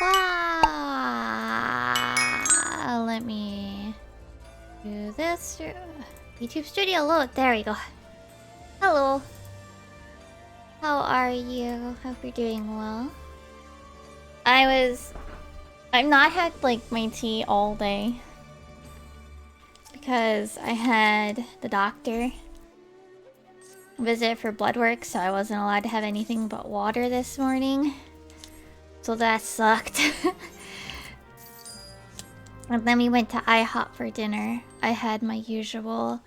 와. YouTube Studio load. There we go. Hello. How are you? Hope you're doing well. I've not had like my tea all day because I had the doctor visit for blood work, so I wasn't allowed to have anything but water this morning. So that sucked. And then we went to IHOP for dinner. I had my usual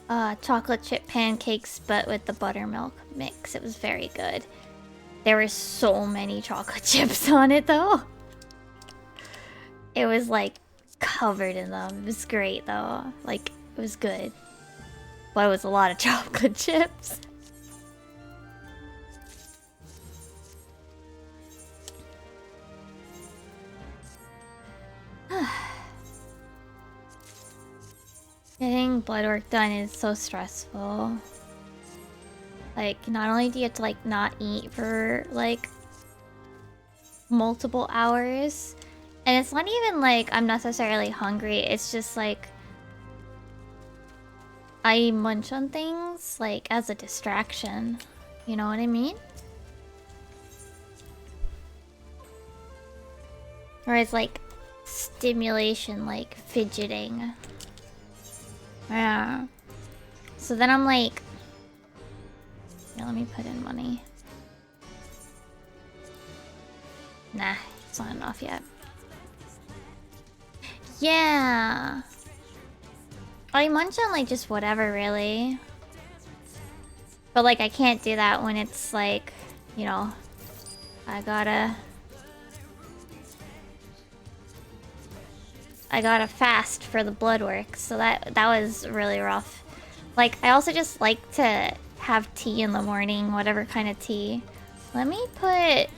chocolate chip pancakes, but with the buttermilk mix. It was very good. There were so many chocolate chips on it, though. It was like covered in them. It was great, though. Like, it was good. But it was a lot of chocolate chips. Getting blood work done is so stressful. Like, not only do you have to like not eat for like multiple hours, and it's not even like I'm necessarily hungry, it's just like I munch on things like as a distraction. You know what I mean? Or it's like stimulation, like fidgeting. Yeah. So then I'm like, yeah, let me put in money. Nah, it's not enough yet. Yeah. I munch on like just whatever, really. But like I can't do that when it's like, you know, I gotta fast for the blood work, so that was really rough. Like, I also just like to have tea in the morning, whatever kind of tea. Let me put...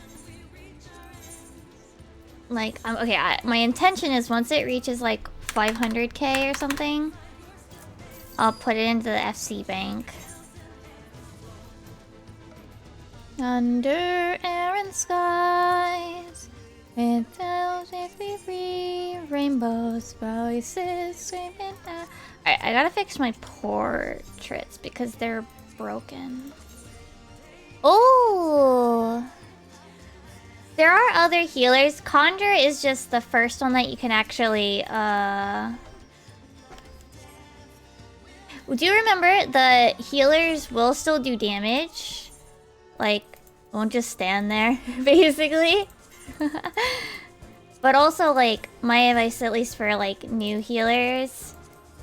Like, okay, my intention is once it reaches like 500k or something, I'll put it into the FC bank. Under air and skies, with free rainbows, voices screaming out. Alright, I gotta fix my portraits because they're broken. Oh! There are other healers. Conjure is just the first one that you can actually, Do you remember the healers will still do damage? Like, won't just stand there, basically. But also, like, my advice, at least for, like, new healers,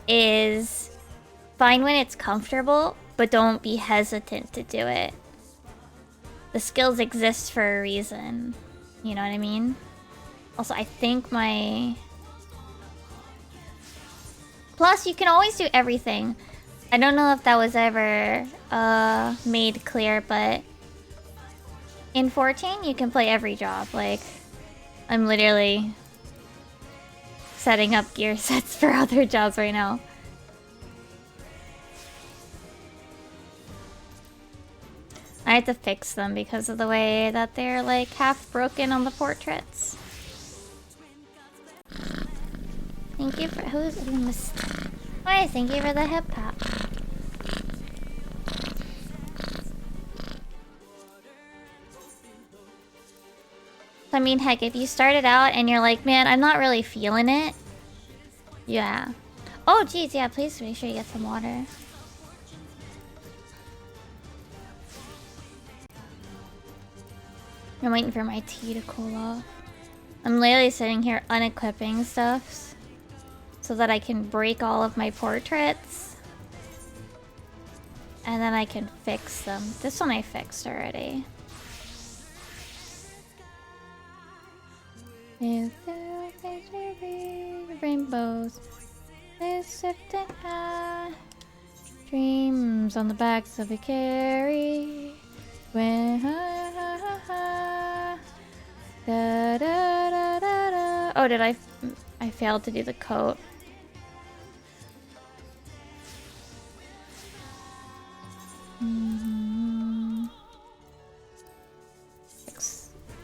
is find when it's comfortable, but don't be hesitant to do it. The skills exist for a reason. You know what I mean? Also, I think my... Plus, you can always do everything. I don't know if that was ever made clear, but... In 14, you can play every job. Like, I'm literally setting up gear sets for other jobs right now. I had to fix them because of the way that they're like half broken on the portraits. Thank you for Why, thank you for the hip hop. I mean, heck, if you started out and you're like, man, I'm not really feeling it. Yeah. Oh, geez, yeah, please make sure you get some water. I'm waiting for my tea to cool off. I'm literally sitting here unequipping stuff so that I can break all of my portraits. And then I can fix them. This one I fixed already. Rainbows, dreams on the backs of a carry. When oh, did I failed to do the coat.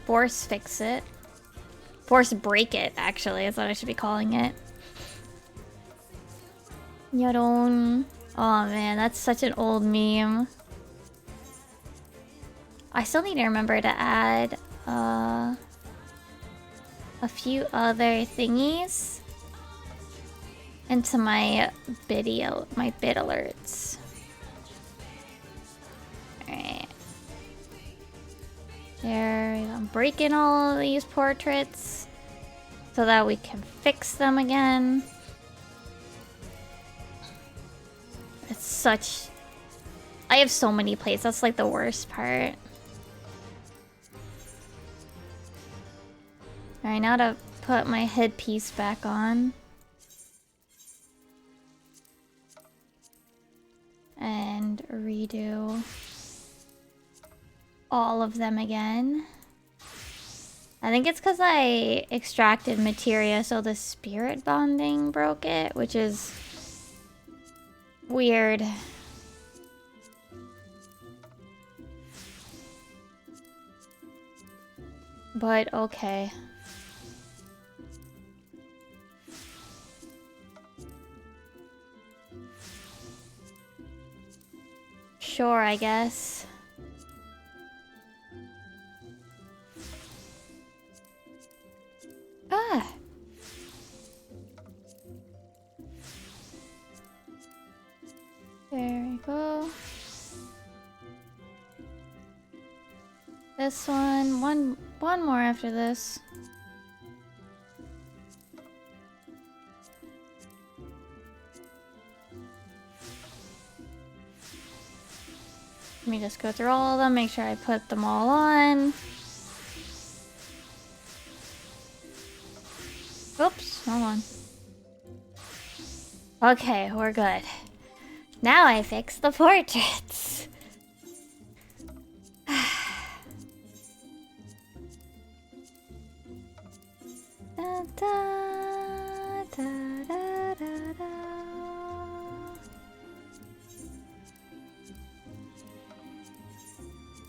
Force fix it. Force break it, actually, is what I should be calling it. Yaron. Oh man, that's such an old meme. I still need to remember to add a few other thingies into my bid alerts. Alright. There, I'm breaking all of these portraits so that we can fix them again. It's such... I have so many plates, that's like the worst part. Alright, now to put my headpiece back on. And redo all of them again. I think it's because I extracted materia, so the spirit bonding broke it, which is weird. But okay. Sure, I guess. Ah. There we go. This one more after this. Let me just go through all of them, make sure I put them all on. Oops, wrong one. Okay, we're good. Now I fix the portraits. Da, da, da, da, da, da.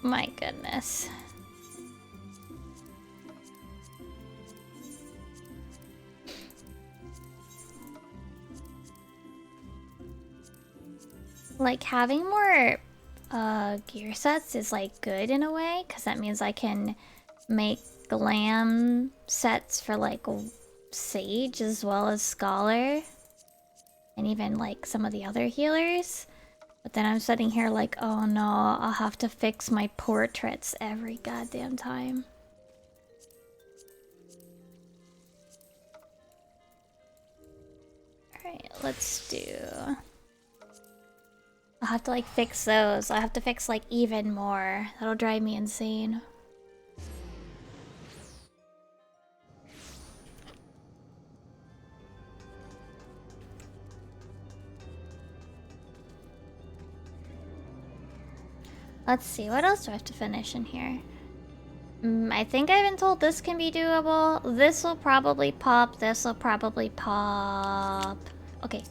My goodness. Like, having more gear sets is like good in a way, because that means I can make glam sets for like Sage as well as Scholar, and even like some of the other healers. But then I'm sitting here like, oh no, I'll have to fix my portraits every goddamn time. Alright, let's do... I'll have to like fix those. I'll have to fix like even more. That'll drive me insane. Let's see, what else do I have to finish in here? I think I've been told this can be doable. This will probably pop. This will probably pop. Okay.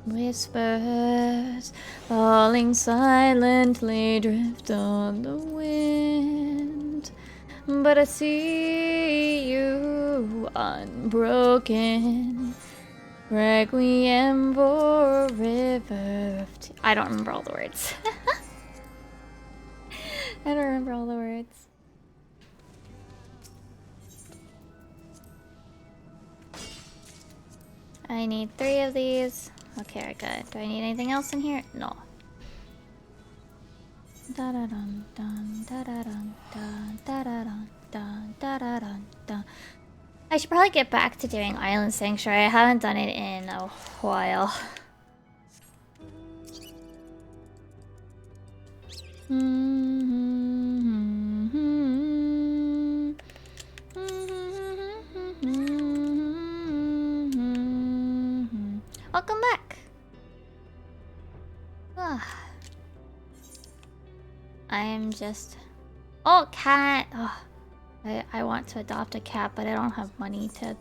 Whispers falling silently drift on the wind, but I see you unbroken. Requiem for a river of I don't remember all the words. I don't remember all the words. I need 3 of these. Okay, good. Do I need anything else in here? No. Da da dum dum da da dum dum da da dum dum da da dum dum. I should probably get back to doing Island Sanctuary. I haven't done it in a while. Welcome back. I am just... Oh, cat! Oh. I want to adopt a cat, but I don't have money to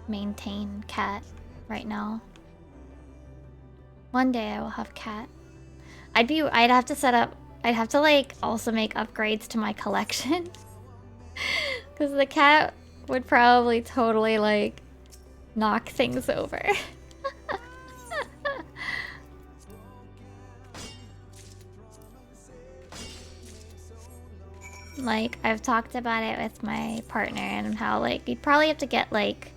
maintain cat right now. One day I will have cat. I'd have to set up... I'd have to like also make upgrades to my collection. Because the cat would probably totally, like, knock things over. Like, I've talked about it with my partner and how, like, you'd probably have to get, like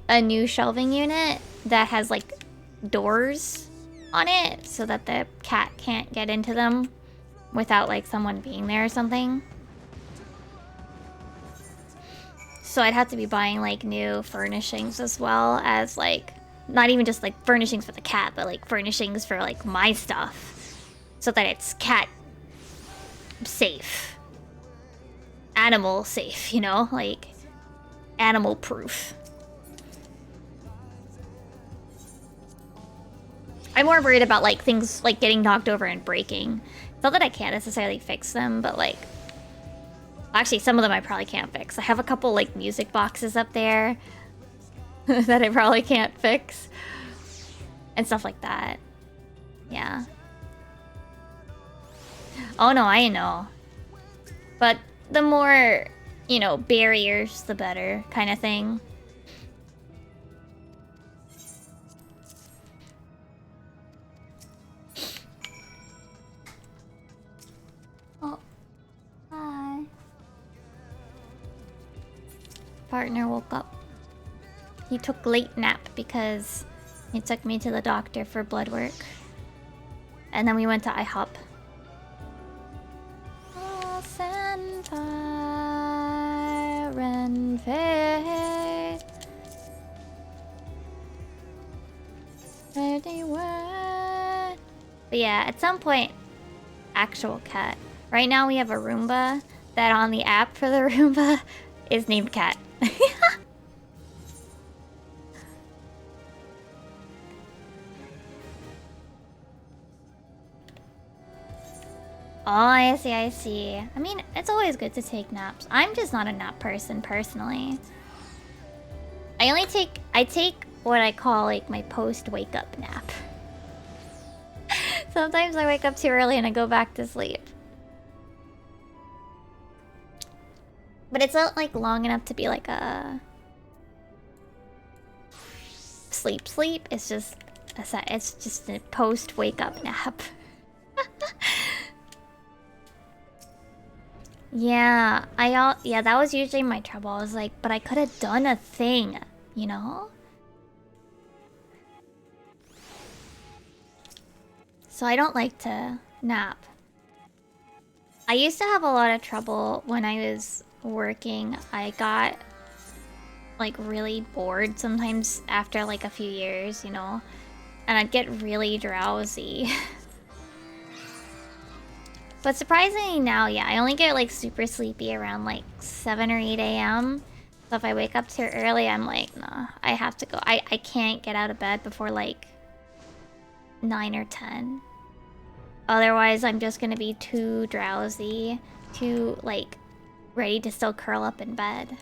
a new shelving unit that has, like, doors on it so that the cat can't get into them without, like, someone being there or something. So I'd have to be buying, like, new furnishings as well as, like, not even just, like, furnishings for the cat, but, like, furnishings for, like, my stuff. So that it's cat safe. Animal safe, you know? Like, animal proof. I'm more worried about, like, things, like, getting knocked over and breaking. It's not that I can't necessarily fix them, but, like... Actually, some of them I probably can't fix. I have a couple, like, music boxes up there that I probably can't fix. And stuff like that. Yeah. Oh, no, I know. But the more, you know, barriers, the better, kind of thing. Oh, hi. Partner woke up. He took late nap because he took me to the doctor for blood work. And then we went to IHOP. But yeah, at some point, actual cat. Right now we have a Roomba that on the app for the Roomba is named Cat. Oh, I see, I see. I mean, it's always good to take naps. I'm just not a nap person, personally. I take what I call, like, my post-wake-up nap. Sometimes I wake up too early and I go back to sleep. But it's not, like, long enough to be, like, a... sleep. It's just a post-wake-up nap. Yeah, yeah, that was usually my trouble. I was like, but I could have done a thing, you know? So I don't like to nap. I used to have a lot of trouble when I was working. I got, like, really bored sometimes after, like, a few years, you know? And I'd get really drowsy. But surprisingly now, yeah, I only get, like, super sleepy around, like, 7 or 8 a.m. So if I wake up too early, I'm like, nah, I have to go. I can't get out of bed before, like, 9 or 10. Otherwise, I'm just gonna be too drowsy, too, like, ready to still curl up in bed.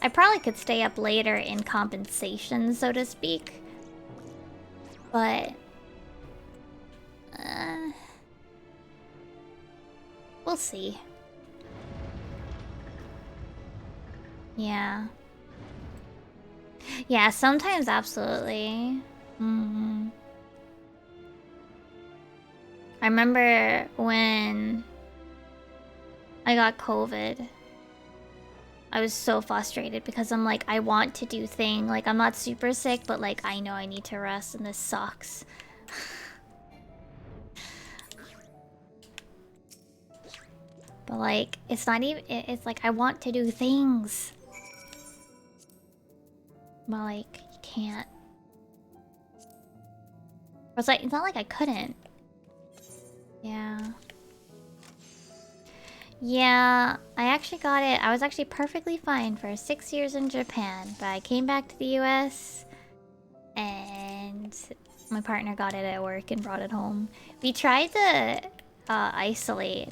I probably could stay up later in compensation, so to speak. But... we'll see. Yeah. Yeah, sometimes absolutely. Mm-hmm. I remember when I got COVID. I was so frustrated because I'm like, I want to do thing. Like, I'm not super sick, but like, I know I need to rest and this sucks. But like, it's not even, it's like, I want to do things. But like, you can't. It's like, it's not like I couldn't. Yeah. Yeah, I actually got it. I was actually perfectly fine for 6 years in Japan, but I came back to the US and my partner got it at work and brought it home. We tried to isolate,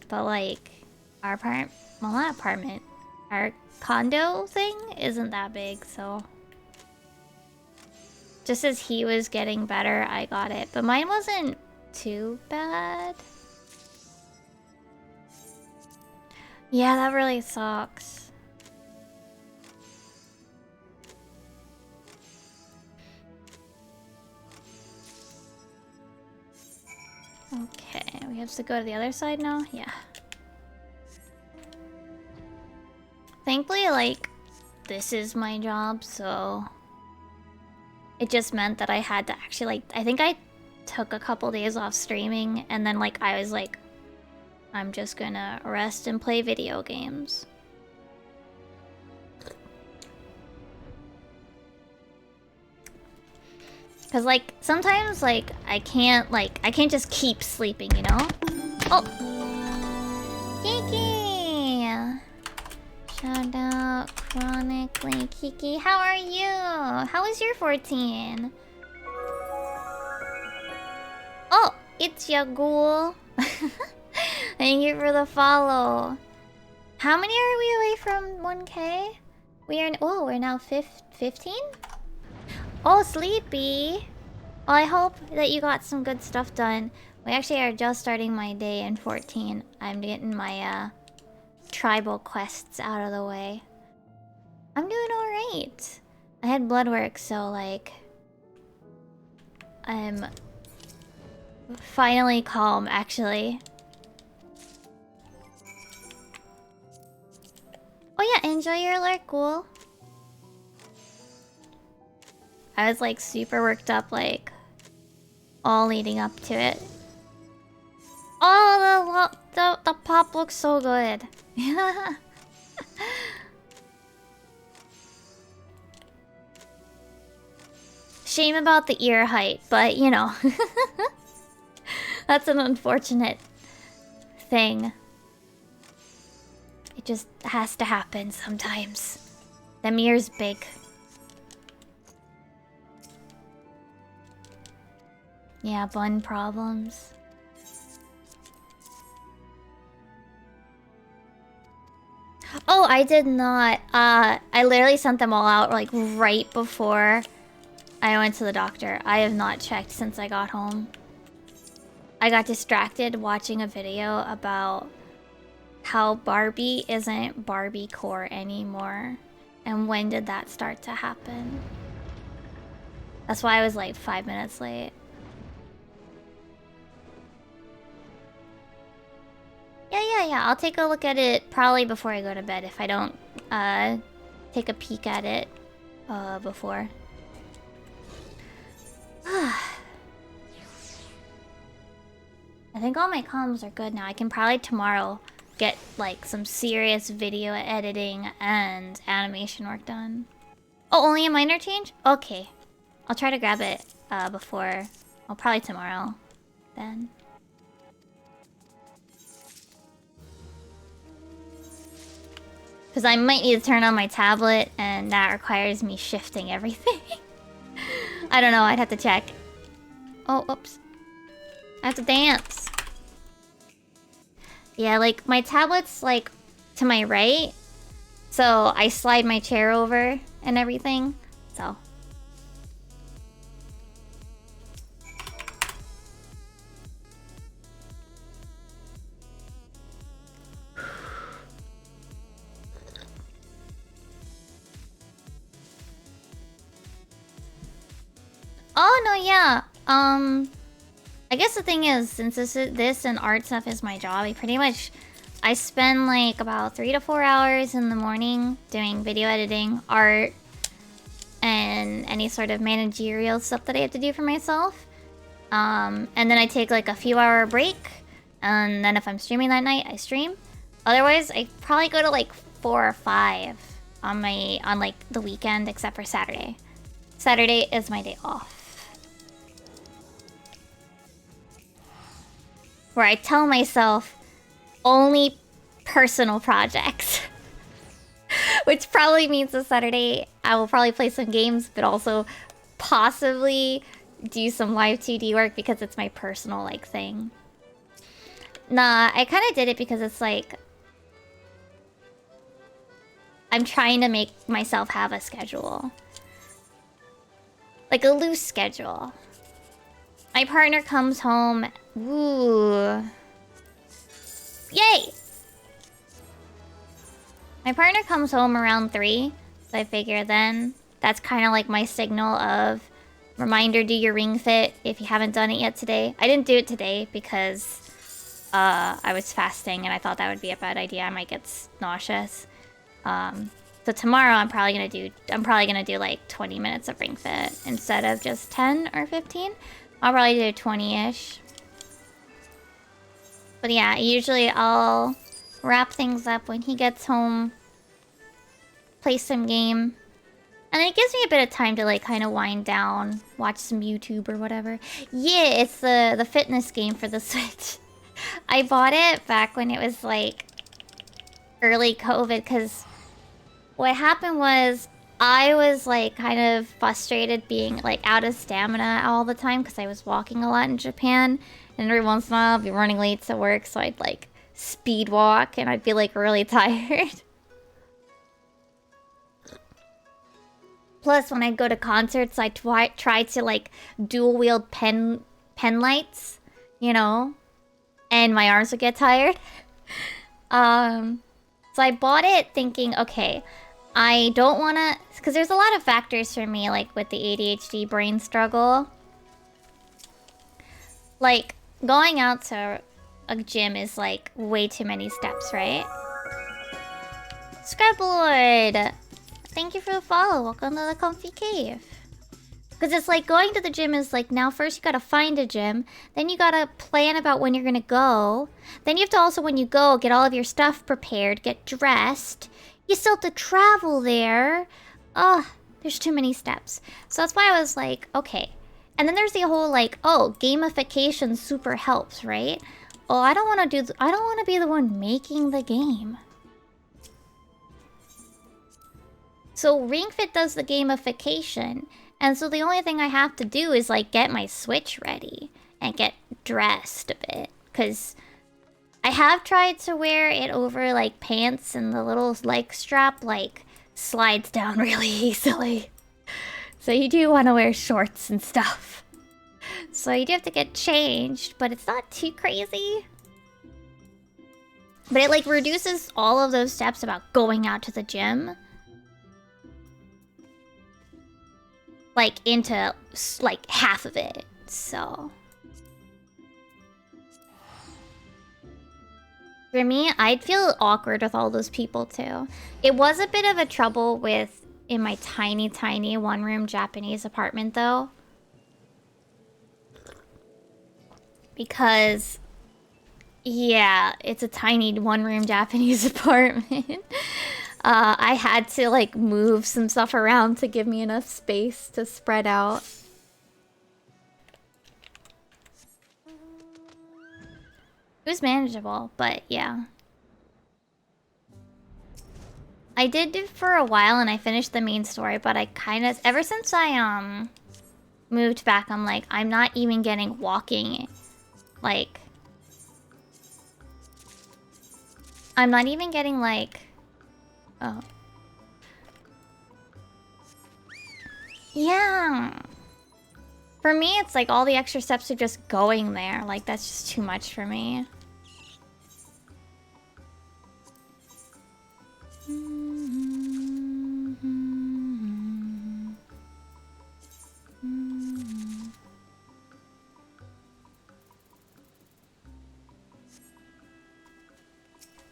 but like our not apartment, our condo thing isn't that big, so just as he was getting better, I got it. But mine wasn't too bad. Yeah, that really sucks. Okay, we have to go to the other side now? Yeah. Thankfully, like, this is my job, so... It just meant that I had to actually, like... I think I took a couple days off streaming, and then, like, I was like... I'm just gonna rest and play video games. Cause like sometimes like I can't just keep sleeping, you know? Oh, Kiki! Shout out chronically, Kiki. How are you? How was your 14? Oh, it's ya ghoul. Thank you for the follow. How many are we away from 1K? We're now 15? Oh, sleepy. Well, I hope that you got some good stuff done. We actually are just starting my day in 14. I'm getting my tribal quests out of the way. I'm doing alright. I had blood work, so like... I'm finally calm, actually. Oh yeah, enjoy your alert, ghoul. I was like super worked up, like all leading up to it. Oh, the pop looks so good. Shame about the ear height, but you know, that's an unfortunate thing. It just has to happen sometimes. The ear's big. Yeah, bun problems. Oh, I did not. I literally sent them all out like right before I went to the doctor. I have not checked since I got home. I got distracted watching a video about how Barbie isn't Barbie core anymore. And when did that start to happen? That's why I was like 5 minutes late. Yeah. I'll take a look at it probably before I go to bed if I don't take a peek at it before. I think all my comms are good now. I can probably tomorrow get like some serious video editing and animation work done. Oh, only a minor change? Okay. I'll try to grab it before... Well, probably tomorrow then. Because I might need to turn on my tablet, and that requires me shifting everything. I don't know, I'd have to check. Oh, oops. I have to dance. Yeah, like, my tablet's, like, to my right. So, I slide my chair over and everything. So. Oh, no, yeah. I guess the thing is, since this and art stuff is my job, I spend like about 3 to 4 hours in the morning doing video editing, art, and any sort of managerial stuff that I have to do for myself. And then I take like a few hour break, and then if I'm streaming that night, I stream. Otherwise, I probably go to like 4 or 5 on like the weekend, except for Saturday. Saturday is my day off. Where I tell myself only personal projects. Which probably means this Saturday I will probably play some games, but also possibly do some live 2D work because it's my personal like thing. Nah, I kind of did it because it's like I'm trying to make myself have a schedule. Like a loose schedule. My partner comes home. Ooh. Yay! My partner comes home around 3, so I figure then that's kind of like my signal of reminder, do your ring fit if you haven't done it yet today. I didn't do it today because I was fasting and I thought that would be a bad idea. I might get nauseous. So tomorrow I'm probably gonna do like 20 minutes of ring fit instead of just 10 or 15. I'll probably do 20-ish. But yeah, usually I'll wrap things up when he gets home, play some game, and it gives me a bit of time to like kind of wind down, watch some YouTube or whatever. Yeah, it's the fitness game for the Switch. I bought it back when it was like early COVID because what happened was I was like kind of frustrated being like out of stamina all the time because I was walking a lot in Japan, and every once in a while I'd be running late to work, so I'd like speed walk and I'd be like really tired. Plus, when I'd go to concerts, I try to like dual wield pen lights, you know, and my arms would get tired. So I bought it thinking, okay, I don't want to, because there's a lot of factors for me, like with the ADHD brain struggle. Like, going out to a gym is like way too many steps, right? Scrapboard! Thank you for the follow. Welcome to the comfy cave. Because it's like going to the gym is like, now first you gotta find a gym, then you gotta plan about when you're gonna go, then you have to also, when you go, get all of your stuff prepared, get dressed, you still have to travel there. Ugh, there's too many steps. So that's why I was like, okay. And then there's the whole like, oh, gamification super helps, right? Oh, I don't want to be the one making the game. So Ring Fit does the gamification, and so the only thing I have to do is like get my Switch ready and get dressed a bit, because I have tried to wear it over like pants, and the little leg strap like slides down really easily. So you do want to wear shorts and stuff. So you do have to get changed, but it's not too crazy. But it like reduces all of those steps about going out to the gym, like into like half of it. So for me, I'd feel awkward with all those people too. It was a bit of a trouble with in my tiny one-room Japanese apartment though, because yeah, it's a tiny one-room Japanese apartment. I had to like move some stuff around to give me enough space to spread out. It was manageable, but yeah. I did it for a while and I finished the main story, but I kind of, ever since I moved back, I'm like, I'm not even getting walking, like, I'm not even getting like, oh. Yeah. For me, it's like all the extra steps are just going there. Like, that's just too much for me.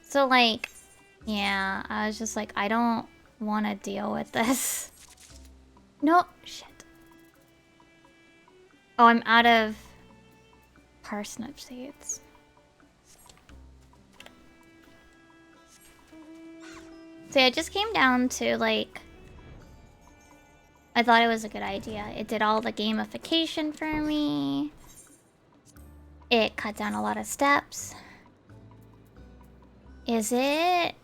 So, like, yeah, I was just like, I don't want to deal with this. No, shit. Oh, I'm out of parsnip seeds. So yeah, it just came down to, like, I thought it was a good idea. It did all the gamification for me. It cut down a lot of steps. Is it?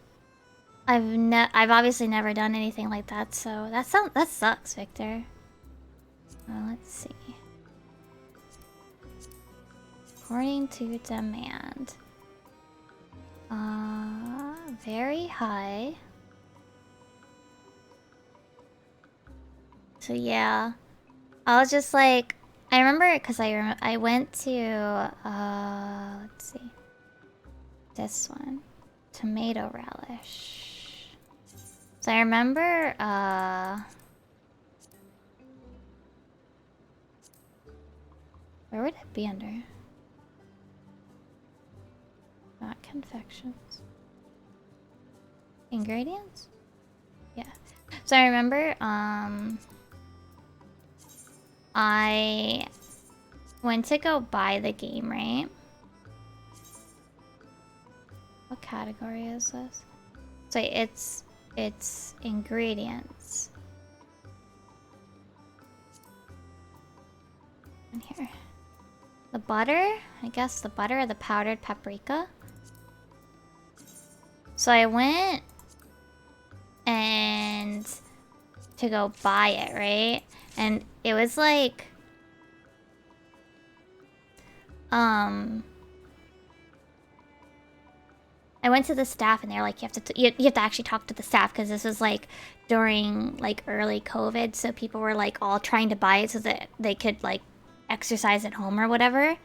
I've obviously never done anything like that, so that sucks, Victor. Let's see. According to demand. Very high. So yeah. I was just like, I remember because I went to let's see, this one, tomato relish. So I remember where would it be under? Not confections. Ingredients? Yeah. So I remember I went to go buy the game, right? What category is this? So it's ingredients. In here. The butter? I guess the butter or the powdered paprika. So I went and to go buy it, right? And it was like I went to the staff and they're like, you have to actually talk to the staff because this was like during like early COVID, so people were like all trying to buy it so that they could like exercise at home or whatever.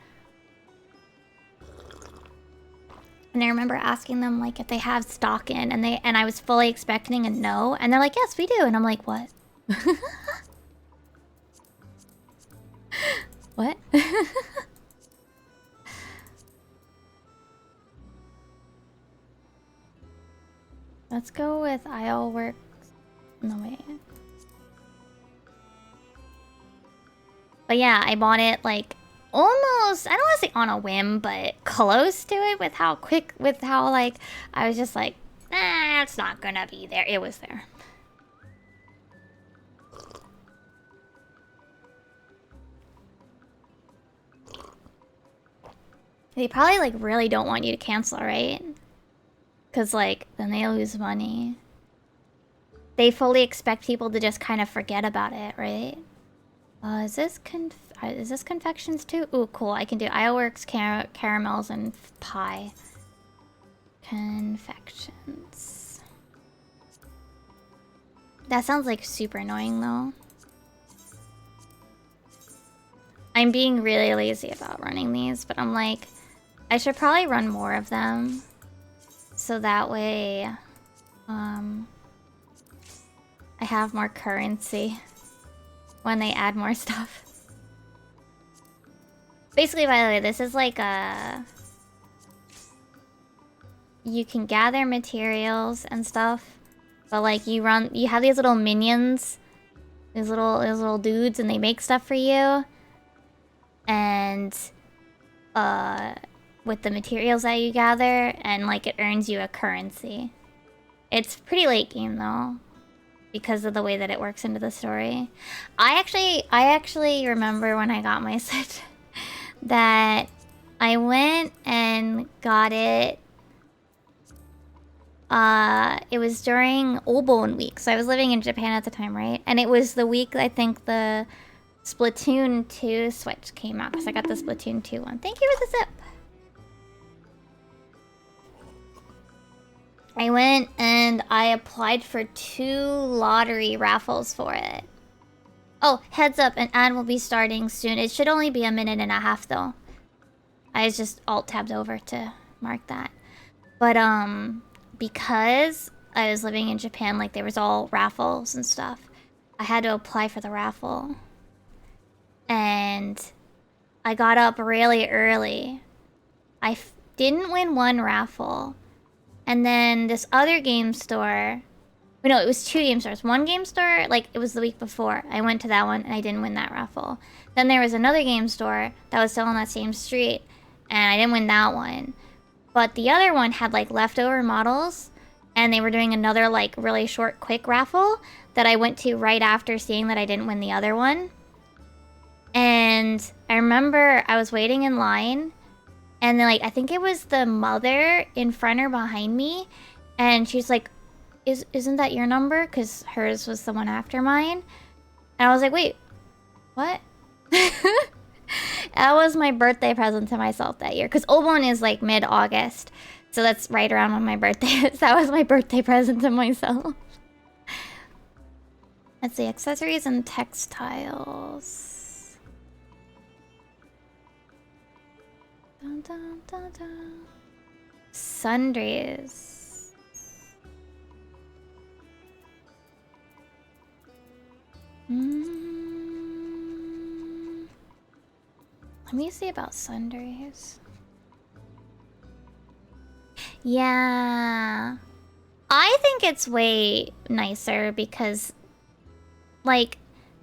And I remember asking them like if they have stock in, and I was fully expecting a no, and they're like, yes, we do, and I'm like, what? What? Let's go with I'll work. No, wait. But yeah, I bought it like almost, I don't want to say on a whim, but close to it with how like, I was just like, nah, it's not gonna be there. It was there. They probably like really don't want you to cancel, right? Because like, then they lose money. They fully expect people to just kind of forget about it, right? Is this confections too? Ooh, cool. I can do Ileworks, caramels, and pie. Confections. That sounds like super annoying though. I'm being really lazy about running these, but I'm like, I should probably run more of them. So that way, I have more currency when they add more stuff. Basically, by the way, this is like a... You can gather materials and stuff, but like you have these little minions, these little dudes, and they make stuff for you. And with the materials that you gather, and like it earns you a currency. It's pretty late game though, because of the way that it works into the story. I actually remember when I got my set that I went and got it. It was during Obon week, so I was living in Japan at the time, right? And it was the week I think the Splatoon 2 Switch came out, because I got the Splatoon 2 one. Thank you for the zip. I went and I applied for 2 lottery raffles for it. Oh, heads up, an ad will be starting soon. It should only be a minute and a half though. I just alt-tabbed over to mark that. But because I was living in Japan, like there was all raffles and stuff, I had to apply for the raffle. And I got up really early. I didn't win one raffle. And then this other game store... No, it was 2 game stores. One game store, like, it was the week before. I went to that one, and I didn't win that raffle. Then there was another game store that was still on that same street, and I didn't win that one. But the other one had, like, leftover models, and they were doing another, like, really short, quick raffle that I went to right after seeing that I didn't win the other one. And I remember I was waiting in line, and then, like, I think it was the mother in front or behind me, and she's like, isn't that your number? Because hers was the one after mine. And I was like, wait, what? That was my birthday present to myself that year. Because Obon is like mid-August. So that's right around when my birthday is. That was my birthday present to myself. Let's see, accessories and textiles. Dun, dun, dun, dun. Sundries. Let me see about sundries. Yeah. I think it's way nicer because, like,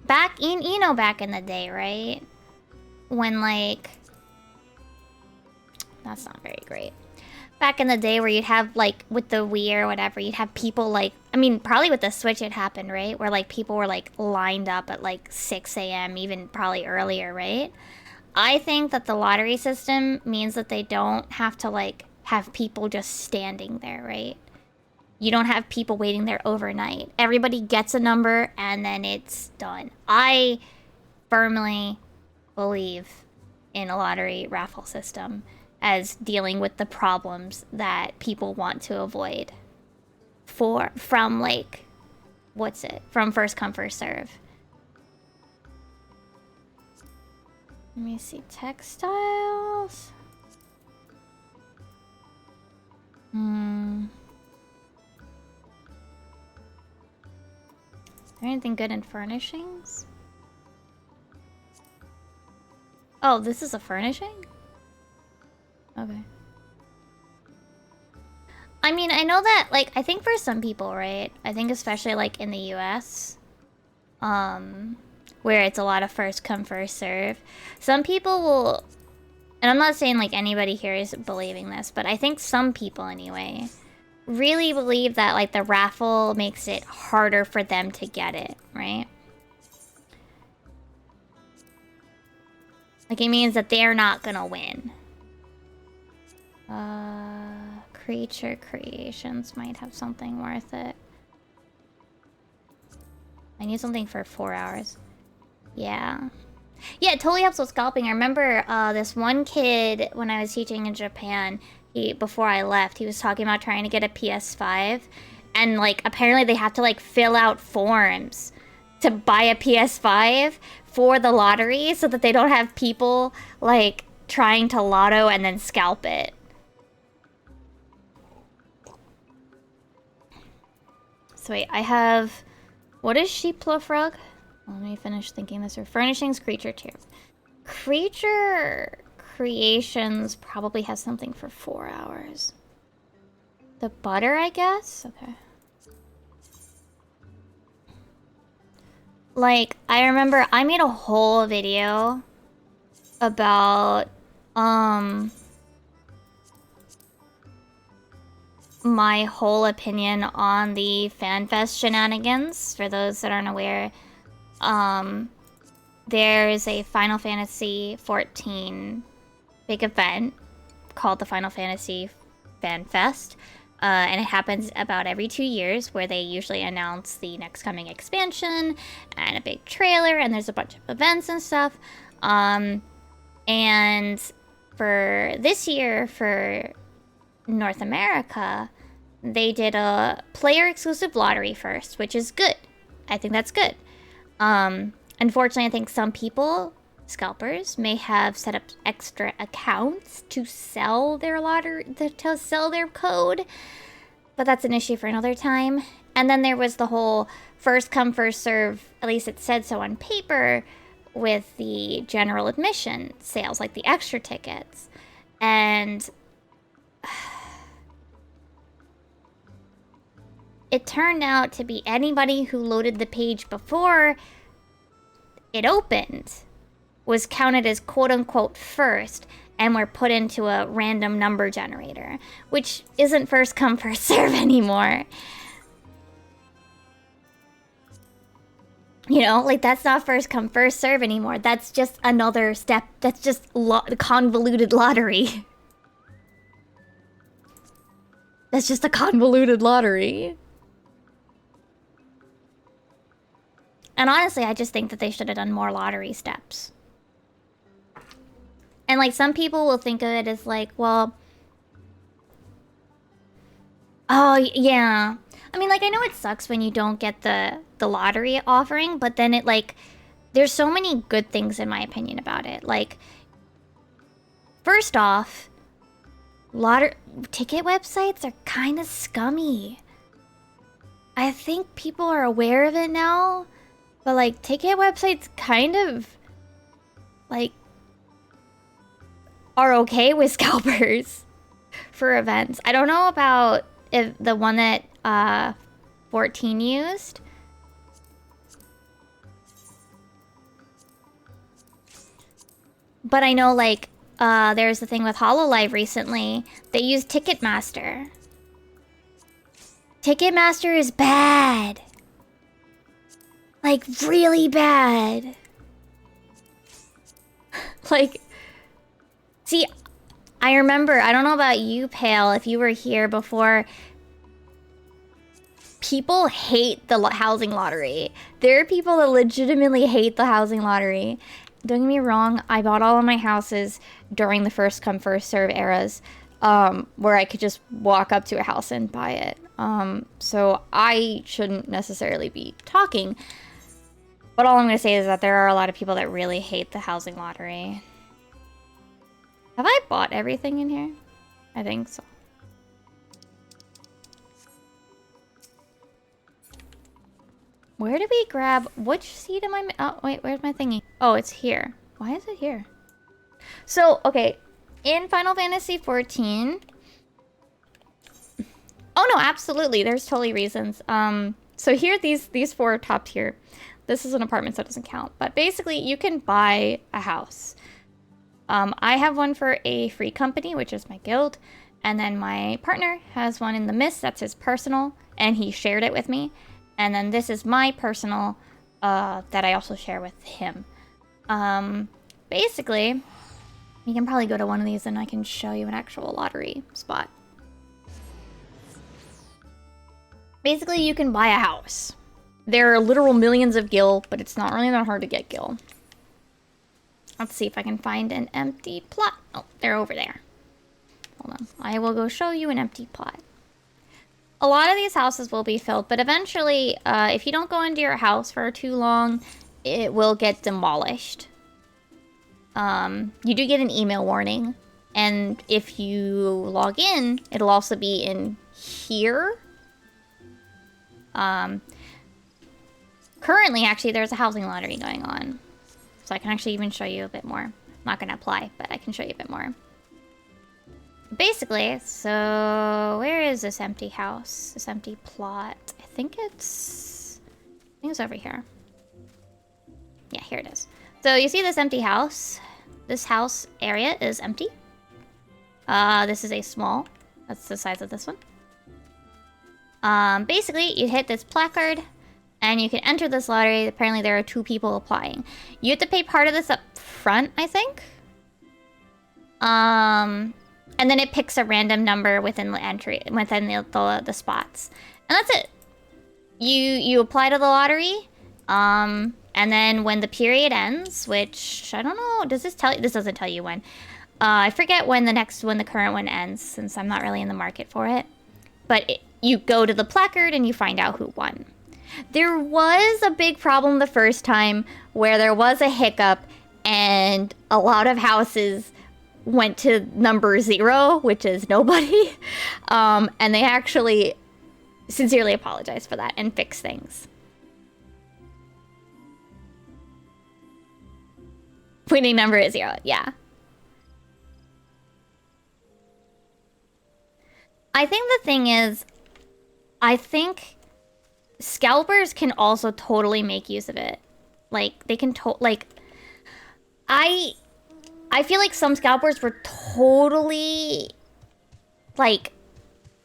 back in, you know, back in the day, right? When, like, that's not very great. Back in the day where you'd have, like, with the Wii or whatever, you'd have people, like, I mean, probably with the Switch it happened, right? Where, like, people were, like, lined up at, like, 6 a.m., even probably earlier, right? I think that the lottery system means that they don't have to, like, have people just standing there, right? You don't have people waiting there overnight. Everybody gets a number and then it's done. I firmly believe in a lottery raffle system as dealing with the problems that people want to avoid from, like, what's it? From first come, first serve. Let me see, textiles. Is there anything good in furnishings? Oh, this is a furnishing? Okay. I mean, I know that, like, I think for some people, right? I think especially, like, in the US, where it's a lot of first come, first serve. Some people will, and I'm not saying, like, anybody here is believing this, but I think some people, anyway, really believe that, like, the raffle makes it harder for them to get it, right? Like, it means that they're not gonna win. Creature creations might have something worth it. I need something for 4 hours. Yeah. Yeah, it totally helps with scalping. I remember this one kid, when I was teaching in Japan, before I left, he was talking about trying to get a PS5. And, like, apparently they have to, like, fill out forms to buy a PS5 for the lottery so that they don't have people, like, trying to lotto and then scalp it. So wait, I have... What is Sheeplofrog? Let me finish thinking this through. Furnishings, creature tiers. Creature creations probably has something for 4 hours. The butter, I guess? Okay. Like, I remember I made a whole video about, my whole opinion on the FanFest shenanigans. For those that aren't aware, there's a Final Fantasy XIV big event called the Final Fantasy FanFest, and it happens about every 2 years, where they usually announce the next coming expansion and a big trailer, and there's a bunch of events and stuff. And for this year, for North America, they did a player-exclusive lottery first, which is good. I think that's good. Unfortunately, I think some people, scalpers, may have set up extra accounts to sell their to sell their code, but that's an issue for another time. And then there was the whole first come, first serve, at least it said so on paper, with the general admission sales, like the extra tickets. And it turned out to be anybody who loaded the page before it opened was counted as quote-unquote first and were put into a random number generator, which isn't first come, first serve anymore. You know, like, that's not first come, first serve anymore. That's just another step. That's just convoluted lottery. That's just a convoluted lottery. And honestly, I just think that they should have done more lottery steps. And, like, some people will think of it as, like, well... Oh, yeah. I mean, like, I know it sucks when you don't get the lottery offering, but then it, like... There's so many good things, in my opinion, about it. Like, First off, ticket websites are kind of scummy. I think people are aware of it now, but like ticket websites kind of like are okay with scalpers for events. I don't know about if the one that 14 used. But I know like there's the thing with HoloLive recently. They used Ticketmaster. Ticketmaster is bad. Like really bad. Like, see, I remember, I don't know about you, Pale, if you were here before. People hate the housing lottery. There are people that legitimately hate the housing lottery. Don't get me wrong, I bought all of my houses during the first come first serve eras, where I could just walk up to a house and buy it. So I shouldn't necessarily be talking. But all I'm going to say is that there are a lot of people that really hate the housing lottery. Have I bought everything in here? I think so. Where do we grab... Which seed am I... Oh, wait, where's my thingy? Oh, it's here. Why is it here? So, okay. In Final Fantasy XIV... Oh, no, absolutely. There's totally reasons. So here, these four are top tier. This is an apartment, so it doesn't count. But basically, you can buy a house. I have one for a free company, which is my guild. And then my partner has one in the Mist. That's his personal. And he shared it with me. And then this is my personal that I also share with him. Basically, you can probably go to one of these and I can show you an actual lottery spot. Basically, you can buy a house. There are literal millions of gil, but it's not really that hard to get gil. Let's see if I can find an empty plot. Oh, they're over there. Hold on. I will go show you an empty plot. A lot of these houses will be filled, but eventually, if you don't go into your house for too long, it will get demolished. You do get an email warning, and if you log in, it'll also be in here. Currently, actually, there's a housing lottery going on. So I can actually even show you a bit more. I'm not going to apply, but I can show you a bit more. Basically, so where is this empty house? This empty plot? I think it's over here. Yeah, here it is. So you see this empty house. This house area is empty. This is a small. That's the size of this one. Basically, you hit this placard, and you can enter this lottery. Apparently, there are 2 people applying. You have to pay part of this up front, I think. And then it picks a random number within the entry, within the spots. And that's it. You apply to the lottery, and then when the period ends, which, I don't know, does this tell you? This doesn't tell you when. I forget when the current one ends, since I'm not really in the market for it. But you go to the placard and you find out who won. There was a big problem the first time where there was a hiccup and a lot of houses went to number 0, which is nobody. And they actually sincerely apologized for that and fixed things. Winning number is 0, yeah. I think the thing is, I think scalpers can also totally make use of it. Like, they can I feel like some scalpers were totally, like,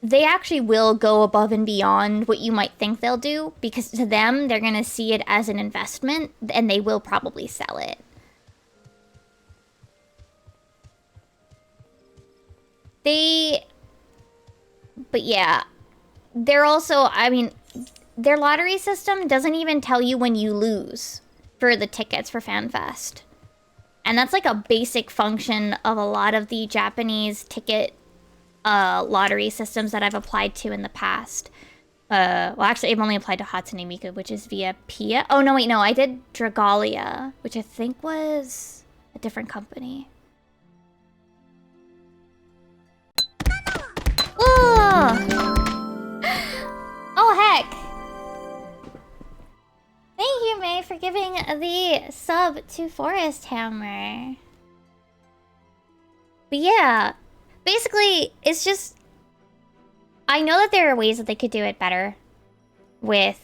they actually will go above and beyond what you might think they'll do, because to them, they're going to see it as an investment, and they will probably sell it. But yeah, they're also, I mean, their lottery system doesn't even tell you when you lose for the tickets for FanFest. And that's like a basic function of a lot of the Japanese ticket lottery systems that I've applied to in the past. Well, actually, I've only applied to Hatsune Miku, which is via Pia. Oh, no, wait, no, I did Dragalia, which I think was a different company. giving the sub to Forest Hammer. But yeah, basically, it's just... I know that there are ways that they could do it better with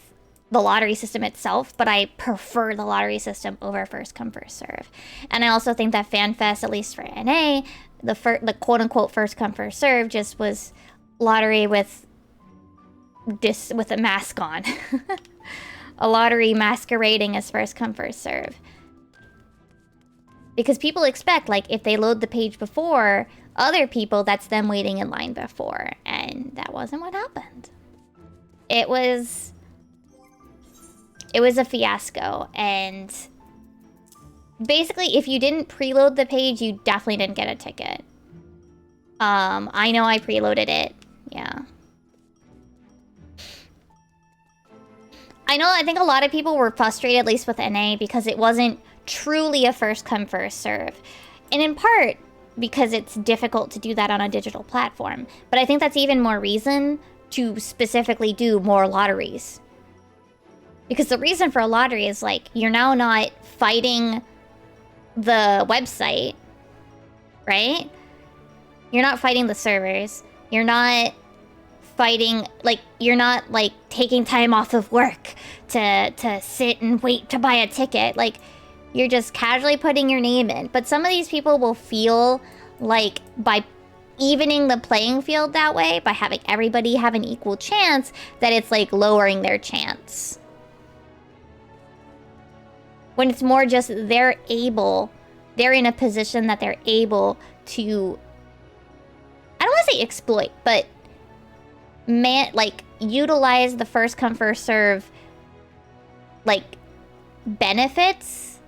the lottery system itself, but I prefer the lottery system over first come, first serve. And I also think that FanFest, at least for NA, the quote-unquote first come, first serve just was lottery with a mask on. A lottery masquerading as first come, first serve. Because people expect, like, if they load the page before other people, that's them waiting in line before. And that wasn't what happened. It was a fiasco. And basically, if you didn't preload the page, you definitely didn't get a ticket. I know I preloaded it. Yeah. I think a lot of people were frustrated, at least with NA, because it wasn't truly a first come, first serve. And in part, because it's difficult to do that on a digital platform. But I think that's even more reason to specifically do more lotteries. Because the reason for a lottery is, like, you're now not fighting the website, right? You're not fighting the servers. You're not fighting, like, you're not, like, taking time off of work to sit and wait to buy a ticket. Like, you're just casually putting your name in. But some of these people will feel like by evening the playing field that way, by having everybody have an equal chance, that it's, like, lowering their chance. When it's more just they're in a position that they're able to, I don't want to say exploit, but utilize the first come, first serve, like, benefits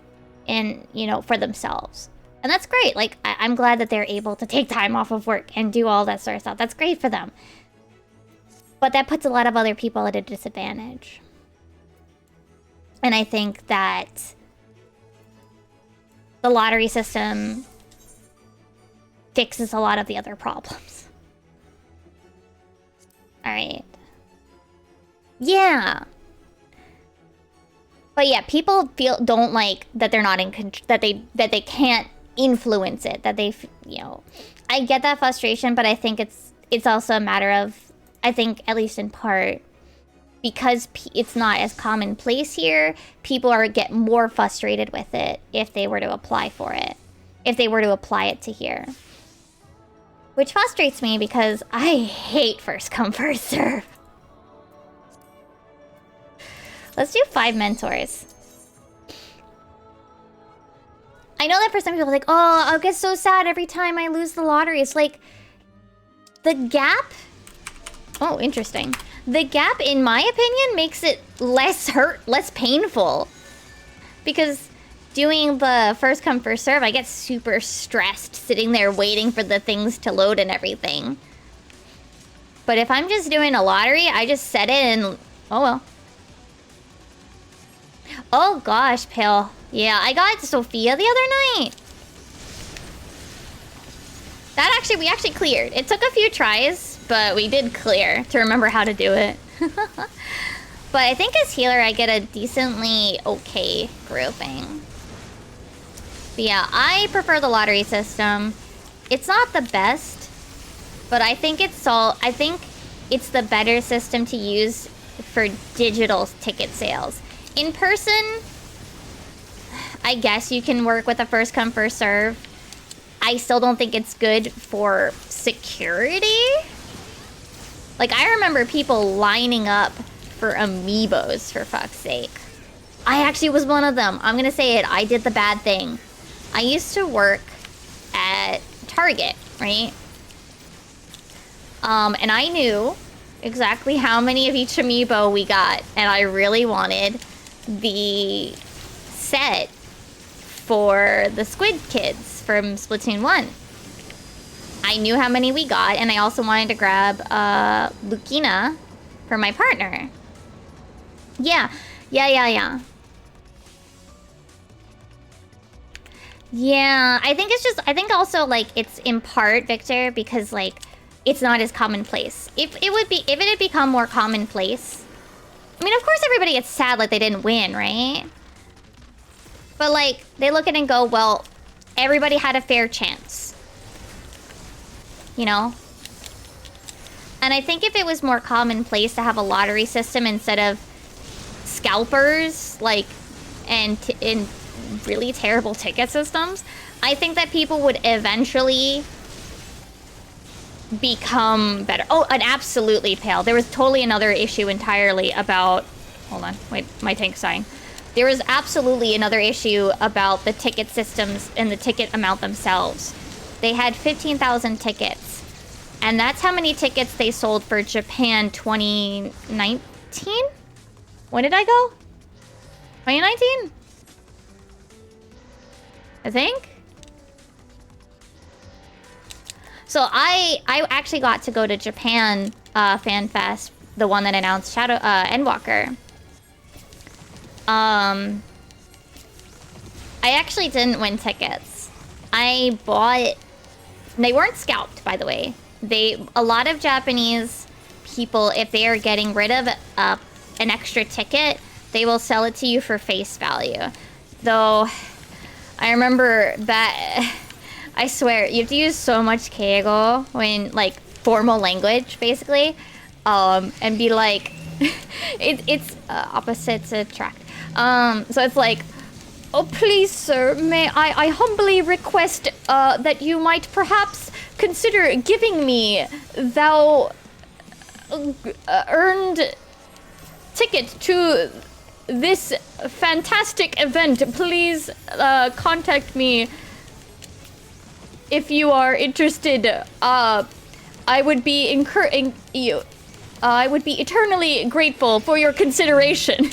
and, you know, for themselves. And that's great. Like, I'm glad that they're able to take time off of work and do all that sort of stuff. That's great for them. But that puts a lot of other people at a disadvantage. And I think that the lottery system fixes a lot of the other problems. Alright. Yeah. But yeah, people don't like that they're not in control, that they can't influence it, that they, you know, I get that frustration, but I think it's also a matter of, I think, at least in part, because it's not as commonplace here, people get more frustrated with it if they were to apply for it, if they were to apply it to here. Which frustrates me because I hate first come, first serve. Let's do 5 mentors. I know that for some people, like, oh, I'll get so sad every time I lose the lottery. It's like, the gap... Oh, interesting. The gap, in my opinion, makes it less painful. Because doing the first come, first serve, I get super stressed sitting there waiting for the things to load and everything. But if I'm just doing a lottery, I just set it and... Oh, well. Oh, gosh, Pale. Yeah, I got Sophia the other night. We actually cleared. It took a few tries, but we did clear to remember how to do it. But I think as healer, I get a decently okay grouping. But yeah, I prefer the lottery system. It's not the best, but I think it's the better system to use for digital ticket sales. In person, I guess you can work with a first come, first serve. I still don't think it's good for security. Like, I remember people lining up for amiibos, for fuck's sake. I actually was one of them. I'm gonna say it. I did the bad thing. I used to work at Target, right? And I knew exactly how many of each amiibo we got. And I really wanted the set for the Squid Kids from Splatoon 1. I knew how many we got, and I also wanted to grab Lucina for my partner. Yeah. Yeah, I think also, like, it's in part, Victor, because, like, it's not as commonplace. If it had become more commonplace, I mean, of course everybody gets sad like they didn't win, right? But, like, they look at it and go, well, everybody had a fair chance. You know? And I think if it was more commonplace to have a lottery system instead of scalpers, like, and in really terrible ticket systems, I think that people would eventually become better. Oh, and absolutely, Pale. There was totally another issue entirely about... Hold on. Wait, my tank's dying. There was absolutely another issue about the ticket systems and the ticket amount themselves. They had 15,000 tickets. And that's how many tickets they sold for Japan 2019? When did I go? 2019? I think? So I actually got to go to Japan Fan Fest, the one that announced Shadow Endwalker. I actually didn't win tickets. I bought... They weren't scalped, by the way. A lot of Japanese people, if they are getting rid of an extra ticket, they will sell it to you for face value. Though, I remember that... I swear, you have to use so much keigo when, like, formal language, basically. And be like... it's opposites attract. So it's like, oh, please, sir, may I humbly request that you might perhaps consider giving me thou earned ticket to this fantastic event. Please contact me if you are interested. I would be I would be eternally grateful for your consideration.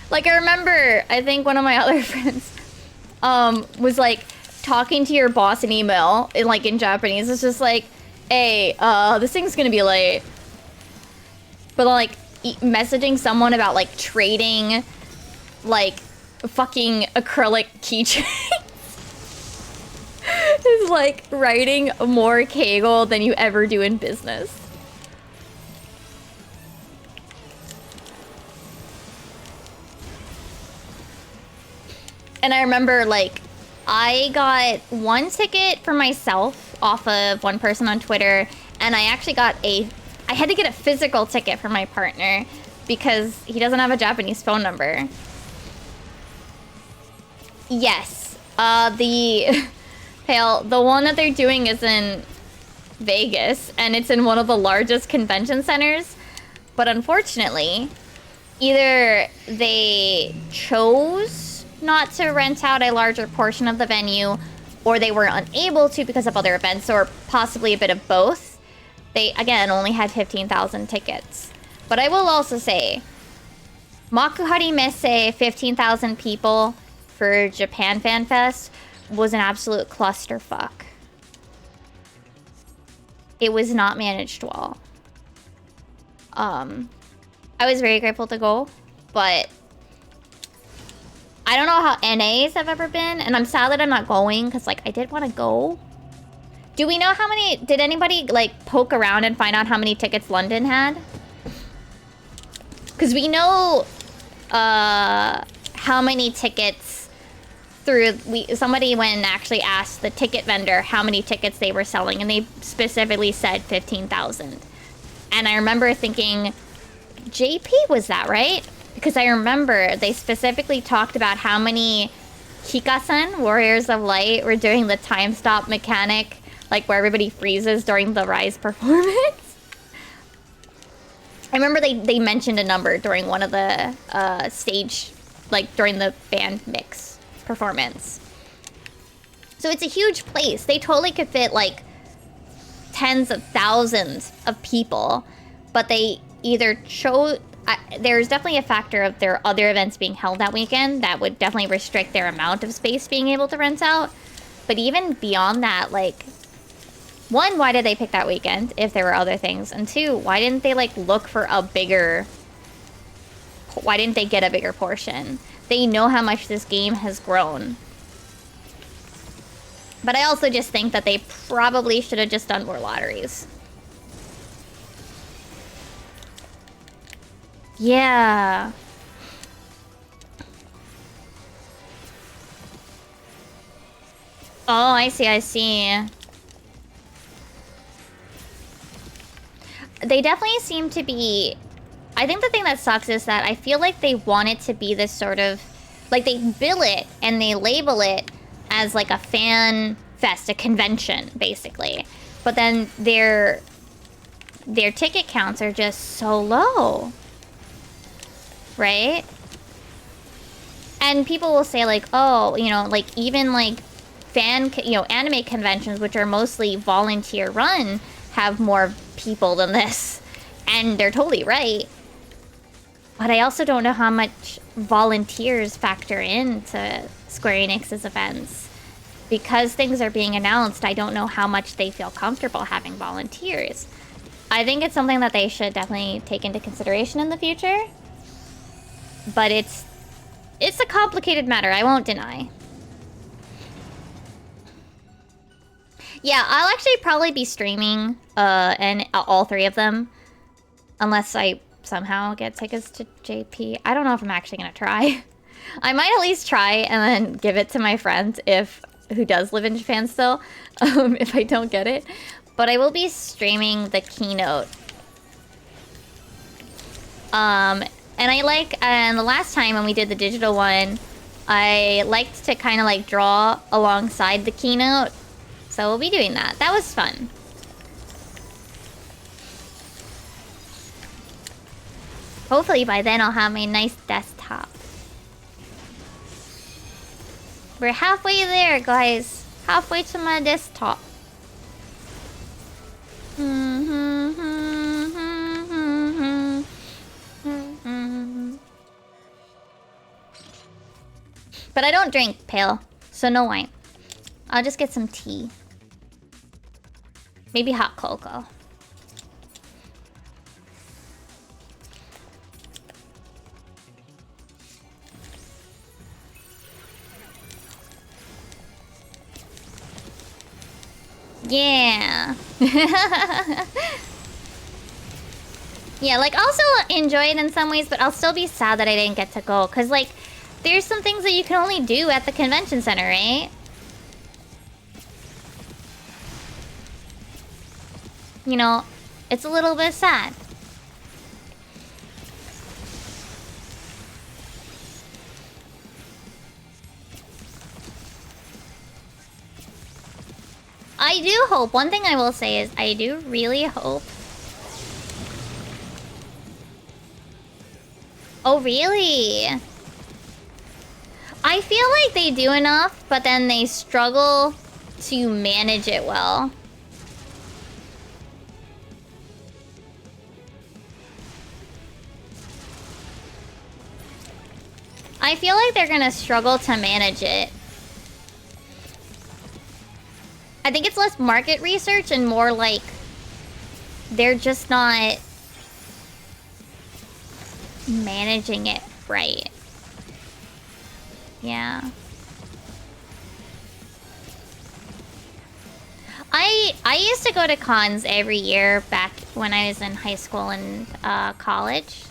Like I remember, I think one of my other friends was like talking to your boss in email in Japanese. It's just like, hey, this thing's gonna be late. But like messaging someone about like trading like fucking acrylic keychains is like writing more kegel than you ever do in business. And I remember, like, I got one ticket for myself off of one person on Twitter, and I actually got I had to get a physical ticket for my partner because he doesn't have a Japanese phone number. Yes, the one that they're doing is in Vegas, and it's in one of the largest convention centers. But unfortunately, either they chose not to rent out a larger portion of the venue, or they were unable to because of other events, or possibly a bit of both. They, again, only had 15,000 tickets. But I will also say, Makuhari Messe 15,000 people for Japan Fan Fest was an absolute clusterfuck. It was not managed well. I was very grateful to go, but I don't know how NAs have ever been, and I'm sad that I'm not going, because, like, I did want to go. Do we know how many... Did anybody, like, poke around and find out how many tickets London had? Because we know how many tickets through... Somebody went and actually asked the ticket vendor how many tickets they were selling, and they specifically said 15,000. And I remember thinking, JP was that, right? Because I remember they specifically talked about how many Hikasen, Warriors of Light, were doing the time stop mechanic, like where everybody freezes during the Rise performance. I remember they mentioned a number during one of the stage, like during the band mix performance. So it's a huge place. They totally could fit like tens of thousands of people, but they either chose... there's definitely a factor of their other events being held that weekend that would definitely restrict their amount of space being able to rent out. But even beyond that, like, one, why did they pick that weekend if there were other things? And two, why didn't they, like, look for a bigger... Why didn't they get a bigger portion? They know how much this game has grown. But I also just think that they probably should have just done more lotteries. Yeah. Oh, I see, I see. They definitely seem to be... I think the thing that sucks is that I feel like they want it to be this sort of... Like, they bill it and they label it as, like, a fan fest, a convention, basically. But then their ticket counts are just so low. Right? And people will say, like, oh, you know, like, even, like, anime conventions, which are mostly volunteer-run, have more people than this. And they're totally right. But I also don't know how much volunteers factor into Square Enix's events. Because things are being announced, I don't know how much they feel comfortable having volunteers. I think it's something that they should definitely take into consideration in the future. But it's a complicated matter, I won't deny. Yeah, I'll actually probably be streaming and all three of them. Unless I somehow get tickets to JP. I don't know if I'm actually gonna try. I might at least try and then give it to my friend who does live in Japan still, if I don't get it. But I will be streaming the keynote. And the last time when we did the digital one, I liked to kind of like draw alongside the keynote. So we'll be doing that. That was fun. Hopefully by then I'll have my nice desktop. We're halfway there, guys. Halfway to my desktop. But I don't drink pale, so no wine. I'll just get some tea. Maybe hot cocoa. Yeah. Yeah, like, also enjoy it in some ways, but I'll still be sad that I didn't get to go. Because, like, there's some things that you can only do at the convention center, right? You know, it's a little bit sad. I do hope, one thing I will say is, I do really hope... Oh, really? I feel like they do enough, but then they struggle to manage it well. I feel like they're gonna struggle to manage it. I think it's less market research and more like they're just not managing it right. Yeah. I used to go to cons every year back when I was in high school and college.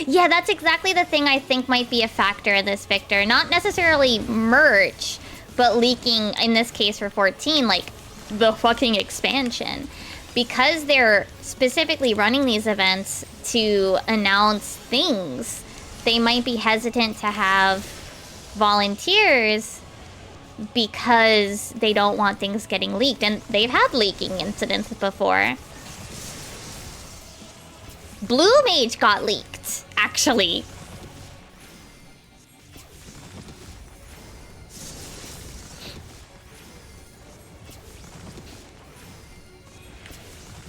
Yeah, that's exactly the thing I think might be a factor in this, Victor. Not necessarily merch, but leaking, in this case for 14, like, the fucking expansion. Because they're specifically running these events to announce things, they might be hesitant to have volunteers because they don't want things getting leaked. And they've had leaking incidents before. Blue Mage got leaked, actually.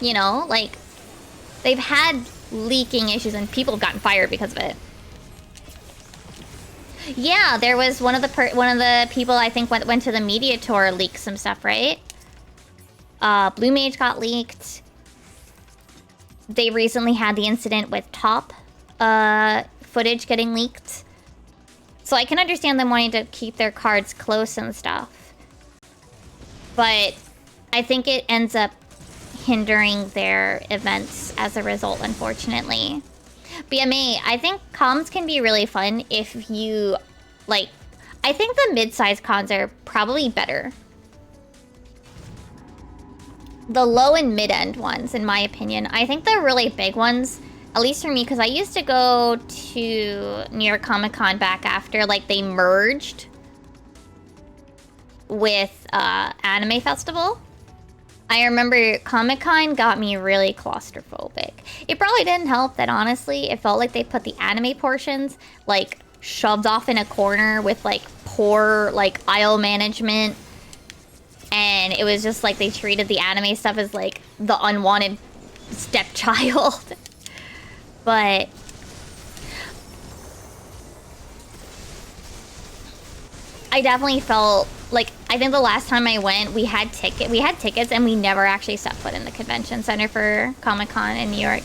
You know, like, they've had leaking issues and people have gotten fired because of it. Yeah, there was one of the people I think went to the media tour leaked some stuff, right? Blue Mage got leaked. They recently had the incident with top footage getting leaked. So I can understand them wanting to keep their cards close and stuff. But I think it ends up hindering their events as a result, unfortunately. But yeah, May, I think cons can be really fun if you, like... I think the mid-sized cons are probably better. The low and mid-end ones, in my opinion. I think the really big ones, at least for me, because I used to go to New York Comic Con back after, like, they merged with Anime Festival. I remember Comic Con got me really claustrophobic. It probably didn't help that, honestly, it felt like they put the anime portions, like, shoved off in a corner with, like, poor, like, aisle management. And it was just like they treated the anime stuff as, like, the unwanted stepchild. But... I definitely felt... Like, I think the last time I went, we had tickets, and we never actually set foot in the convention center for Comic-Con in New York.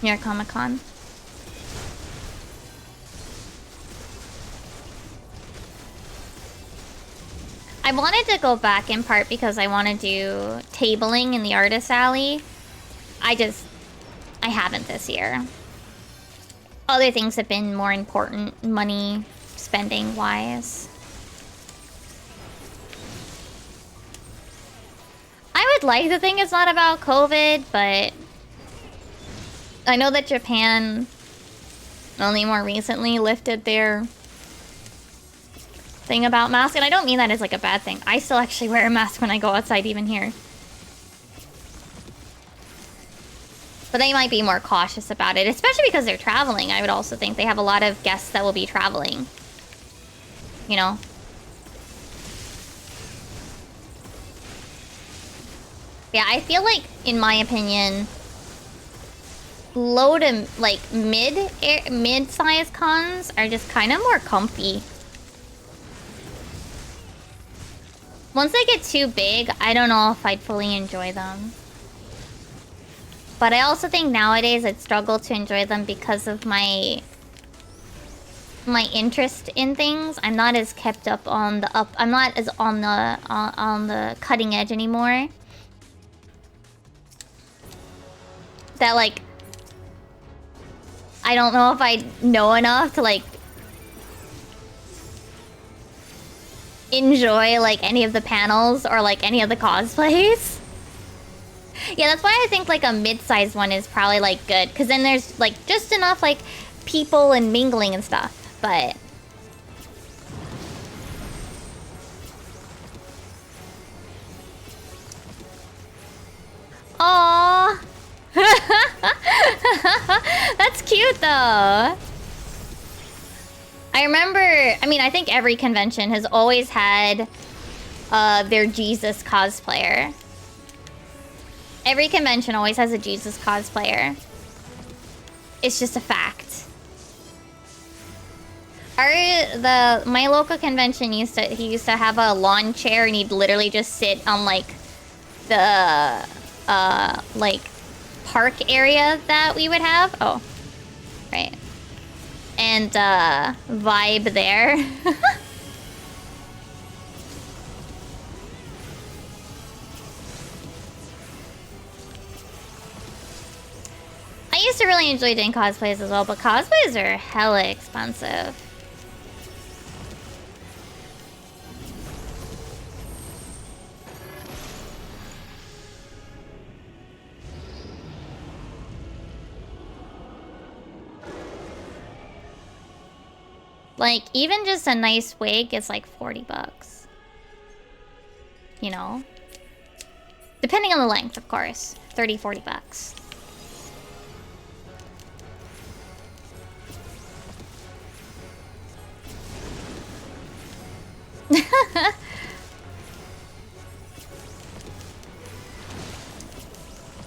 New York Comic-Con. I wanted to go back in part because I want to do tabling in the artist alley. I haven't this year. Other things have been more important, money spending wise. I would like to think it's not about COVID, but I know that Japan only more recently lifted their thing about masks, and I don't mean that as like a bad thing. I still actually wear a mask when I go outside, even here. But they might be more cautious about it, especially because they're traveling. I would also think they have a lot of guests that will be traveling. You know? Yeah, I feel like, in my opinion, low to, like, mid-size cons are just kind of more comfy. Once they get too big, I don't know if I'd fully enjoy them. But I also think nowadays I'd struggle to enjoy them because of my interest in things. I'm not as kept up on the I'm not as on the cutting edge anymore. That, like, I don't know if I know enough to, like, enjoy, like, any of the panels or, like, any of the cosplays. Yeah, that's why I think, like, a mid-sized one is probably, like, good. Because then there's, like, just enough, like, people and mingling and stuff. But... Aww! That's cute, though. I remember... I mean, I think every convention has always had their Jesus cosplayer. Every convention always has a Jesus cosplayer. It's just a fact. My local convention used to have a lawn chair, and he'd literally just sit on, like, the like, park area that we would have. Oh, right. And vibe there. I used to really enjoy doing cosplays as well, but cosplays are hella expensive. Like, even just a nice wig is like 40 bucks. You know? Depending on the length, of course. 30, 40 bucks.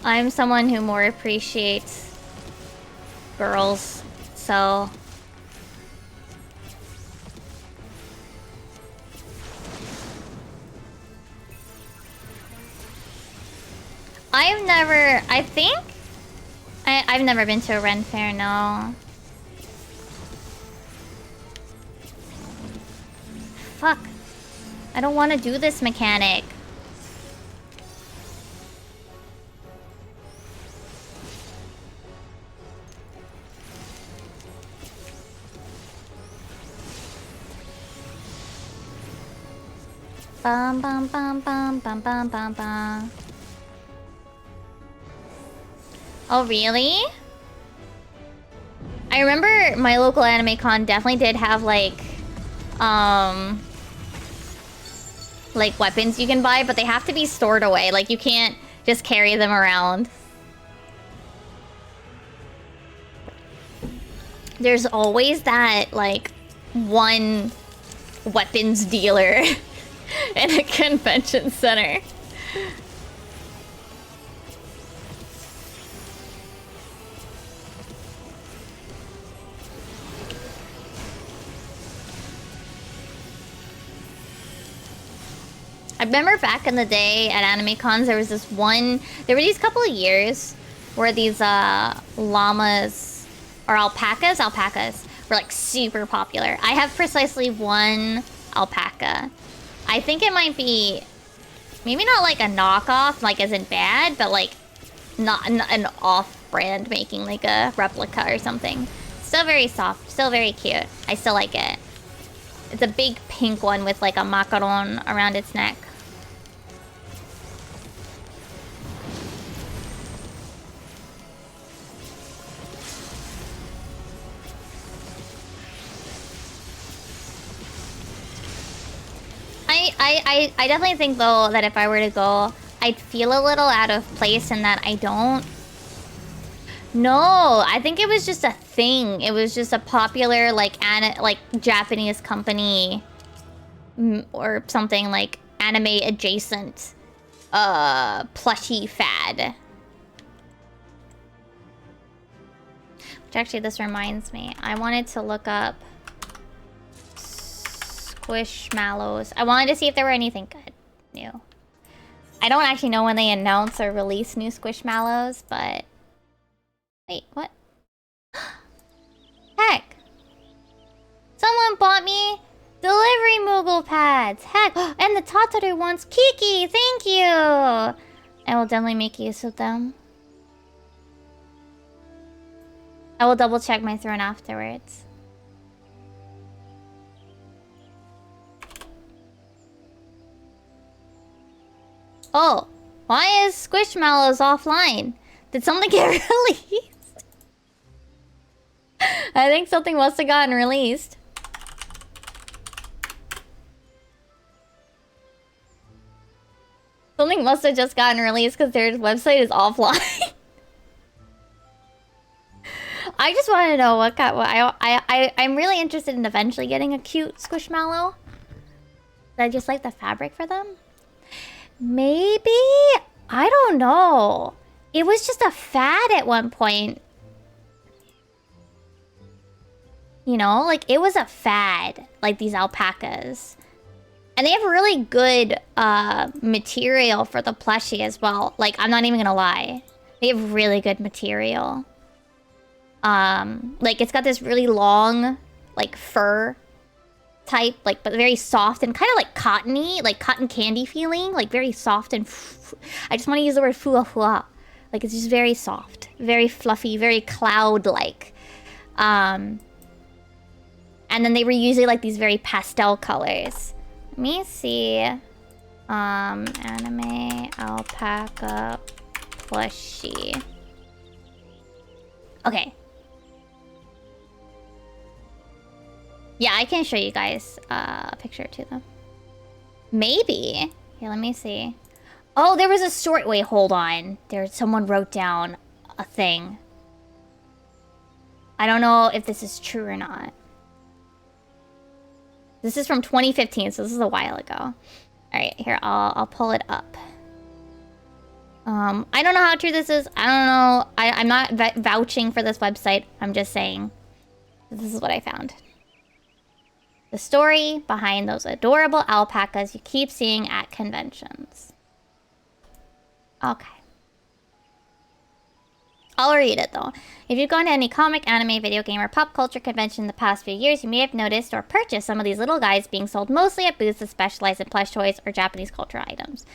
I'm someone who more appreciates girls, so... I've never been to a Ren Fair, no. Fuck. I don't want to do this mechanic. Bum bum bum bum bum bum bum bum. Oh really? I remember my local anime con definitely did have like weapons you can buy, but they have to be stored away. Like you can't just carry them around. There's always that like one weapons dealer in a convention center. I remember back in the day at anime cons, there was there were these couple of years where these llamas or alpacas were like super popular. I have precisely one alpaca. I think it might be maybe not like a knockoff, like isn't bad, but like not an off-brand making, like a replica or something. Still very soft, still very cute. I still like it. It's a big pink one with like a macaron around its neck. I definitely think though that if I were to go, I'd feel a little out of place in that I don't... No, I think it was just a thing. It was just a popular like Japanese company or something like anime adjacent plushie fad. Which actually this reminds me, I wanted to look up Squishmallows. I wanted to see if there were anything good new. I don't actually know when they announce or release new Squishmallows, but wait, what? Heck! Someone bought me delivery Moogle pads! Heck! And the Totoro ones! Kiki! Thank you! I will definitely make use of them. I will double check my throne afterwards. Oh, why is Squishmallows offline? Did something get released? I think something must have gotten released. Something must have just gotten released because their website is offline. I just want to know what got... I'm really interested in eventually getting a cute Squishmallow. I just like the fabric for them. Maybe? I don't know. It was just a fad at one point. You know, like it was a fad, like these alpacas. And they have really good material for the plushie as well. Like, I'm not even gonna lie. They have really good material. Like it's got this really long, like fur type, like, but very soft and kind of like cottony, like cotton candy feeling, like very soft and I just want to use the word fua. Like it's just very soft, very fluffy, very cloud-like. And then they were usually like these very pastel colors. Let me see. Anime alpaca plushie. Okay. Yeah, I can show you guys a picture to them. Maybe. Here, let me see. Oh, there was a story. Wait, hold on. Someone wrote down a thing. I don't know if this is true or not. This is from 2015, so this is a while ago. All right, here, I'll pull it up. I don't know how true this is. I don't know. I'm not vouching for this website. I'm just saying this is what I found. The story behind those adorable alpacas you keep seeing at conventions. Okay. I'll read it though. If you've gone to any comic, anime, video game, or pop culture convention in the past few years, you may have noticed or purchased some of these little guys being sold mostly at booths that specialize in plush toys or Japanese culture items.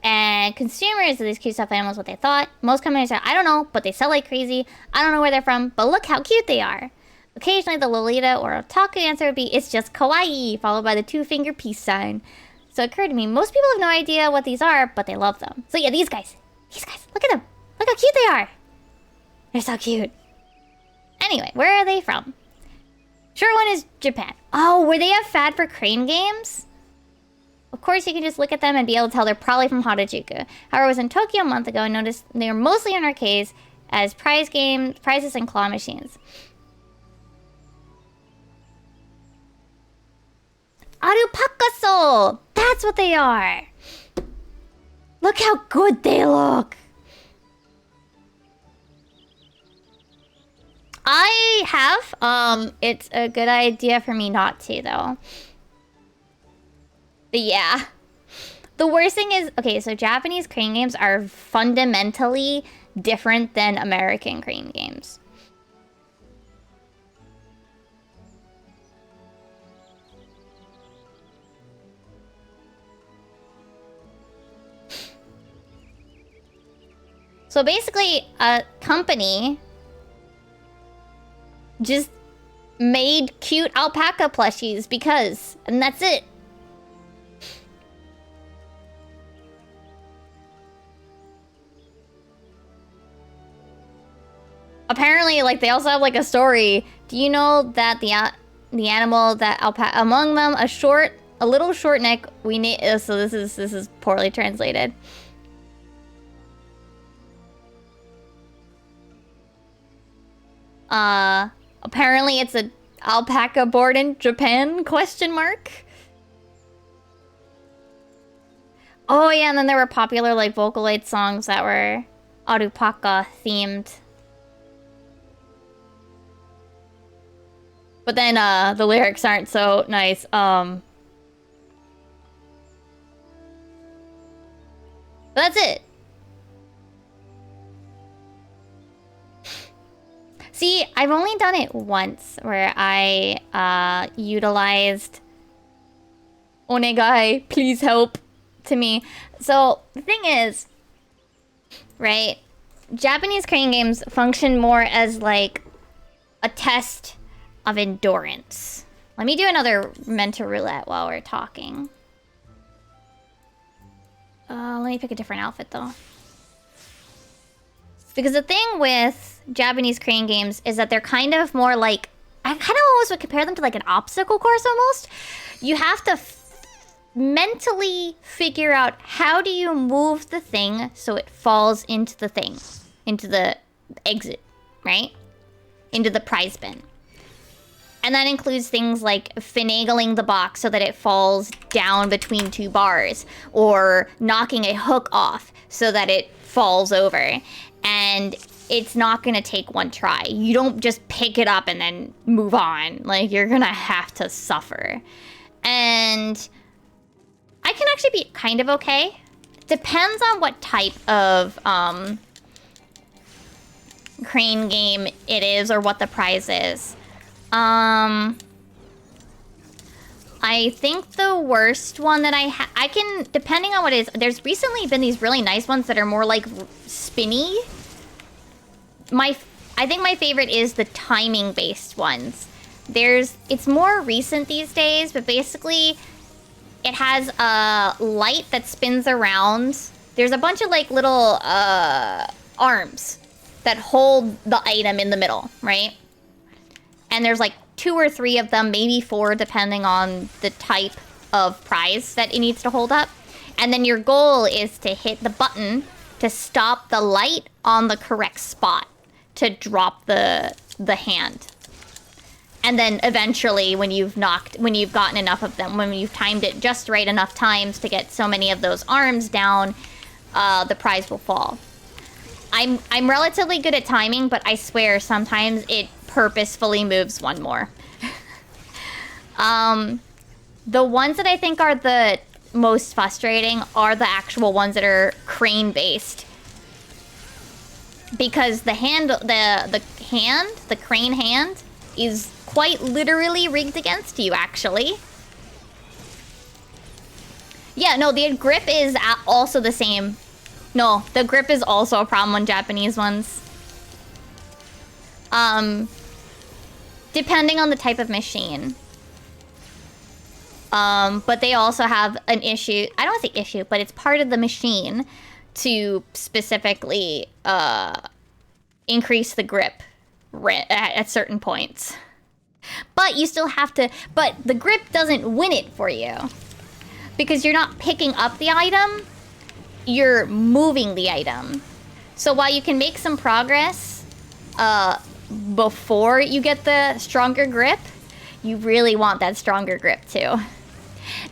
And consumers of these cute stuffed animals, what they thought. Most companies are, I don't know, but they sell like crazy. I don't know where they're from, but look how cute they are. Occasionally the Lolita or Otaku answer would be, it's just kawaii, followed by the two-finger peace sign. So it occurred to me, most people have no idea what these are, but they love them. So yeah, these guys, look at them. Look how cute they are. They're so cute. Anyway, where are they from? Short one is Japan. Oh, were they a fad for crane games? Of course, you can just look at them and be able to tell they're probably from Harajuku. However, I was in Tokyo a month ago and noticed they were mostly in arcades as prizes and claw machines. Arupakaso! That's what they are! Look how good they look! I have. It's a good idea for me not to, though. But yeah. The worst thing is, okay, so Japanese crane games are fundamentally different than American crane games. So basically, a company just made cute alpaca plushies because, and that's it. Apparently, like, they also have, like, a story. Do you know that the animal that alpaca, among them, a little short neck, we need, so this is poorly translated. Apparently it's a alpaca born in Japan, question mark? Oh yeah, and then there were popular, like, Vocaloid songs that were alpaca themed. But then, the lyrics aren't so nice. But that's it. See, I've only done it once where I utilized onegai, please help to me. So the thing is, right, Japanese crane games function more as like a test of endurance. Let me do another mental roulette while we're talking. Let me pick a different outfit though. Because the thing with Japanese crane games is that they're kind of more like, I kind of almost would compare them to like an obstacle course almost. You have to mentally figure out how do you move the thing so it falls into the thing, into the exit, right? Into the prize bin. And that includes things like finagling the box so that it falls down between two bars, or knocking a hook off so that it falls over. And it's not gonna take one try. You don't just pick it up and then move on. Like, you're gonna have to suffer. And I can actually be kind of okay. Depends on what type of crane game it is or what the prize is. I think the worst one that I can, depending on what it is, there's recently been these really nice ones that are more like spinny. I think my favorite is the timing based ones. It's more recent these days, but basically it has a light that spins around. There's a bunch of like little arms that hold the item in the middle, right? And there's like 2 or 3 of them, maybe 4, depending on the type of prize that it needs to hold up. And then your goal is to hit the button to stop the light on the correct spot to drop the hand. And then eventually, when you've gotten enough of them, when you've timed it just right enough times to get so many of those arms down, the prize will fall. I'm relatively good at timing, but I swear sometimes it purposefully moves one more. The ones that I think are the most frustrating are the actual ones that are crane based, because the crane hand is quite literally rigged against you, actually. Yeah, no, the grip is also the same. No, the grip is also a problem on Japanese ones. Depending on the type of machine. But they also have an issue. I don't want to say issue, but it's part of the machine to specifically increase the grip at certain points. But you still have to... But the grip doesn't win it for you. Because you're not picking up the item, you're moving the item. So while you can make some progress before you get the stronger grip, you really want that stronger grip too.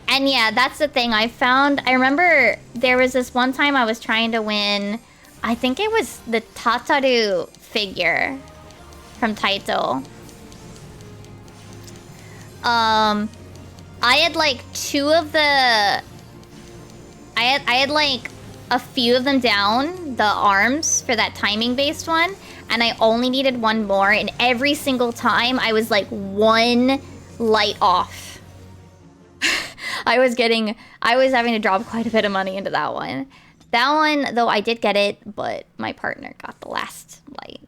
And yeah, that's the thing I found. I remember there was this one time I was trying to win, I think it was the Tataru figure from Taito. I had like two of the... I had like a few of them down, the arms for that timing based one, and I only needed one more, and every single time I was like one light off. I was having to drop quite a bit of money into that one. That one, though, I did get it, but my partner got the last light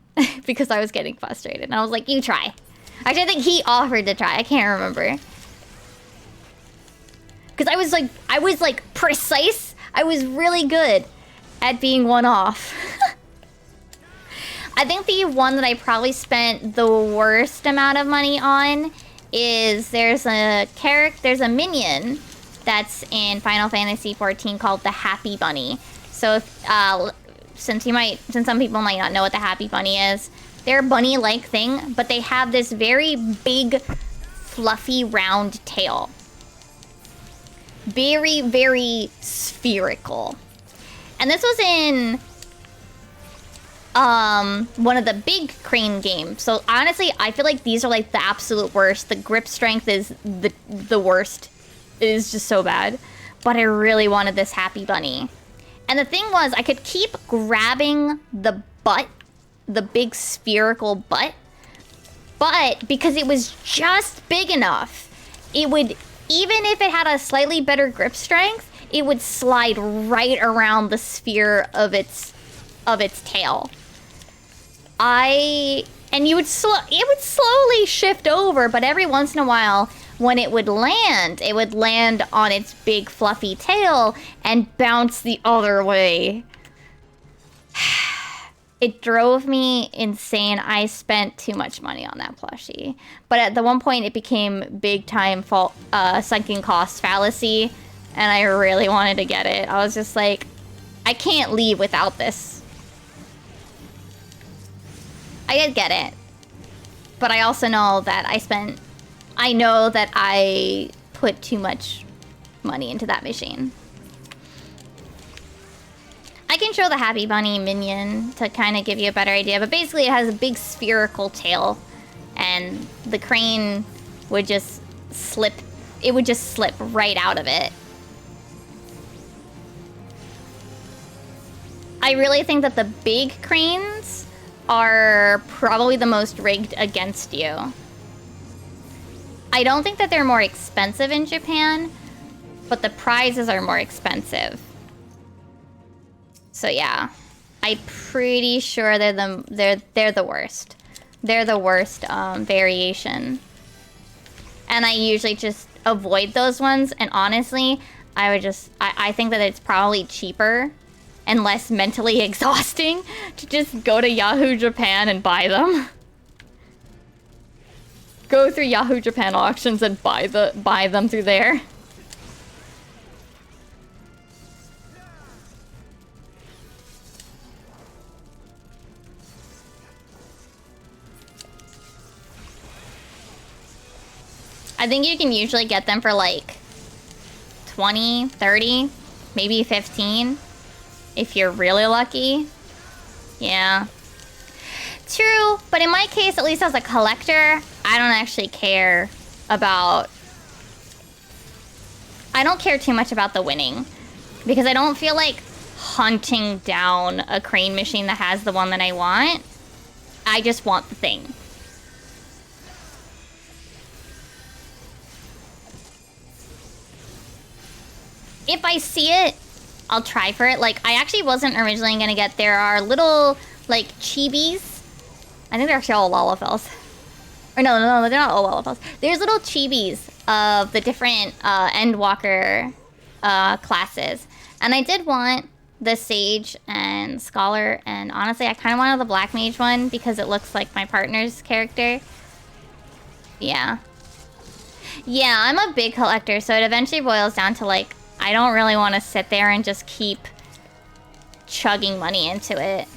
because I was getting frustrated. And I was like, you try. Actually, I think he offered to try. I can't remember. Because I was like precise. I was really good at being one off. I think the one that I probably spent the worst amount of money on is there's a minion that's in Final Fantasy XIV called the Happy Bunny. So if, since some people might not know what the Happy Bunny is, they're a bunny-like thing, but they have this very big, fluffy, round tail. Very, very spherical. And this was in one of the big crane games. So honestly, I feel like these are like the absolute worst. The grip strength is the worst. It is just so bad. But I really wanted this Happy Bunny. And the thing was, I could keep grabbing the butt, the big spherical butt, but because it was just big enough, it would, even if it had a slightly better grip strength, it would slide right around the sphere of its tail. It would slowly shift over, but every once in a while, when it would land on its big fluffy tail and bounce the other way. It drove me insane. I spent too much money on that plushie. But at the one point, it became big time sunken cost fallacy, and I really wanted to get it. I was just like, I can't leave without this. I did get it. But I also know that I know that I put too much money into that machine. I can show the Happy Bunny minion to kind of give you a better idea, but basically it has a big spherical tail, and the crane would just slip, it would just slip right out of it. I really think that the big cranes are probably the most rigged against you. I don't think that they're more expensive in Japan, but the prizes are more expensive. So yeah, I'm pretty sure they're the worst. They're the worst variation. And I usually just avoid those ones. And honestly, I think that it's probably cheaper and less mentally exhausting to just go to Yahoo Japan and buy them. Go through Yahoo Japan auctions and buy them through there. I think you can usually get them for like 20, 30, maybe 15 if you're really lucky. Yeah. True, but in my case, at least as a collector, I don't actually care about... I don't care too much about the winning. Because I don't feel like hunting down a crane machine that has the one that I want. I just want the thing. If I see it, I'll try for it. Like, I actually wasn't originally gonna get... There are little, like, chibis. I think they're actually all Lalafels. Or no, they're not all elves. There's little chibis of the different Endwalker classes. And I did want the Sage and Scholar, and honestly, I kind of wanted the Black Mage one because it looks like my partner's character. Yeah. Yeah, I'm a big collector, so it eventually boils down to, like, I don't really want to sit there and just keep chugging money into it.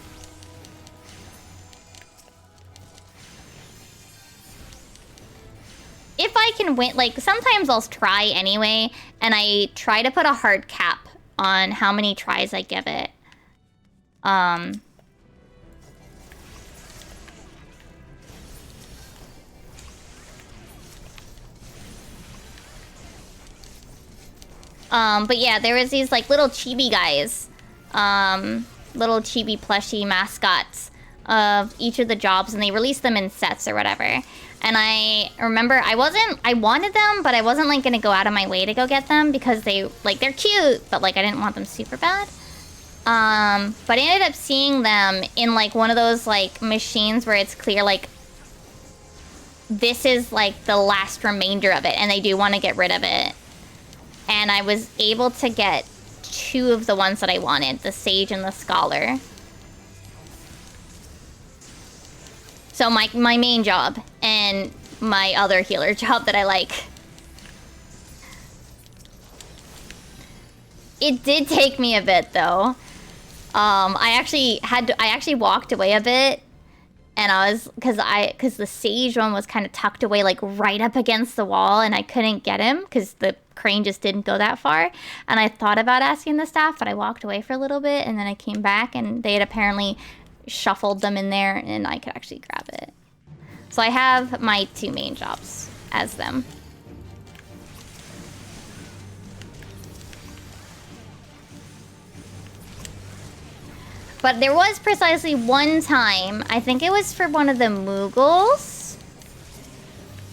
If I can win, like, sometimes I'll try anyway, and I try to put a hard cap on how many tries I give it. But yeah, there was these, like, little chibi guys. Little chibi plushie mascots of each of the jobs, and they released them in sets or whatever. And I remember I wanted them, but I wasn't, like, gonna go out of my way to go get them because they, like, they're cute, but, like, I didn't want them super bad. But I ended up seeing them in, like, one of those, like, machines where it's clear, like, this is, like, the last remainder of it, and they do want to get rid of it. And I was able to get 2 of the ones that I wanted, the Sage and the Scholar. So my main job and my other healer job that I like. It did take me a bit though. I actually walked away a bit, and I was because the Sage one was kind of tucked away like right up against the wall, and I couldn't get him because the crane just didn't go that far. And I thought about asking the staff, but I walked away for a little bit, and then I came back, and they had apparently shuffled them in there, and I could actually grab it. So I have my 2 main jobs as them. But there was precisely one time, I think it was for one of the Moogles.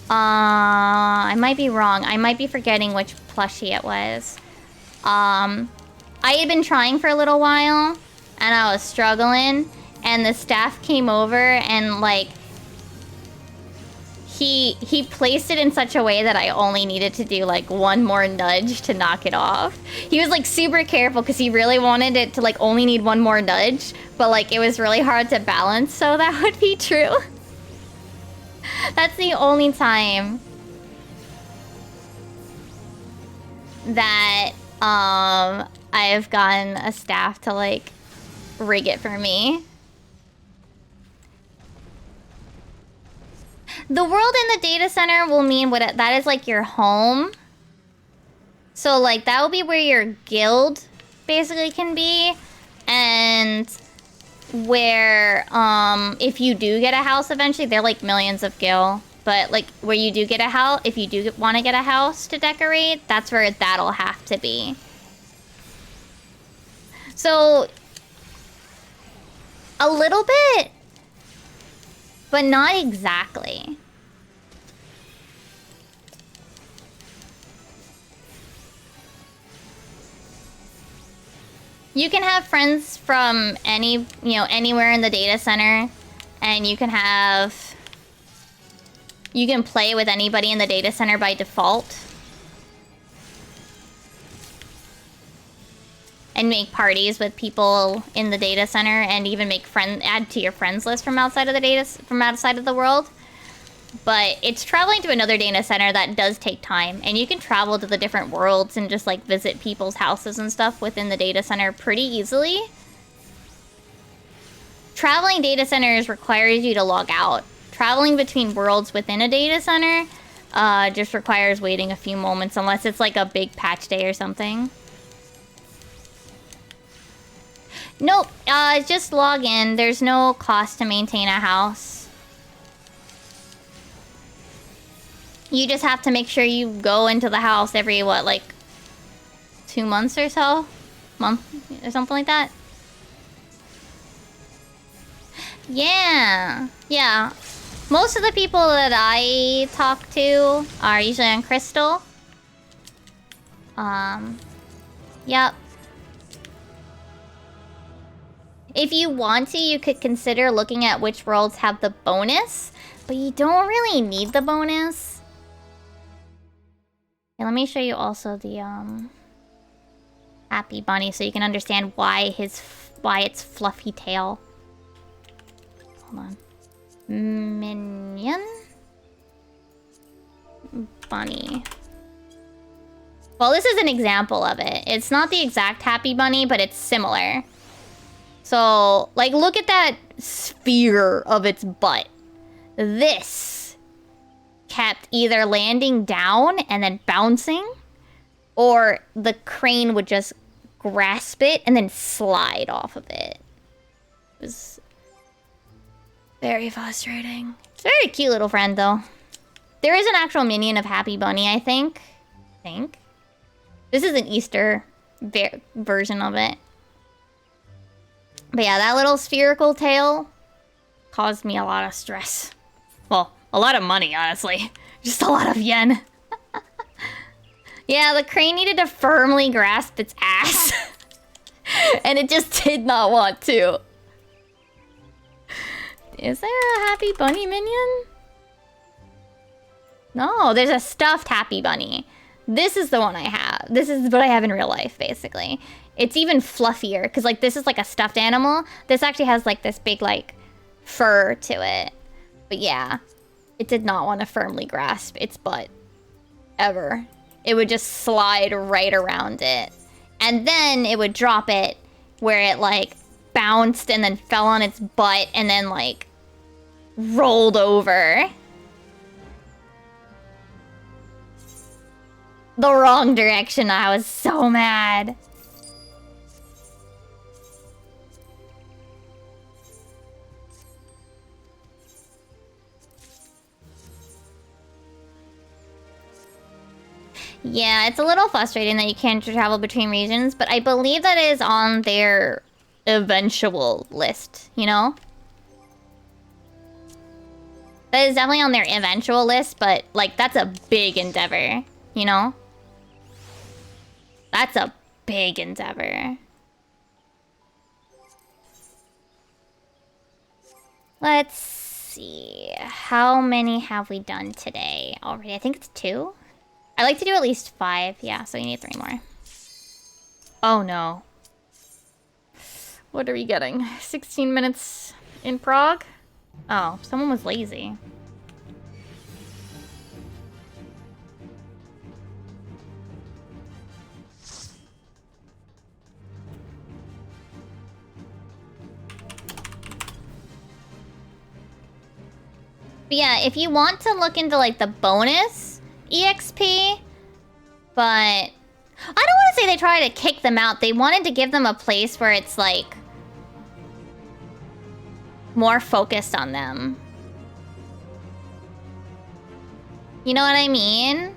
I might be wrong. I might be forgetting which plushie it was. I had been trying for a little while, and I was struggling, and the staff came over and, like, he placed it in such a way that I only needed to do, like, one more nudge to knock it off. He was, like, super careful because he really wanted it to, like, only need one more nudge, but, like, it was really hard to balance, so that would be true. That's the only time that I've gotten a staff to, like, rig it for me. The world in the data center will mean that is, like, your home. So, like, that will be where your guild basically can be, and where if you do get a house eventually, they're like millions of gil, but, like, where you do get a house, if you do want to get a house to decorate, that's where that'll have to be. So a little bit, but not exactly. You can have friends from anywhere in the data center, and you can play with anybody in the data center by default. And make parties with people in the data center, and even add to your friends list from outside of the world. But it's traveling to another data center that does take time, and you can travel to the different worlds and just, like, visit people's houses and stuff within the data center pretty easily. Traveling data centers requires you to log out. Traveling between worlds within a data center just requires waiting a few moments, unless it's, like, a big patch day or something. Nope, just log in. There's no cost to maintain a house. You just have to make sure you go into the house every, what, like 2 months or so? Month or something like that? Yeah. Yeah. Most of the people that I talk to are usually on Crystal. Yep. If you want to, you could consider looking at which worlds have the bonus, but you don't really need the bonus. Okay, let me show you also the Happy Bunny so you can understand why its fluffy tail. Hold on. Minion? Bunny. Well, this is an example of it. It's not the exact Happy Bunny, but it's similar. So, like, look at that sphere of its butt. This kept either landing down and then bouncing, or the crane would just grasp it and then slide off of it. It was very frustrating. It's a very cute little friend, though. There is an actual minion of Happy Bunny, I think. This is an Easter version of it. But yeah, that little spherical tail caused me a lot of stress. Well, a lot of money, honestly. Just a lot of yen. Yeah, the crane needed to firmly grasp its ass. And it just did not want to. Is there a Happy Bunny minion? No, there's a stuffed Happy Bunny. This is the one I have. This is what I have in real life, basically. It's even fluffier, because, like, this is, like, a stuffed animal. This actually has, like, this big, like, fur to it. But, yeah. It did not want to firmly grasp its butt. Ever. It would just slide right around it. And then it would drop it where it, like, bounced and then fell on its butt and then, like, rolled over. The wrong direction. I was so mad. Yeah, it's a little frustrating that you can't travel between regions, but I believe that is on their eventual list, you know? That is definitely on their eventual list, but, like, that's a big endeavor, you know? That's a big endeavor. Let's see. How many have we done today already? I think it's 2. I like to do at least 5. Yeah, so you need 3 more. Oh, no. What are we getting? 16 minutes in Prague? Oh, someone was lazy. But yeah, if you want to look into, like, the bonus EXP, but I don't want to say they tried to kick them out. They wanted to give them a place where it's, like, more focused on them. You know what I mean?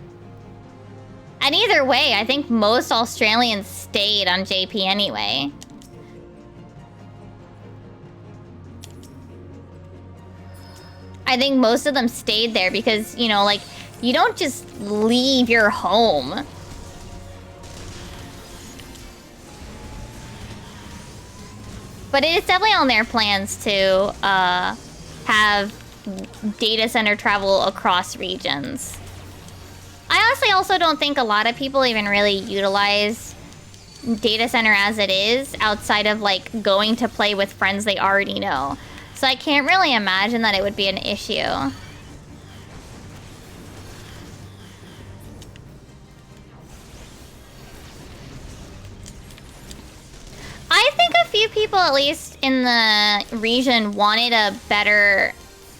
And either way, I think most Australians stayed on JP anyway. I think most of them stayed there because, you know, like, you don't just leave your home. But it is definitely on their plans to have data center travel across regions. I honestly also don't think a lot of people even really utilize data center as it is outside of, like, going to play with friends they already know. So I can't really imagine that it would be an issue. I think a few people, at least in the region, wanted a better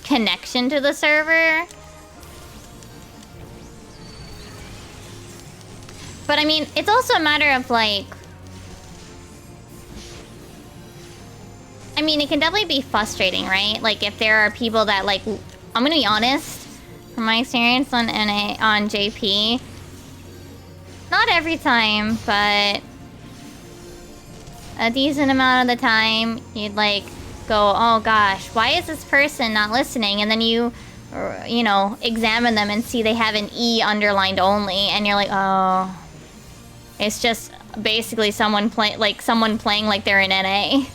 connection to the server. But I mean, it's also a matter of, like, I mean, it can definitely be frustrating, right? Like, if there are people that, like, I'm gonna be honest, from my experience on JP, not every time, but a decent amount of the time, you'd, like, go, oh gosh, why is this person not listening? And then you know, examine them and see they have an E underlined only, and you're like, oh, it's just basically someone playing like they're in NA.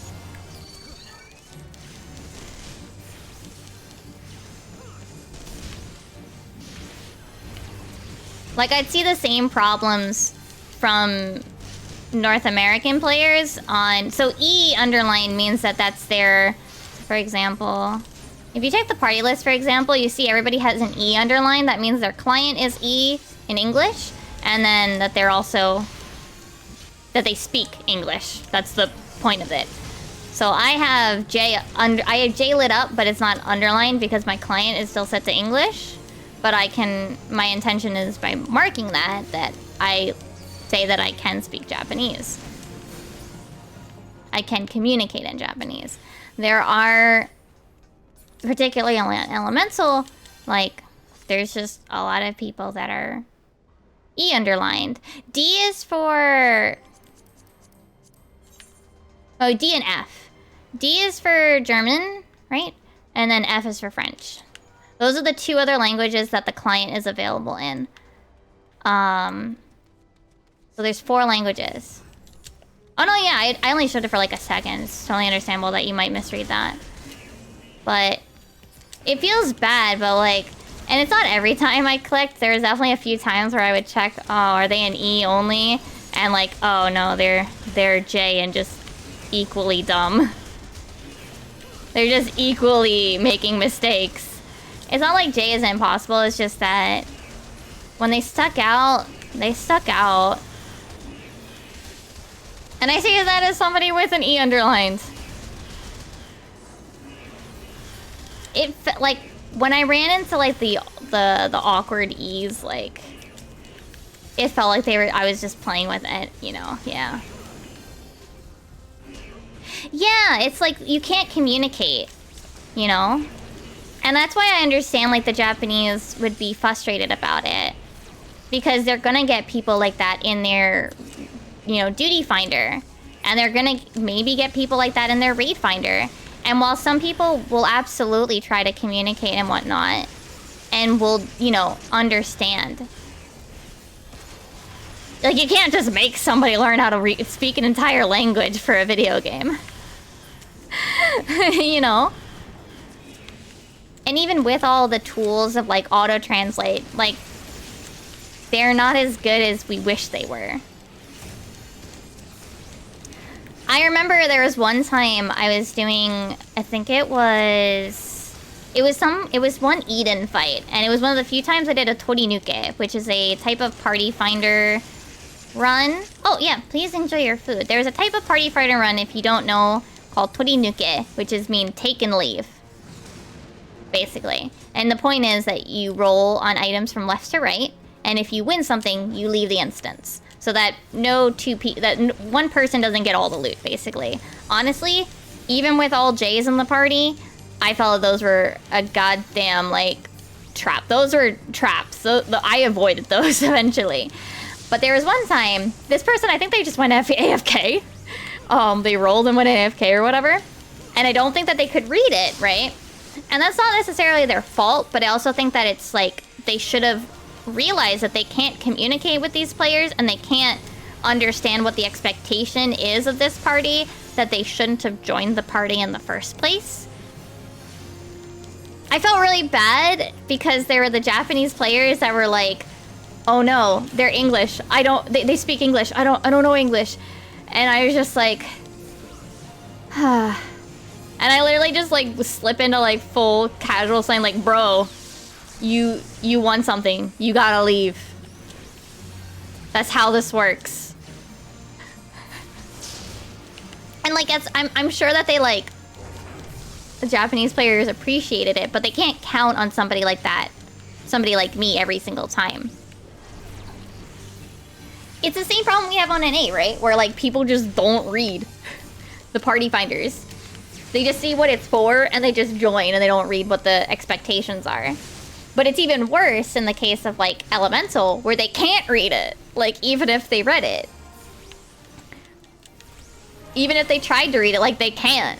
Like, I'd see the same problems from North American players on... So E underline means that that's their... For example... If you check the party list, for example, you see everybody has an E underline. That means their client is E in English. And then that they're also... That they speak English. That's the point of it. So I have J lit up, but it's not underlined because my client is still set to English. But I can... My intention is by marking that I say that I can speak Japanese. I can communicate in Japanese. There are... Particularly on Elemental, like, there's just a lot of people that are E underlined. D is for... Oh, D and F. D is for German, right? And then F is for French. Those are the two other languages that the client is available in. So there's 4 languages. Oh no, yeah, I only showed it for like a second. It's totally understandable that you might misread that. But it feels bad, but like... And it's not every time I clicked. There's definitely a few times where I would check, oh, are they an E only? And like, oh no, they're J and just equally dumb. They're just equally making mistakes. It's not like J is impossible, it's just that when they stuck out, they stuck out. And I say that as somebody with an E underlined. It like when I ran into like the awkward E's, like it felt like I was just playing with it, you know. Yeah, it's like you can't communicate, you know. And that's why I understand like the Japanese would be frustrated about it, because they're gonna get people like that in their, you know, duty finder, and they're gonna maybe get people like that in their raid finder. And while some people will absolutely try to communicate and whatnot, and will, you know, understand. Like, you can't just make somebody learn how to speak an entire language for a video game. You know? And even with all the tools of, like, auto-translate, like, they're not as good as we wish they were. I remember there was one time I was doing, I think it was one Eden fight, and it was one of the few times I did a Torinuke, which is a type of party finder run. Oh yeah, please enjoy your food. There's a type of party finder run, if you don't know, called Torinuke, which is mean take and leave, basically. And the point is that you roll on items from left to right, and if you win something, you leave the instance. So that one person doesn't get all the loot, basically. Honestly, even with all J's in the party, I felt those were a goddamn, like, trap. Those were traps. So I avoided those eventually. But there was one time, this person, I think they just went AFK. They rolled and went AFK or whatever. And I don't think that they could read it, right? And that's not necessarily their fault, but I also think that it's like, they should have realize that they can't communicate with these players and they can't understand what the expectation is of this party, that they shouldn't have joined the party in the first place. I felt really bad because there were the Japanese players that were like, oh no, they're English. They speak English. I don't know English. And I was just like, and I literally just like slip into like full casual saying like, bro, you won something. You gotta leave. That's how this works. And like, I'm sure that they like, the Japanese players appreciated it, but they can't count on somebody like that. Somebody like me every single time. It's the same problem we have on NA, right? Where like people just don't read the party finders. They just see what it's for and they just join and they don't read what the expectations are. But it's even worse in the case of, like, Elemental, where they can't read it. Like, even if they read it. Even if they tried to read it, like, they can't.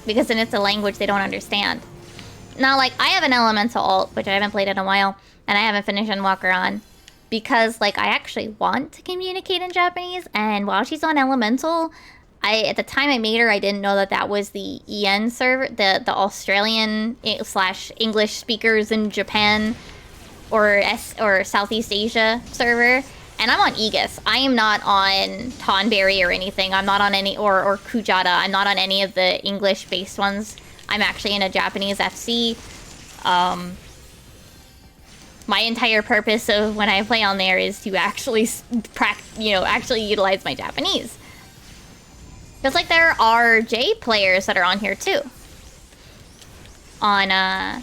Because then it's a language they don't understand. Now, like, I have an Elemental ult, which I haven't played in a while, and I haven't finished Endwalker on. Because, like, I actually want to communicate in Japanese, and while she's on Elemental, at the time I made her, I didn't know that that was the EN server, the Australian slash English speakers in Japan or Southeast Asia server. And I'm on Aegis. I am not on Tonberry or anything. I'm not on any, or Kujata. I'm not on any of the English-based ones. I'm actually in a Japanese FC. My entire purpose of when I play on there is to actually actually utilize my Japanese. Just like there are J players that are on here too. On NA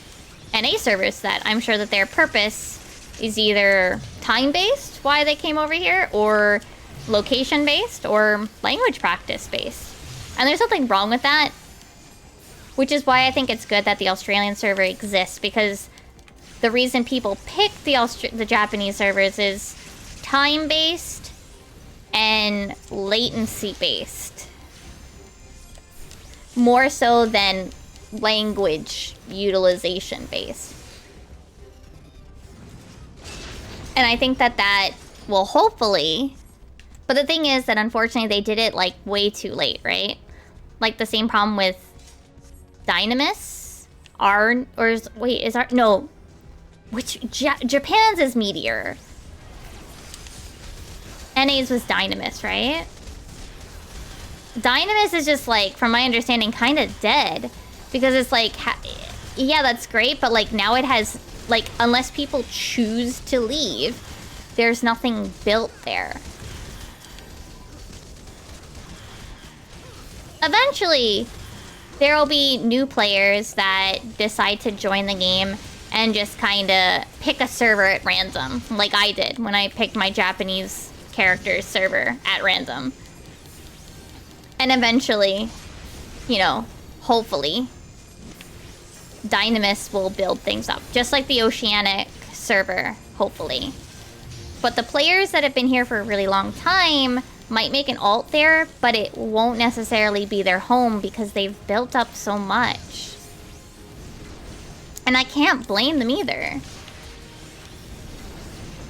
servers that I'm sure that their purpose is either time-based, why they came over here, or location-based, or language practice-based. And there's nothing wrong with that. Which is why I think it's good that the Australian server exists, because the reason people pick the Japanese servers is time-based and latency-based. More so than language utilization-based. And I think that that will hopefully... But the thing is that unfortunately they did it like way too late, right? Like the same problem with Dynamis? No. Which... Japan's is Meteor. NA's was Dynamis, right? Dynamis is just like, from my understanding, kind of dead. Because it's like... yeah, that's great, but like now it has... Like, unless people choose to leave, there's nothing built there. Eventually, there will be new players that decide to join the game and just kind of pick a server at random, like I did when I picked my Japanese characters server at random. And eventually, you know, hopefully, Dynamis will build things up, just like the Oceanic server, hopefully. But the players that have been here for a really long time might make an alt there, but it won't necessarily be their home because they've built up so much. And I can't blame them either.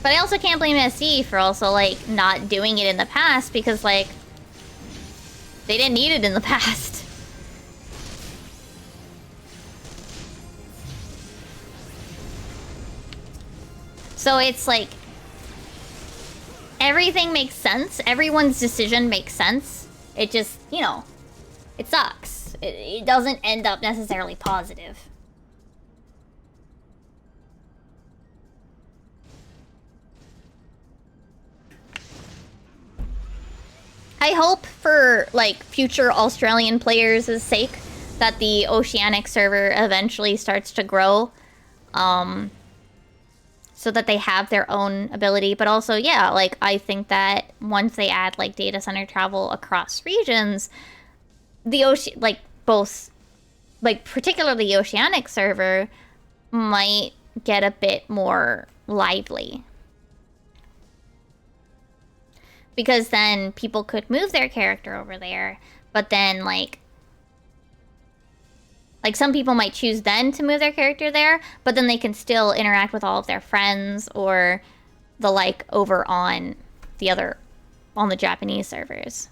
But I also can't blame SE for also, like, not doing it in the past because, like, they didn't need it in the past. So it's like, everything makes sense. Everyone's decision makes sense. It just, you know, it sucks. It doesn't end up necessarily positive. I hope for, like, future Australian players' sake that the Oceanic server eventually starts to grow. So that they have their own ability. But also, yeah, like, I think that once they add, like, data center travel across regions, the particularly the Oceanic server might get a bit more lively. Because then people could move their character over there, but then, like, some people might choose then to move their character there, but then they can still interact with all of their friends or the like over on the Japanese servers.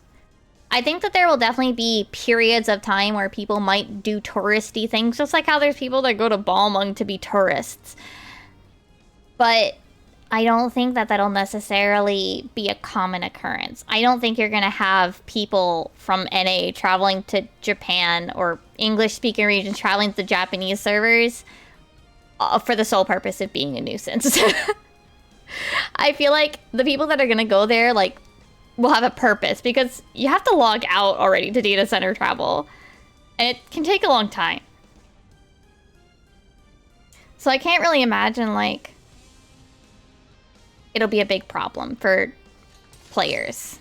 I think that there will definitely be periods of time where people might do touristy things, just like how there's people that go to Balmung to be tourists. But I don't think that that'll necessarily be a common occurrence. I don't think you're going to have people from NA traveling to Japan or English-speaking regions traveling to the Japanese servers for the sole purpose of being a nuisance. I feel like the people that are going to go there, like, will have a purpose because you have to log out already to data center travel. And it can take a long time. So I can't really imagine, like, it'll be a big problem for players.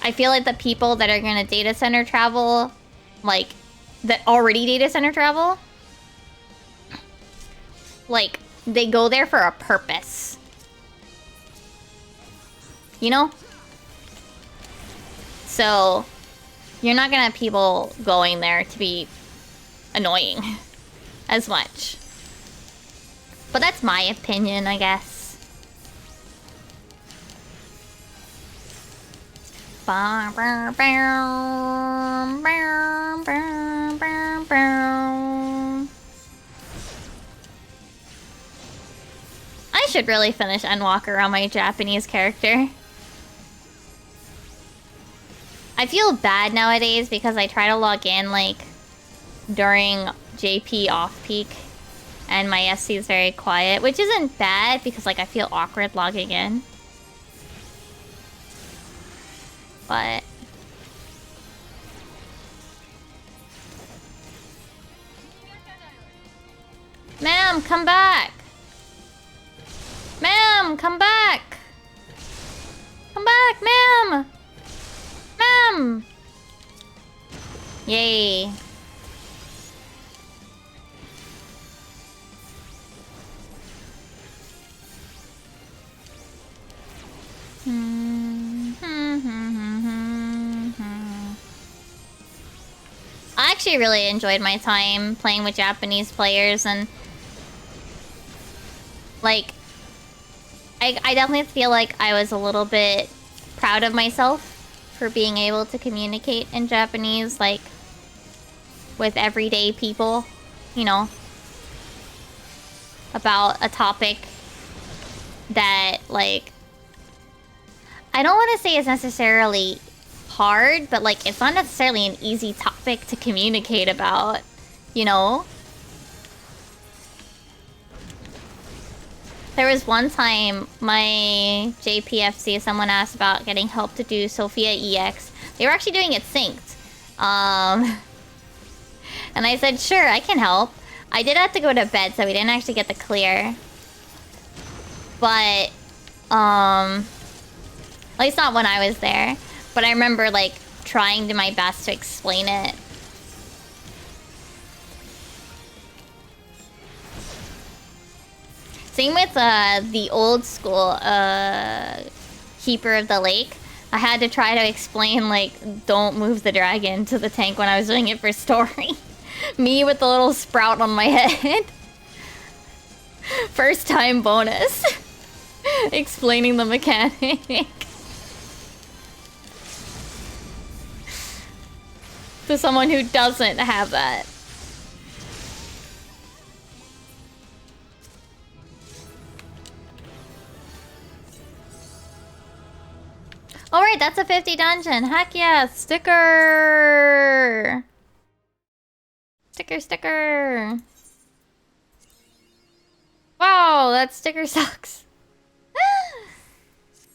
I feel like the people that are going to data center travel, like, that already data center travel, like, they go there for a purpose. You know? So, you're not going to have people going there to be annoying as much. But that's my opinion, I guess. I should really finish Endwalker on my Japanese character. I feel bad nowadays because I try to log in, like, during JP off-peak, and my SC is very quiet, which isn't bad because, like, I feel awkward logging in. But... Ma'am, come back! Ma'am, come back! Come back, ma'am! Ma'am! Yay. I actually really enjoyed my time playing with Japanese players, and like I definitely feel like I was a little bit proud of myself for being able to communicate in Japanese, like with everyday people, you know, about a topic that, like, I don't want to say it's necessarily hard, but, like, it's not necessarily an easy topic to communicate about, you know? There was one time my JPFC, someone asked about getting help to do Sophia EX. They were actually doing it synced. And I said, sure, I can help. I did have to go to bed, so we didn't actually get the clear. But, at least not when I was there. But I remember, like, trying to my best to explain it. Same with the old school Keeper of the Lake. I had to try to explain, like, don't move the dragon to the tank when I was doing it for story. Me with the little sprout on my head. First time bonus. Explaining the mechanic. To someone who doesn't have that. Alright, that's a 50 dungeon. Heck yeah, sticker! Sticker, sticker! Wow, that sticker sucks.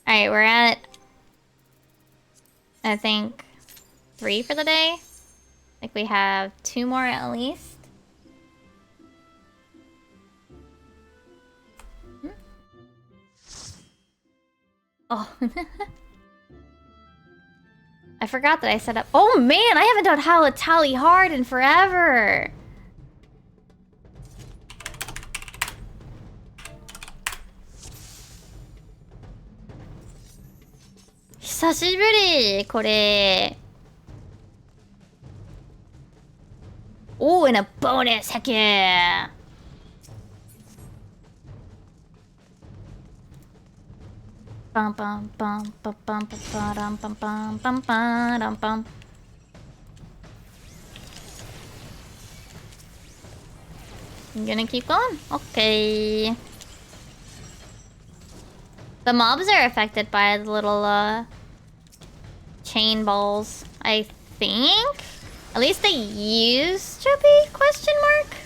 Alright, we're at, I think, 3 for the day. I think we have 2 more at least. Oh. I forgot that I set up... Oh man, I haven't done How to Tally Hard in forever! Hisashiburi, これ. Oh, and a bonus! Heck yeah! Bum bum bum bum bum bum bum bum bum bum bum. I'm gonna keep going. Okay. The mobs are affected by the little chain balls, I think. At least they used to be, question mark?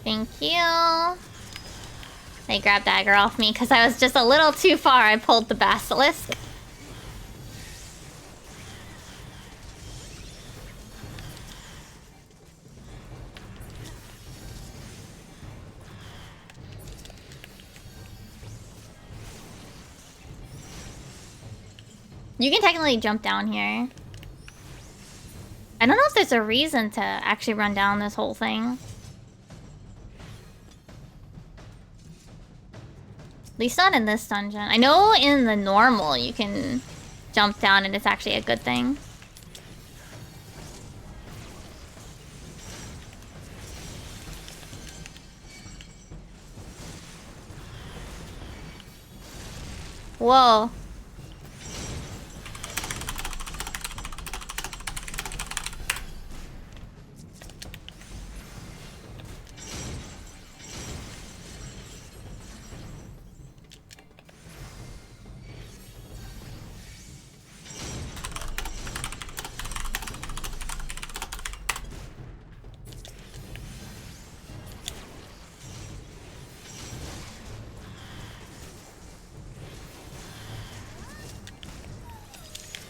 Thank you. They grabbed dagger off me because I was just a little too far. I pulled the basilisk. You can technically jump down here. I don't know if there's a reason to actually run down this whole thing. At least not in this dungeon. I know in the normal you can jump down and it's actually a good thing. Whoa.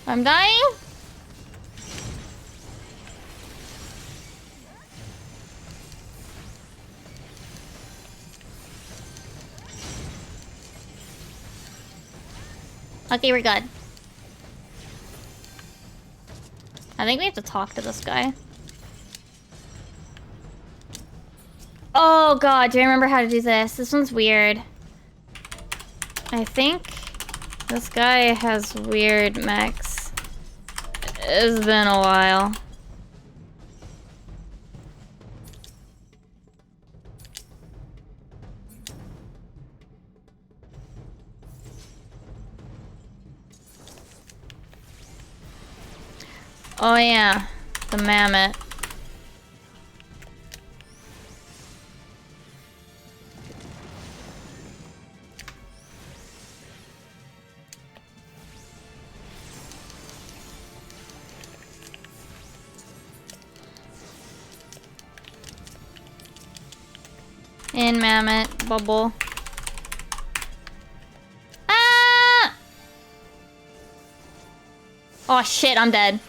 I'm dying? Okay, we're good. I think we have to talk to this guy. Oh god, do I remember how to do this? This one's weird. I think this guy has weird mechs. It's been a while. Oh yeah, the mammoth. In mammoth bubble. Ah! Oh shit, I'm dead.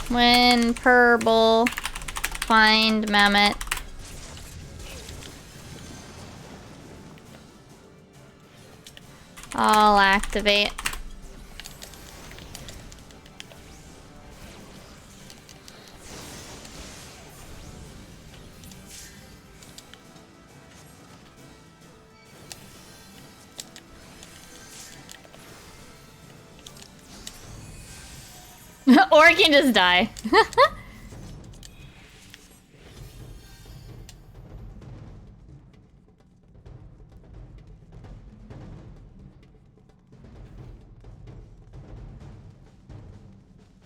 When purple, find mammoth. I'll activate. Or it can just die.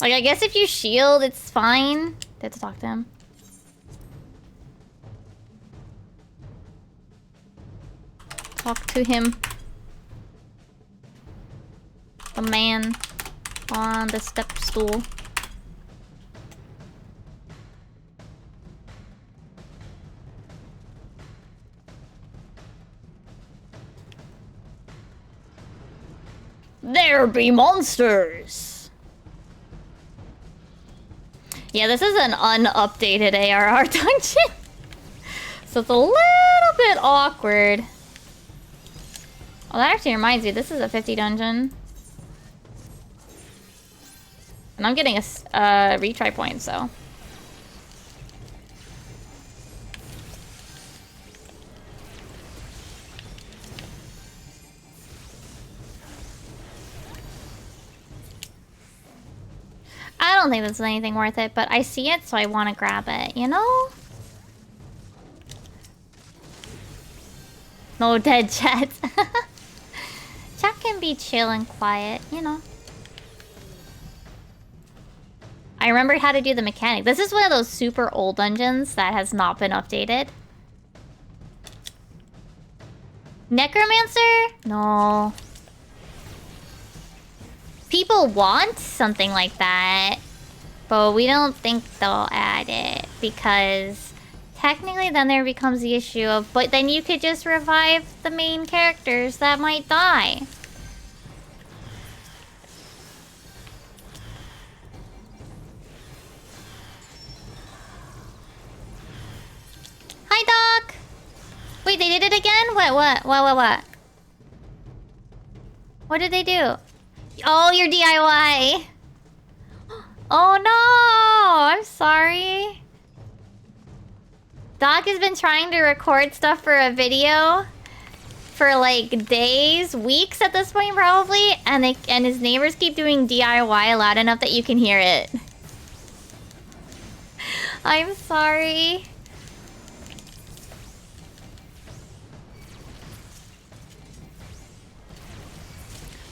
Like, I guess if you shield, it's fine. They have to talk to him. Talk to him. The man on the step stool. There be monsters! Yeah, this is an unupdated ARR dungeon. So it's a little bit awkward. Oh, that actually reminds me, this is a 50 dungeon. And I'm getting a retry point, so. I don't think this is anything worth it, but I see it, so I want to grab it, you know? No dead chat. Chat can be chill and quiet, you know. I remembered how to do the mechanic. This is one of those super old dungeons that has not been updated. Necromancer? No. People want something like that, but we don't think they'll add it because technically then there becomes the issue of, but then you could just revive the main characters that might die. Hi, Doc! Wait, they did it again? What? What did they do? Oh, your DIY! Oh no! I'm sorry. Doc has been trying to record stuff for a video for like days, weeks at this point probably, and his neighbors keep doing DIY loud enough that you can hear it. I'm sorry.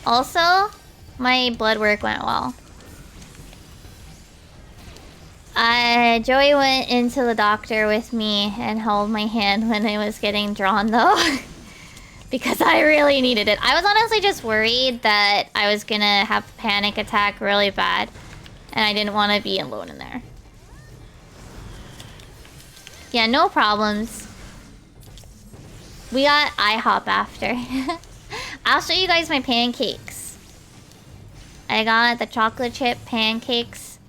Also, my blood work went well. Joey went into the doctor with me and held my hand when it was getting drawn though. Because I really needed it. I was honestly just worried that I was gonna have a panic attack really bad. And I didn't want to be alone in there. Yeah, no problems. We got IHOP after. I'll show you guys my pancakes. I got the chocolate chip pancakes.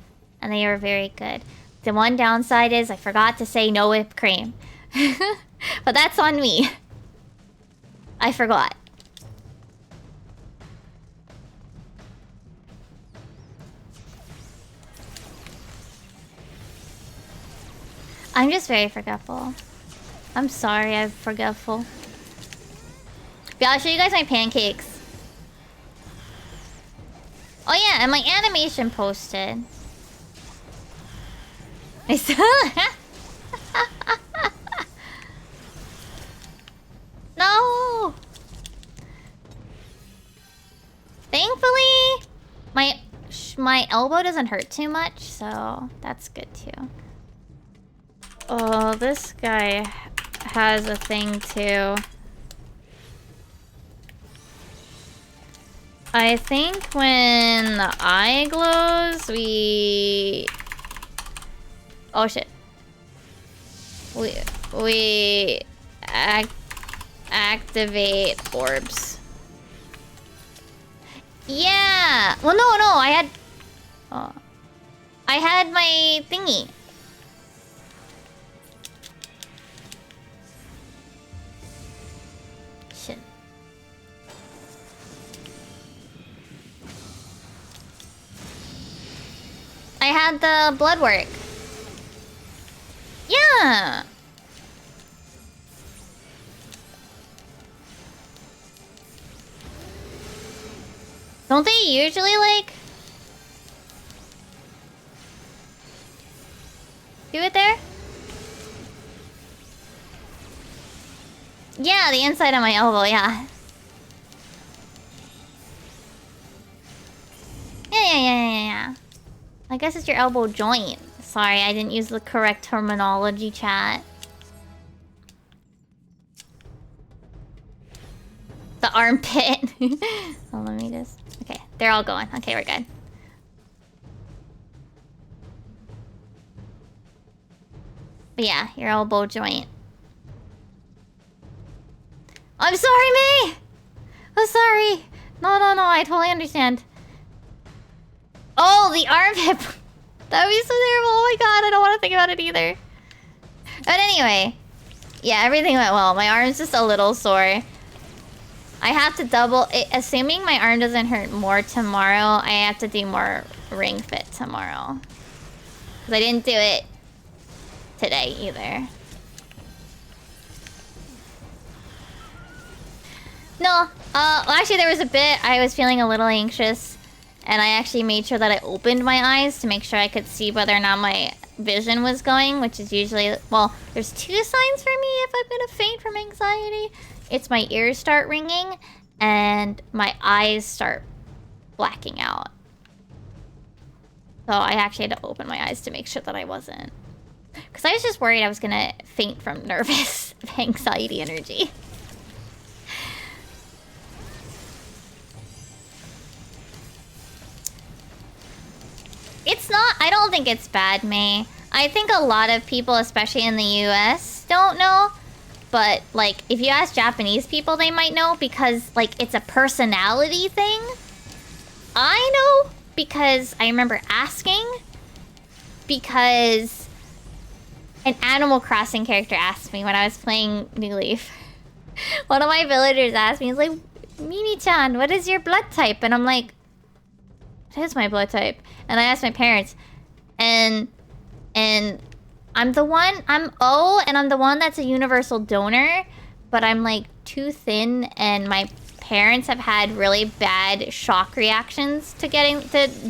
And they were very good. The one downside is I forgot to say no whipped cream. But that's on me. I forgot. I'm just very forgetful. I'm sorry, I'm forgetful. Yeah, I'll show you guys my pancakes. Oh yeah, and my animation posted. I still No! Thankfully, my elbow doesn't hurt too much, so that's good too. Oh, this guy has a thing too. I think when the eye glows, we... Oh shit. We activate orbs. Yeah! Well, no, I had... Oh. I had my thingy. Shit. I had the blood work. Yeah! Don't they usually, like... do it there? Yeah, the inside of my elbow, yeah. Yeah. I guess it's your elbow joint. Sorry, I didn't use the correct terminology, chat. The armpit. Oh, let me just... Okay, they're all going. Okay, we're good. But yeah, your elbow joint. I'm sorry, May! I'm sorry. No, I totally understand. Oh, the armpit. That would be so terrible. Oh my god, I don't want to think about it either. But anyway. Yeah, everything went well. My arm's just a little sore. I have to double... assuming my arm doesn't hurt more tomorrow, I have to do more ring fit tomorrow. Because I didn't do it today either. No. Well, actually, there was a bit I was feeling a little anxious. And I actually made sure that I opened my eyes to make sure I could see whether or not my vision was going, which is usually... Well, there's two signs for me if I'm gonna faint from anxiety. It's my ears start ringing, and my eyes start blacking out. So I actually had to open my eyes to make sure that I wasn't. Because I was just worried I was gonna faint from nervous anxiety energy. It's not... I don't think it's bad, May. I think a lot of people, especially in the US, don't know. But, like, if you ask Japanese people, they might know. Because, like, it's a personality thing. I know because I remember asking. Because an Animal Crossing character asked me when I was playing New Leaf. One of my villagers asked me, he's like, Mimi-chan, what is your blood type? And I'm like, what is my blood type? And I asked my parents, and I'm O, and I'm the one that's a universal donor, but I'm like too thin, and my parents have had really bad shock reactions to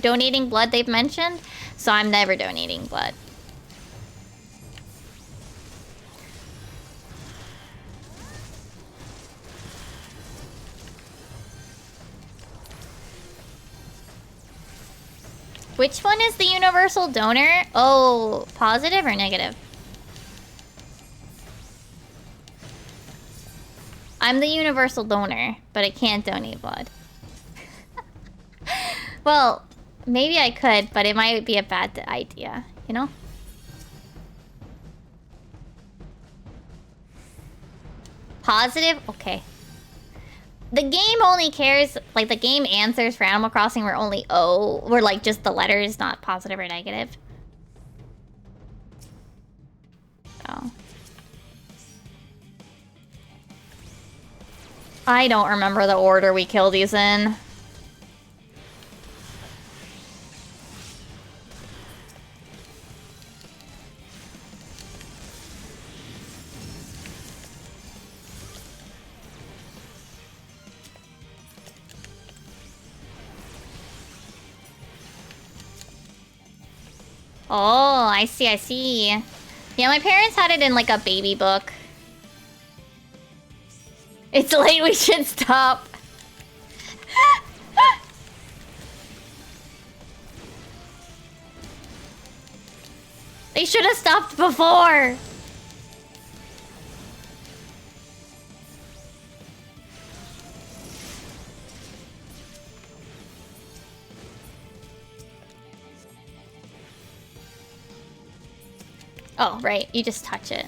donating blood, they've mentioned, so I'm never donating blood. Which one is the universal donor? Oh, positive or negative? I'm the universal donor, but I can't donate blood. Well, maybe I could, but it might be a bad idea, you know? Positive? Okay. The game only cares, like, the game answers for Animal Crossing were only O, were like just the letters, not positive or negative. Oh. I don't remember the order we killed these in. Oh, I see, I see. Yeah, my parents had it in like a baby book. It's late, we should stop. They should have stopped before. Oh, right. You just touch it.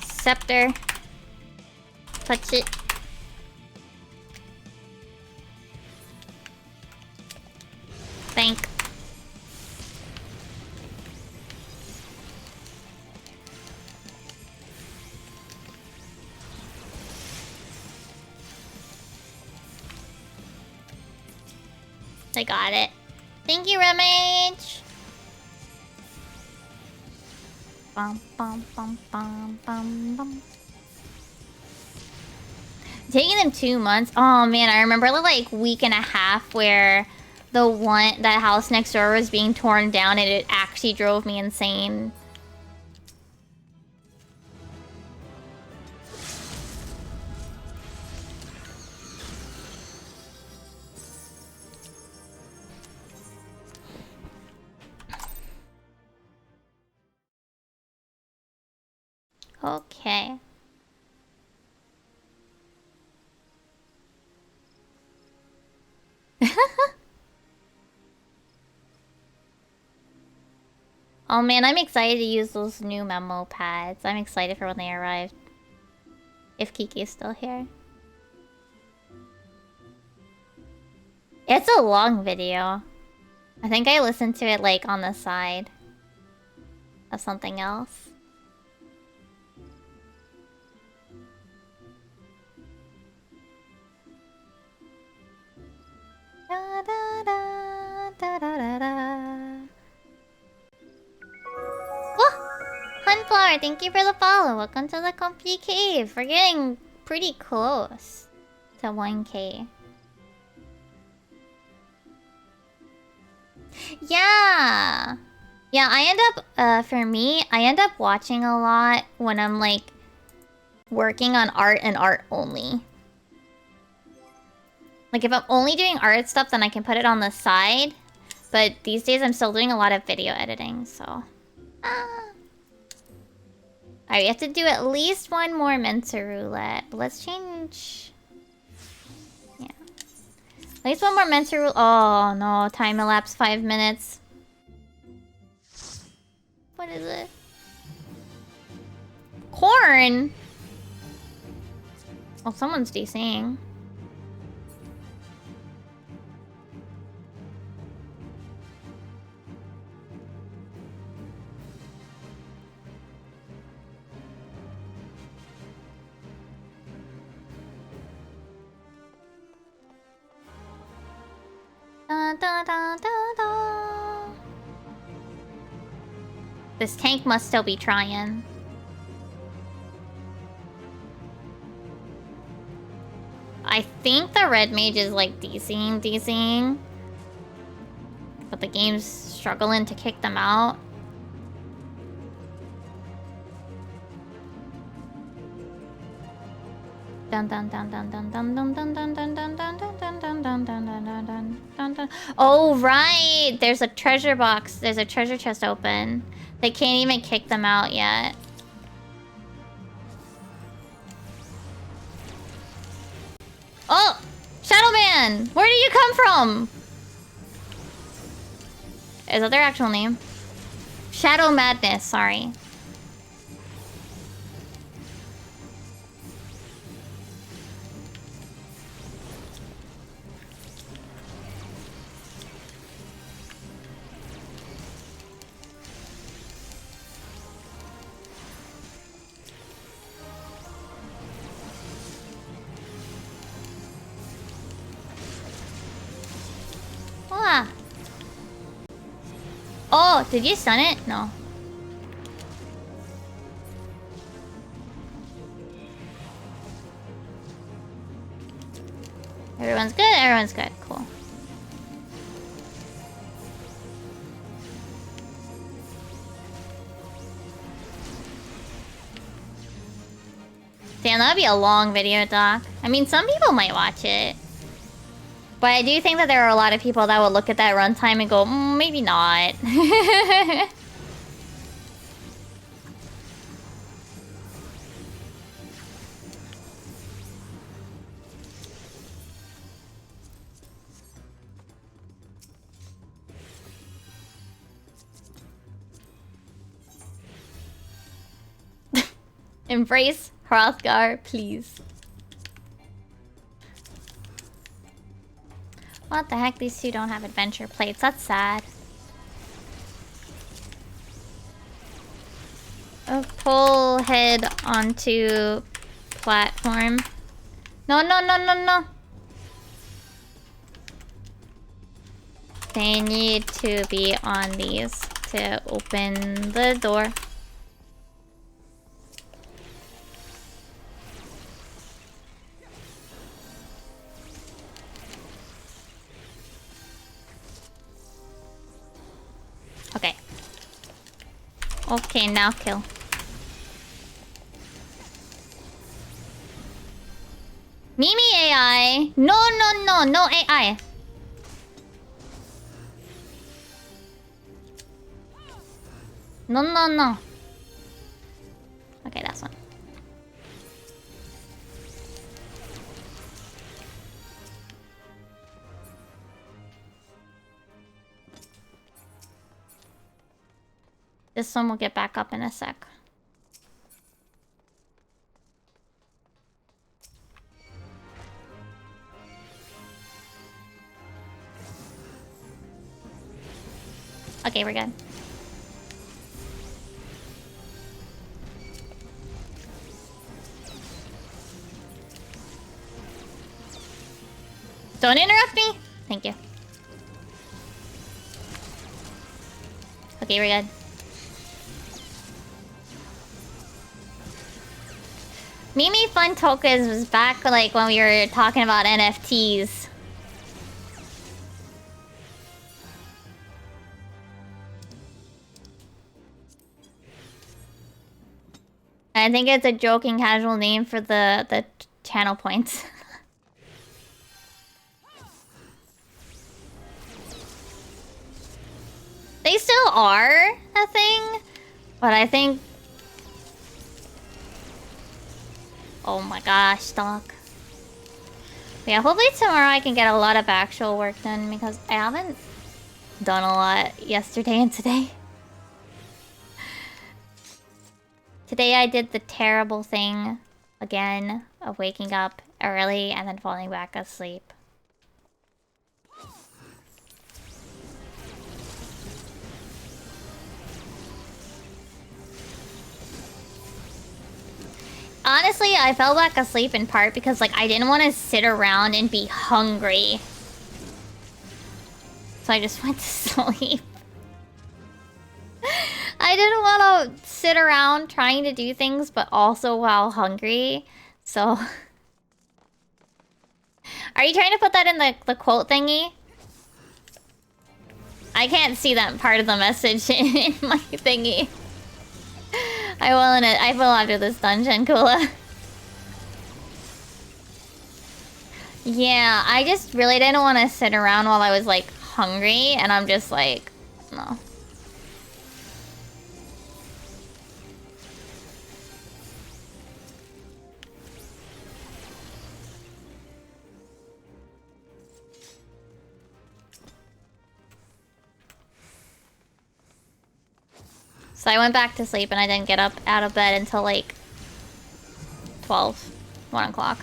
Scepter. Touch it. Thank. I got it. Thank you, Ramage. Bum, bum, bum, bum, bum, bum. Taking them 2 months. Oh man, I remember the like week and a half where that house next door was being torn down, and it actually drove me insane. Okay. Oh man, I'm excited to use those new memo pads. I'm excited for when they arrive. If Kiki's still here. It's a long video. I think I listened to it like on the side of something else. Da, da, da, da, da, da, da. Oh! Hunflower, thank you for the follow. Welcome to the Comfy Cave. We're getting pretty close to 1K. Yeah! Yeah, I end up, for me, I end up watching a lot when I'm, like, working on art and art only. Like, if I'm only doing art stuff, then I can put it on the side. But these days, I'm still doing a lot of video editing, so... Alright, we have to do at least one more Mensa Roulette. But let's change... Yeah. At least one more Mensa Roulette. Oh, no. Time elapsed 5 minutes. What is it? Corn? Oh, someone's DCing. da da da da. This tank must still be trying. I think the red mage is like DCing. But the game's struggling to kick them out. Dun dun dun dun dun dun dun dun dun dun dun dun dun dun dun dun dun dun dun. Oh right! There's a treasure box. There's a treasure chest open. They can't even kick them out yet. Oh! Shadow Man! Where did you come from? Is that their actual name? Shadow Madness, sorry. Ah. Oh, did you stun it? No. Everyone's good? Everyone's good. Cool. Damn, that'd be a long video, Doc. I mean, some people might watch it. But I do think that there are a lot of people that would look at that runtime and go, maybe not. Embrace Hrothgar, please. What the heck? These two don't have adventure plates. That's sad. Oh, pull head onto platform. No, no, no, no, no. They need to be on these to open the door. Okay. Okay, now kill. Mimi AI. No, no, no, no AI. No, no, no. Okay, that's one. This one will get back up in a sec. Okay, we're good. Don't interrupt me! Thank you. Okay, we're good. Mimi Fun Tokens was back like when we were talking about NFTs. I think it's a joking casual name for the channel points. They still are a thing, but I think... Oh my gosh, Doc. Yeah, hopefully tomorrow I can get a lot of actual work done because I haven't done a lot yesterday and today. Today I did the terrible thing again of waking up early and then falling back asleep. Honestly, I fell back asleep in part because, like, I didn't want to sit around and be hungry. So I just went to sleep. I didn't want to sit around trying to do things, but also while hungry. So... Are you trying to put that in the quote thingy? I can't see that part of the message in my thingy. I will after this dungeon, Kula. Yeah, I just really didn't want to sit around while I was, like, hungry, and I'm just like, no. So I went back to sleep and I didn't get up out of bed until like 12, 1 o'clock.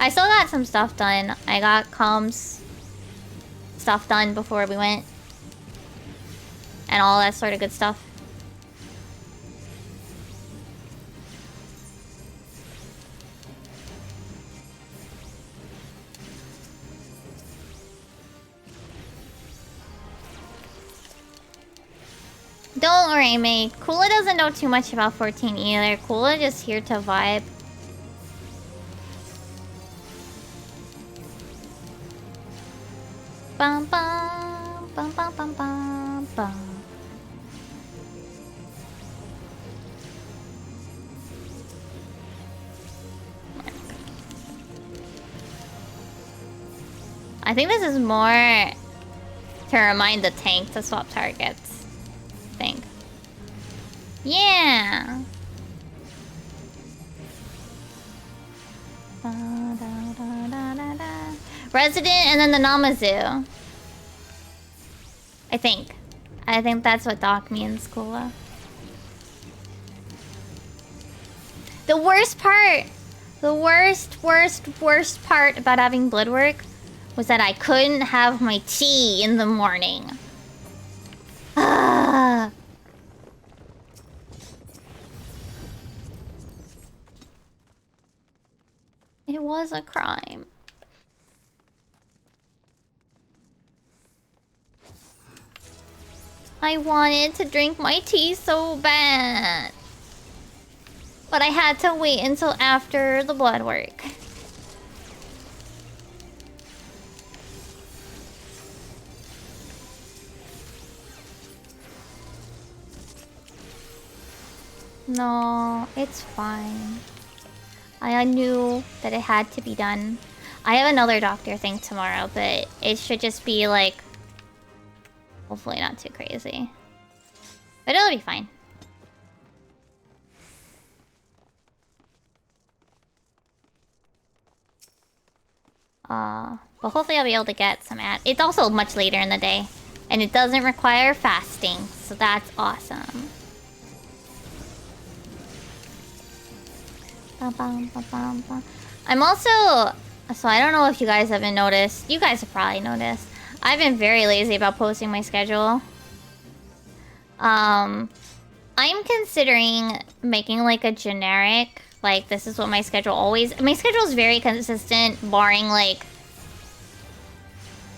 I still got some stuff done. I got Combs stuff done before we went. And all that sort of good stuff. Don't worry, mate. Kula doesn't know too much about 14 either. Kula just here to vibe. Bum bum bum bum bum bum bum. I think this is more to remind the tank to swap targets. Thing. Yeah. Resident and then the Namazu. I think that's what Doc means, Kula. The worst part, the worst part about having blood work was that I couldn't have my tea in the morning. It was a crime. I wanted to drink my tea so bad. But I had to wait until after the blood work. No, it's fine. I knew that it had to be done. I have another doctor thing tomorrow, but it should just be like... hopefully not too crazy. But it'll be fine. But hopefully I'll be able to get some It's also much later in the day. And it doesn't require fasting, so that's awesome. I'm also... so I don't know if you guys haven't noticed. You guys have probably noticed. I've been very lazy about posting my schedule. I'm considering making like a generic... like, this is what my schedule always... my schedule is very consistent, barring like...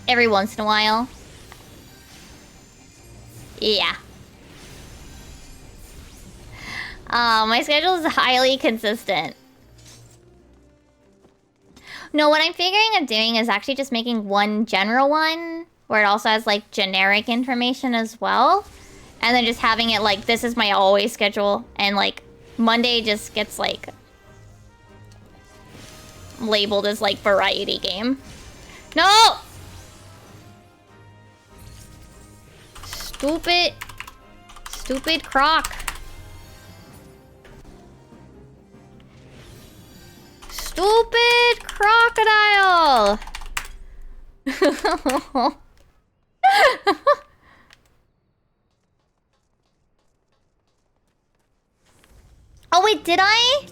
every once in a while. Yeah. My schedule is highly consistent. No, what I'm figuring of doing is actually just making one general one, where it also has, like, generic information as well. And then just having it, like, this is my always schedule, and, like, Monday just gets, like, labeled as, like, variety game. No! Stupid croc. Stupid crocodile! Oh wait, did I?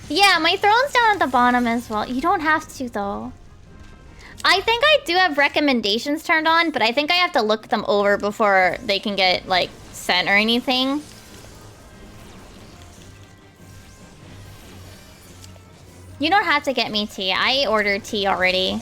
Yeah, my throne's down at the bottom as well. You don't have to though. I think I do have recommendations turned on, but I think I have to look them over before they can get, like, sent or anything. You don't have to get me tea. I ordered tea already.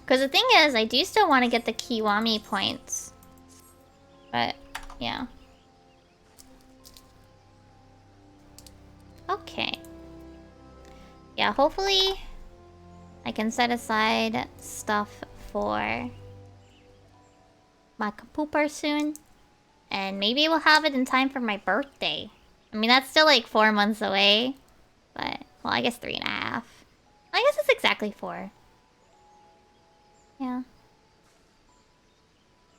Because the thing is, I do still want to get the Kiwami points. But, yeah. Okay. Yeah, hopefully I can set aside stuff for my pooper soon. And maybe we'll have it in time for my birthday. I mean, that's still like 4 months away. But, well, I guess 3.5. I guess it's exactly 4. Yeah.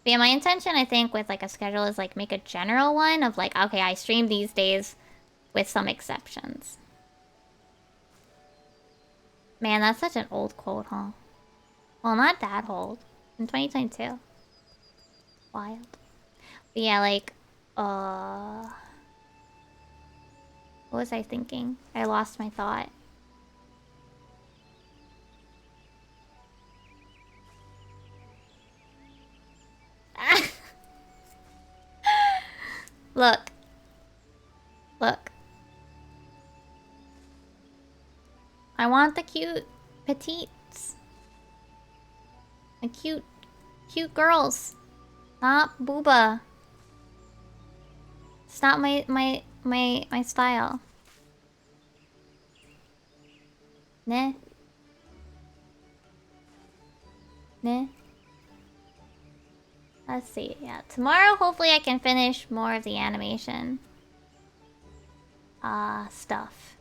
But yeah, my intention, I think, with like a schedule is like make a general one of like, okay, I stream these days with some exceptions. Man, that's such an old quote, huh? Well, not that old. In 2022. Wild. But yeah, like, what was I thinking? I lost my thought. Look. Look. I want the cute petites. The cute girls. Not booba. It's not my style. Nah. Nah. Let's see. Yeah, tomorrow hopefully I can finish more of the animation. Stuff.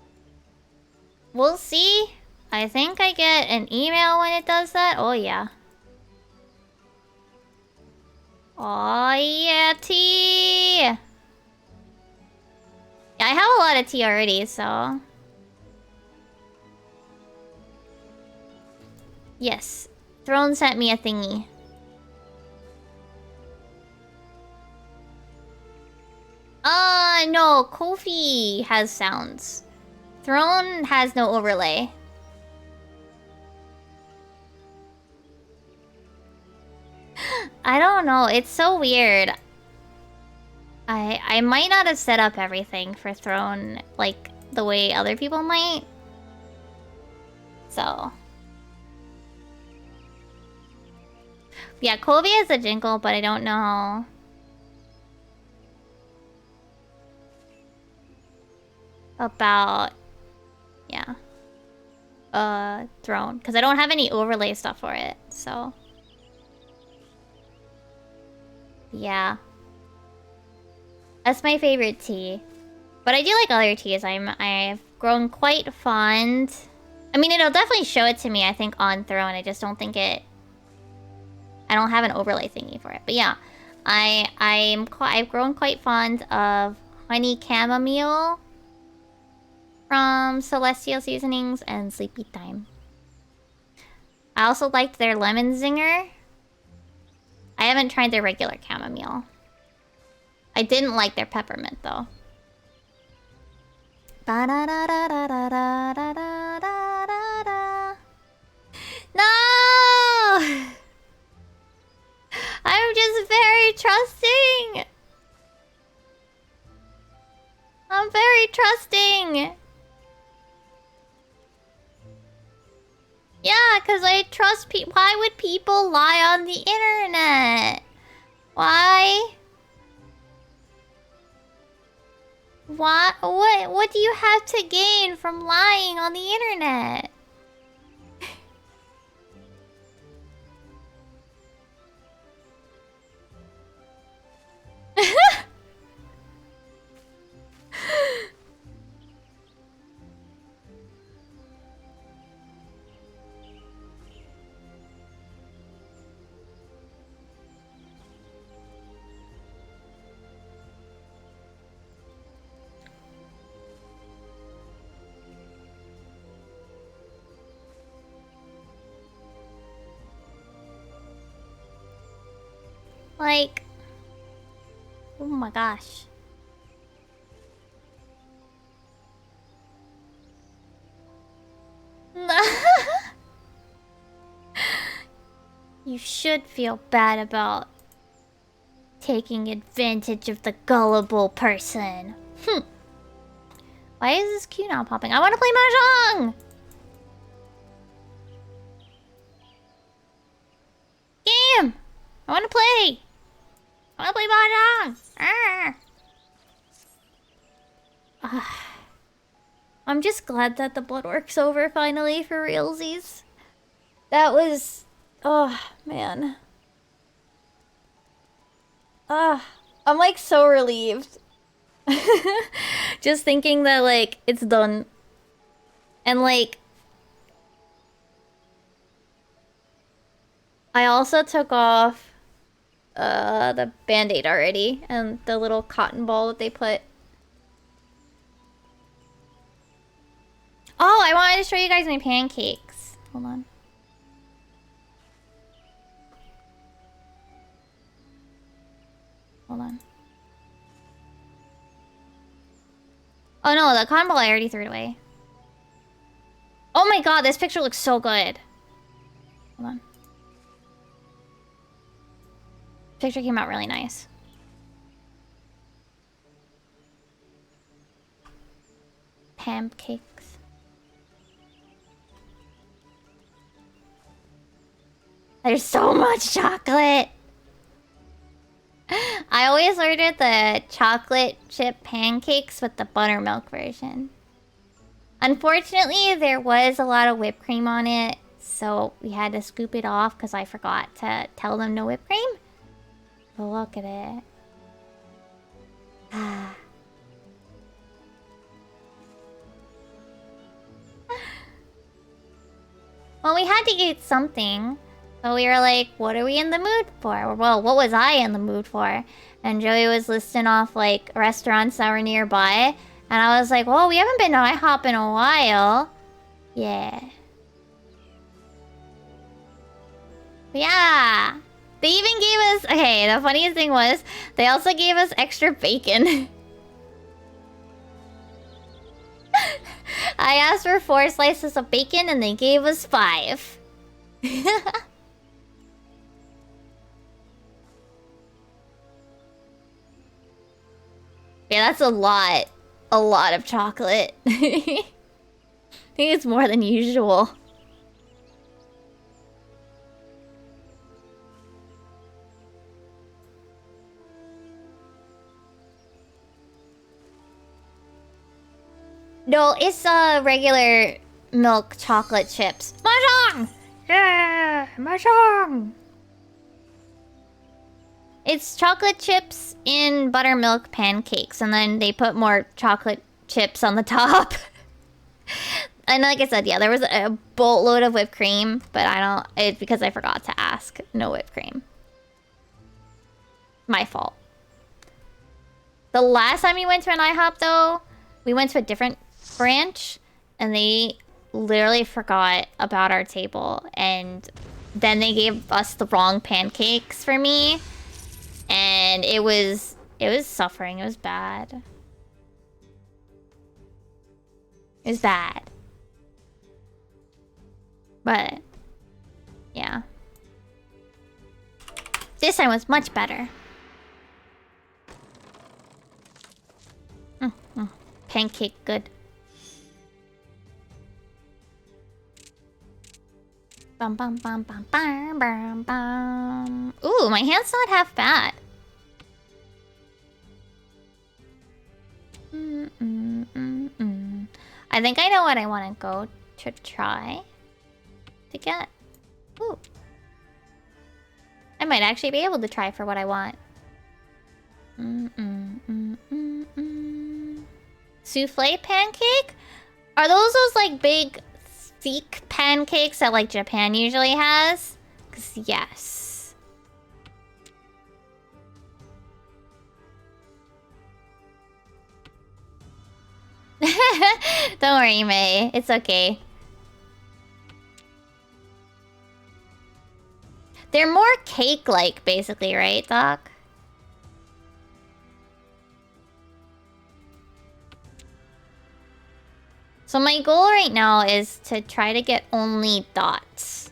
We'll see. I think I get an email when it does that. Oh, yeah. Oh, yeah, tea! Yeah, I have a lot of tea already, so... Yes. Throne sent me a thingy. No. Kofi has sounds. Throne has no overlay. I don't know. It's so weird. I might not have set up everything for Throne like the way other people might. So. Yeah, Kobe has a jingle, but I don't know. About... Yeah. Throne. Because I don't have any overlay stuff for it, so... Yeah. That's my favorite tea. But I do like other teas. I've grown quite fond. I mean, it'll definitely show it to me, I think, on Throne. I just don't think it... I don't have an overlay thingy for it. But yeah. I've grown quite fond of honey chamomile from Celestial Seasonings and Sleepy Time. I also liked their lemon zinger. I haven't tried their regular chamomile. I didn't like their peppermint though. No! I'm just very trusting. I'm very trusting. Yeah, because I trust people. Why would people lie on the internet? Why? What do you have to gain from lying on the internet? Like, oh my gosh. You should feel bad about taking advantage of the gullible person. Why is this queue not popping? I want to play Mahjong! Game! I want to play! I want to play Mahjong! I'm just glad that the blood work's over finally for realsies. That was... Oh, man. I'm like so relieved. Just thinking that like it's done. And like I also took off the band-aid already and the little cotton ball that they put. Oh, I wanted to show you guys my pancakes. Hold on. Hold on. Oh no, the cotton ball I already threw it away. Oh my god, this picture looks so good. Hold on. Picture came out really nice. Pancakes. There's so much chocolate. I always ordered the chocolate chip pancakes with the buttermilk version. Unfortunately, there was a lot of whipped cream on it, so we had to scoop it off because I forgot to tell them no whipped cream. But look at it. Well, we had to eat something. So we were like, what are we in the mood for? Well, what was I in the mood for? And Joey was listing off, like, restaurants that were nearby. And I was like, well, we haven't been to IHOP in a while. Yeah. But yeah. They even gave us... Okay, the funniest thing was, they also gave us extra bacon. I asked for 4 slices of bacon, and they gave us 5. Yeah, that's a lot. A lot of chocolate. I think it's more than usual. No, it's regular milk chocolate chips. Mahjong! Yeah, Mahjong! It's chocolate chips in buttermilk pancakes, and then they put more chocolate chips on the top. And like I said, yeah, there was a boatload of whipped cream, but it's because I forgot to ask. No whipped cream. My fault. The last time we went to an IHOP, though, we went to a different branch, and they literally forgot about our table, and then they gave us the wrong pancakes for me. And it was suffering. It was bad. It was bad. But, yeah. This time was much better. Pancake good. Bum bum bum bum bum bum bum. Ooh, my hand's not half bad. I think I know what I want to go to try to get. Ooh. I might actually be able to try for what I want. Souffle pancake? Are those like big thick pancakes that like Japan usually has? 'Cause yes. Don't worry, May. It's okay. They're more cake-like, basically, right, Doc? So my goal right now is to try to get only dots.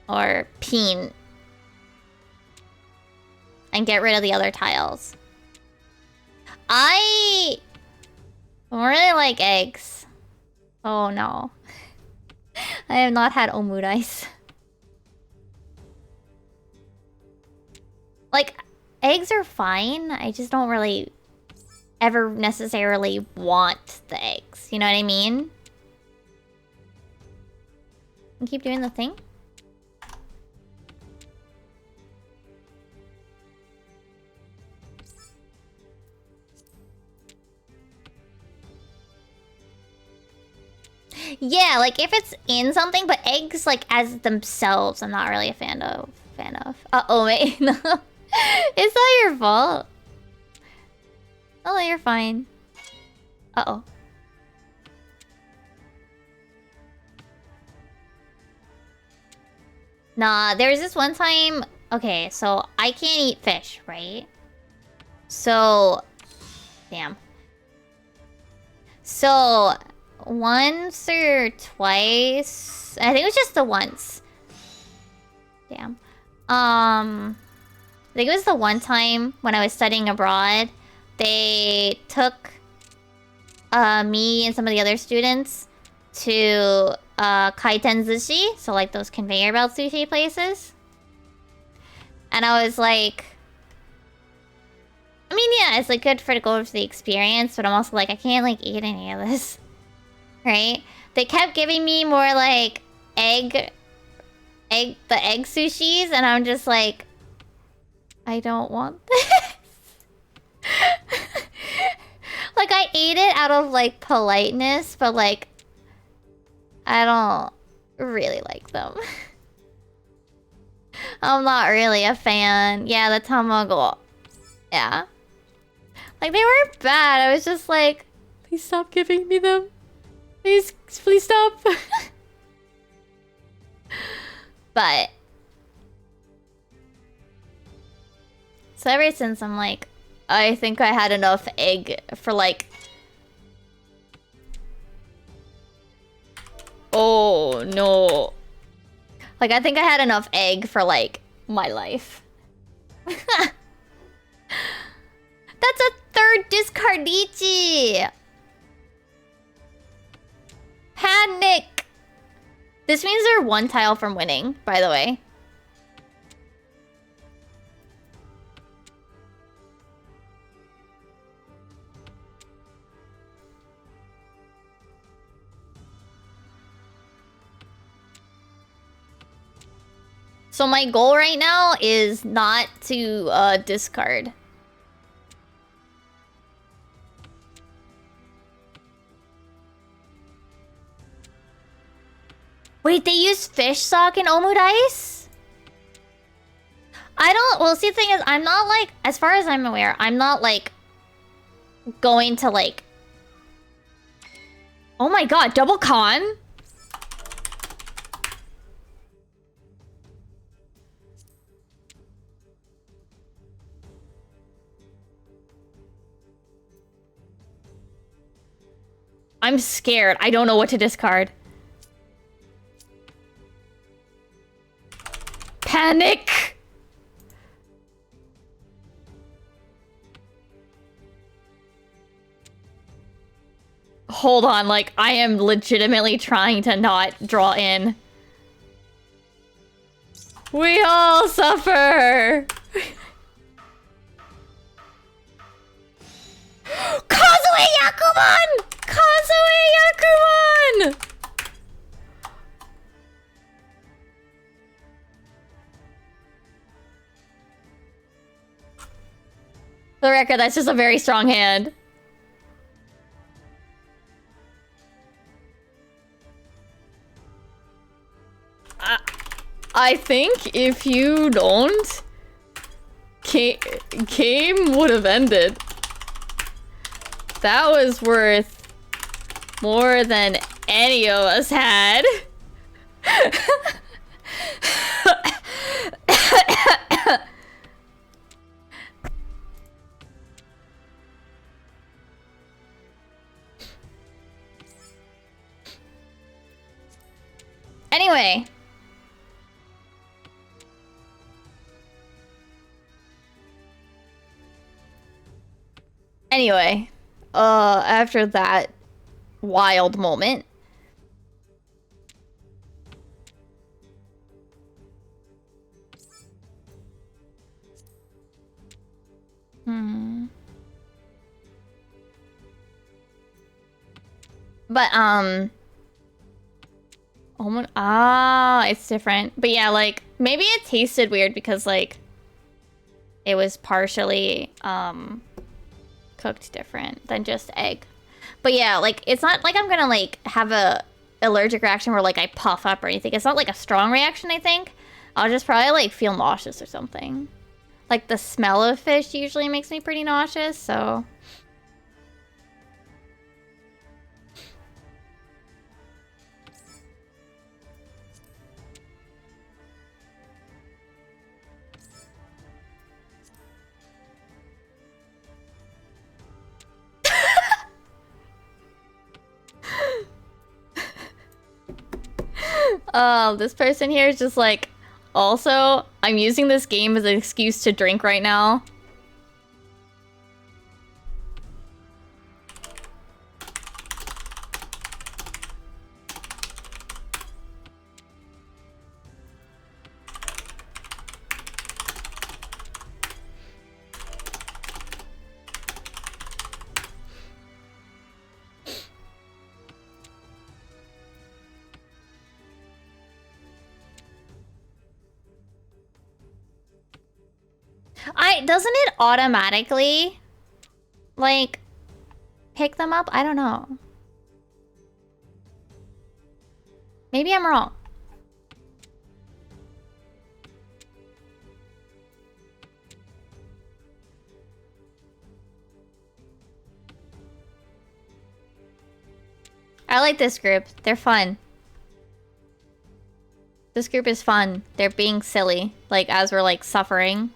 Or peen. And get rid of the other tiles. I really like eggs. Oh no. I have not had omurice. Like, eggs are fine. I just don't really ever necessarily want the eggs. You know what I mean? And keep doing the thing. Yeah, like if it's in something, but eggs like as themselves, I'm not really a fan of. Uh-oh, wait, no. It's not your fault. Oh, you're fine. Uh-oh. Nah, there was this one time... Okay, so I can't eat fish, right? So... Damn. So... Once or twice... I think it was just the once. Damn. I think it was the one time when I was studying abroad. They took... me and some of the other students to kaiten sushi, so like those conveyor belt sushi places. And I was like, I mean, yeah, it's like good for to go over the experience, but I'm also like, I can't like eat any of this, right? They kept giving me more like the egg sushis, and I'm just like, I don't want this. Like I ate it out of like politeness, but like I don't really like them. I'm not really a fan. Yeah, the tamago. Yeah. Like, they weren't bad. I was just like, please stop giving me them. Please stop. But... So ever since I'm like, I think I had enough egg for like... Oh, no. Like, I think I had enough egg for, like, my life. That's a third discardici! Panic! This means they're one tile from winning, by the way. So my goal right now is not to discard. Wait, they use fish stock in omurice? I don't... Well, see, the thing is, I'm not like... As far as I'm aware, I'm not like... Going to like... Oh my god, double con? I'm scared. I don't know what to discard. Panic! Hold on, like, I am legitimately trying to not draw in. We all suffer! Kazue Yakuman! Kazue Yakuman! For the record, that's just a very strong hand. I think if you don't, game would have ended. That was worth more than any of us had. Anyway. Anyway. after that wild moment. But, oh my, it's different. But yeah, like, maybe it tasted weird because, like, it was partially, cooked different than just egg. But yeah, like, it's not like I'm gonna, like, have a allergic reaction where, like, I puff up or anything. It's not, like, a strong reaction, I think. I'll just probably, like, feel nauseous or something. Like, the smell of fish usually makes me pretty nauseous, so... This person here is just like, also, I'm using this game as an excuse to drink right now. Doesn't it automatically, like, pick them up? I don't know. Maybe I'm wrong. I like this group. They're fun. This group is fun. They're being silly, like, as we're, like, suffering.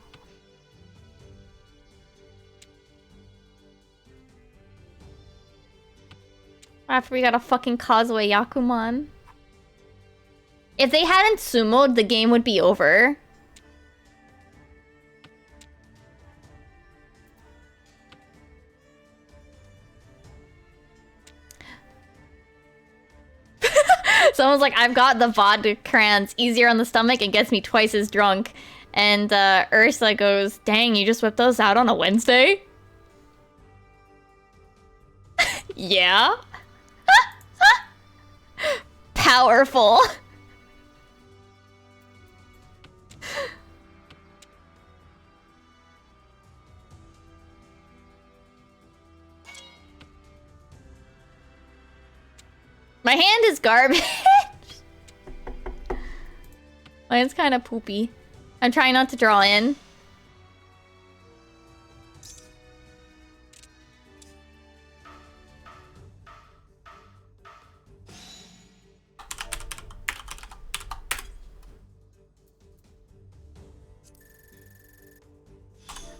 After we got a fucking Causeway Yakuman. If they hadn't sumoed, the game would be over. Someone's like, I've got the VOD crayons, easier on the stomach and gets me twice as drunk. And Ursa goes, dang, you just whipped those out on a Wednesday? Yeah. Powerful. My hand is garbage. Mine's kind of poopy. I'm trying not to draw in.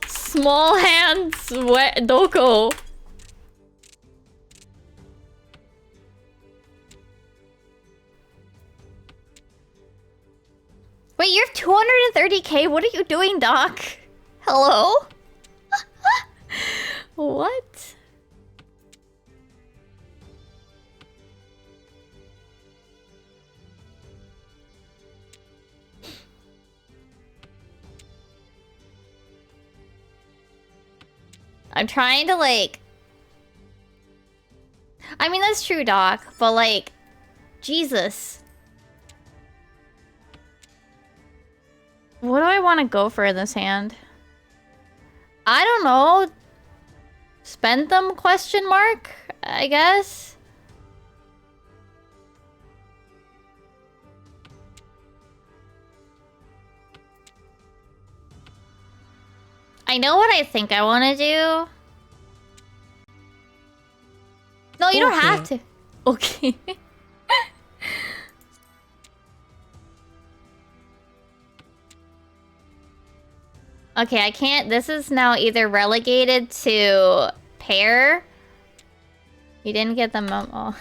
Small hand sweat doko. Wait, you're 230k? What are you doing, Doc? Hello? What? I'm trying to, like... I mean, that's true, Doc, but, like... Jesus. What do I want to go for in this hand? I don't know. Spend them, question mark? I guess? I know what I think I want to do. No, you don't have to. Okay. Okay, I can't. This is now either relegated to pair. You didn't get the memo.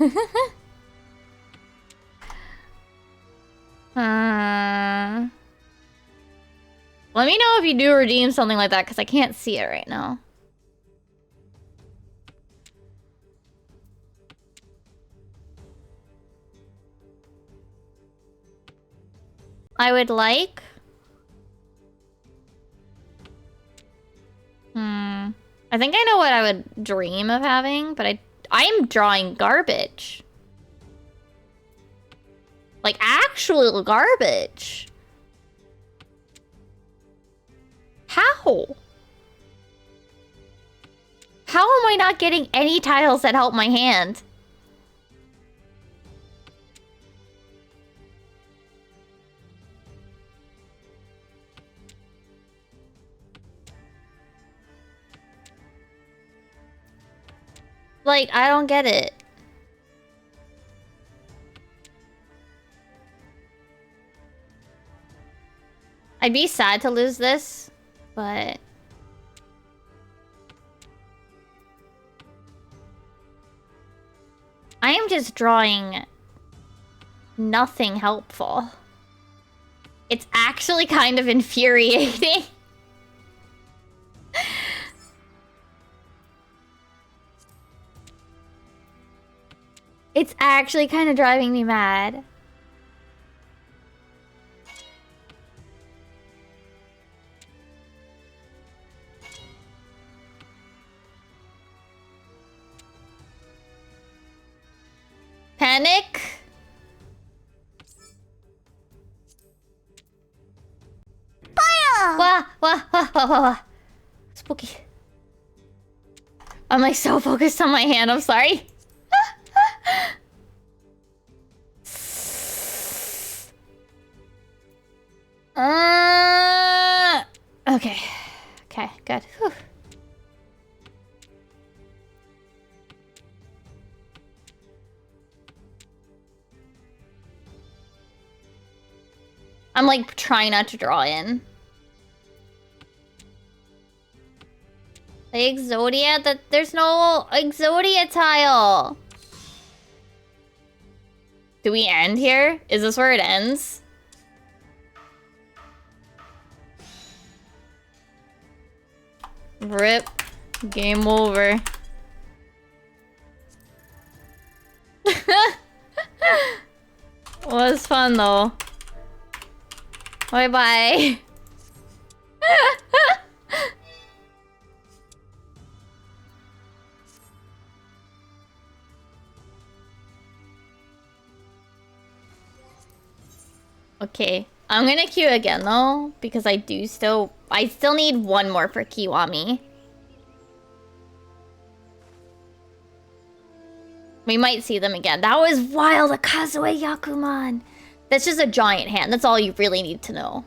Let me know if you do redeem something like that, because I can't see it right now. I would like... I think I know what I would dream of having, but I am drawing garbage. Like, actual garbage. How? How am I not getting any tiles that help my hand? Like, I don't get it. I'd be sad to lose this, but... I am just drawing nothing helpful. It's actually kind of infuriating. It's actually kind of driving me mad. Panic? Fire! Wah, wah, wah, wah, wah, wah. Spooky. I'm like so focused on my hand, I'm sorry. Okay. Okay, good. Whew. I'm like trying not to draw in. The Exodia, there's no Exodia tile. Do we end here? Is this where it ends? RIP. Game over. Was fun though. Bye bye. Okay, I'm gonna queue again though, because I still need one more for Kiwami. We might see them again. That was wild, a Kazue Yakuman. That's just a giant hand. That's all you really need to know.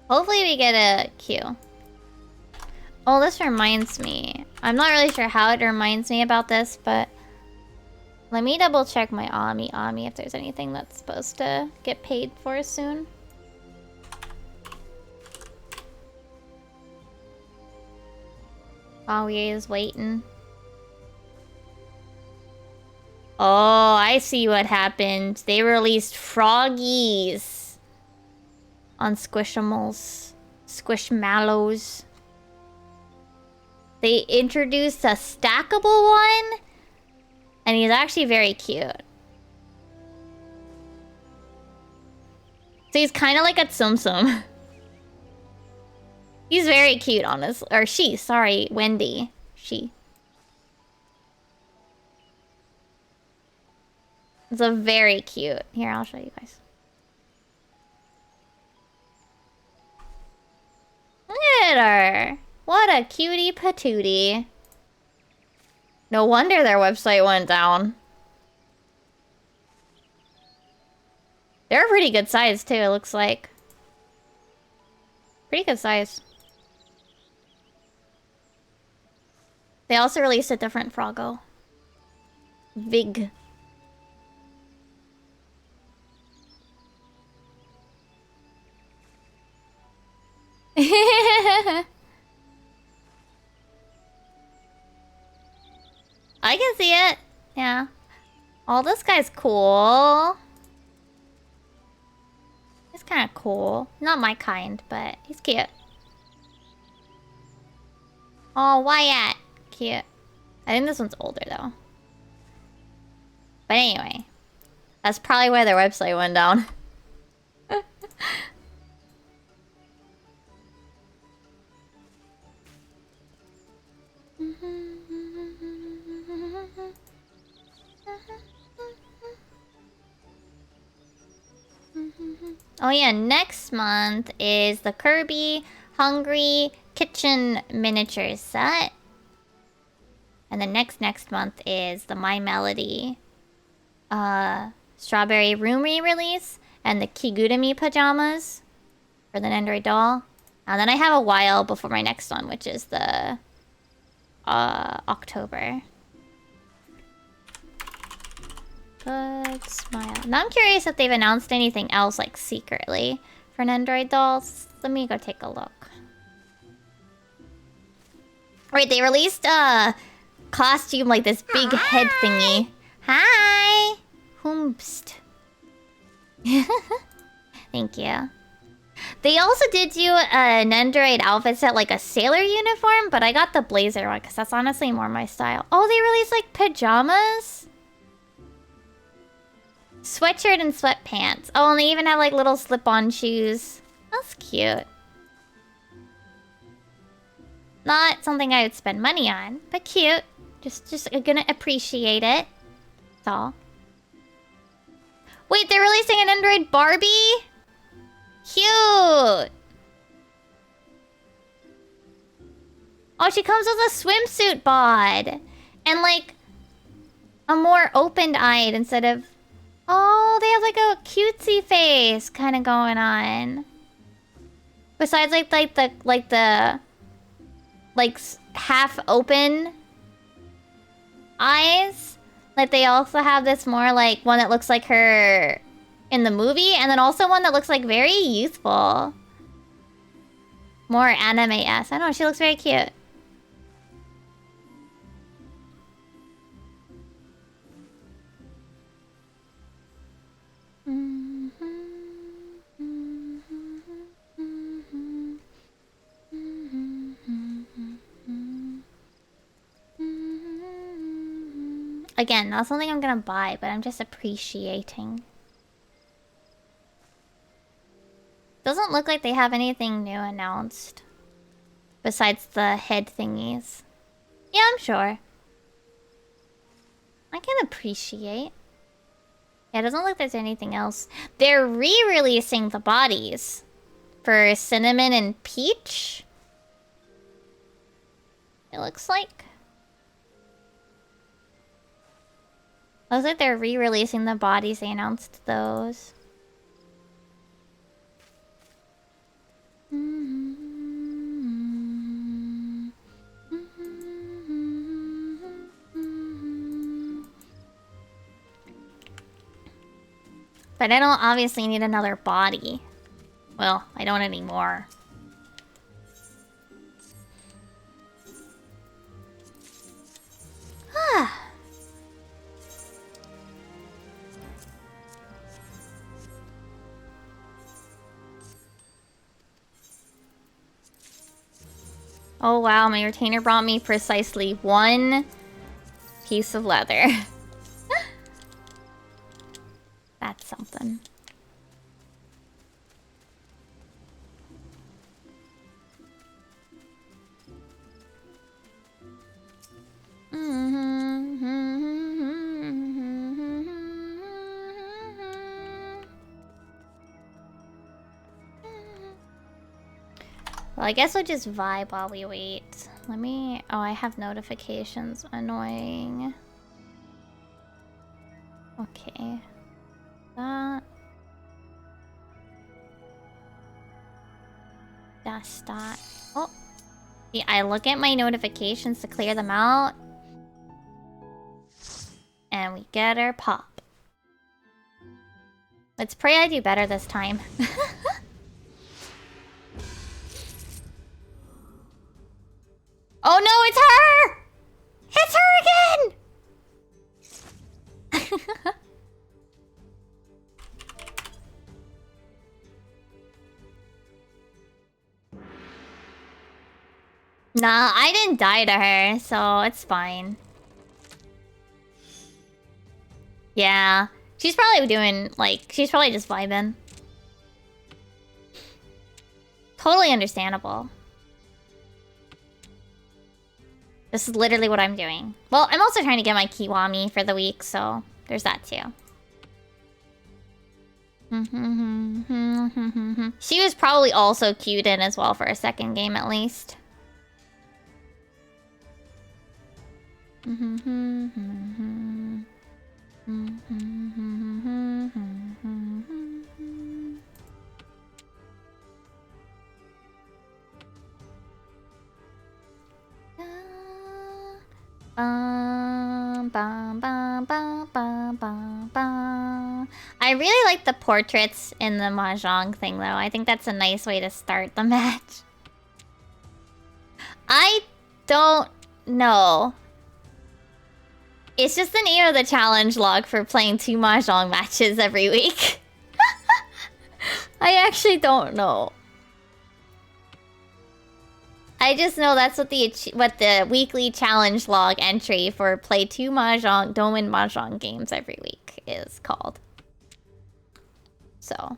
Hopefully we get a queue. Oh, this reminds me. I'm not really sure how it reminds me about this, but let me double check my Ami if there's anything that's supposed to get paid for soon. Awie is waiting. Oh, I see what happened. They released froggies on Squishimals. Squishmallows. They introduced a stackable one, and he's actually very cute. So he's kind of like a Tsum Tsum. He's very cute, honestly. Or she, sorry, Wendy. She. It's a very cute. Here, I'll show you guys. Look at her. What a cutie patootie. No wonder their website went down. They're a pretty good size, too, it looks like. Pretty good size. They also released a different Froggo. Vig. I can see it. Yeah. Oh, this guy's cool. He's kind of cool. Not my kind, but he's cute. Oh, Wyatt. Cute. I think this one's older, though. But anyway. That's probably why their website went down. Oh yeah, next month is the Kirby Hungry Kitchen Miniatures set. And the next month is the My Melody Strawberry Room re-release and the Kigurumi pajamas for the Android doll. And then I have a while before my next one, which is the October. Good smile. Now I'm curious if they've announced anything else, like, secretly for an Android dolls. Let me go take a look. Wait, they released a costume, like this big head thingy. Hi! Hoomst. Thank you. They also did do an Android outfit set, like a sailor uniform, but I got the blazer one, because that's honestly more my style. Oh, they released, like, pajamas? Sweatshirt and sweatpants. Oh, and they even have like little slip-on shoes. That's cute. Not something I would spend money on, but cute. Just gonna appreciate it. That's all. Wait, they're releasing an Android Barbie? Cute. Oh, she comes with a swimsuit bod. And like a more open-eyed instead of... Oh, they have like a cutesy face kind of going on. Besides like the half open eyes, like they also have this more like one that looks like her in the movie, and then also one that looks like very youthful, more anime-esque. I don't know, she looks very cute. Again, not something I'm gonna buy, but I'm just appreciating. Doesn't look like they have anything new announced. Besides the head thingies. Yeah, I'm sure. I can appreciate. Yeah, it doesn't look like there's anything else. They're re-releasing the bodies. For Cinnamon and Peach. It looks like. Looks like they're re-releasing the bodies. They announced those. But I don't obviously need another body. Well, I don't anymore. Oh wow, my retainer brought me precisely one piece of leather. That's something. Well, I guess we'll just vibe while we wait. Let me... Oh, I have notifications. Annoying. Okay. That... That's that. Oh! See, I look at my notifications to clear them out. And we get our pop. Let's pray I do better this time. Oh no, it's her! It's her again! Nah, I didn't die to her, so it's fine. Yeah. She's probably doing, like, she's probably just vibing. Totally understandable. This is literally what I'm doing. Well, I'm also trying to get my Kiwami for the week, so there's that too. She was probably also queued in as well for a second game at least. I really like the portraits in the mahjong thing, though. I think that's a nice way to start the match. I don't know. It's just the name of the challenge log for playing 2 mahjong matches every week. I actually don't know. I just know that's what the weekly challenge log entry for play 2 mahjong, don't win mahjong games every week is called. So.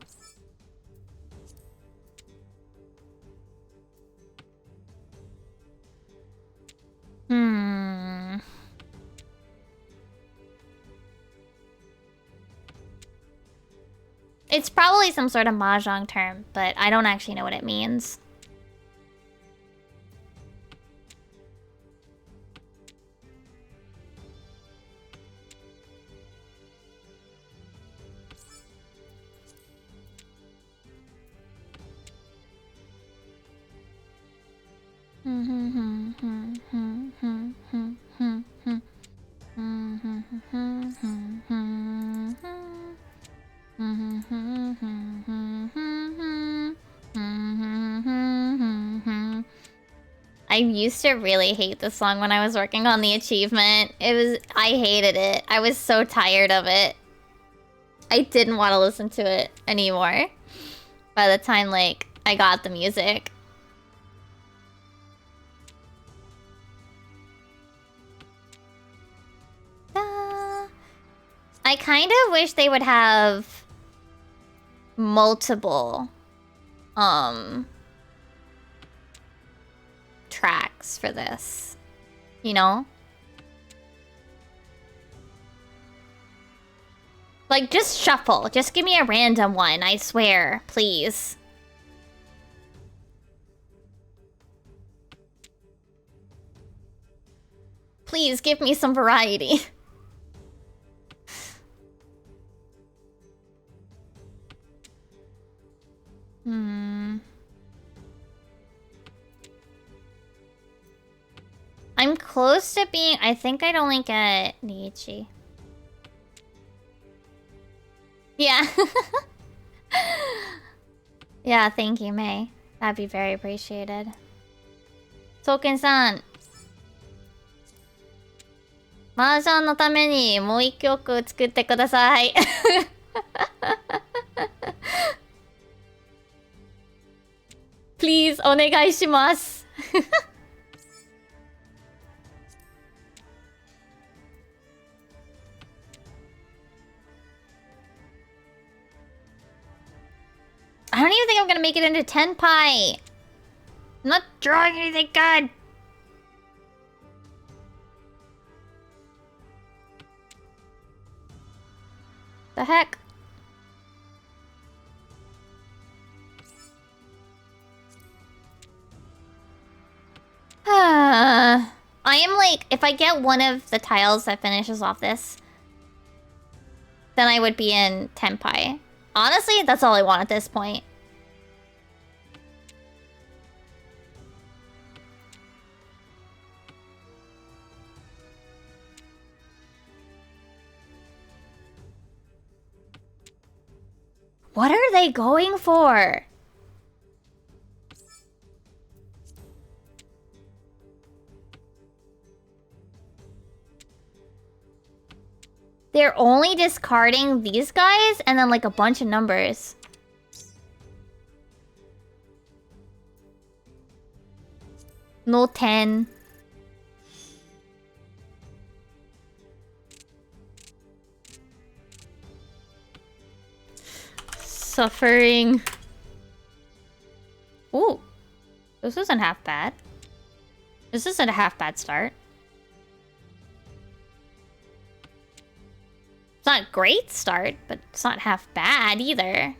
It's probably some sort of mahjong term, but I don't actually know what it means. I used to really hate this song when I was working on the achievement. I hated it. I was so tired of it. I didn't want to listen to it anymore by the time, like, I got the music. I kind of wish they would have multiple tracks for this, you know? Like, just shuffle. Just give me a random one, I swear, please. Please give me some variety. I'm close to being... I think I'd only get Niichi. Yeah. Yeah, thank you, May. That'd be very appreciated. Token-san. マージャンのためにもう一曲作ってください。Please, お願いします。I don't even think I'm gonna make it into 10 pie. I'm not drawing anything good. The heck? I am like, if I get one of the tiles that finishes off this, then I would be in Tenpai. Honestly, that's all I want at this point. What are they going for? They're only discarding these guys and then like a bunch of numbers. No 10. Suffering. Ooh. This isn't half bad. This isn't a half bad start. It's not a great start, but it's not half bad either.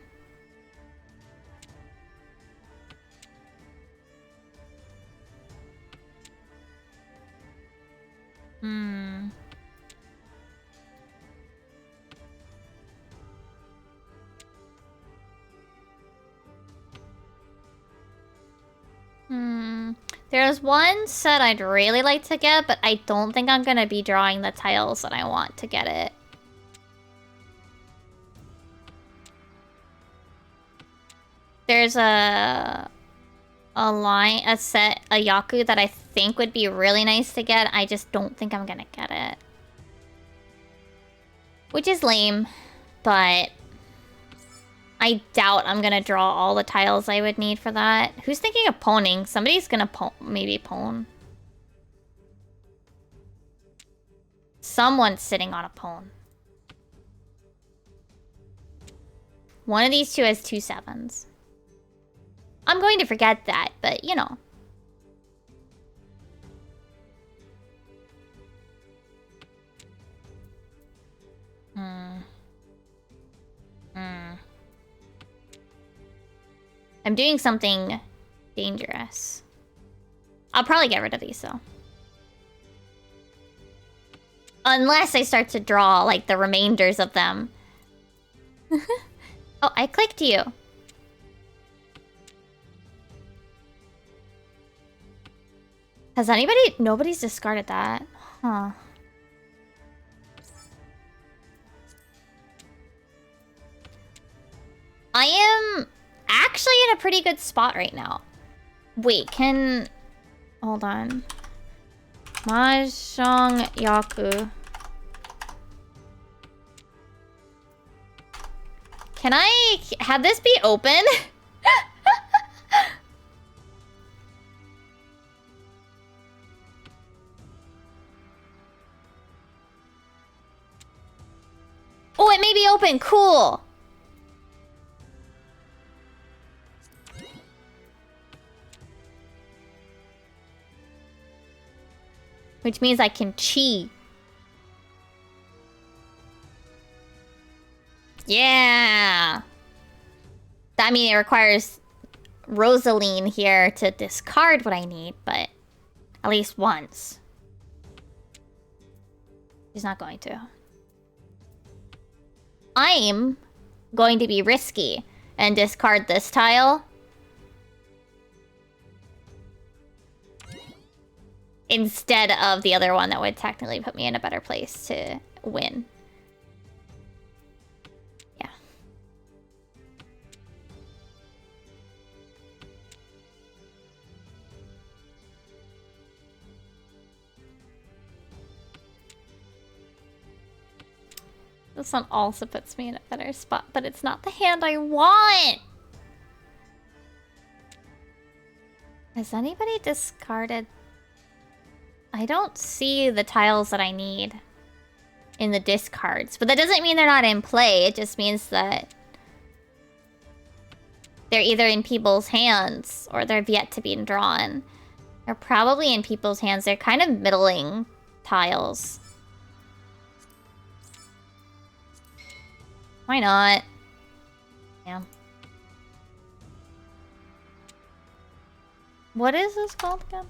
There's one set I'd really like to get, but I don't think I'm gonna be drawing the tiles that I want to get it. There's a set, a Yaku that I think would be really nice to get. I just don't think I'm gonna get it. Which is lame, but I doubt I'm gonna draw all the tiles I would need for that. Who's thinking of poning? Somebody's gonna maybe pone. Someone's sitting on a pone. One of these two has 2 7s. I'm going to forget that, but you know. I'm doing something dangerous. I'll probably get rid of these, though. Unless I start to draw, like, the remainders of them. Oh, I clicked you. Has anybody... Nobody's discarded that. Huh. I am actually in a pretty good spot right now. Wait, can... Hold on. Mahjong Yaku. Can I have this be open? Oh, it may be open. Cool. Which means I can cheat. Yeah. I mean, it requires Rosaline here to discard what I need, but at least once. She's not going to. I'm going to be risky and discard this tile. Instead of the other one that would technically put me in a better place to win. Yeah. This one also puts me in a better spot, but it's not the hand I want! Has anybody discarded... I don't see the tiles that I need in the discards. But that doesn't mean they're not in play. It just means that they're either in people's hands or they're yet to be drawn. They're probably in people's hands. They're kind of middling tiles. Why not? Yeah. What is this called again?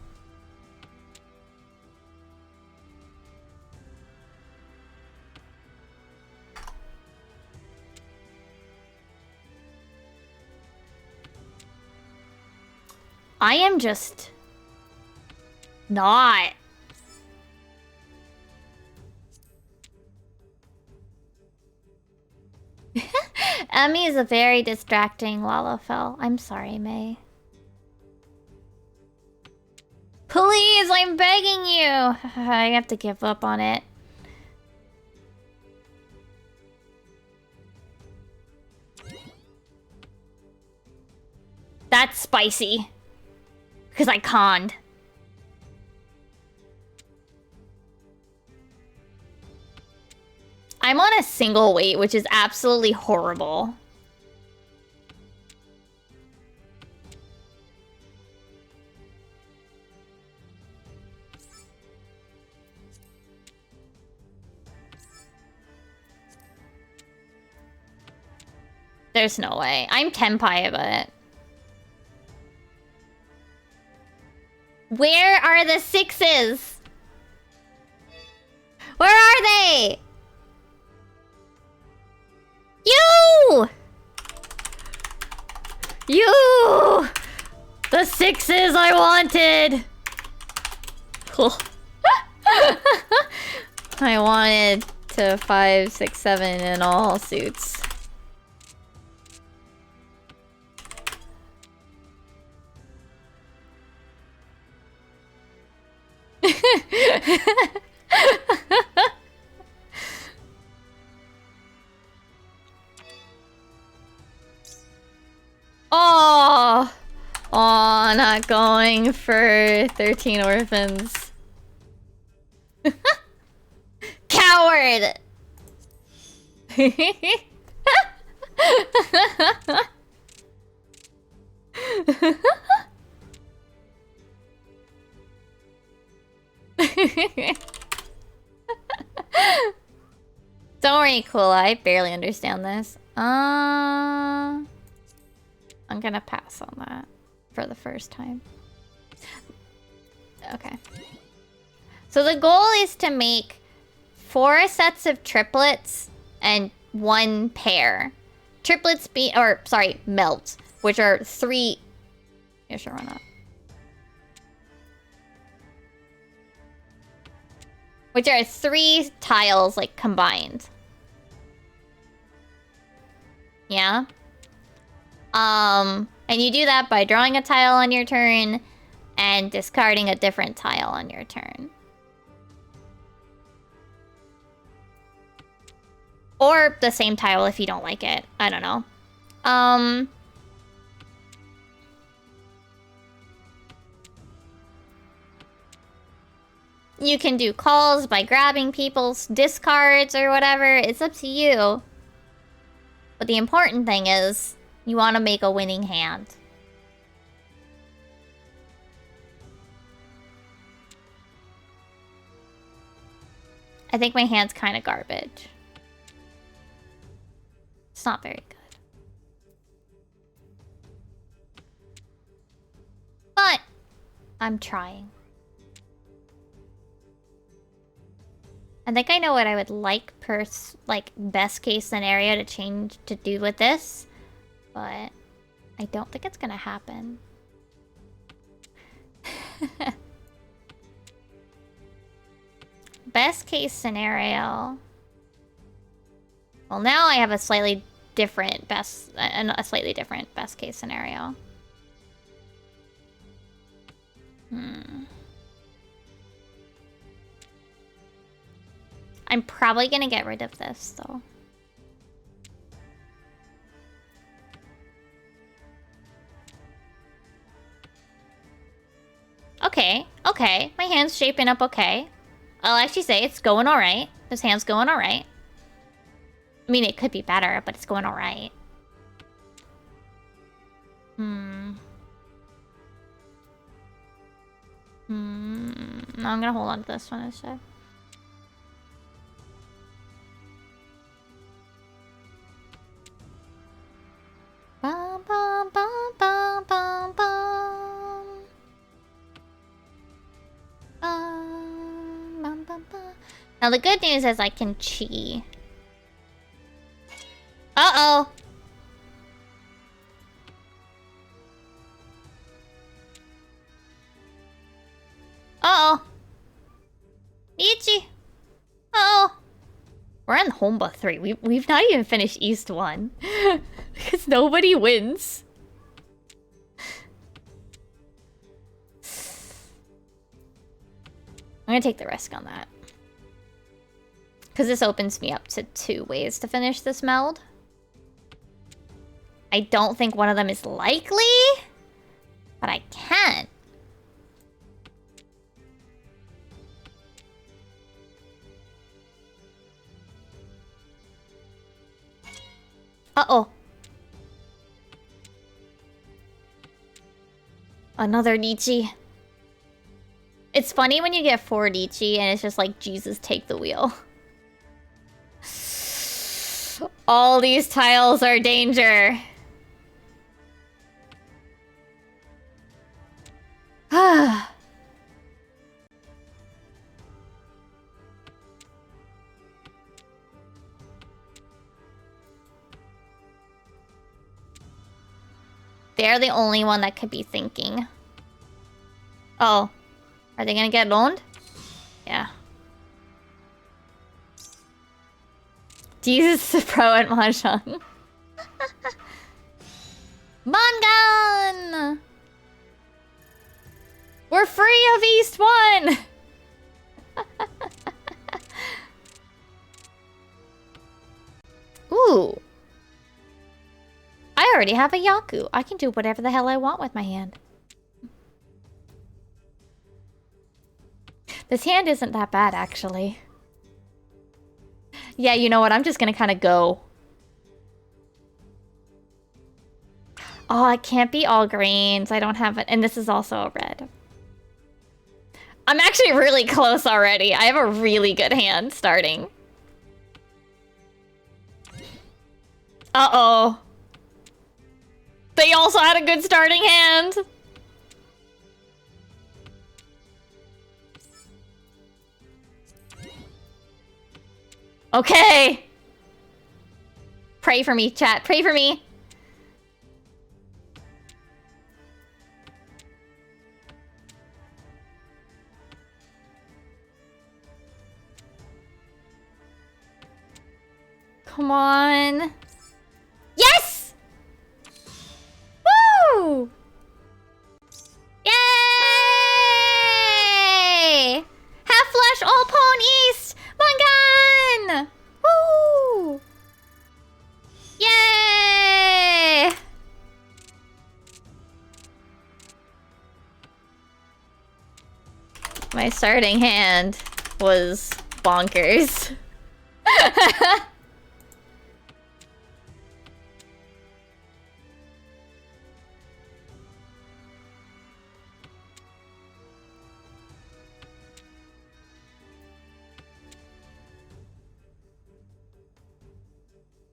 I am just not. Emmy is a very distracting Lalafell. I'm sorry, May. Please, I'm begging you. I have to give up on it. That's spicy. Because I conned. I'm on a single weight, which is absolutely horrible. There's no way. I'm tenpai of it. Where are the sixes? Where are they? You! You! The sixes I wanted! Cool. I wanted to 5, 6, 7 in all suits. Oh! Oh, not going for 13 orphans. Coward! Don't worry, Kula. I barely understand this. I'm gonna pass on that for the first time. Okay. So the goal is to make 4 sets of triplets and 1 pair. Triplets melt, which are 3... Yeah, sure, why not? Which are 3 tiles, like, combined. Yeah? And you do that by drawing a tile on your turn and discarding a different tile on your turn. Or the same tile if you don't like it. I don't know. You can do calls by grabbing people's discards or whatever. It's up to you. But the important thing is, you want to make a winning hand. I think my hand's kind of garbage. It's not very good. But I'm trying. I think I know what I would like best case scenario to change to do with this, but I don't think it's gonna happen. Best case scenario. Well, now I have a slightly different best case scenario. I'm probably gonna get rid of this, though. Okay, okay. My hand's shaping up okay. I'll actually say it's going alright. This hand's going alright. I mean, it could be better, but it's going alright. I'm gonna hold on to this one instead. Now the good news is I can chi. Uh-oh. Uh-oh. Ichi. Uh-oh. We're in Homba 3. We've not even finished East 1. Because nobody wins. I'm gonna take the risk on that. Because this opens me up to 2 ways to finish this meld. I don't think one of them is likely, but I can. Uh-oh. Another Nietzsche. It's funny when you get 4 Nietzsche and it's just like, Jesus, take the wheel. All these tiles are danger. They're the only one that could be thinking. Oh. Are they gonna get loaned? Yeah. Jesus is a pro at Mahjong. Mangan! We're free of East 1! Ooh. I already have a Yaku. I can do whatever the hell I want with my hand. This hand isn't that bad, actually. Yeah, you know what? I'm just gonna kind of go. Oh, it can't be all greens. I don't have it. And this is also a red. I'm actually really close already. I have a really good hand starting. Uh-oh. They also had a good starting hand. Okay. Pray for me, chat. Pray for me. Come on. Yes! Woo! Yay! Half flush, all pawn east! Mangan! Woo! Yay! My starting hand was bonkers.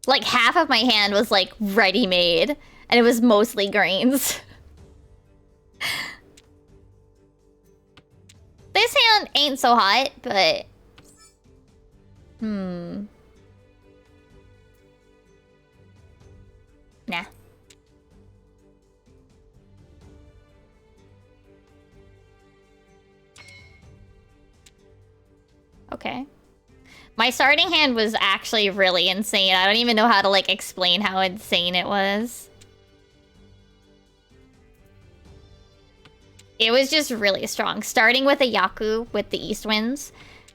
Like, half of my hand was, like, ready-made. And it was mostly greens. This hand ain't so hot, but... Nah. Okay. My starting hand was actually really insane. I don't even know how to, like, explain how insane it was. It was just really strong. Starting with a Yaku with the East Winds,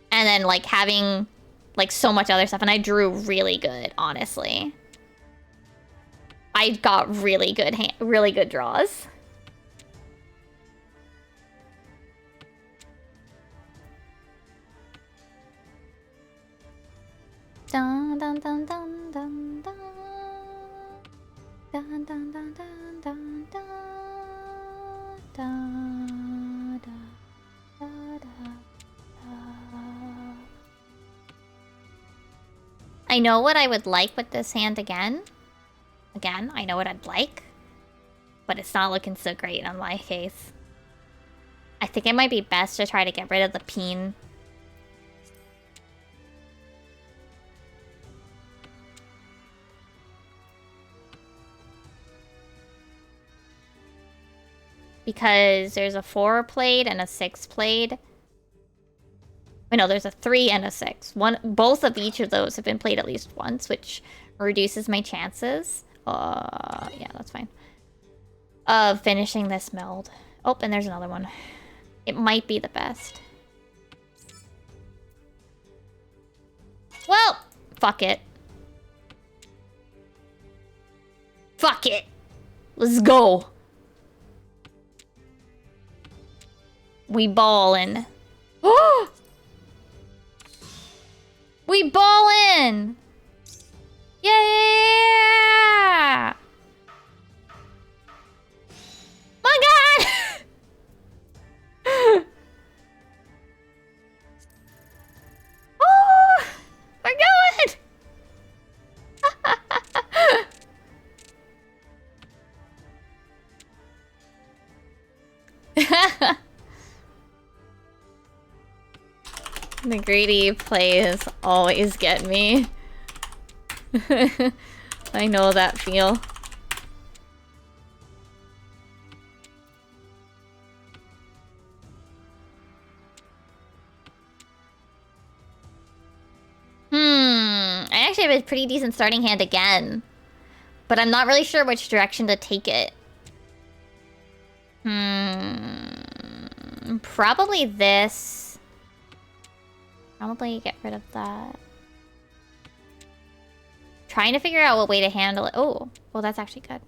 and then, like, having, like, so much other stuff. And I drew really good, honestly. I got really good draws. Dun dun dun dun dun dun. Dun dun dun dun dun dun. Da, da, da, da, da. I know what I would like with this hand again. I know what I'd like. But it's not looking so great on my case. I think it might be best to try to get rid of the peen. Because there's a 4 played and a 6 played. Wait, no, there's a 3 and a 6. Both of each of those have been played at least once, which reduces my chances. Yeah, that's fine. Of finishing this meld. Oh, and there's another one. It might be the best. Well, fuck it. Fuck it. Let's go. We ballin'. Oh! We ballin'! Yeah! My God! Oh! We're going! The greedy plays always get me. I know that feel. I actually have a pretty decent starting hand again. But I'm not really sure which direction to take it. Probably this. Probably get rid of that. Trying to figure out what way to handle it. Oh, well, that's actually good.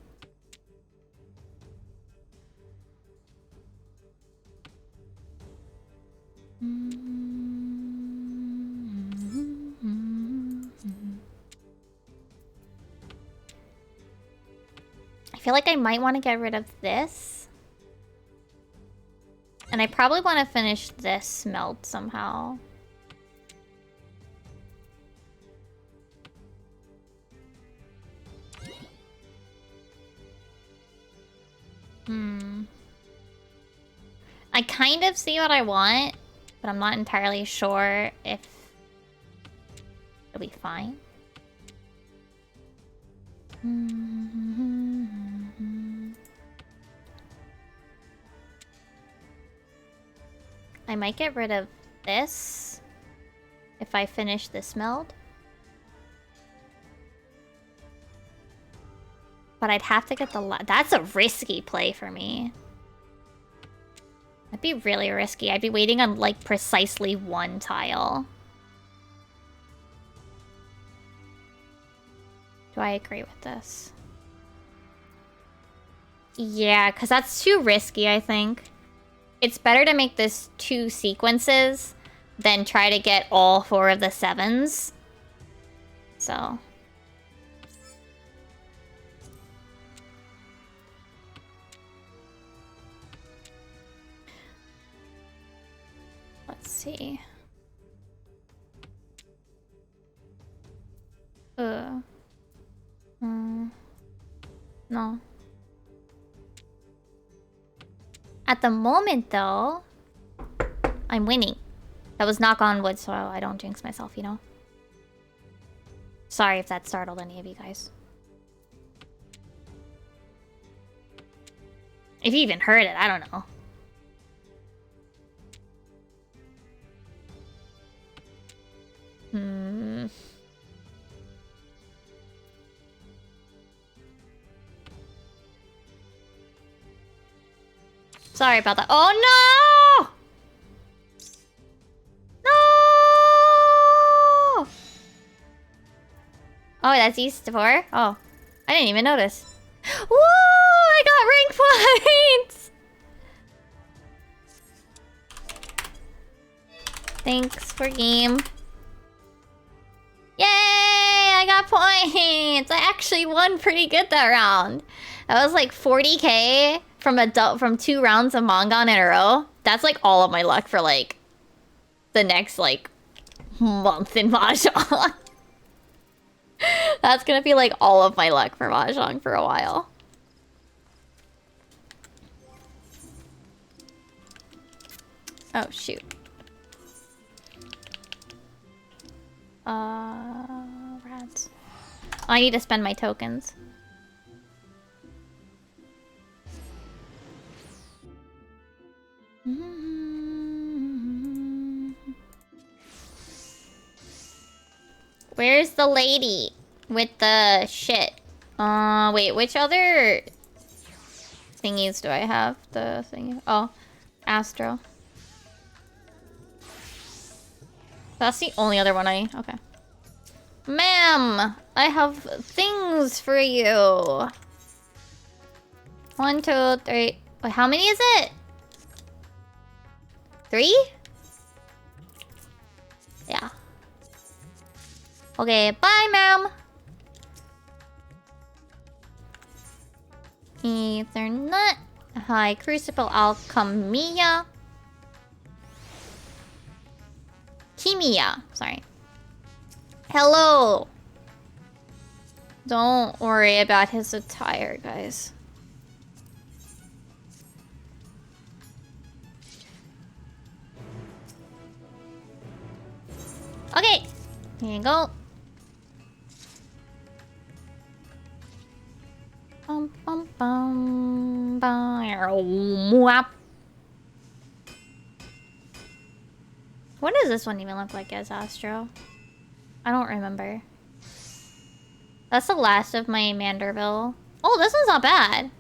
I feel like I might want to get rid of this. And I probably want to finish this smelt somehow. I kind of see what I want, but I'm not entirely sure if it'll be fine. I might get rid of this if I finish this meld. But I'd have to get the... That's a risky play for me. That'd be really risky. I'd be waiting on, like, precisely one tile. Do I agree with this? Yeah, because that's too risky, I think. It's better to make this 2 sequences than try to get all 4 of the 7s. So... let's see. No. At the moment, though, I'm winning. That was knock on wood, so I don't jinx myself, you know? Sorry if that startled any of you guys. If you even heard it, I don't know. Sorry about that. Oh, no! No! Oh, that's East 4? Oh, I didn't even notice. Woo! I got rank points! Thanks for game. Yay! I got points! I actually won pretty good that round. That was like 40k from 2 rounds of Mongon in a row. That's like all of my luck for like the next like month in Mahjong. That's gonna be like all of my luck for Mahjong for a while. Oh shoot. Rats. Oh, I need to spend my tokens. the lady with the shit. Wait, which other thingies do I have? The thingy. Oh, Astro. That's the only other one I need. Okay. Ma'am, I have things for you. 1, 2, 3. Wait, how many is it? 3? Yeah. Okay, bye, ma'am. Ethernet. Hi, Crucible Alchemia. Kimia. Sorry. Hello. Don't worry about his attire, guys. Okay. Here you go. Bum bum bum bum. What does this one even look like as Astro? I don't remember. That's the last of my Manderville. Oh, this one's not bad.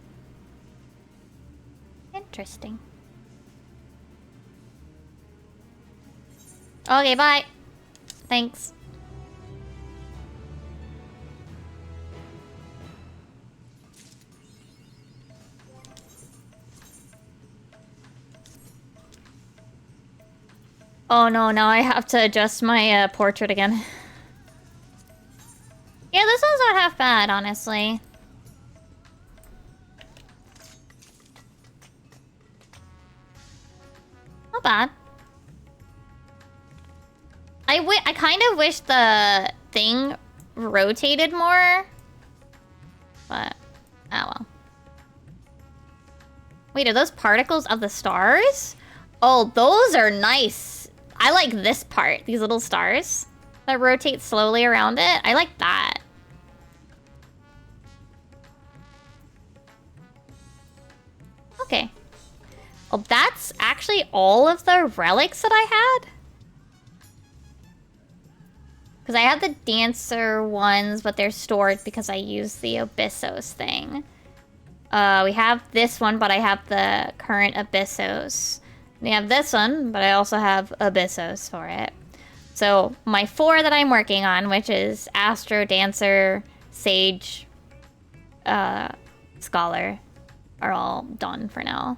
Interesting. Okay, bye. Thanks. Oh no, now I have to adjust my portrait again. Yeah, this one's not half bad, honestly. Not bad. I kind of wish the thing rotated more. But, oh well. Wait, are those particles of the stars? Oh, those are nice. I like this part, these little stars that rotate slowly around it. I like that. Okay. Well, that's actually all of the relics that I had. Because I have the dancer ones, but they're stored because I used the Abyssos thing. We have this one, but I have the current Abyssos. We have this one, but I also have Abyssos for it. So my 4 that I'm working on, which is Astro, Dancer, Sage, Scholar, are all done for now.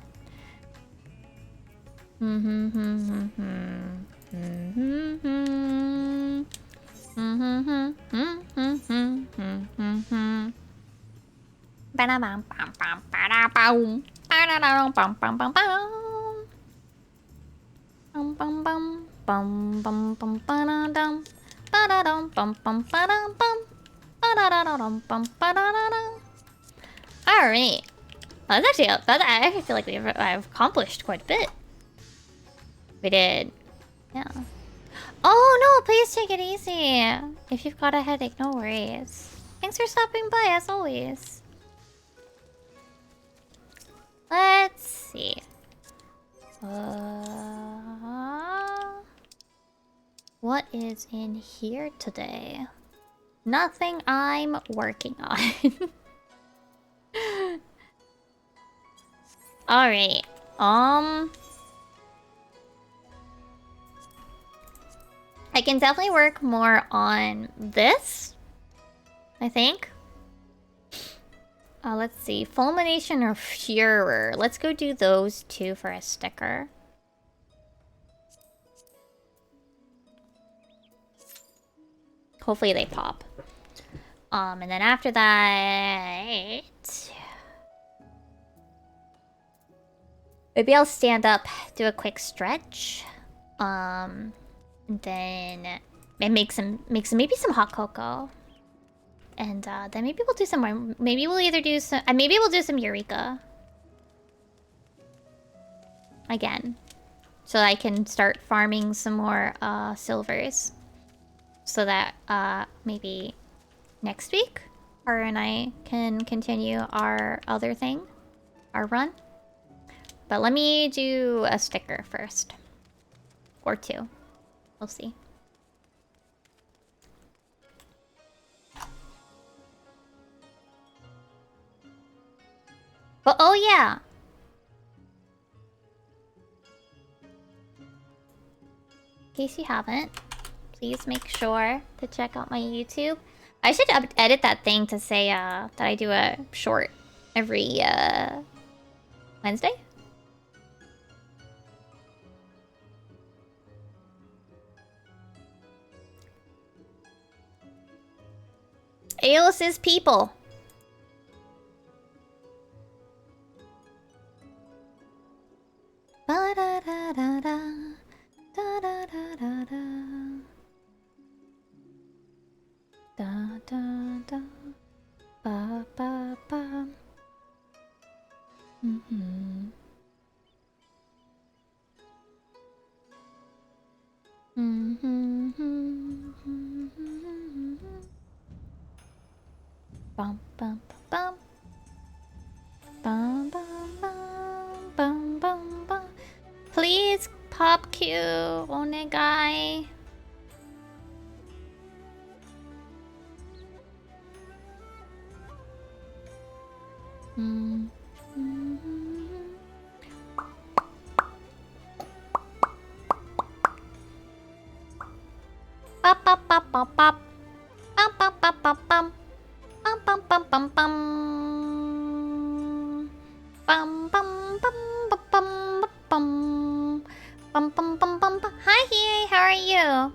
Alright. That's actually, I actually feel like I've accomplished quite a bit. We did. Yeah. Oh no, please take it easy. If you've got a headache, no worries. Thanks for stopping by, as always. Let's see. What is in here today? Nothing I'm working on. Alright. I can definitely work more on this, I think. Let's see. Fulmination or Furor. Let's go do those 2 for a sticker. Hopefully they pop. And then after that... maybe I'll stand up, do a quick stretch. And then make some maybe some hot cocoa. And then maybe we'll do some more. Maybe we'll either do some maybe we'll do some Eureka. Again. So I can start farming some more silvers. So that maybe next week her and I can continue our other thing. Our run. But let me do a sticker first. Or 2. We'll see. But oh yeah. In case you haven't, please make sure to check out my YouTube. I should edit that thing to say that I do a short every Wednesday. Eos is people. Ba da da da da da da da da da da da da ba ba ba. Mm-hmm. Bum bum bum bum bum bum bum bum bum. Please pop Q, onegai. Pop pop pop pop pop. Pum pum pum pum pum. Pum pum pum pum pum. Bum bum bum bum bum bum. Bum bum bum bum bum. Hi here, how are you?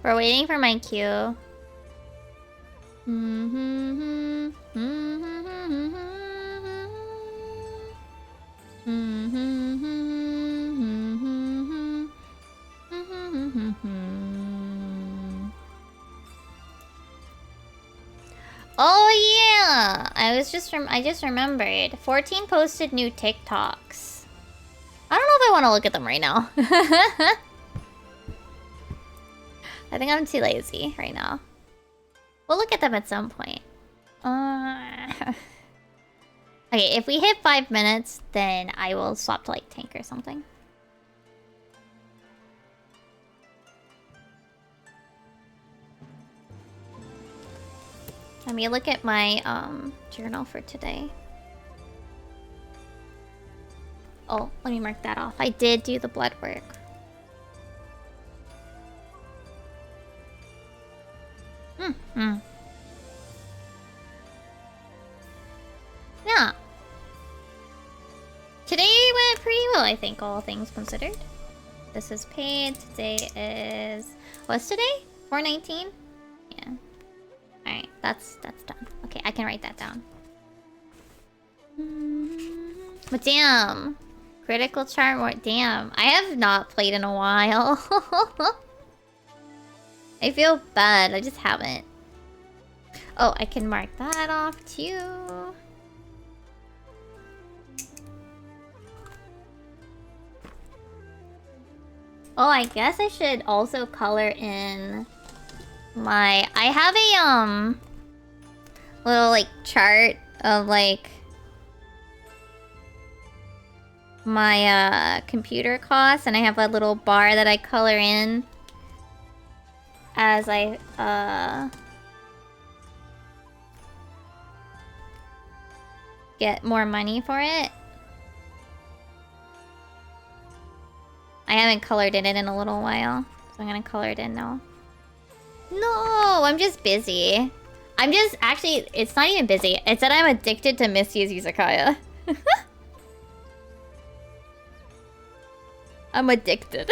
We're waiting for my cue. Oh yeah! I just remembered. 14 posted new TikToks. I don't know if I want to look at them right now. I think I'm too lazy right now. We'll look at them at some point. Okay, if we hit 5 minutes, then I will swap to like tank or something. Let me look at my journal for today. Oh, let me mark that off. I did do the blood work. Yeah. Today went pretty well, I think, all things considered. This is paid. Today is... What's today? 4/19? Yeah. Alright, that's done. Okay, I can write that down. But damn! Critical charm or... Damn, I have not played in a while. I feel bad, I just haven't. Oh, I can mark that off too. Oh, I guess I should also color in my... I have a, little, like, chart of, like... my, computer costs, and I have a little bar that I color in as I, get more money for it. I haven't colored in it in a little while, so I'm gonna color it in now. No, I'm just busy. I'm just... Actually, it's not even busy. It's that I'm addicted to Misty's Izakaya. I'm addicted.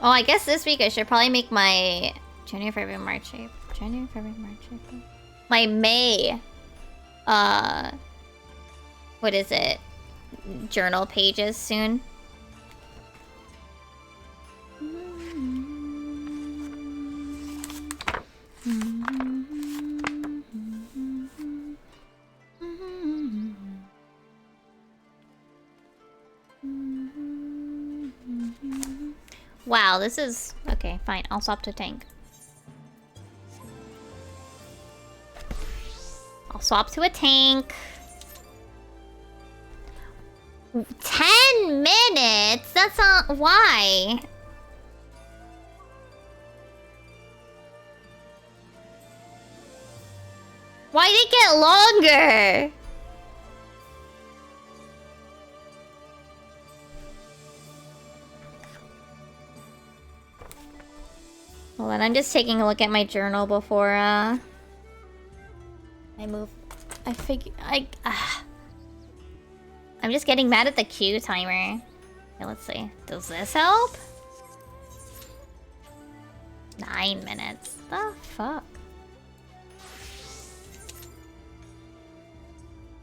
Oh, I guess this week I should probably make my January, February, March, April. January, February, March, April. My May, what is it? Journal pages soon. Wow, this is... Okay, fine. I'll swap to tank. I'll swap to a tank. 10 minutes? That's not... Why? Why did it get longer? Hold on, I'm just taking a look at my journal before, I move. I'm just getting mad at the queue timer. Okay, let's see. Does this help? 9 minutes. The fuck?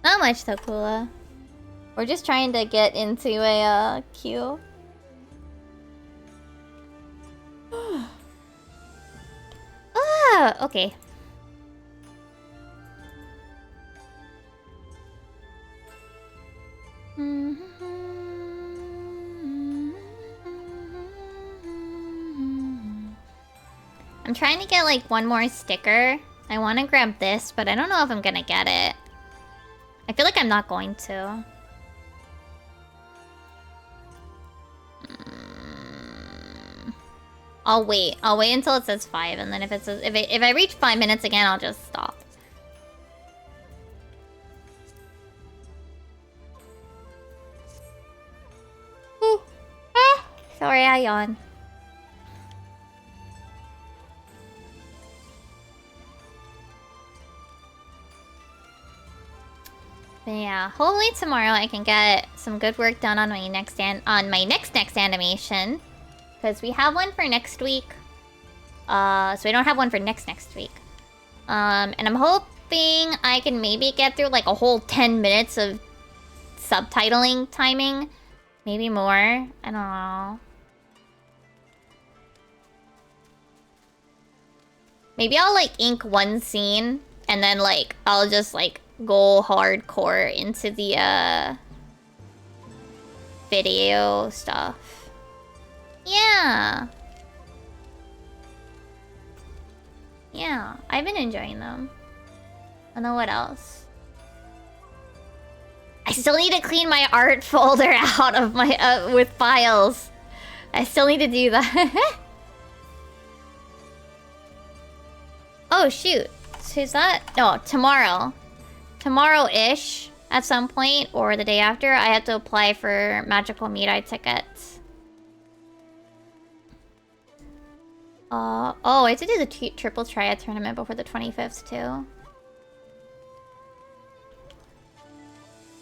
Not much though, Kula. We're just trying to get into a queue. Okay. I'm trying to get like one more sticker. I want to grab this, but I don't know if I'm gonna get it. I feel like I'm not going to. I'll wait. I'll wait until it says 5, and then if it says if I reach 5 minutes again, I'll just stop. Ooh. Ah. Sorry, I yawned. But yeah, hopefully tomorrow I can get some good work done on my next animation. Because we have one for next week. So we don't have one for next week. And I'm hoping I can maybe get through like a whole 10 minutes of subtitling timing. Maybe more. I don't know. Maybe I'll like ink one scene and then like I'll just like go hardcore into the video stuff. Yeah. Yeah, I've been enjoying them. I don't know what else. I still need to clean my art folder out of my with files. I still need to do that. Oh shoot. So is that? No, tomorrow. Tomorrow-ish at some point or the day after, I have to apply for Magical Mirai tickets. Oh, I have to do the triple triad tournament before the 25th too.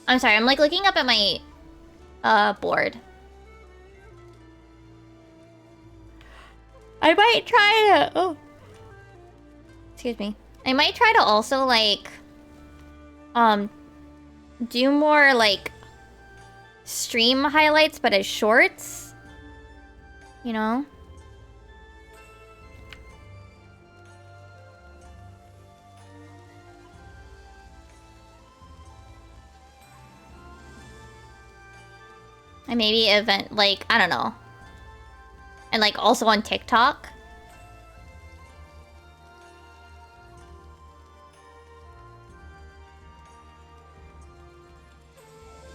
I'm sorry, I'm like looking up at my board. I might try to... Oh. Excuse me. I might try to also like... do more like... stream highlights, but as shorts. You know? And maybe event, like, I don't know. And like also on TikTok.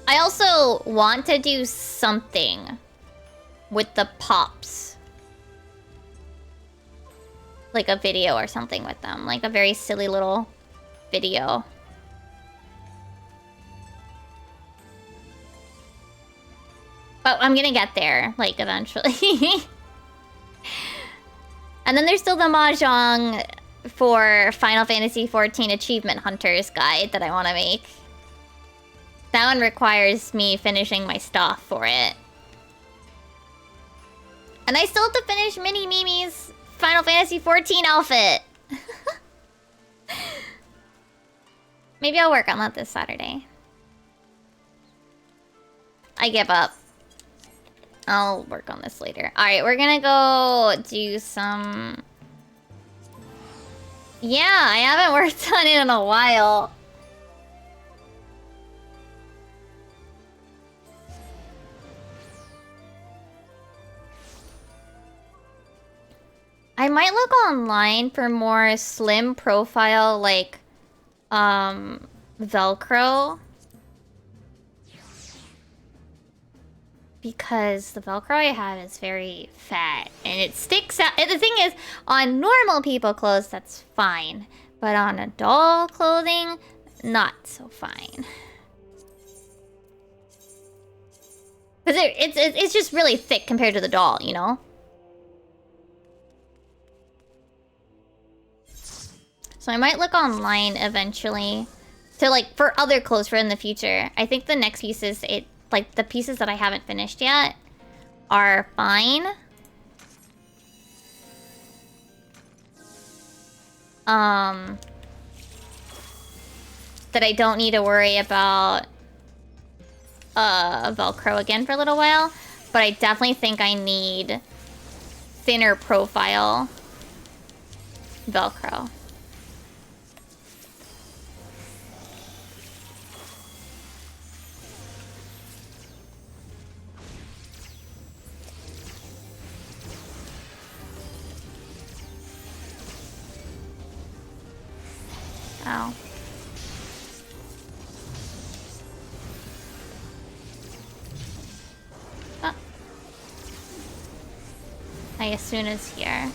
I also want to do something with the pops. Like a video or something with them. Like a very silly little video. But I'm gonna get there, like, eventually. And then there's still the Mahjong for Final Fantasy XIV Achievement Hunters guide that I want to make. That one requires me finishing my stuff for it. And I still have to finish Mini Mimi's Final Fantasy XIV outfit. Maybe I'll work on that this Saturday. I give up. I'll work on this later. Alright, we're gonna go do some... Yeah, I haven't worked on it in a while. might look online for more slim profile, like, Velcro. Because the Velcro I have is very fat, and it sticks out. And the thing is, on normal people clothes, that's fine. But on a doll clothing, not so fine. Because it's just really thick compared to the doll, you know? So I might look online eventually to, like, for other clothes for in the future. I think the next pieces, like, the pieces that I haven't finished yet are fine. That I don't need to worry about Velcro again for a little while. But I definitely think I need thinner profile Velcro. Ow. Ah. I assume it's here.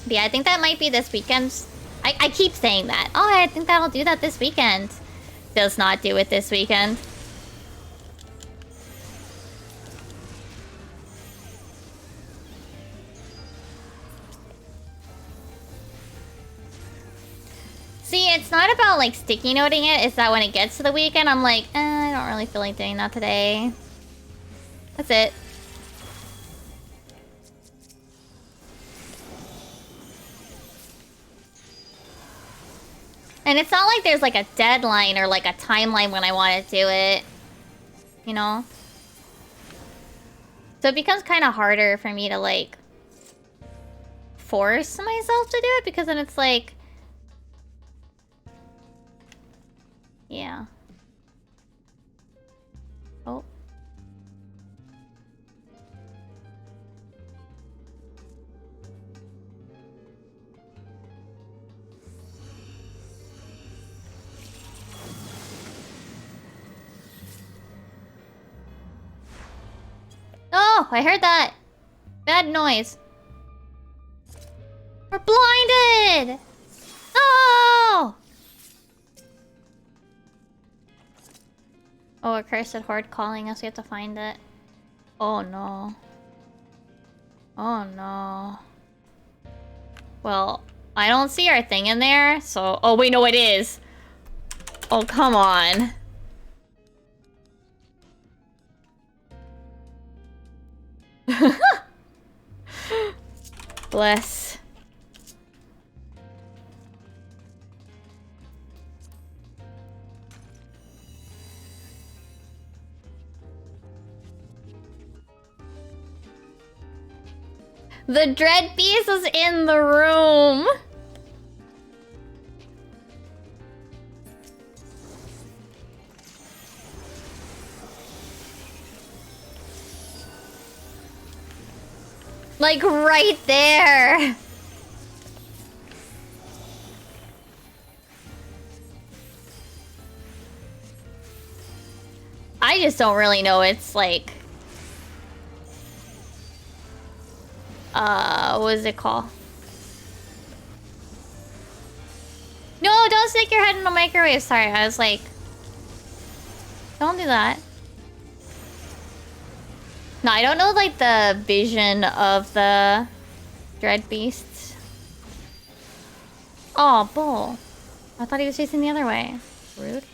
But yeah, I think that might be this weekend. I keep saying that. Oh, I think that'll do that this weekend. Does not do it this weekend. See, it's not about, like, sticky noting it. It's that when it gets to the weekend, I'm like, I don't really feel like doing that today. That's it. And it's not like there's, like, a deadline or, like, a timeline when I want to do it. You know? So it becomes kind of harder for me to, like, force myself to do it, because then it's like... Yeah. Oh. Oh, I heard that. Bad noise. We're blinded! Oh! Oh, a cursed horde calling us. We have to find it. Oh no. Oh no. Well, I don't see our thing in there, so... Oh, wait, no, it is. Oh, come on. Bless. The dread beast is in the room. Like right there. I just don't really know. It's like... what is it called? No, don't stick your head in the microwave. Sorry, I was like... Don't do that. No, I don't know, like, the vision of the dread beasts. Oh, bull. I thought he was facing the other way. Rude.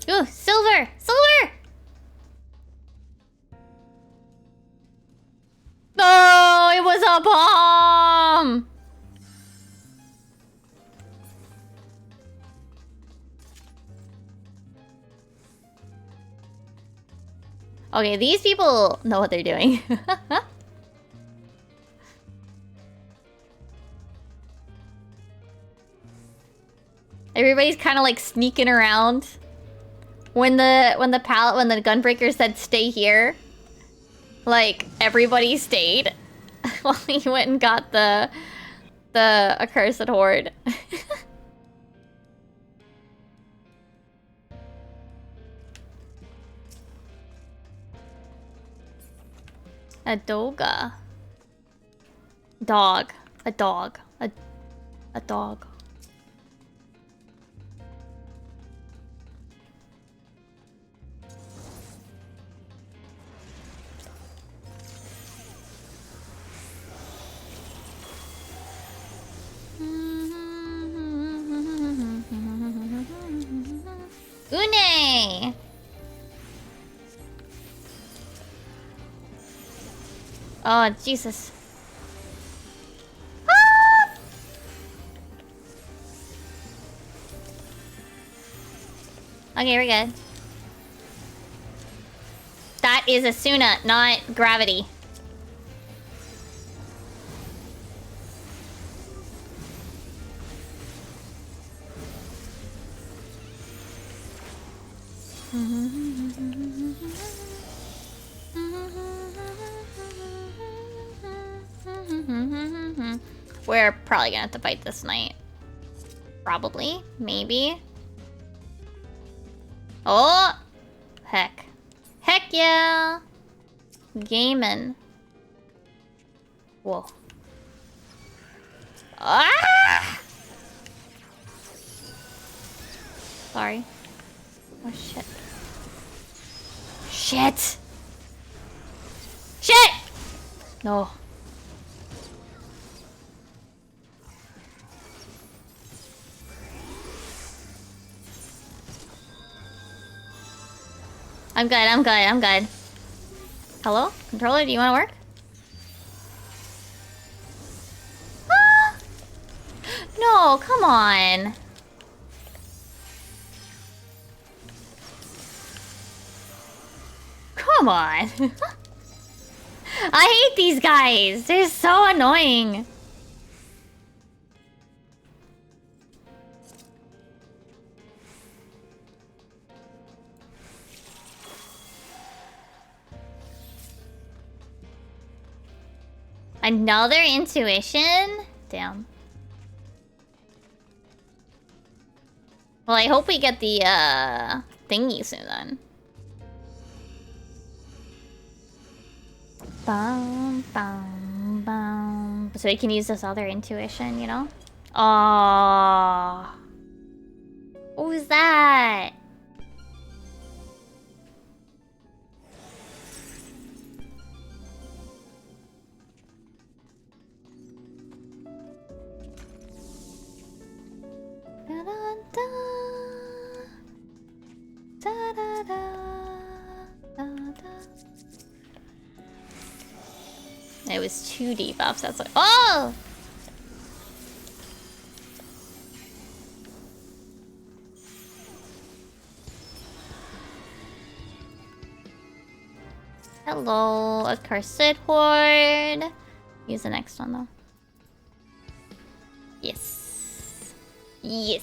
Ooh, silver! Silver! No, it was a bomb! Okay, these people know what they're doing. Everybody's kind of like sneaking around. When the gunbreaker said stay here, like everybody stayed while he went and got the accursed horde. A doga. Dog. A dog. A dog. Une! Oh, Jesus. Ah! Okay, we're good. That is Asuna, not gravity. We're probably gonna have to fight this night. Probably. Maybe. Oh! Heck. Heck yeah! Gamin'. Whoa. Ah! Sorry. Oh, shit. Shit! Shit! No. I'm good, I'm good, I'm good. Hello? Controller, do you want to work? Ah! No, come on. Come on. I hate these guys. They're so annoying. Another intuition? Damn. Well, I hope we get the, thingy soon then. Bum, bum, bum. So we can use this other intuition, you know? Oh. What was that? It was 2 debuffs, that's like— oh! Hello, accursed horde. Use the next one though. Yes. Yes.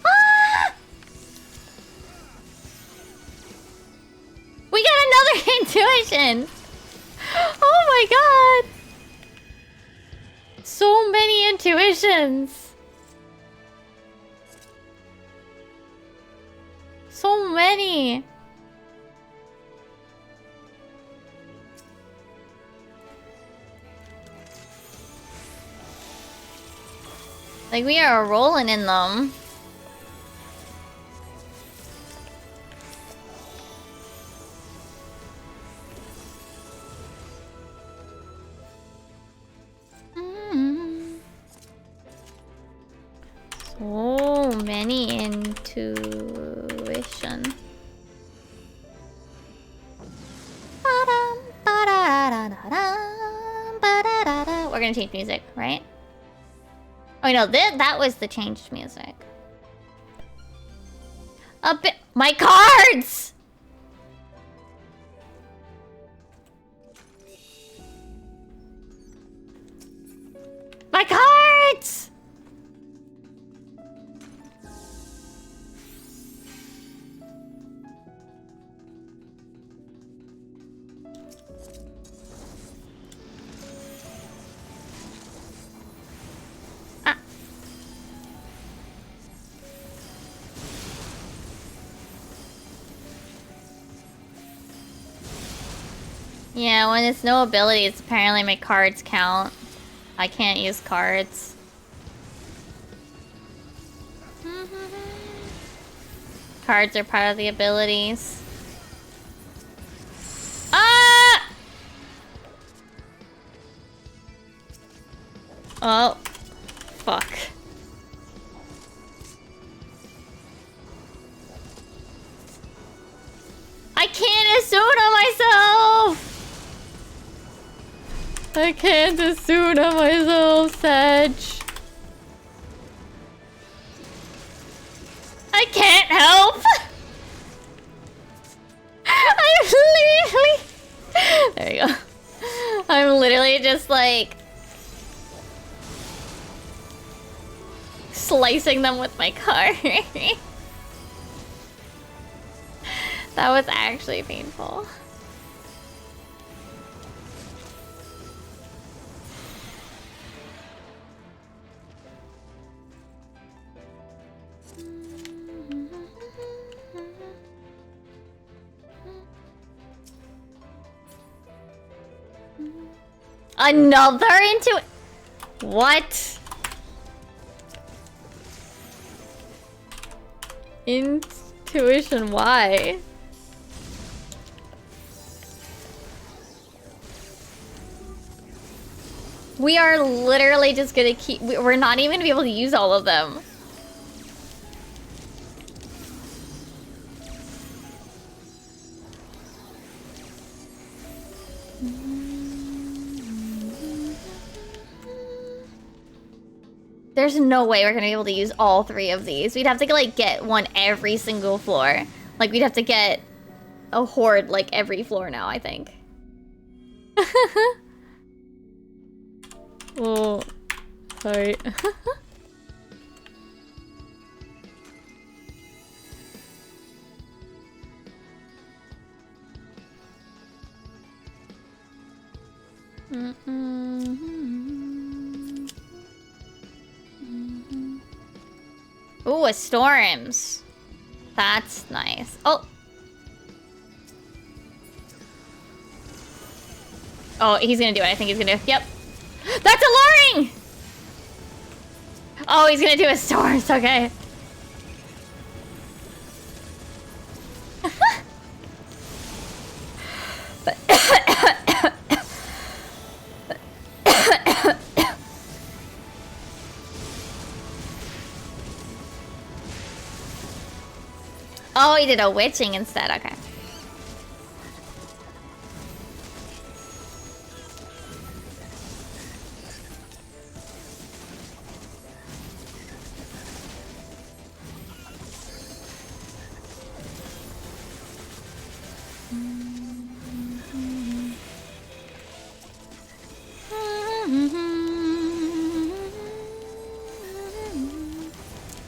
Ah! We got another intuition. Oh my god. So many intuitions. So many. Like, we are rolling in them. So many intuition. We're gonna change music, right? Oh no, that was the changed music. A bit. My cards! My cards! Yeah, when it's no abilities, apparently my cards count. I can't use cards. Cards are part of the abilities. Ah! Oh. Fuck. I can't Asuna myself! I can't Asuna myself, Sedge. I can't help! I'm literally... There you go. I'm literally just like... slicing them with my card. That was actually painful. Another into... What? Intuition, why? We are literally just gonna keep... We're not even gonna be able to use all of them. There's no way we're gonna be able to use all 3 of these. We'd have to like get one every single floor. Like we'd have to get a horde like every floor now, I think. Oh, sorry. Ooh, a storms. That's nice. Oh. Oh, he's gonna do it. I think he's gonna do it. Yep. That's alluring! Oh, he's gonna do a storms. Okay. Oh, he did a witching instead. Okay.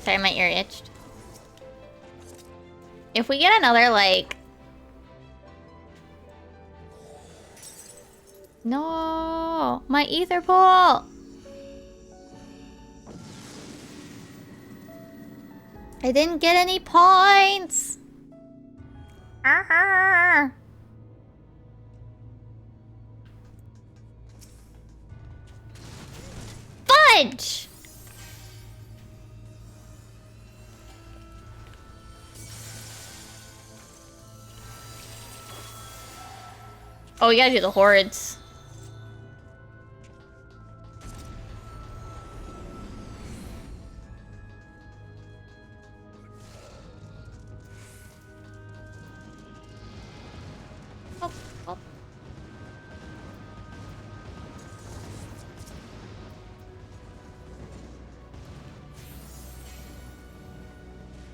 Sorry, my ear itched. If we get another, like... No! My ether pool! I didn't get any points! Ah! Fudge! Oh, we gotta do the hordes. Oh, oh.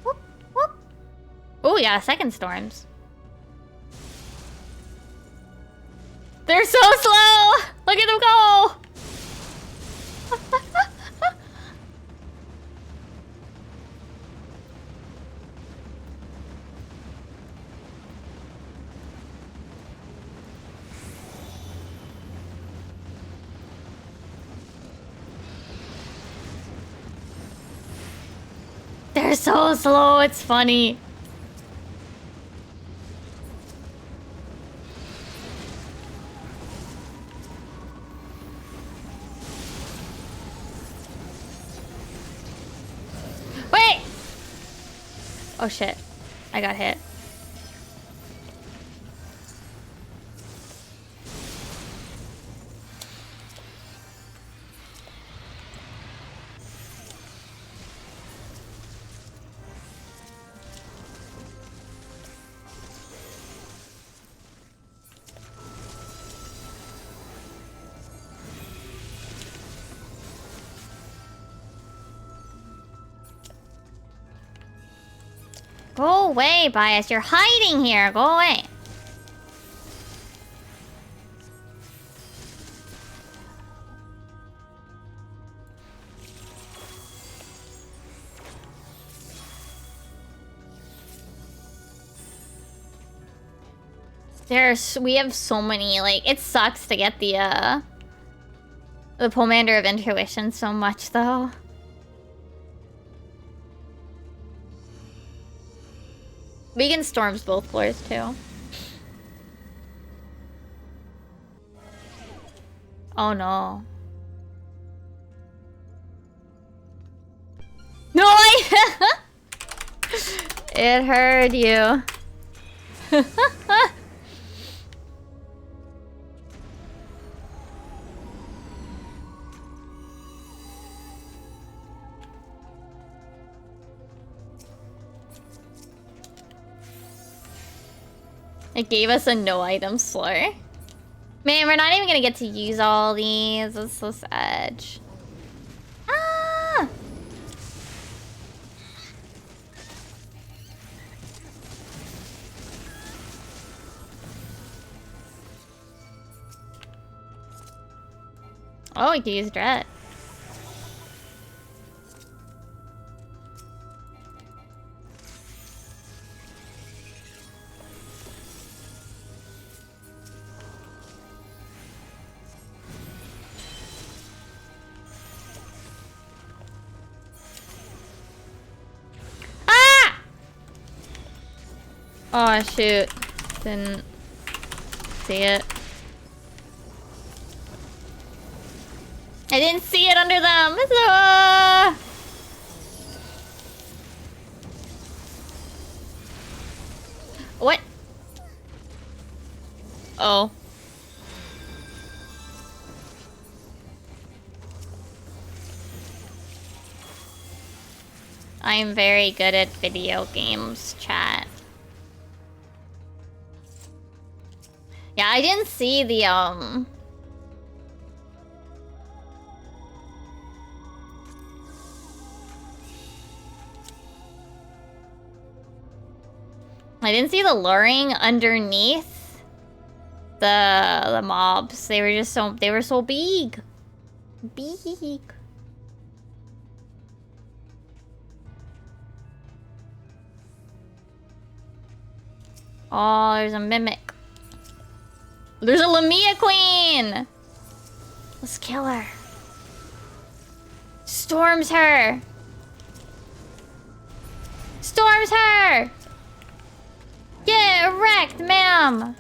Whoop, whoop. Oh yeah, second storms. They're so slow! Look at them go! They're so slow, it's funny. Wait! Oh shit. I got hit. Go away, Bias. You're hiding here. Go away. We have so many, like, it sucks to get the Pomander of Intuition so much, though. Vegan storms both floors, too. Oh, no. No, It heard you. It gave us a no item slur. Man, we're not even gonna get to use all these. That's so sad. Ah! Oh, we can use Dread. Oh shoot. Didn't see it. I didn't see it under them. What? Oh. I'm very good at video games, chat. Yeah, I didn't see the, I didn't see the luring underneath the mobs. They were just they were so big. Big. Oh, there's a mimic. There's a Lamia Queen! Let's kill her. Storms her! Storms her! Get wrecked, ma'am!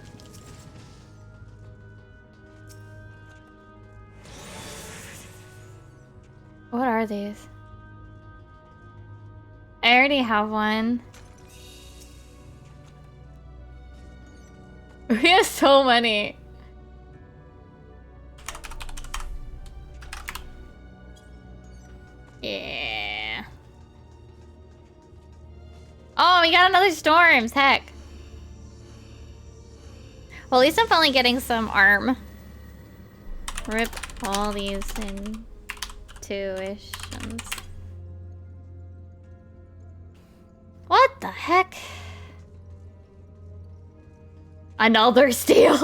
What are these? I already have one. We have so many. Yeah. Oh, we got another storms. Heck. Well, at least I'm finally getting some arm. Rip all these intuitions. What the heck? Another steel.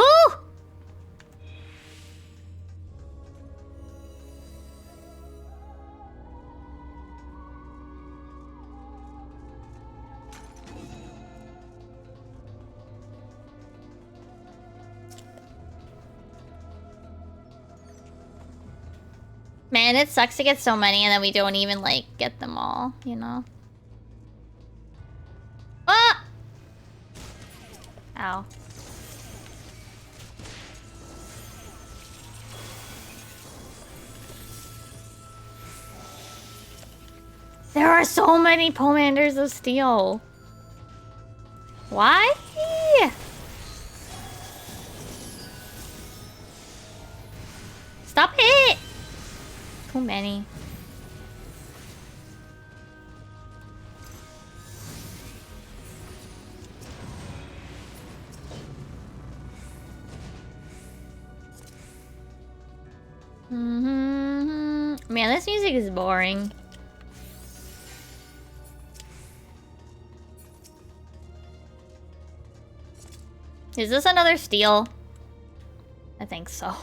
Man, it sucks to get so many and then we don't even, like, get them all, you know? Ah! Ow. There are so many Pomanders of Steel. Why? Stop it! Too many. Man, this music is boring. Is this another steel? I think so.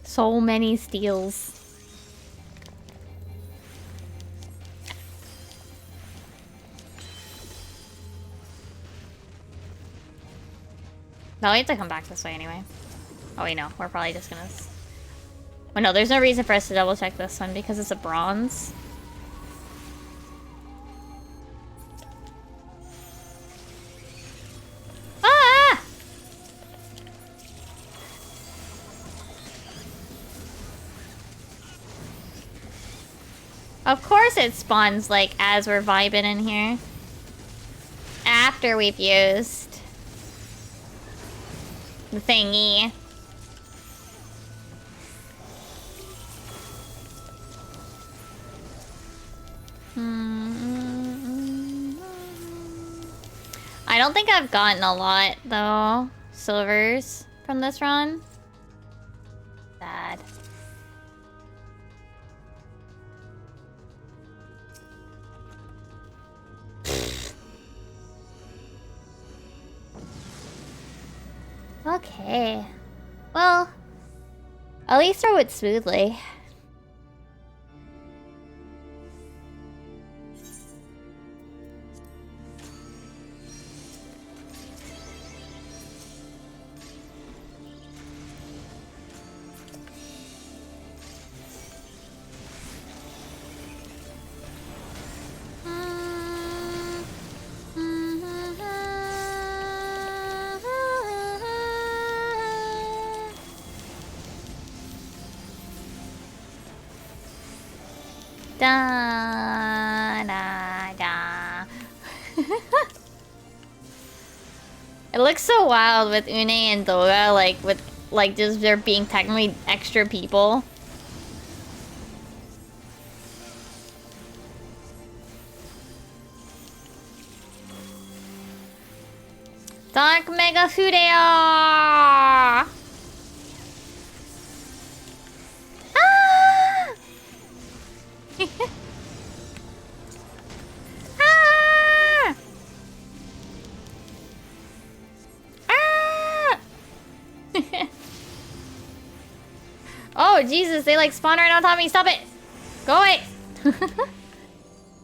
So many steals. No, we have to come back this way anyway. Oh wait, no. We're probably just gonna... Oh no, there's no reason for us to double check this one because it's a bronze. Ah! Of course it spawns, like, as we're vibing in here. After we've used the thingy. I don't think I've gotten a lot, though. Silvers from this run. Sad. Okay. Well, at least throw it smoothly. Da da da. It looks so wild with Une and Doga, like with just there being technically extra people. Dark Mega Fudeo! Ah! Ah! Ah! Oh, Jesus, they like spawn right on top of me. Stop it! Go away!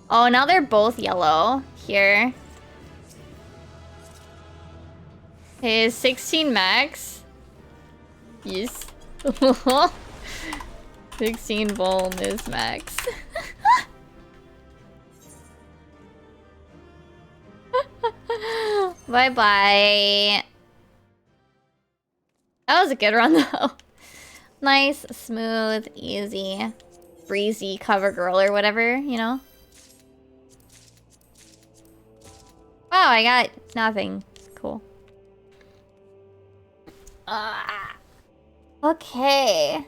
Oh, now they're both yellow here. Is 16 max? Yes. 16 vuln is max. Bye-bye. That was a good run, though. Nice, smooth, easy, breezy cover girl or whatever, you know? Wow, I got nothing. Cool. Okay.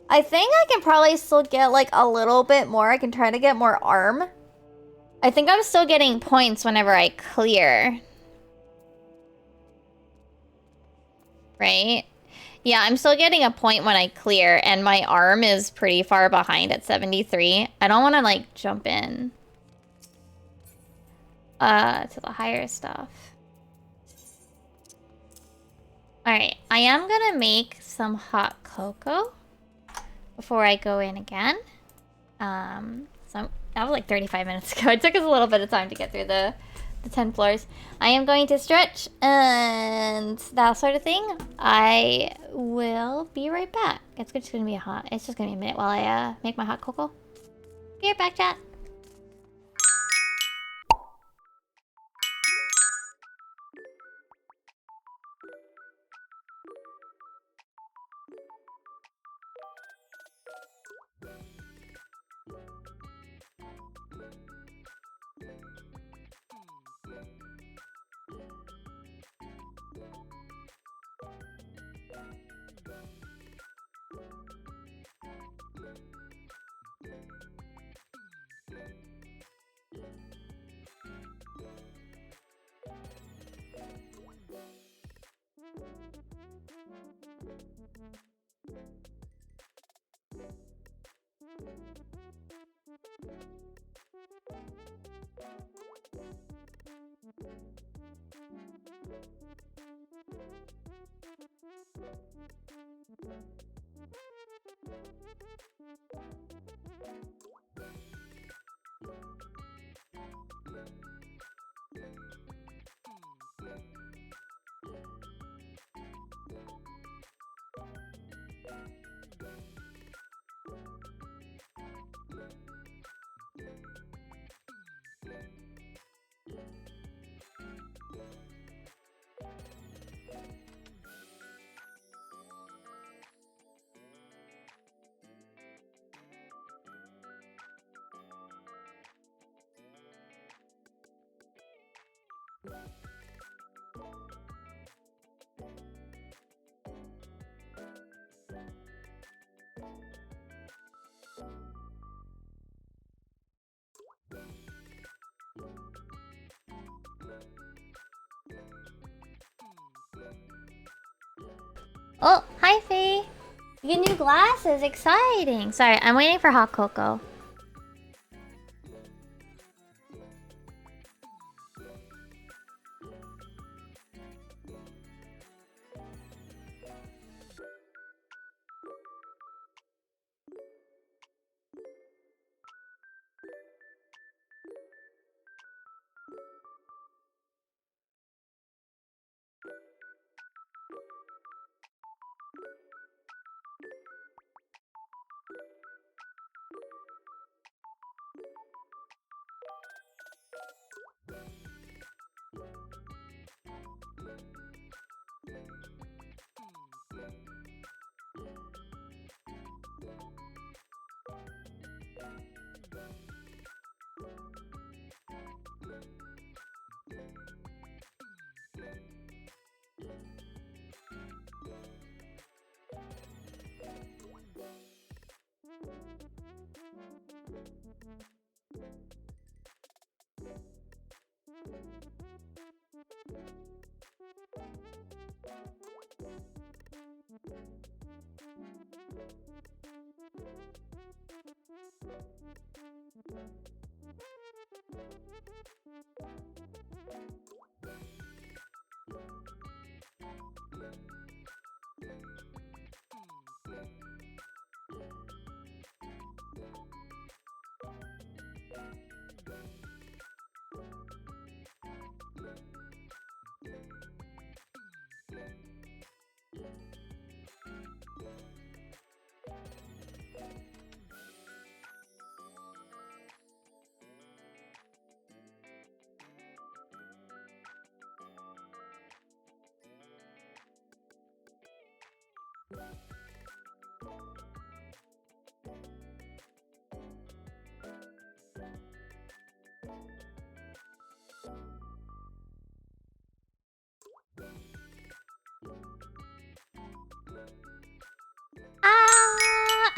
I think I can probably still get, like, a little bit more. I can try to get more arm. I think I'm still getting points whenever I clear. Right? Yeah, I'm still getting a point when I clear, and my arm is pretty far behind at 73. I don't want to, like, jump in. To the higher stuff. Alright, I am gonna make some hot cocoa before I go in again. That was like 35 minutes ago. It took us a little bit of time to get through the 10 floors. I am going to stretch and that sort of thing. I will be right back. It's just gonna be it's just gonna be a minute while I make my hot cocoa. Be right back, chat. Oh, hi Faye. You get new glasses, exciting. Sorry, I'm waiting for hot cocoa.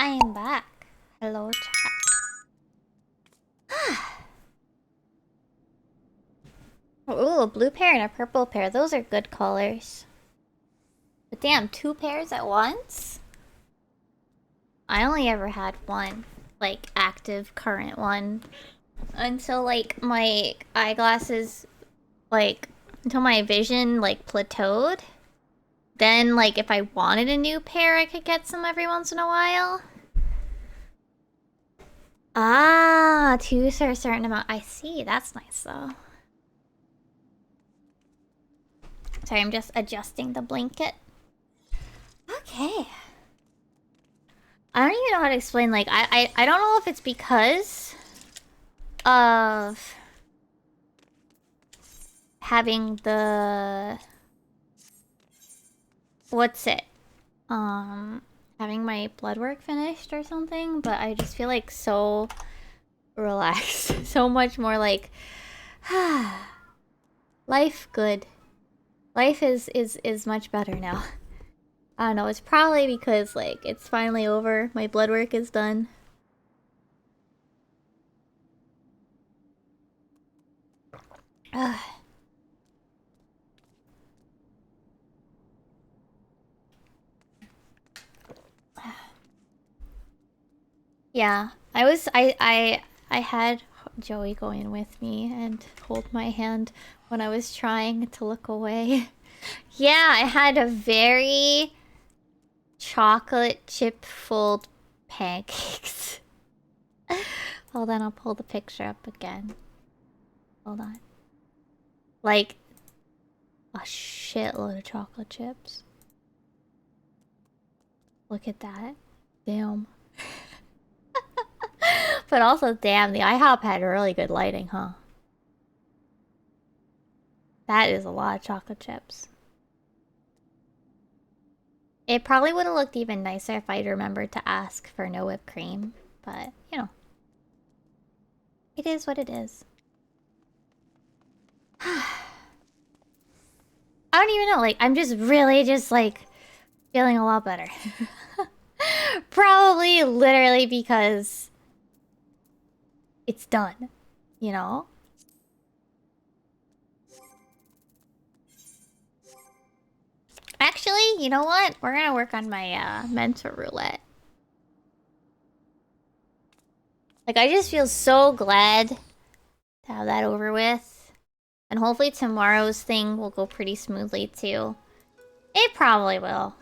I am back. Hello, chat. Ooh, a blue pair and a purple pair. Those are good colors. But damn, 2 pairs at once? I only ever had one, like, active current one. Until, like, my eyeglasses, like, until my vision, like, plateaued. Then, like, if I wanted a new pair, I could get some every once in a while. Ah, to a certain amount. I see. That's nice, though. Sorry, I'm just adjusting the blanket. Okay. I don't even know how to explain, like, I don't know if it's because of having the... What's it? Having my blood work finished or something, but I just feel like so relaxed. So much more like, life good. Life is much better now. I don't know, it's probably because, like, it's finally over. My blood work is done. Yeah, I had Joey go in with me and hold my hand when I was trying to look away. Yeah, I had a very chocolate chip filled pancakes. Hold on, I'll pull the picture up again. Hold on. Like, a shitload of chocolate chips. Look at that. Damn. But also, damn, the IHOP had really good lighting, huh? That is a lot of chocolate chips. It probably would have looked even nicer if I'd remembered to ask for no whipped cream. But, you know. It is what it is. I don't even know, like, I'm just really just, like, feeling a lot better. Probably literally because it's done, you know? Actually, you know what? We're gonna work on my mental roulette. Like, I just feel so glad to have that over with. And hopefully tomorrow's thing will go pretty smoothly too. It probably will.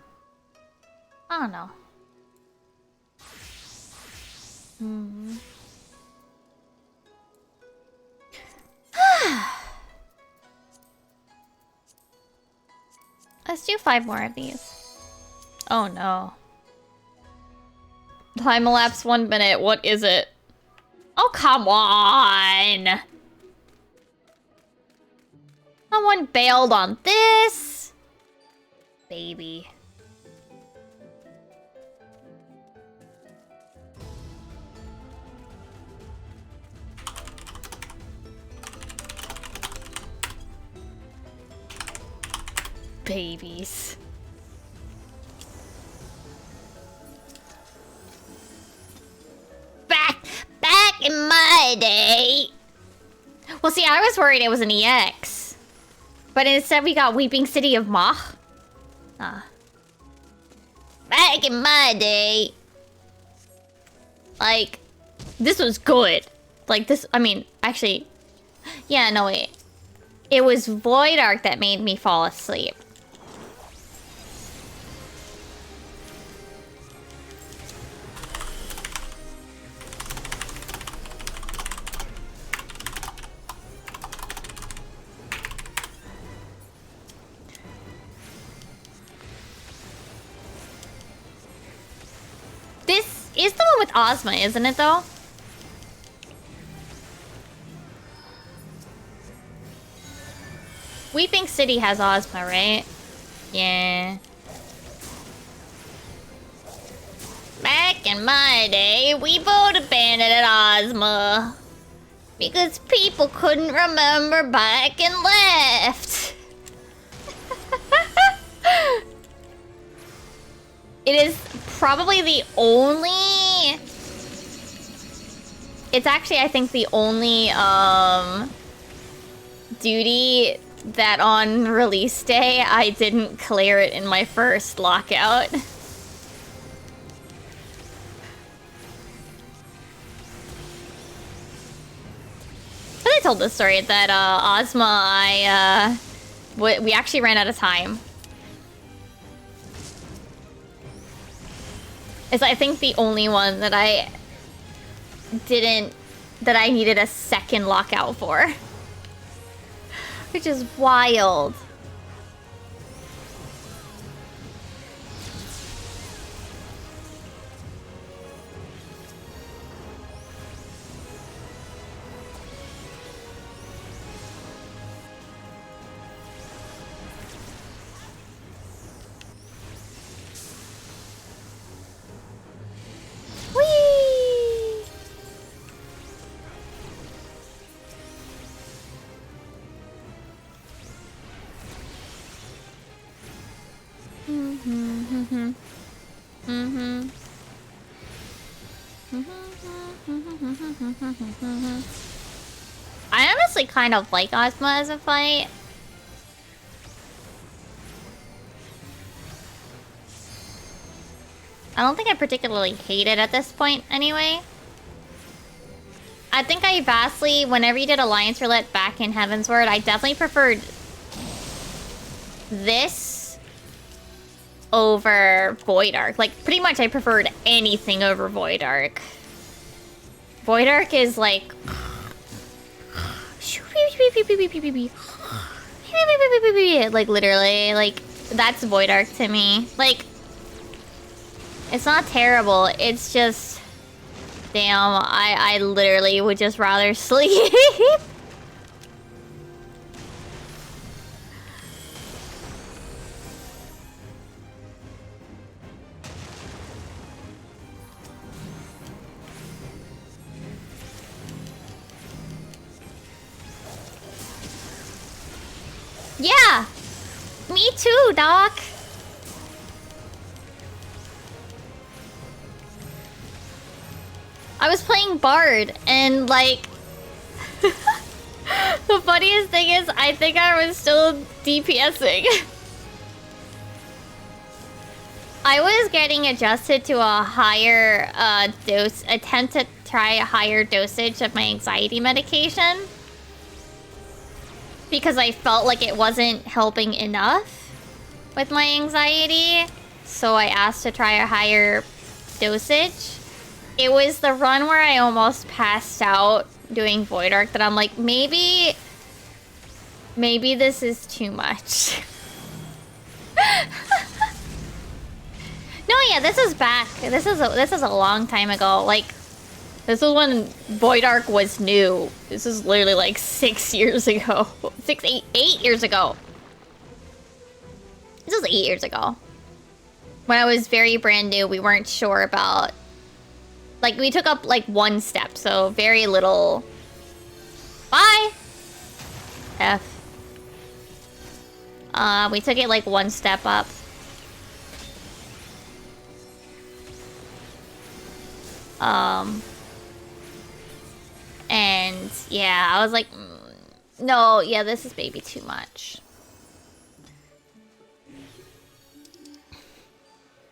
I don't know. Let's do 5 more of these. Oh no. Time elapsed 1 minute. What is it? Oh, come on! Someone bailed on this! Baby. Babies. Back in my day. Well, see, I was worried it was an EX. But instead we got Weeping City of Mach. Back in my day. Like, this was good. Like, this, I mean, actually... Yeah, no, wait. It was Void Arc that made me fall asleep. This is the one with Ozma, isn't it, though? Weeping City has Ozma, right? Yeah. Back in my day, we both abandoned Ozma. Because people couldn't remember back and left. It is probably the only... It's actually, I think, the only, duty that on release day, I didn't clear it in my first lockout. I told this story that, Ozma, we actually ran out of time. is I think the only one that I needed a second lockout for. Which is wild. Whee! I honestly kind of like Ozma as a fight. I don't think I particularly hate it at this point, anyway. I think I vastly, whenever you did Alliance Roulette back in Heavensward, I definitely preferred this over Void Arc. Like, pretty much I preferred anything over Void Arc. Void Arc is like... like, literally, like, that's Void Arc to me. Like... It's not terrible, it's just... Damn, I literally would just rather sleep. Yeah! Me too, Doc! I was playing Bard, and like... the funniest thing is, I think I was still DPSing. I was getting adjusted to a higher dose, attempt to try a higher dosage of my anxiety medication. Because I felt like it wasn't helping enough with my anxiety. So I asked to try a higher dosage. It was the run where I almost passed out doing Void Arc that I'm like, maybe this is too much. No, yeah, this is back. This is a long time ago. Like, this was when Void Arc was new. This is literally like 6 years ago. 8 years ago. This was 8 years ago. When I was very brand new, we weren't sure about... Like, we took up, like, one step, so very little... Bye! F. We took it, like, one step up. And, yeah, I was like... No, yeah, this is maybe too much.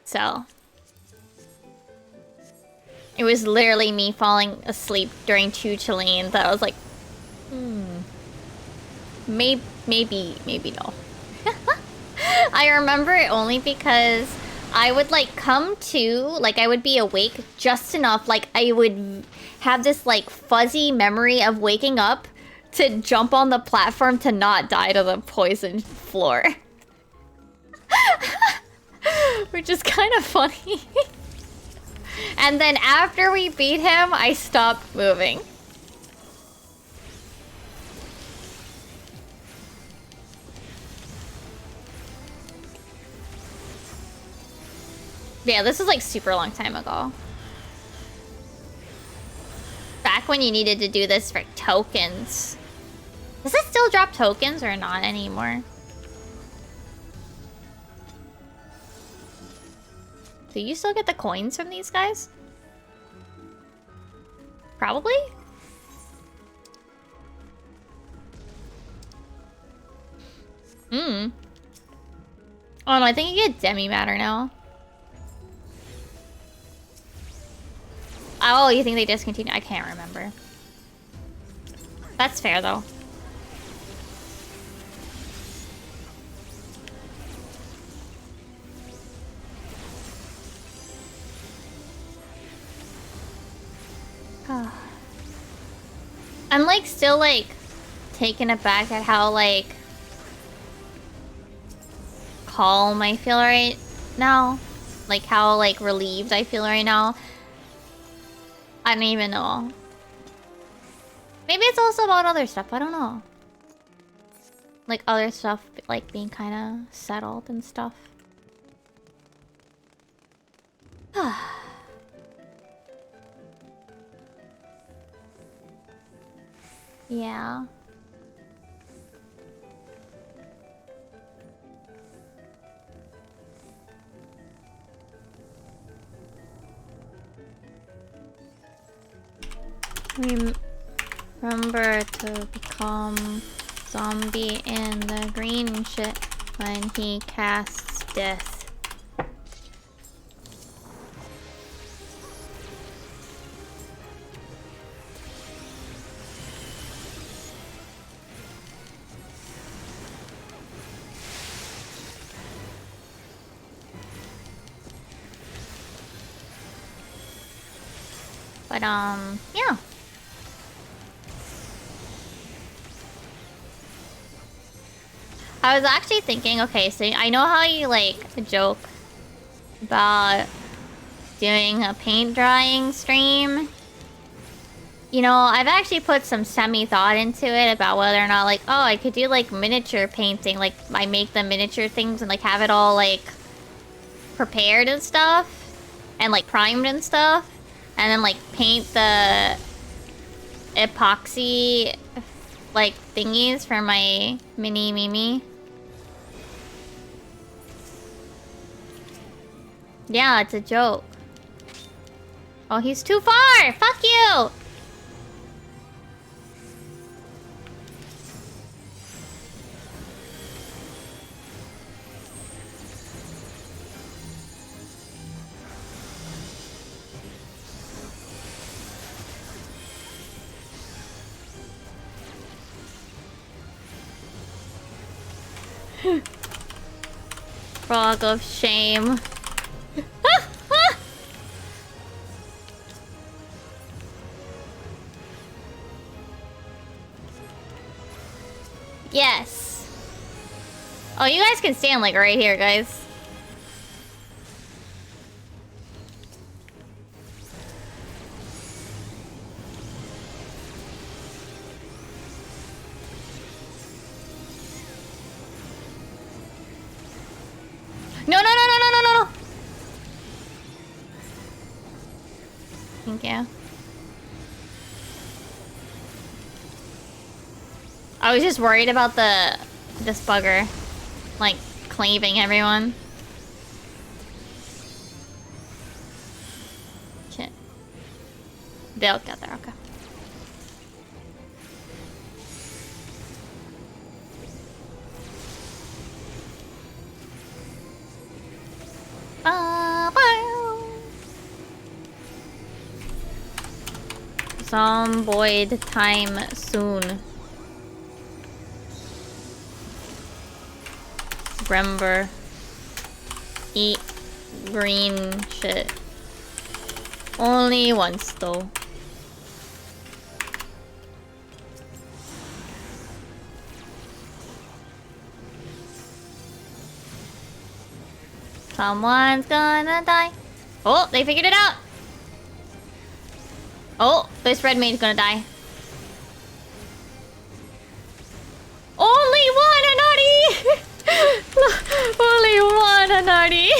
So... It was literally me falling asleep during Chuchalene that I was like, maybe no. I remember it only because I would like come to, like I would be awake just enough, like I would have this like fuzzy memory of waking up to jump on the platform to not die to the poison floor. Which is kind of funny. And then after we beat him, I stopped moving. Yeah, this is like super long time ago. Back when you needed to do this for tokens. Does it still drop tokens or not anymore? Do you still get the coins from these guys? Probably? Oh no, I think you get demi matter now. Oh, you think they discontinued? I can't remember. That's fair though. I'm like still like taken aback at how like calm I feel right now. Like how like relieved I feel right now. I don't even know. Maybe it's also about other stuff, I don't know. Like other stuff like being kind of settled and stuff. Yeah. Remember to become zombie in the green shit when he casts death. But yeah. I was actually thinking, okay, so I know how you like joke about doing a paint drying stream. You know, I've actually put some semi-thought into it about whether or not like, oh, I could do like miniature painting. Like I make the miniature things and like have it all like prepared and stuff. And like primed and stuff. And then like paint the epoxy like thingies for my mini Mimi. Yeah, it's a joke. Oh, he's too far! Fuck you! Frog of shame. Yes. Oh, you guys can stand like right here, guys. No, no, no, no, no, no, no, no. Thank you. I was just worried about this bugger, like, cleaving everyone. Shit. They'll get there, okay. Zomboid time soon. Remember. Eat green shit. Only once though. Someone's gonna die. Oh, they figured it out. Oh, this red maid's gonna die. Only one Anari! Only one Anari!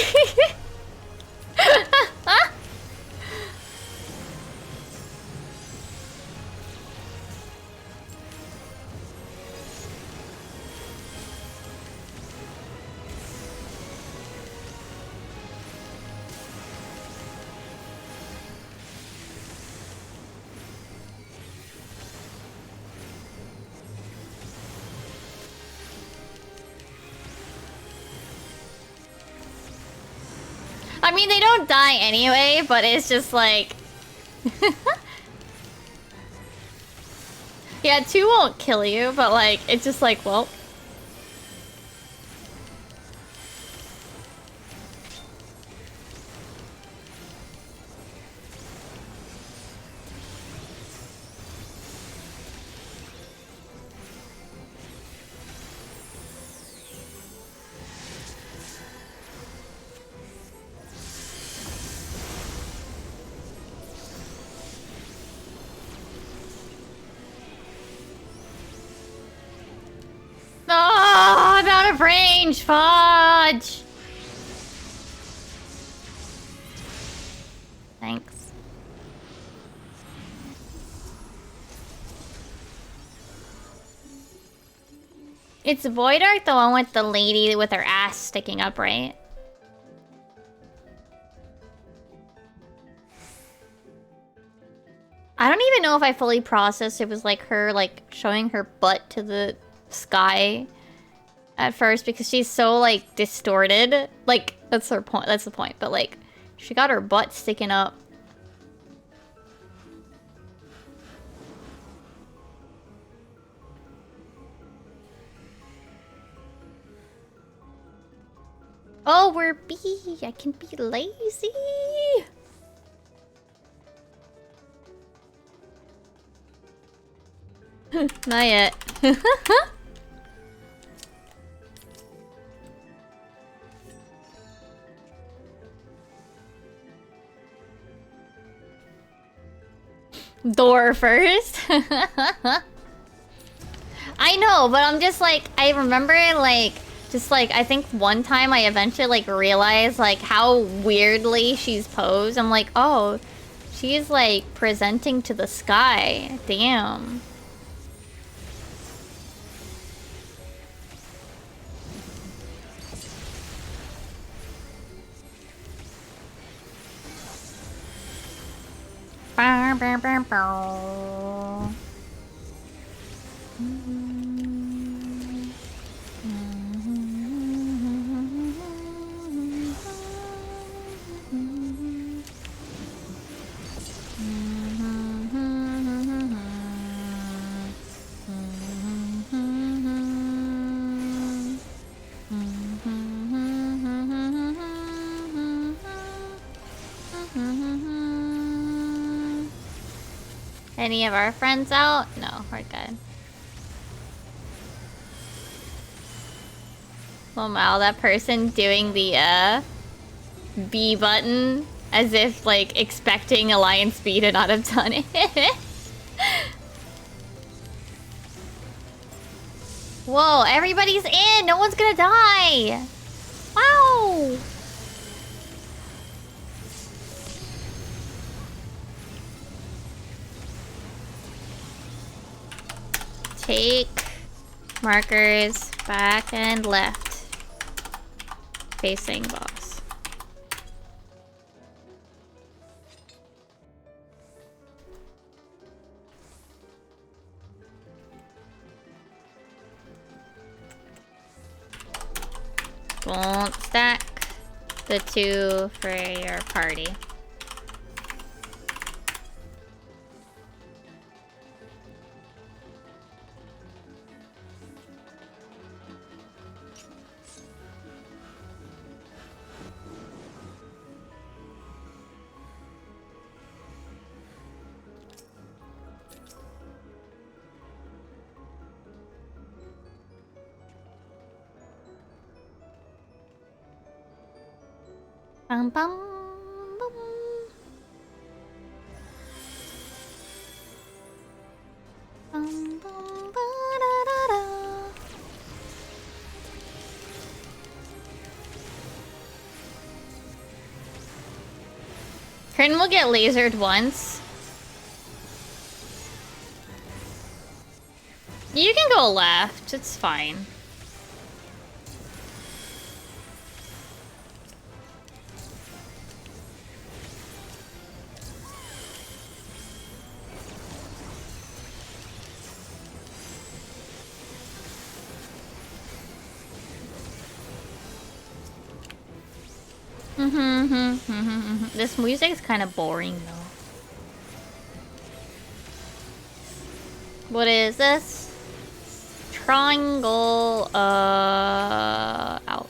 I mean, they don't die anyway, but it's just like... Yeah, 2 won't kill you, but like, it's just like, well... Orange fudge! Thanks. It's Void Art, the one with the lady with her ass sticking up, right? I don't even know if I fully processed it was like her like showing her butt to the sky at first because she's so like distorted. Like that's her point. That's the point. But like she got her butt sticking up. Oh, we're B. I can be lazy. Not yet. Door first. I know, but I'm just like, I remember like, just like, I think one time I eventually like realized like how weirdly she's posed. I'm like, oh, she's like presenting to the sky. Damn. Bow, bow, bow, bow. Any of our friends out? No, we're good. Oh wow, that person doing the B button as if like expecting Alliance B to not have done it. Whoa, everybody's in! No one's gonna die! Wow! Take markers back and left. Facing boss. Don't stack the two for your party. Bum bum bum. Bum bum ba da da da. Kern will get lasered once. You can go left, it's fine. This music is kind of boring though. What is this? Triangle, out.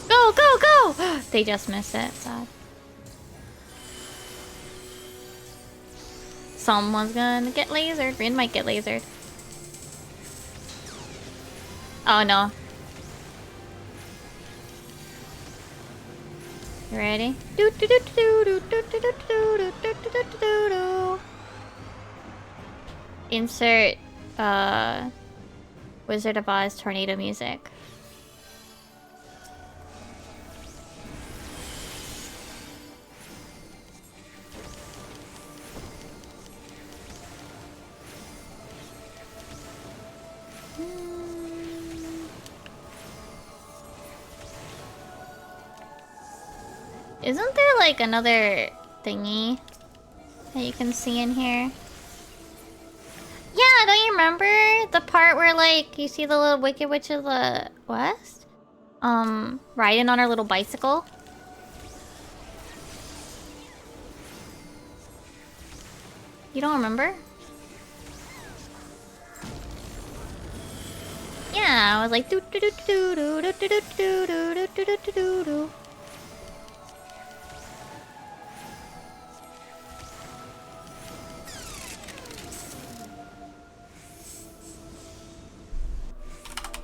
Go, go, go! They just missed it, sad. Someone's gonna get lasered. Rin might get lasered. Oh no. You ready? Do do do do do do do do do do do do do do. Insert Wizard of Oz tornado music. Isn't there like another thingy that you can see in here? Yeah, don't you remember the part where like you see the little Wicked Witch of the West? Riding on her little bicycle? You don't remember? Yeah, I was like do do do do do do do do do do do do do do.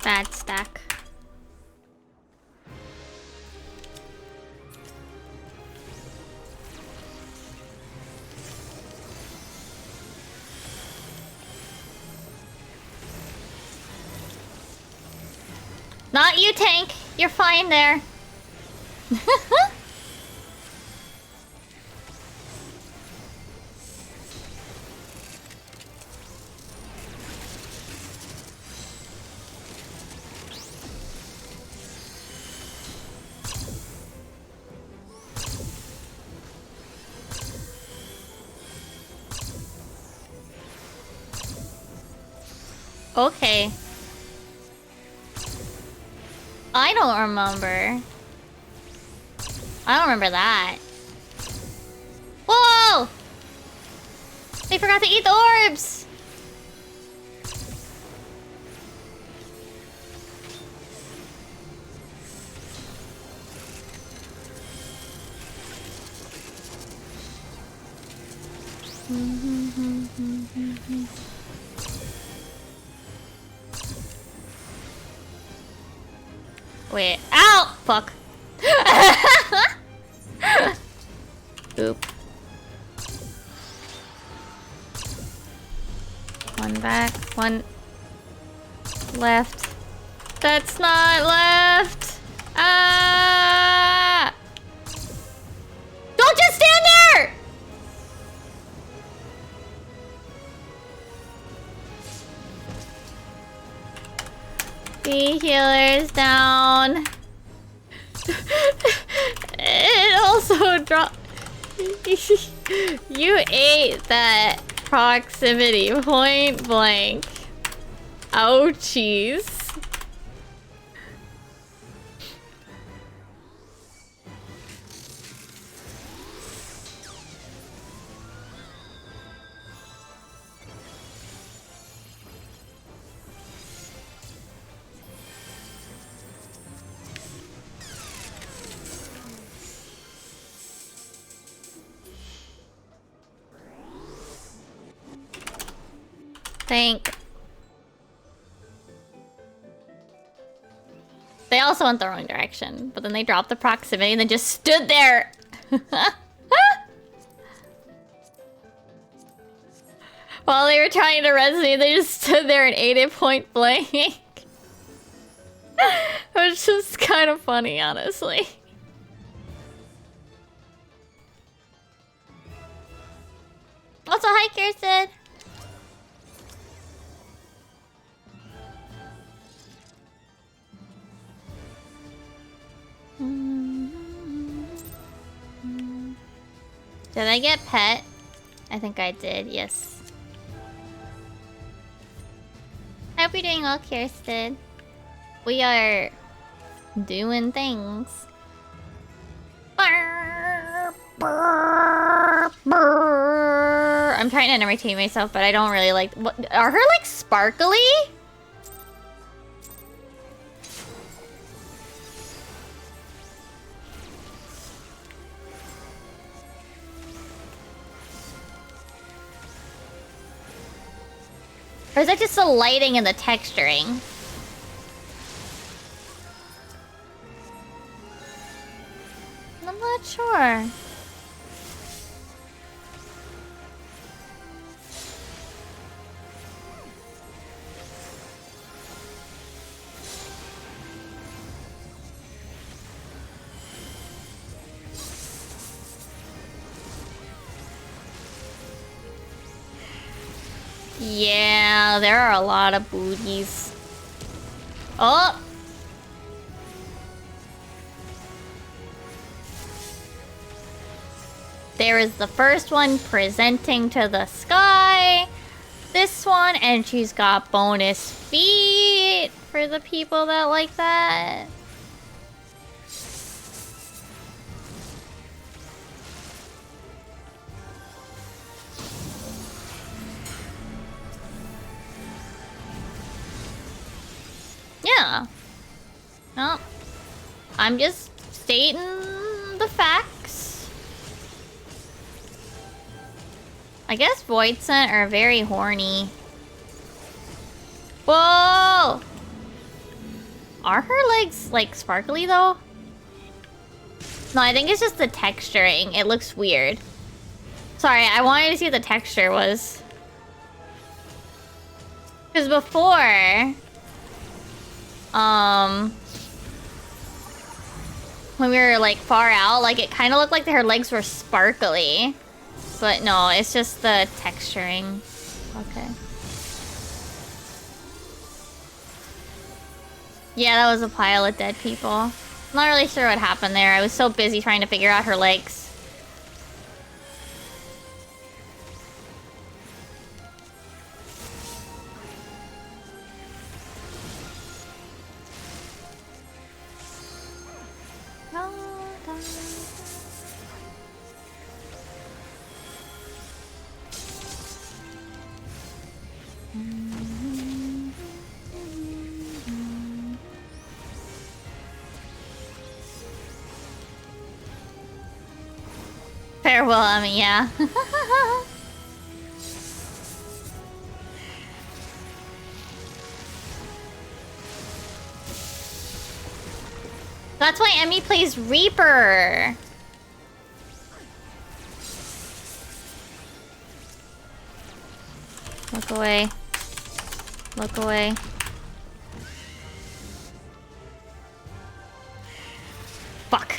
Bad stack. Not you, tank. You're fine there. Okay. I don't remember. I don't remember that. Whoa! They forgot to eat the orbs! Wait. Ow! Fuck. Oop. One back, one left. That's not left. Ah! Don't just stand there! The healer's down. It also dropped. You ate that proximity point blank. Ouchies. Think. They also went the wrong direction, but then they dropped the proximity and then just stood there. While they were trying to resonate, they just stood there and ate it point blank. Which was kind of funny, honestly. Also, hi, Kirsten. Did I get pet? I think I did, yes. I hope you're doing well, Kirsten. We are doing things. I'm trying to entertain myself, but I don't really like... What, are her like sparkly? Or is that just the lighting and the texturing? I'm not sure. Yeah, there are a lot of booties. Oh! There is the first one presenting to the sky. This one, and she's got bonus feet for the people that like that. Yeah. No. I'm just stating the facts. I guess Void Scent are very horny. Whoa! Are her legs, like, sparkly, though? No, I think it's just the texturing. It looks weird. Sorry, I wanted to see what the texture was. Because before... when we were, like, far out, like, it kind of looked like her legs were sparkly. But no, it's just the texturing. Okay. Yeah, that was a pile of dead people. I'm not really sure what happened there. I was so busy trying to figure out her legs. Farewell, I mean, yeah. That's why Emmy plays Reaper. Look away. Look away. Fuck.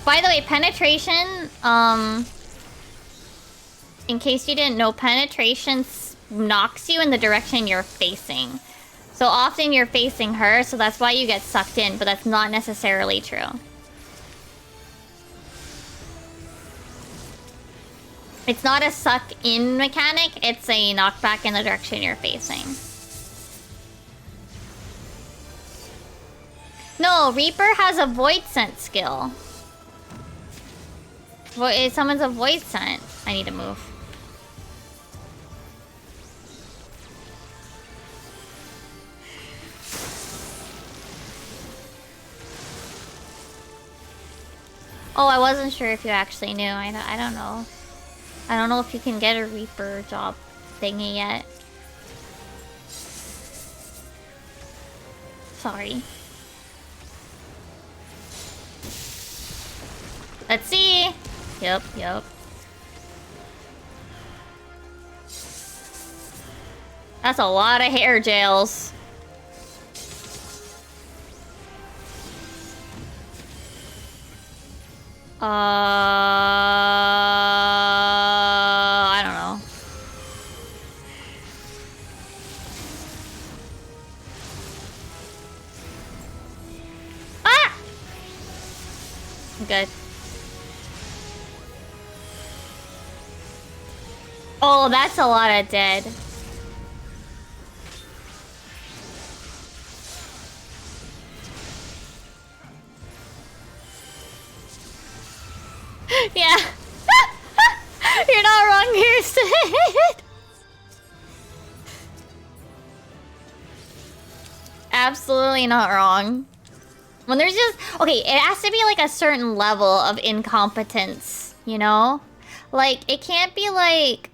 By the way, penetration, in case you didn't know, penetration knocks you in the direction you're facing. So often you're facing her, so that's why you get sucked in, but that's not necessarily true. It's not a suck-in mechanic, it's a knockback in the direction you're facing. No, Reaper has a Void Scent skill. It summons a Void Scent. I need to move. Oh, I wasn't sure if you actually knew. I don't know. I don't know if you can get a Reaper job thingy yet. Sorry. Let's see. Yep. That's a lot of hair gels. I don't know. Ah! I'm good. Oh, that's a lot of dead. Yeah. You're not wrong here, Sid. Absolutely not wrong. When there's just... Okay, it has to be like a certain level of incompetence, you know? Like, it can't be like...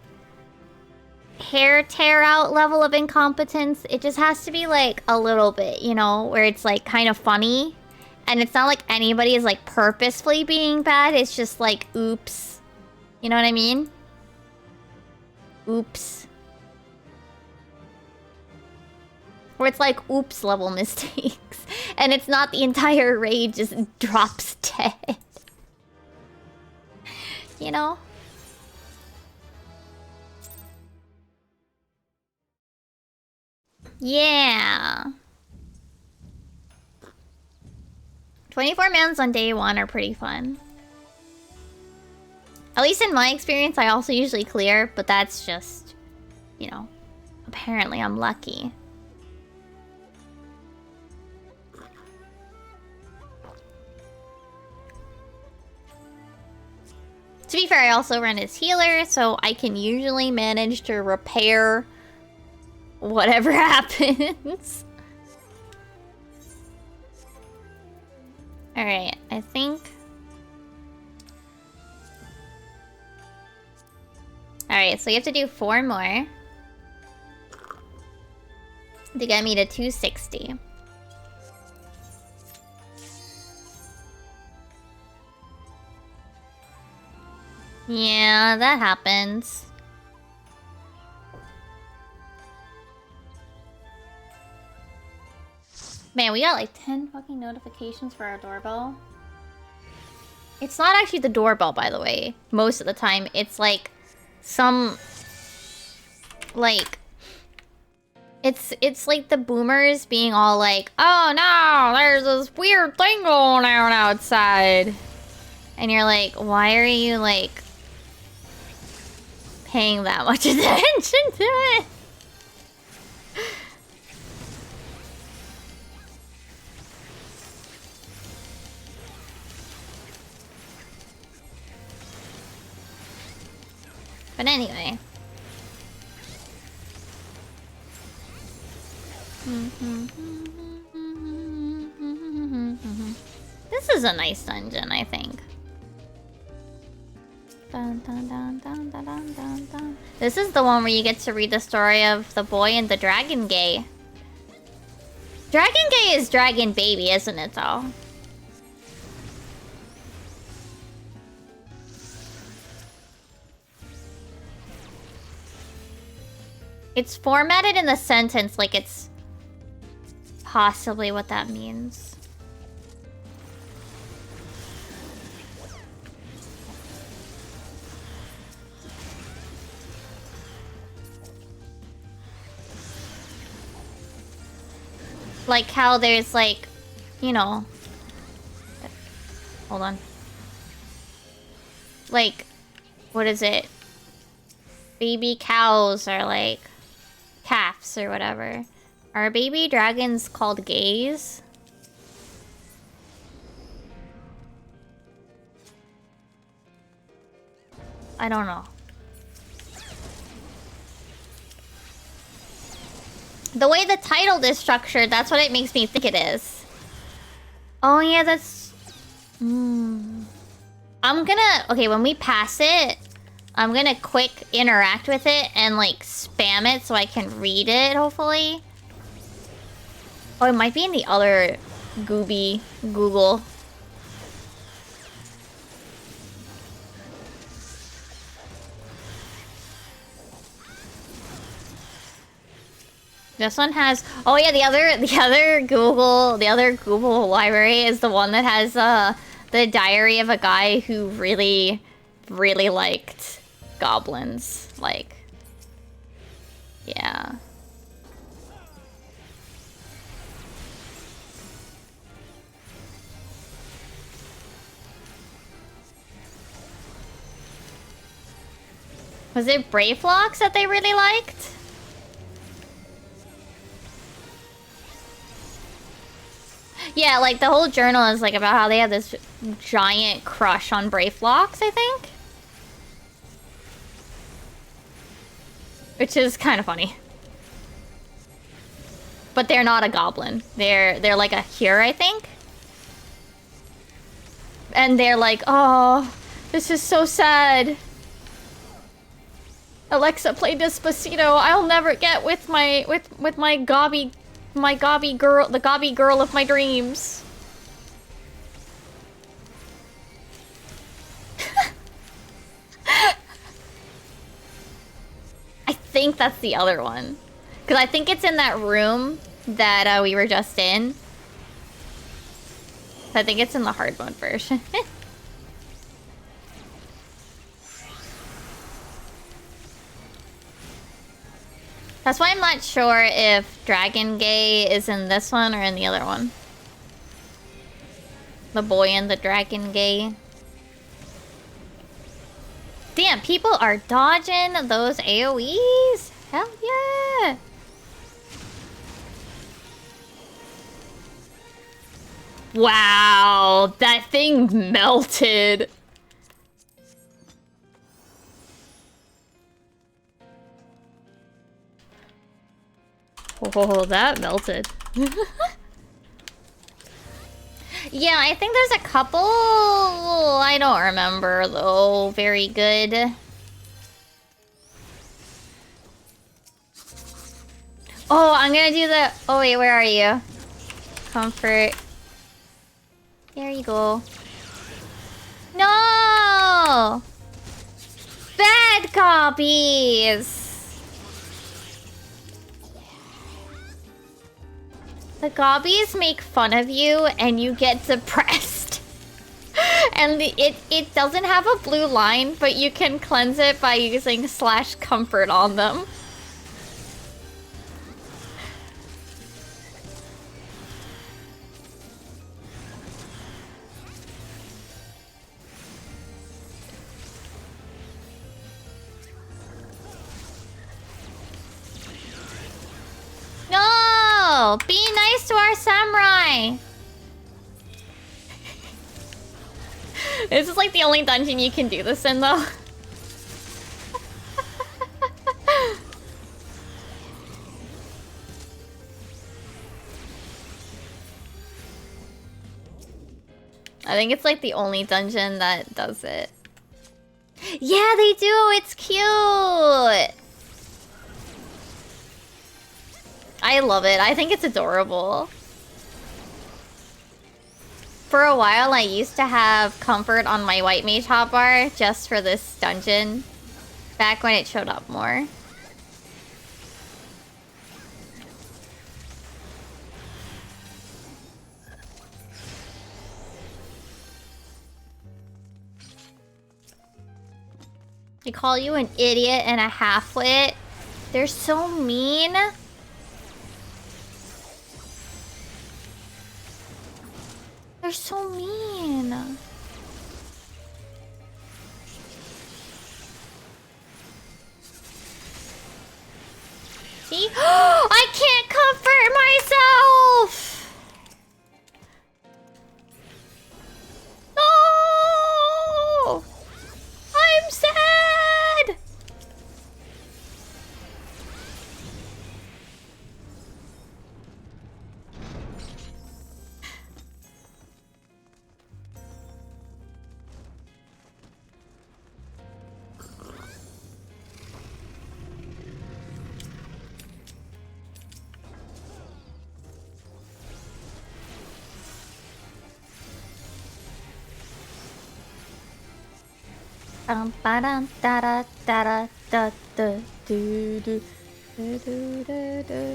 hair tear out level of incompetence. It just has to be like a little bit, you know, where it's like kind of funny. And it's not like anybody is like purposefully being bad. It's just like, oops. You know what I mean? Oops. Where it's like oops level mistakes. And it's not the entire raid just drops dead. You know? Yeah. 24 mans on day 1 are pretty fun. At least in my experience, I also usually clear, but that's just, you know, apparently I'm lucky. To be fair, I also run as healer, so I can usually manage to repair whatever happens. Alright, I think... Alright, so you have to do 4 more to get me to 260. Yeah, that happens. Man, we got like 10 fucking notifications for our doorbell. It's not actually the doorbell, by the way. Most of the time, it's like some... like... It's like the boomers being all like, oh no, there's this weird thing going on outside. And you're like, why are you like paying that much attention to it? But anyway. This is a nice dungeon, I think. Dun, dun, dun, dun, dun, dun, dun, dun. This is the one where you get to read the story of the boy and the dragon gay. Dragon gay is dragon baby, isn't it, though? It's formatted in the sentence like it's possibly what that means. Like how there's like, you know... Hold on. Like, what is it? Baby cows are like calves or whatever. Are baby dragons called gays? I don't know. The way the title is structured, that's what it makes me think it is. Oh yeah, that's... I'm gonna... Okay, when we pass it, I'm gonna quick interact with it and like spam it so I can read it, hopefully. Oh, it might be in the other Google. This one has... Oh yeah, the other Google library is the one that has the diary of a guy who really liked goblins. Like, yeah. Was it Brayflocks that they really liked? Yeah, like the whole journal is like about how they have this giant crush on Brayflocks, I think. Which is kind of funny. But they're not a goblin. They're like a cure, I think. And they're like, oh, this is so sad. Alexa, play Despacito. I'll never get with my gobby girl, the gobby girl of my dreams. I think that's the other one. Because I think it's in that room that we were just in. I think it's in the hard mode version. That's why I'm not sure if Dragon Gay is in this one or in the other one. The boy and the Dragon Gay. Damn, people are dodging those AoEs. Hell yeah. Wow, that thing melted. Oh, that melted. Yeah, I think there's a couple I don't remember though. Very good. Oh, I'm gonna do the... Oh wait, where are you? Comfort. There you go. No! Bad copies! The gobbies make fun of you and you get depressed. And it doesn't have a blue line, but you can cleanse it by using /comfort on them. No! Be nice to our samurai! This is like the only dungeon you can do this in, though. I think it's like the only dungeon that does it. Yeah, they do! It's cute! I love it. I think it's adorable. For a while, I used to have comfort on my white mage hotbar just for this dungeon. Back when it showed up more. They call you an idiot and a half-wit. They're so mean. They're so mean. See? I can't comfort myself! No! I'm sad!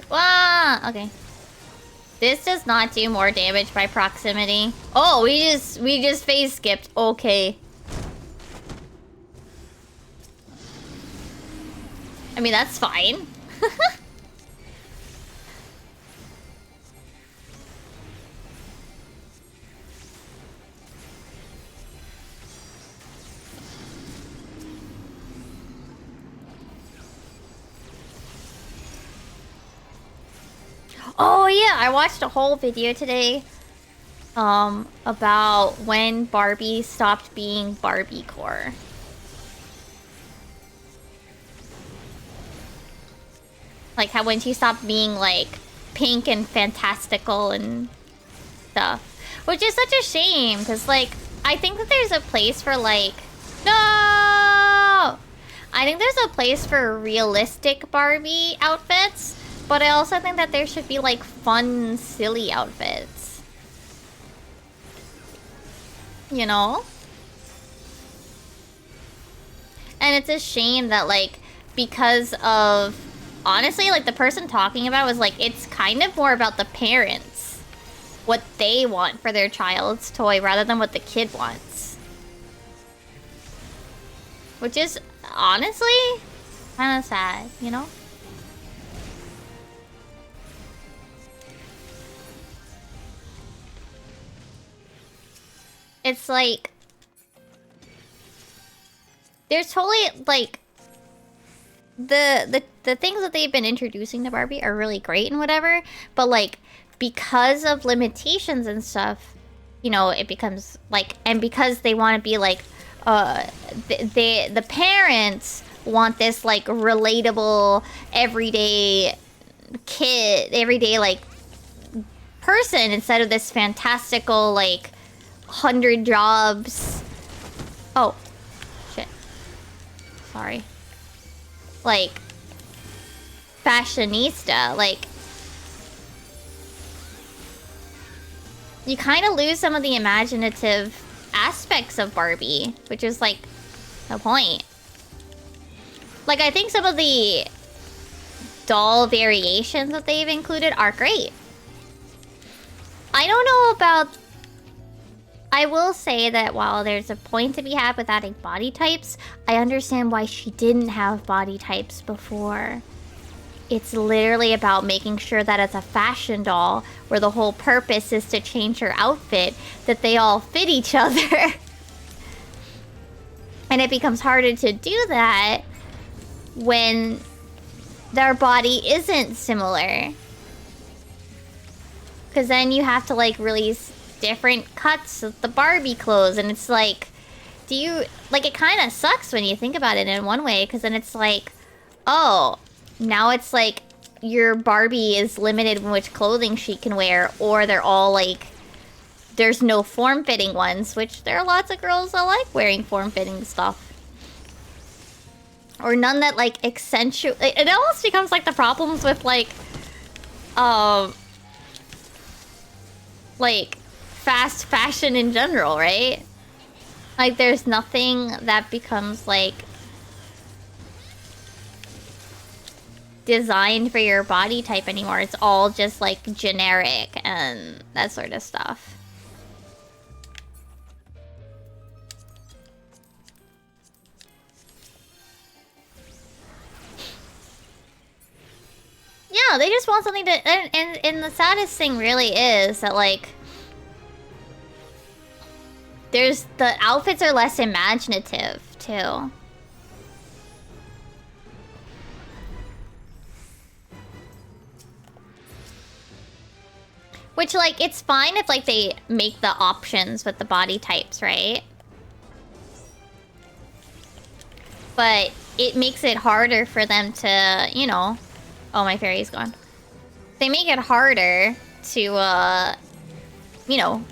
Wah! Okay. This does not do more damage by proximity. Oh, we just phase skipped. Okay. I mean, that's fine. Oh yeah, I watched a whole video today about when Barbie stopped being Barbie core. Like how when she stopped being like pink and fantastical and stuff. Which is such a shame, because like I think that there's a place for like I think there's a place for realistic Barbie outfits. But I also think that there should be, like, fun, silly outfits. You know? And it's a shame that, like, because of... Honestly, like, the person talking about was, like, it's kind of more about the parents. What they want for their child's toy rather than what the kid wants. Which is, honestly, kind of sad, you know? It's like... There's totally, like... The things that they've been introducing to Barbie are really great and whatever, but like, because of limitations and stuff, you know, it becomes like... And because they want to be like... the parents want this, like, relatable, everyday kid, everyday, like, person instead of this fantastical, like, 100 jobs. Oh. Shit. Sorry. Like, fashionista, like... You kind of lose some of the imaginative aspects of Barbie, which is, like, the point. Like, I think some of the doll variations that they've included are great. I don't know about... I will say that while there's a point to be had with adding body types, I understand why she didn't have body types before. It's literally about making sure that as a fashion doll, where the whole purpose is to change her outfit, that they all fit each other. And it becomes harder to do that when their body isn't similar. Because then you have to, like, release different cuts of the Barbie clothes, and it's like, do you... Like, it kind of sucks when you think about it in one way, because then it's like, oh, now it's like your Barbie is limited in which clothing she can wear, or they're all, like... There's no form-fitting ones, which there are lots of girls that like wearing form-fitting stuff. Or none that, like, accentuate... It almost becomes, like, the problems with, like... Like, fast fashion in general, right? Like, there's nothing that becomes, like... designed for your body type anymore. It's all just, like, generic and that sort of stuff. Yeah, they just want something to... And the saddest thing really is that, like... The outfits are less imaginative, too. Which, like, it's fine if, like, they make the options with the body types, right? But it makes it harder for them to, you know... Oh, my fairy's gone. They make it harder to, you know,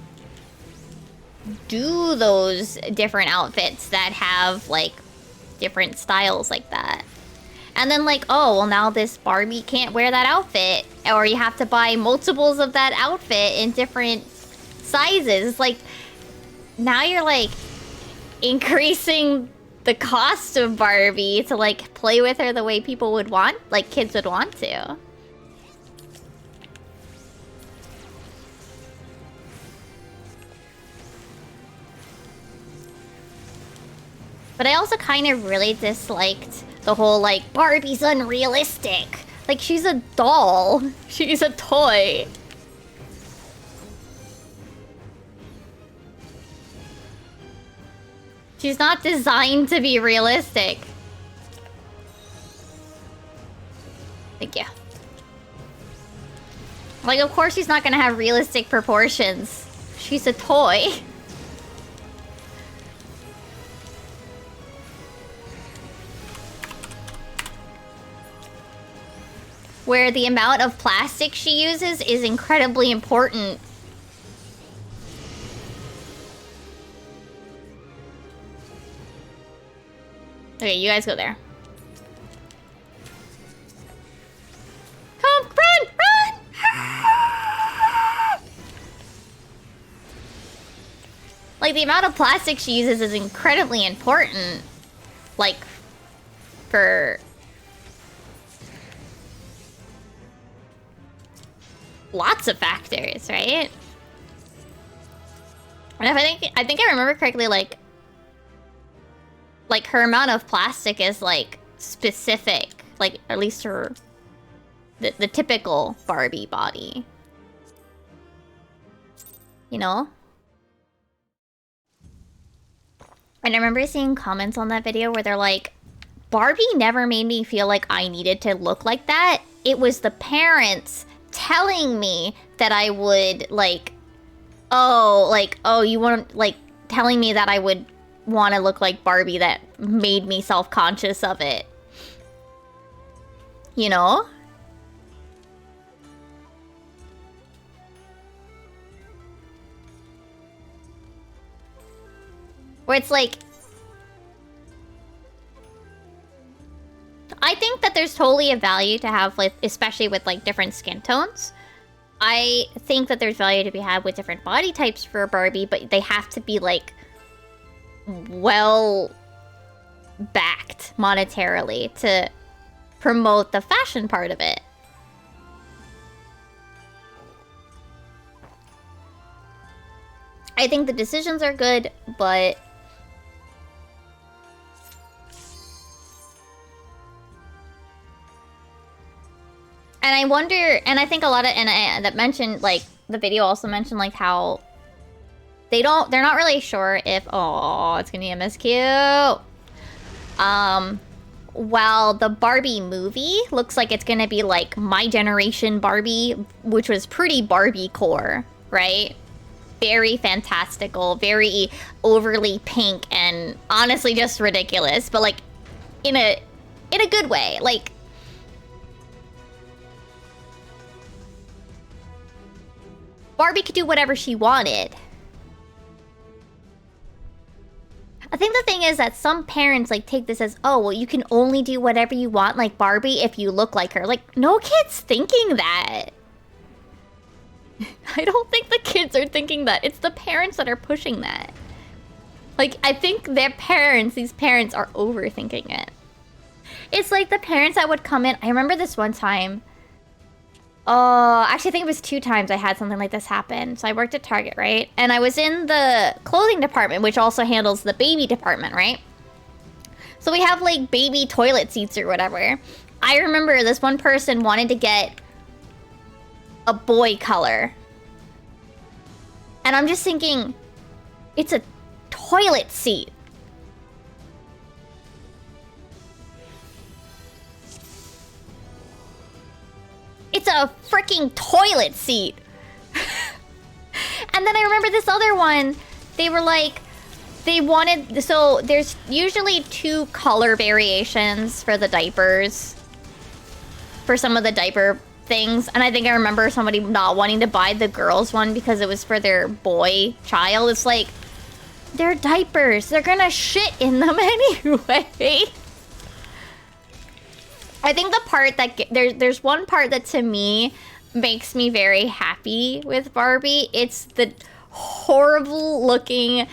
do those different outfits that have, like, different styles like that. And then, like, oh, well, now this Barbie can't wear that outfit. Or you have to buy multiples of that outfit in different sizes. It's like, now you're, like, increasing the cost of Barbie to, like, play with her the way people would want, like, kids would want to. But I also kind of really disliked the whole, like, Barbie's unrealistic. Like, she's a doll. She's a toy. She's not designed to be realistic. Thank you. Like, of course she's not gonna have realistic proportions. She's a toy. Where the amount of plastic she uses is incredibly important. Okay, you guys go there. Come, run, run! Like, the amount of plastic she uses is incredibly important. Like, for... lots of factors, right? And if I think I remember correctly, like her amount of plastic is, like, specific. Like, at least her... The typical Barbie body. You know? And I remember seeing comments on that video where they're like, Barbie never made me feel like I needed to look like that. It was the parents telling me that I would, like, oh, you want, like, telling me that I would want to look like Barbie that made me self-conscious of it. You know? Where it's like, I think that there's totally a value to have, like, especially with, like, different skin tones. I think that there's value to be had with different body types for Barbie, but they have to be, like, well backed monetarily to promote the fashion part of it. I think the decisions are good, but and I wonder, and I think a lot of, and that mentioned, like, the video also mentioned, like, how they're not really sure if, oh, it's gonna be MSQ. While the Barbie movie looks like it's gonna be, like, my generation Barbie, which was pretty Barbie core, right? Very fantastical, very overly pink, and honestly just ridiculous, but, like, in a good way, like, Barbie could do whatever she wanted. I think the thing is that some parents, like, take this as, oh, well, you can only do whatever you want like Barbie if you look like her. Like, no kid's thinking that. I don't think the kids are thinking that. It's the parents that are pushing that. Like, I think their parents, these parents, are overthinking it. It's like the parents that would come in. I remember this one time. Actually, I think it was 2 times I had something like this happen. So I worked at Target, right? And I was in the clothing department, which also handles the baby department, right? So we have, like, baby toilet seats or whatever. I remember this one person wanted to get a boy color. And I'm just thinking, it's a toilet seat. It's a freaking toilet seat. And then I remember this other one. They were like, they wanted, so there's usually 2 color variations for the diapers. For some of the diaper things. And I think I remember somebody not wanting to buy the girls one because it was for their boy child. It's like, they're diapers. They're gonna shit in them anyway. I think the part that there's one part that to me makes me very happy with Barbie. It's the horrible looking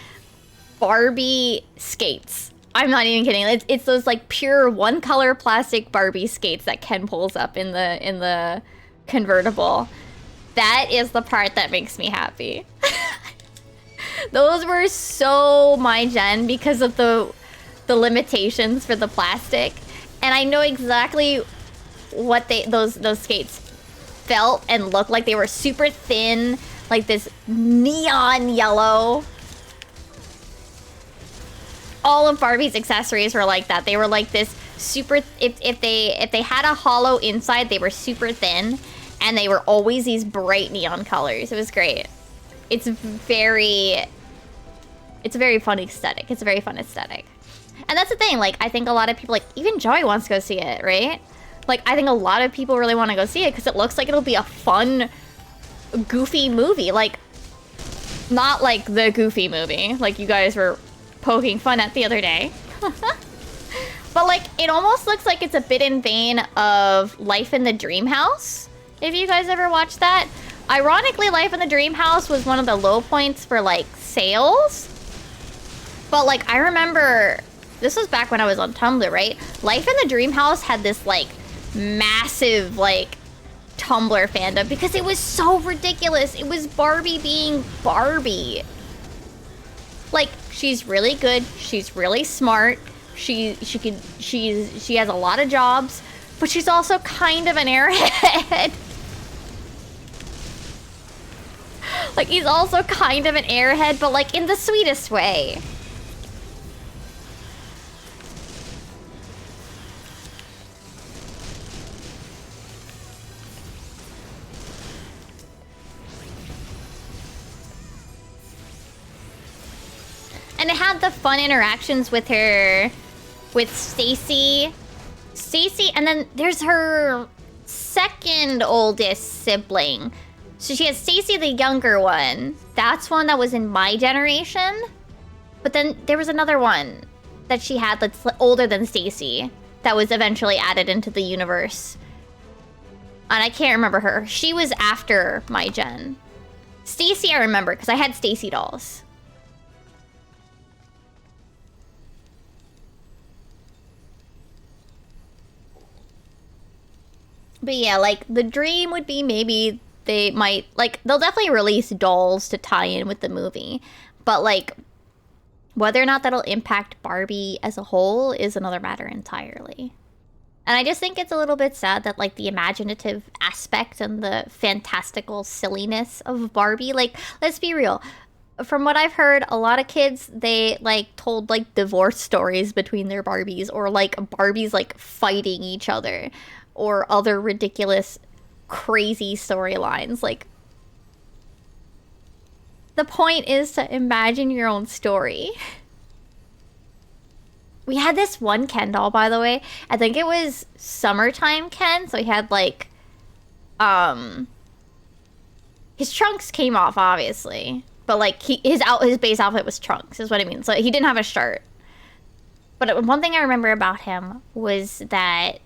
Barbie skates. I'm not even kidding. It's those, like, pure one color plastic Barbie skates that Ken pulls up in the convertible. That is the part that makes me happy. Those were so my gen because of the limitations for the plastic. And I know exactly what those skates felt and looked like. They were super thin, like this neon yellow. All of Barbie's accessories were like that. They were like this super, if they had a hollow inside, they were super thin, and they were always these bright neon colors. It was great. It's a very fun aesthetic. It's a very fun aesthetic. And that's the thing, like, I think a lot of people, like, even Joey wants to go see it, right? Like, I think a lot of people really want to go see it because it looks like it'll be a fun, goofy movie. Like, not like the Goofy movie, like you guys were poking fun at the other day. But, like, it almost looks like it's a bit in vein of Life in the Dream House, if you guys ever watched that. Ironically, Life in the Dream House was one of the low points for, like, sales. But, like, I remember... This was back when I was on Tumblr, right? Life in the Dream House had this, like, massive, like, Tumblr fandom because it was so ridiculous. It was Barbie being Barbie. Like, she's really good. She's really smart. She has a lot of jobs, but she's also kind of an airhead. Like, he's also kind of an airhead, but, like, in the sweetest way. And it had the fun interactions with her, with Stacy. Stacy, and then there's her second oldest sibling. So she has Stacy, the younger one. That's one that was in my generation. But then there was another one that she had that's older than Stacy that was eventually added into the universe. And I can't remember her. She was after my gen. Stacy I remember because I had Stacy dolls. But yeah, like, the dream would be maybe they might, like, they'll definitely release dolls to tie in with the movie. But, like, whether or not that'll impact Barbie as a whole is another matter entirely. And I just think it's a little bit sad that, like, the imaginative aspect and the fantastical silliness of Barbie, like, let's be real. From what I've heard, a lot of kids, they, like, told, like, divorce stories between their Barbies, or, like, Barbies, like, fighting each other, or other ridiculous, crazy storylines. Like, the point is to imagine your own story. We had this one Ken doll, by the way. I think it was summertime Ken, so he had, like, his trunks came off, obviously. But, like, his base outfit was trunks, is what I mean. So he didn't have a shirt. But one thing I remember about him was that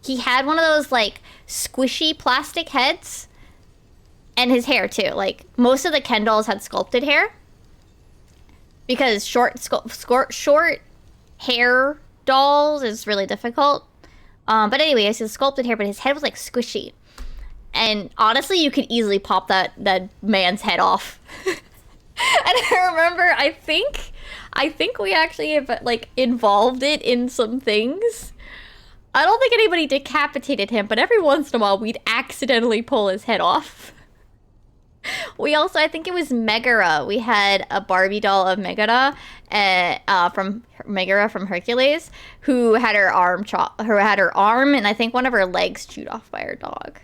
he had one of those, like, squishy plastic heads. And his hair, too. Like, most of the Ken dolls had sculpted hair. Because short hair dolls is really difficult. But anyway, it's his sculpted hair, but his head was, like, squishy. And honestly, you could easily pop that man's head off. And I remember, I think we actually have, like, involved it in some things. I don't think anybody decapitated him, but every once in a while, we'd accidentally pull his head off. We also, I think it was Megara. We had a Barbie doll of Megara, from Megara from Hercules, who had her arm and I think one of her legs chewed off by her dog.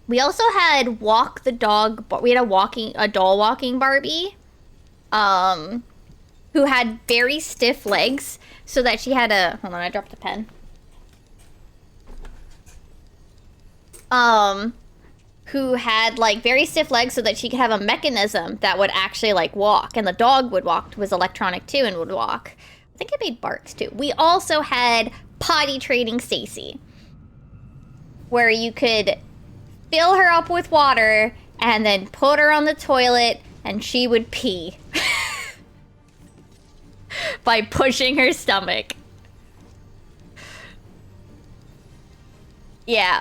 We also had Walk the Dog. We had a doll walking Barbie, who had very stiff legs, so that she had a, hold on, I dropped a pen. Who had, like, very stiff legs so that she could have a mechanism that would actually, like, walk. And the dog would walk, was electronic too, and would walk. I think it made barks too. We also had potty training Stacy, where you could fill her up with water and then put her on the toilet and she would pee. By pushing her stomach. Yeah.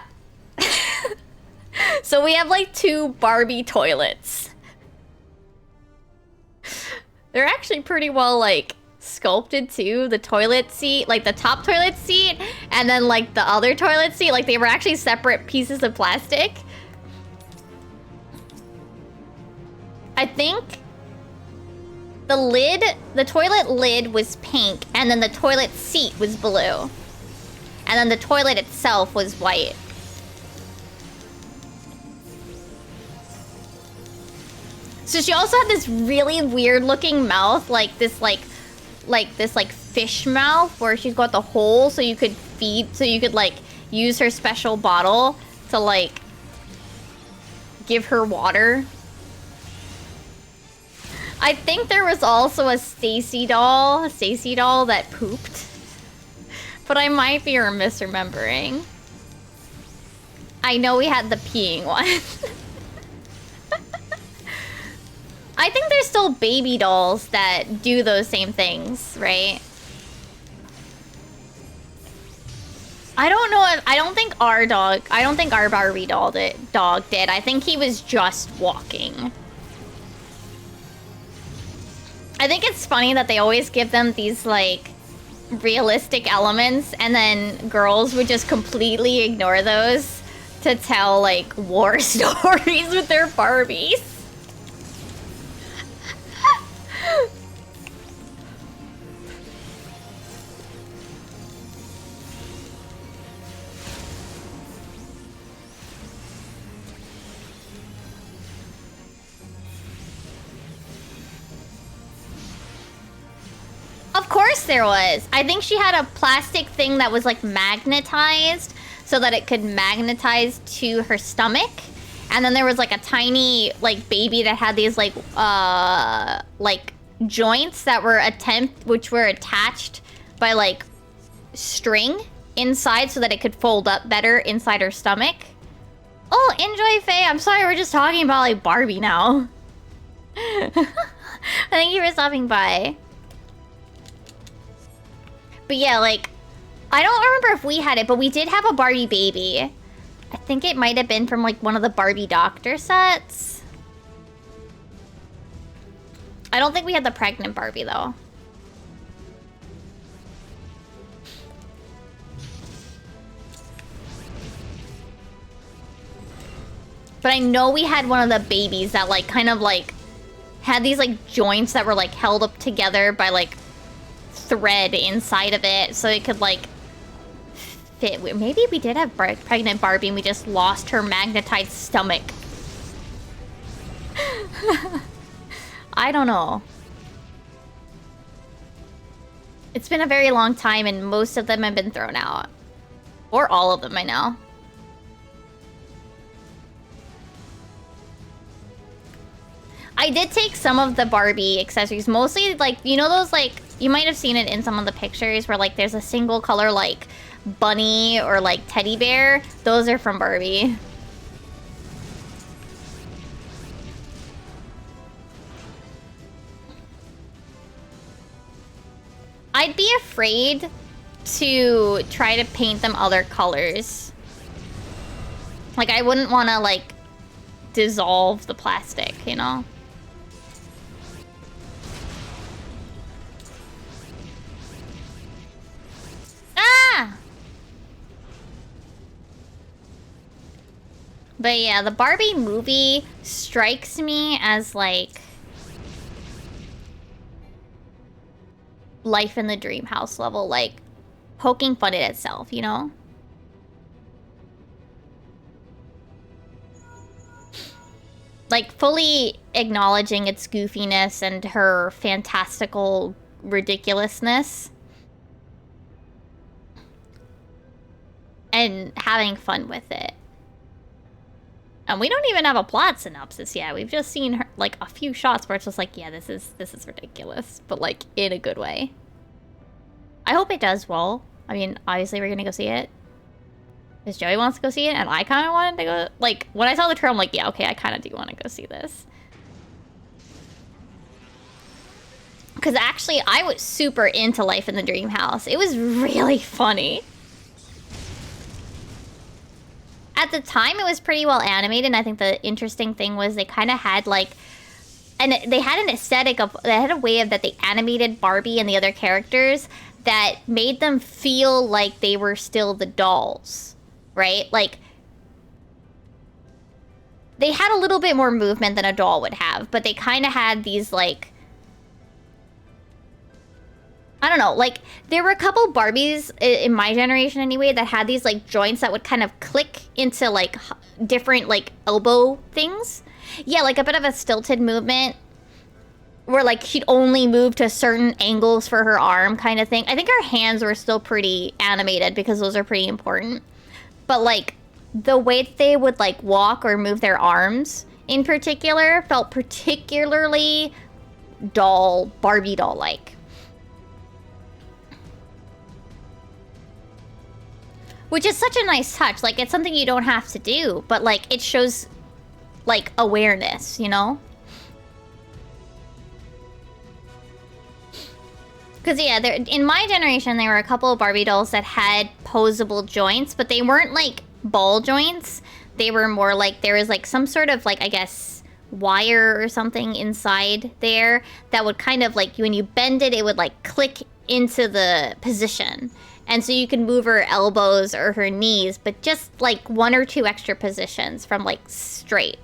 So we have, like, 2 Barbie toilets. They're actually pretty well, like, sculpted too. The toilet seat, like the top toilet seat, and then, like, the other toilet seat, like, they were actually separate pieces of plastic. I think the toilet lid was pink, and then the toilet seat was blue. And then the toilet itself was white. So she also had this really weird looking mouth, like this fish mouth, where she's got the hole so you could like use her special bottle to, like, give her water. I think there was also a Stacy doll that pooped. But I might be misremembering. I know we had the peeing one. I think there's still baby dolls that do those same things, right? I don't think our Barbie dog did. I think he was just walking. I think it's funny that they always give them these, like, realistic elements, and then girls would just completely ignore those to tell, like, war stories with their Barbies. course there was. I think she had a plastic thing that was like magnetized so that it could magnetize to her stomach. And then there was like a tiny like baby that had these like joints that were which were attached by like string inside so that it could fold up better inside her stomach. Oh, enjoy, Faye. I'm sorry, we're just talking about like Barbie now. Thank you for stopping by. But yeah, like, I don't remember if we had it, but we did have a Barbie baby. I think it might have been from like one of the Barbie doctor sets. I don't think we had the pregnant Barbie though. But I know we had one of the babies that like kind of like had these like joints that were like held up together by like thread inside of it so it could like fit. Maybe we did have pregnant Barbie and we just lost her magnetized stomach. I don't know. It's been a very long time and most of them have been thrown out. Or all of them, I know. I did take some of the Barbie accessories, mostly like, you know those like, you might have seen it in some of the pictures where like there's a single color like bunny or like teddy bear. Those are from Barbie. I'd be afraid to try to paint them other colors. Like I wouldn't want to like dissolve the plastic, you know? Ah! But yeah, the Barbie movie strikes me as like life in the dream house level, like poking fun at itself, you know? Like fully acknowledging its goofiness and her fantastical ridiculousness. And having fun with it. And we don't even have a plot synopsis yet. We've just seen her, like a few shots where it's just like, yeah, this is ridiculous, but like in a good way. I hope it does well. I mean, obviously we're gonna go see it. Because Joey wants to go see it, and I kind of wanted to go. Like, when I saw the trailer, I'm like, yeah, okay, I kind of do want to go see this. Because actually, I was super into Life in the Dream House. It was really funny. At the time, it was pretty well animated, and I think the interesting thing was they kind of had, like... And they had an aesthetic of... They had a way of that they animated Barbie and the other characters that made them feel like they were still the dolls. Right? Like, they had a little bit more movement than a doll would have, but they kind of had these, like... I don't know, like, there were a couple Barbies, in my generation anyway, that had these, like, joints that would kind of click into, like, different, like, elbow things. Yeah, like a bit of a stilted movement, where, like, she'd only move to certain angles for her arm kind of thing. I think her hands were still pretty animated, because those are pretty important. But, like, the way that they would, like, walk or move their arms, in particular, felt particularly Barbie doll-like. Which is such a nice touch. Like, it's something you don't have to do, but, like, it shows, like, awareness, you know? Because, yeah, in my generation, there were a couple of Barbie dolls that had posable joints, but they weren't, like, ball joints. They were more like, there was, like, some sort of, like, I guess, wire or something inside there that would kind of, like, when you bend it, it would, like, click into the position. And so you can move her elbows or her knees, but just, like, one or two extra positions from, like, straight.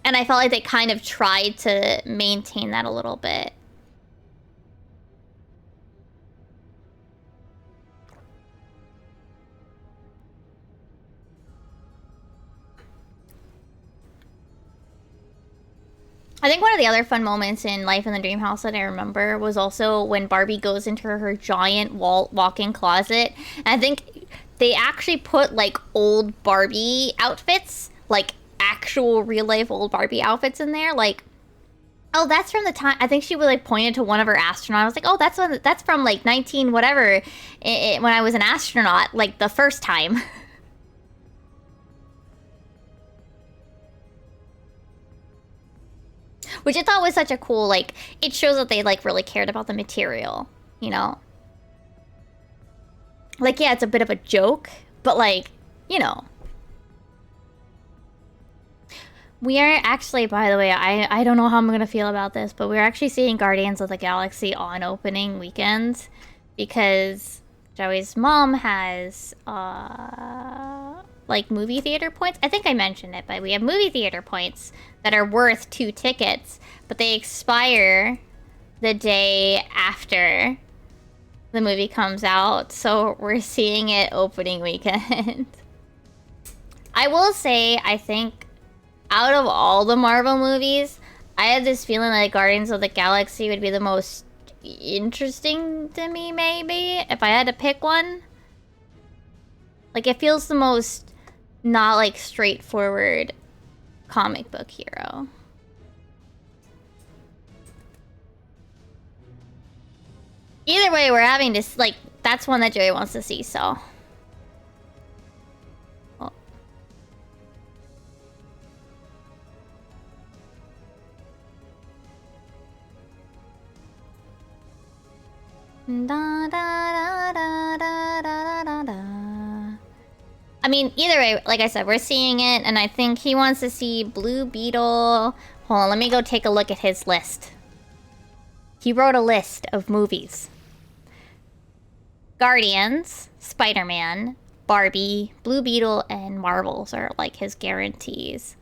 And I felt like they kind of tried to maintain that a little bit. I think one of the other fun moments in Life in the Dream House that I remember was also when Barbie goes into her giant walk-in closet. And I think they actually put like old Barbie outfits, like actual real-life old Barbie outfits in there. Like, oh, that's from the time. I think she was like pointed to one of her astronauts. I was like, oh, that's from like 19 whatever, when I was an astronaut, like the first time. Which I thought was such a cool, like, it shows that they, like, really cared about the material, you know? Like, yeah, it's a bit of a joke, but, like, you know. We are actually, by the way, I don't know how I'm gonna feel about this, but we're actually seeing Guardians of the Galaxy on opening weekend because Joey's mom has, like, movie theater points. I think I mentioned it, but we have movie theater points that are worth 2 tickets, but they expire the day after the movie comes out, so we're seeing it opening weekend. I will say, I think, out of all the Marvel movies, I had this feeling that Guardians of the Galaxy would be the most interesting to me, maybe, if I had to pick one. Like, it feels the most not, like, straightforward comic book hero. Either way, we're having this, like, that's one that Joey wants to see, so. Oh. Da, da, da, da, da, da, da, da. I mean, either way, like I said, we're seeing it, and I think he wants to see Blue Beetle. Hold on, let me go take a look at his list. He wrote a list of movies. Guardians, Spider-Man, Barbie, Blue Beetle, and Marvels are like his guarantees.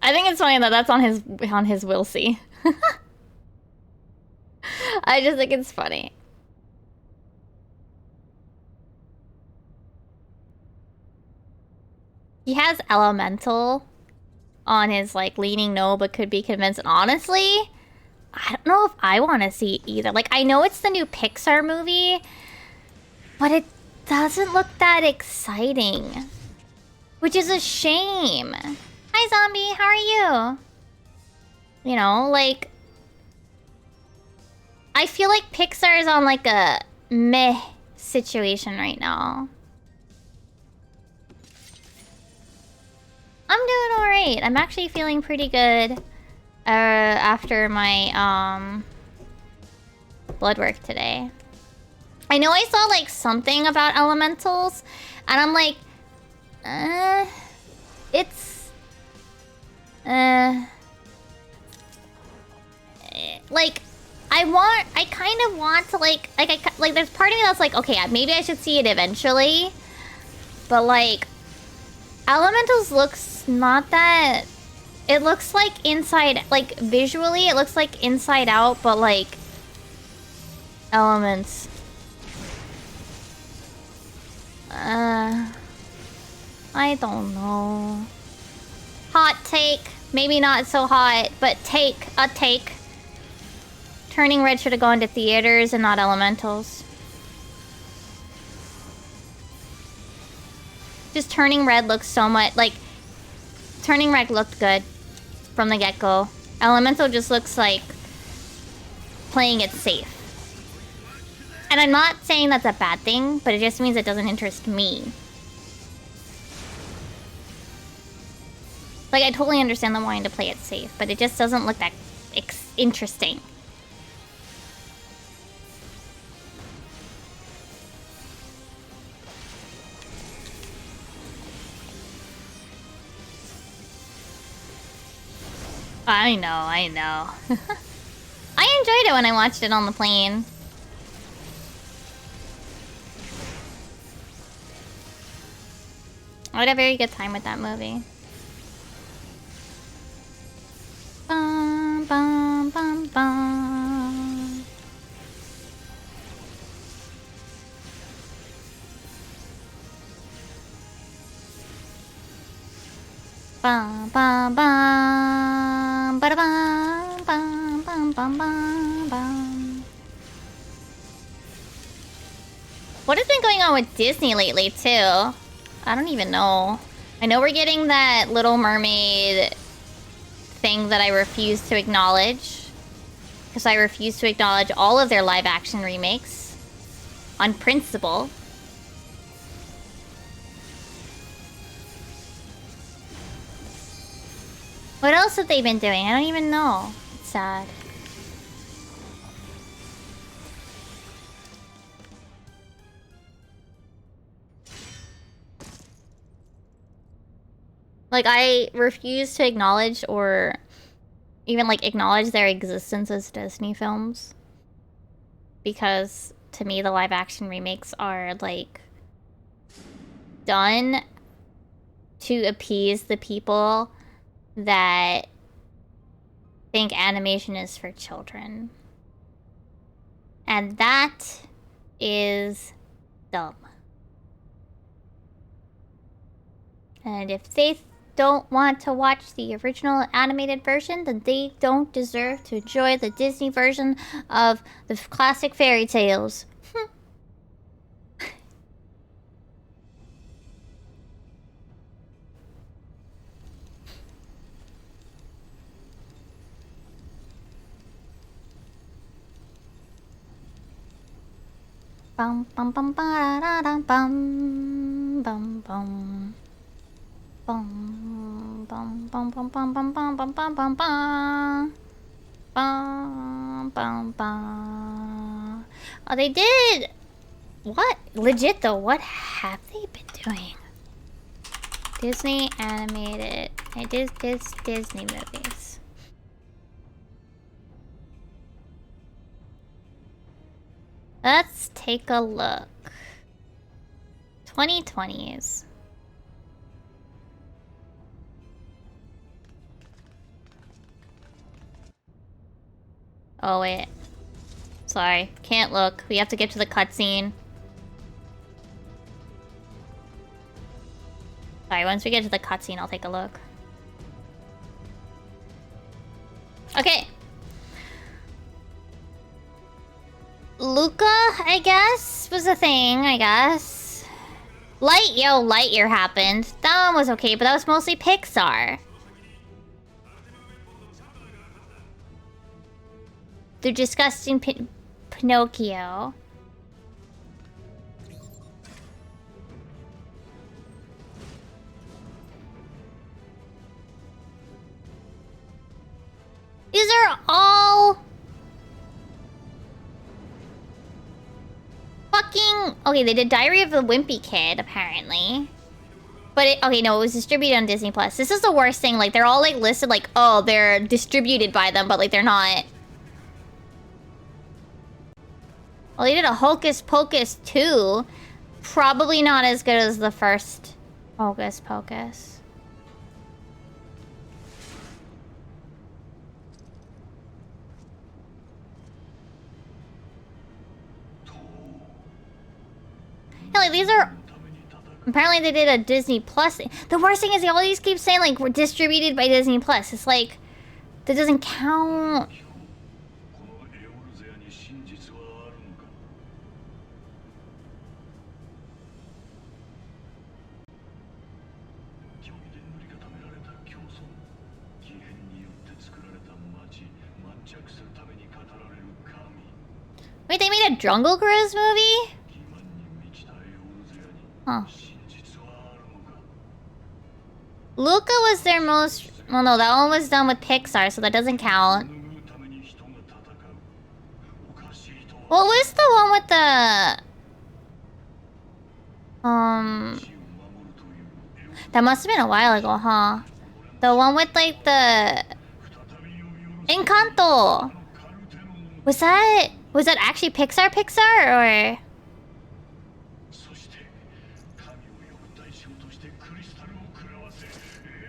I think it's funny that that's on his will see. I just think it's funny. He has Elemental on his, like, leaning no but could be convinced. Honestly, I don't know if I want to see either. Like, I know it's the new Pixar movie, but it doesn't look that exciting. Which is a shame. Hi, Zombie. How are you? You know, like, I feel like Pixar is on, like, a meh situation right now. I'm doing alright. I'm actually feeling pretty good after my blood work today. I know I saw like something about elementals, and I'm like, it's like I kind of want to like there's part of me that's like, okay, maybe I should see it eventually, but like Elementals looks not that... It looks like inside... Like, visually, it looks like Inside Out, but, like... Elements. I don't know. Hot take. Maybe not so hot, but take. A take. Turning Red should have gone to theaters and not Elementals. Just Turning Red looks so much like... Turning Red looked good from the get-go. Elemental just looks like playing it safe. And I'm not saying that's a bad thing, but it just means it doesn't interest me. Like, I totally understand them wanting to play it safe, but it just doesn't look that interesting. I know, I know. I enjoyed it when I watched it on the plane. I had a very good time with that movie. Bum, bum, bum, bum. Bum bum bum ba bum bum bum bum bum bum. What has been going on with Disney lately too? I don't even know. I know we're getting that Little Mermaid thing that I refuse to acknowledge. Because I refuse to acknowledge all of their live action remakes. On principle. What else have they been doing? I don't even know. It's sad. Like, I refuse to acknowledge or even, like, acknowledge their existence as Disney films. Because, to me, the live-action remakes are, like, done to appease the people that think animation is for children. And that is dumb. And if they don't want to watch the original animated version, then they don't deserve to enjoy the Disney version of the classic fairy tales. Bum bum bum ba da da bum bum bum bum bum bum bum bum bum bum bum bum bum bum bum bum. Oh, they did. What? Legit though, what have they been doing? Disney animated. Disney movies. Let's take a look. 2020s. Oh wait. Sorry, can't look. We have to get to the cutscene. Sorry, once we get to the cutscene, I'll take a look. Okay. Luca, I guess, was a thing, I guess. Lightyear happened. That one was okay, but that was mostly Pixar. The disgusting Pinocchio. These are all fucking... Okay, they did Diary of the Wimpy Kid, apparently. But okay, no, it was distributed on Disney+. This is the worst thing. Like, they're all, like, listed like, oh, they're distributed by them, but, like, they're not. Well, they did a Hocus Pocus 2. Probably not as good as the first Hocus Pocus. Yeah, like, these are... Apparently they did a Disney Plus thing. The worst thing is they always keep saying, like, we're distributed by Disney Plus. It's like, that doesn't count. Wait, they made a Jungle Cruise movie? Huh. Luca was their most... Well, no, that one was done with Pixar, so that doesn't count. What was the one with the... That must have been a while ago, huh? The one with, like, the... Encanto! Was that actually Pixar, or...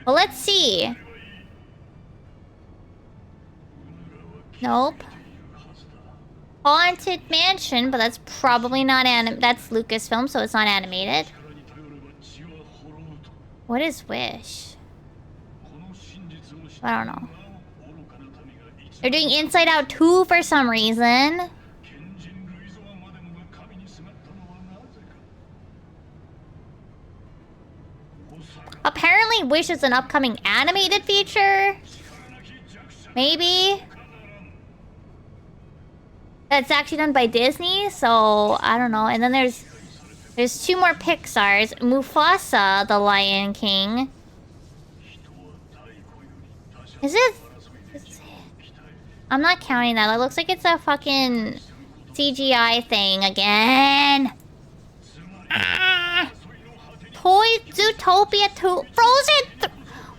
Well, let's see. Nope. Haunted Mansion, but that's probably not that's Lucasfilm, so it's not animated. What is Wish? I don't know. They're doing Inside Out 2 for some reason. Apparently Wish is an upcoming animated feature. Maybe. That's actually done by Disney, so I don't know. And then there's 2 more Pixar's. Mufasa, The Lion King. Is it? I'm not counting that. It looks like it's a fucking CGI thing again. Toy Zootopia 2. Frozen.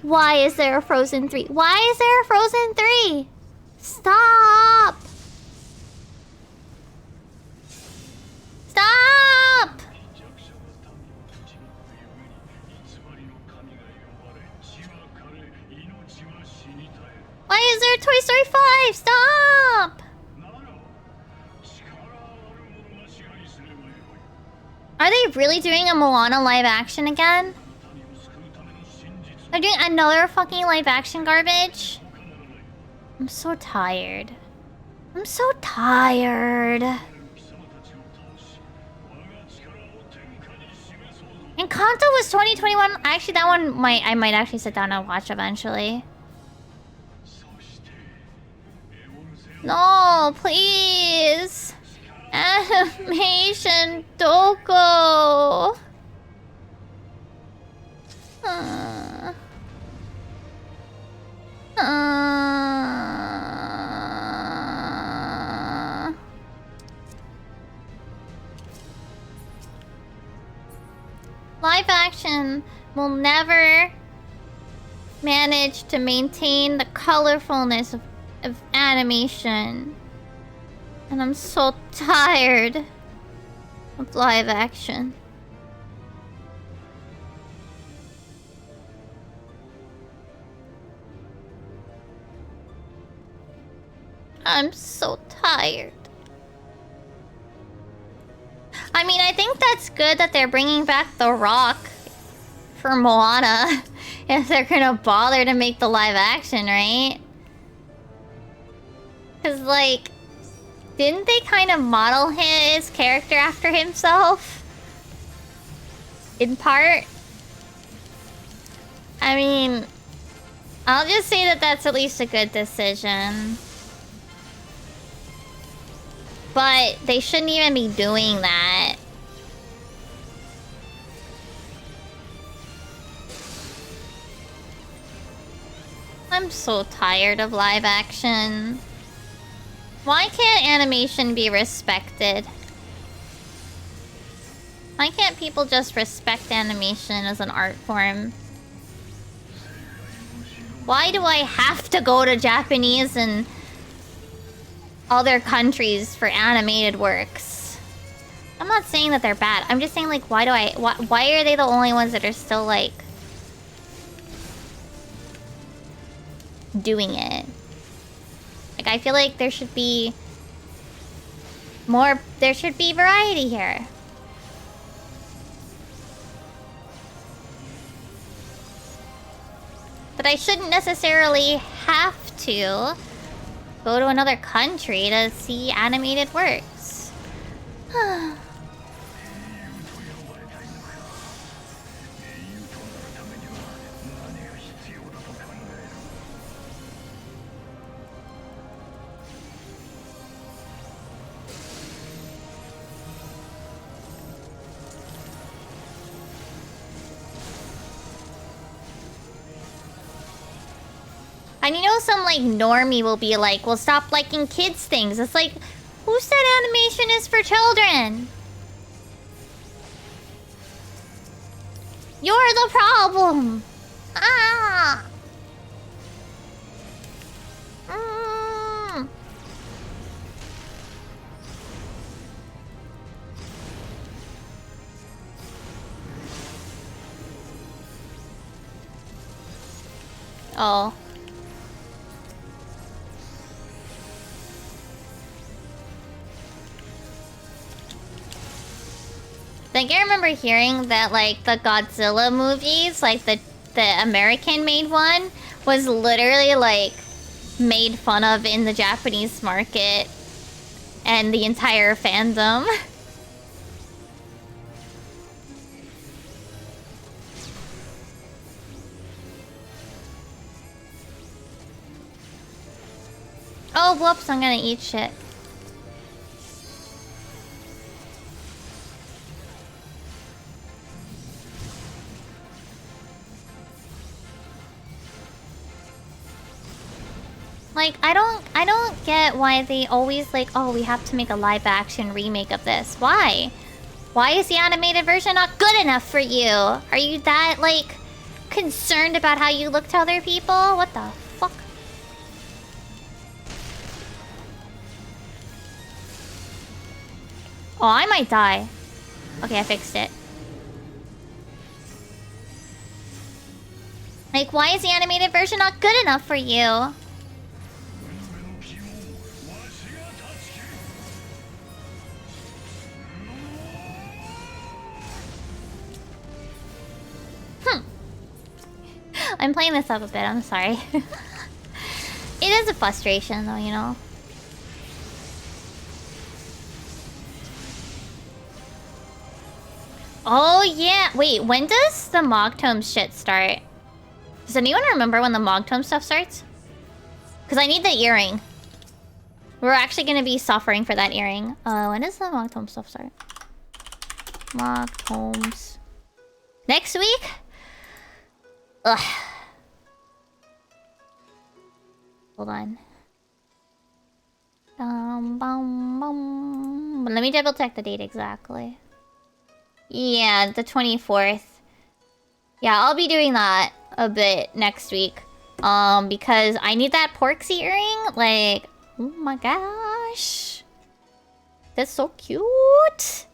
Why is there a Frozen 3? Why is there a Frozen 3? Stop. Stop. Why is there a Toy Story 5? Stop. Are they really doing a Moana live action again? They're doing another fucking live action garbage? I'm so tired. I'm so tired. Encanto was 2021. Actually, that one I might actually sit down and watch eventually. No, please. Animation Doko. Live action will never manage to maintain the colorfulness of animation. And I'm so tired of live action. I'm so tired. I mean, I think that's good that they're bringing back The Rock for Moana. If they're gonna bother to make the live action, right? Because, like, didn't they kind of model his character after himself? In part? I mean, I'll just say that that's at least a good decision. But they shouldn't even be doing that. I'm so tired of live action. Why can't animation be respected? Why can't people just respect animation as an art form? Why do I have to go to Japanese and other countries for animated works? I'm not saying that they're bad. I'm just saying, like, why are they the only ones that are still, like, doing it? Like, I feel like there should be more, there should be variety here. But I shouldn't necessarily have to go to another country to see animated works. And you know, some, like, normie will be like, well, stop liking kids' things. It's like, who said animation is for children? You're the problem. Ah. Oh. Like, I remember hearing that, like, the Godzilla movies, like the American-made one, was literally like made fun of in the Japanese market and the entire fandom. Oh, whoops, I'm gonna eat shit. Like, I don't get why they always like, oh, we have to make a live action remake of this. Why? Why is the animated version not good enough for you? Are you that, like, concerned about how you look to other people? What the fuck? Oh, I might die. Okay, I fixed it. Like, why is the animated version not good enough for you? I'm playing this up a bit, I'm sorry. It is a frustration though, you know? Oh yeah! Wait, when does the Mogtome shit start? Does anyone remember when the Mogtome stuff starts? Because I need the earring. We're actually gonna be suffering for that earring. When does the Mogtome stuff start? Mogtomes. Next week? Ugh. Hold on. Let me double check the date exactly. Yeah, the 24th. Yeah, I'll be doing that a bit next week. Because I need that Porksy earring. Like, oh my gosh. That's so cute.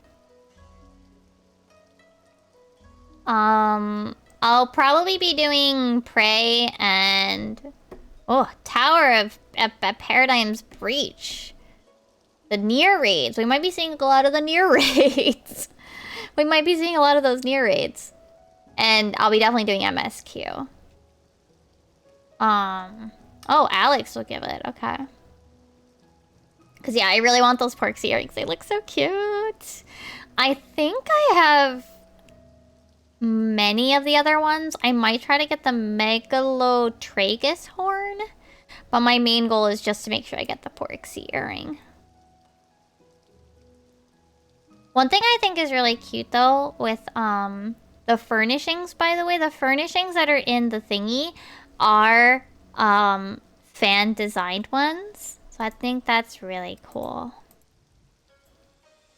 I'll probably be doing Prey and... Oh, Tower of Paradigm's Breach. The near raids. We might be seeing a lot of the near raids. We might be seeing a lot of those near raids. And I'll be definitely doing MSQ. Oh, Alex will give it. Okay. Because, yeah, I really want those Porksy earrings. They look so cute. I think I have many of the other ones. I might try to get the Megalotragus horn. But my main goal is just to make sure I get the Porksy earring. One thing I think is really cute, though, with the furnishings, by the way, the furnishings that are in the thingy are fan-designed ones. So I think that's really cool.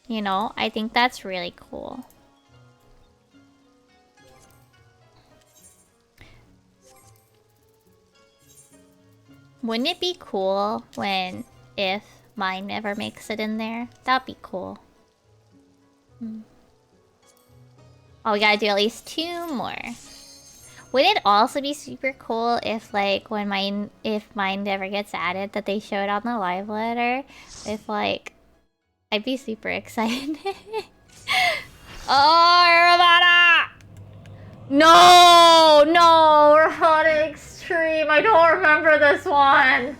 You know, I think that's really cool. Wouldn't it be cool if mine never makes it in there? That'd be cool. Oh, we gotta do at least 2 more. Wouldn't it also be super cool if, like, if mine never gets added, that they show it on the live letter? If, like, I'd be super excited. Oh, Ravana! No, Ravana Extreme. I don't remember this one.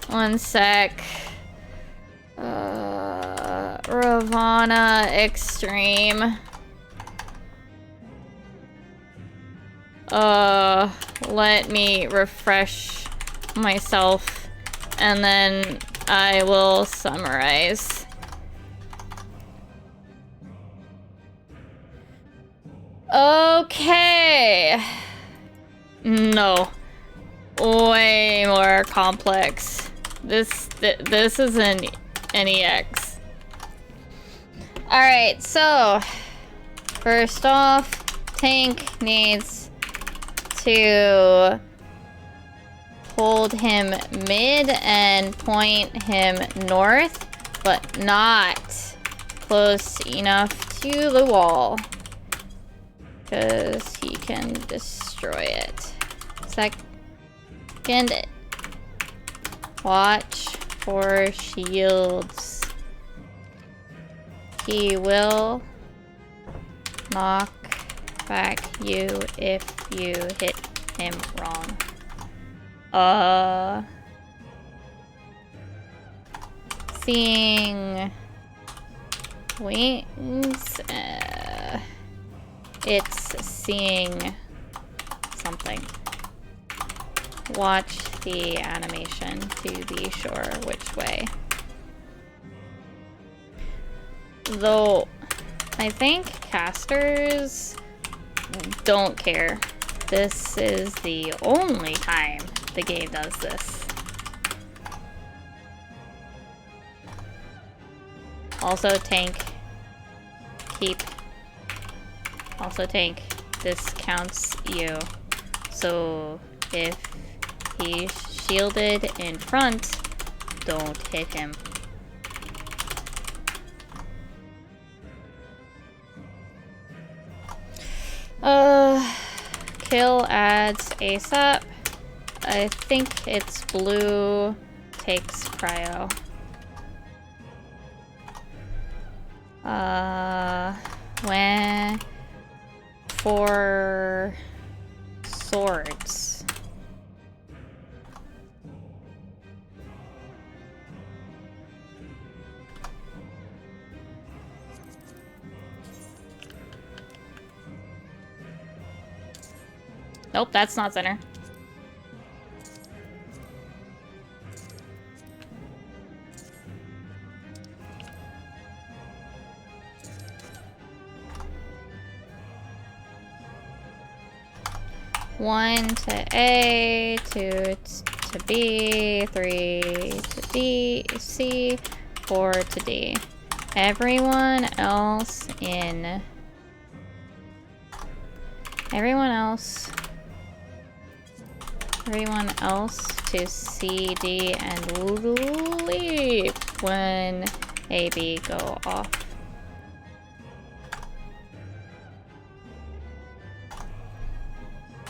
One sec. Ravana Extreme. Let me refresh myself, and then I will summarize. Okay. No. Way more complex. This is an NEX. Alright, so first off, Tank needs to hold him mid and point him north, but not close enough to the wall, because he can destroy it. Second, watch for shields. He will knock back you if you hit him wrong. Seeing wings. It's seeing something. Watch the animation to be sure which way. Though, I think casters don't care. This is the only time the game does this. Also tank. Also tank. This counts you. So if he's shielded in front, don't hit him. Kill adds ASAP. I think it's blue takes prio. When for swords. Nope, that's not center. One to A, two to B, three to D, C, 4 to D. Everyone else to C, D, and leave when A, B go off.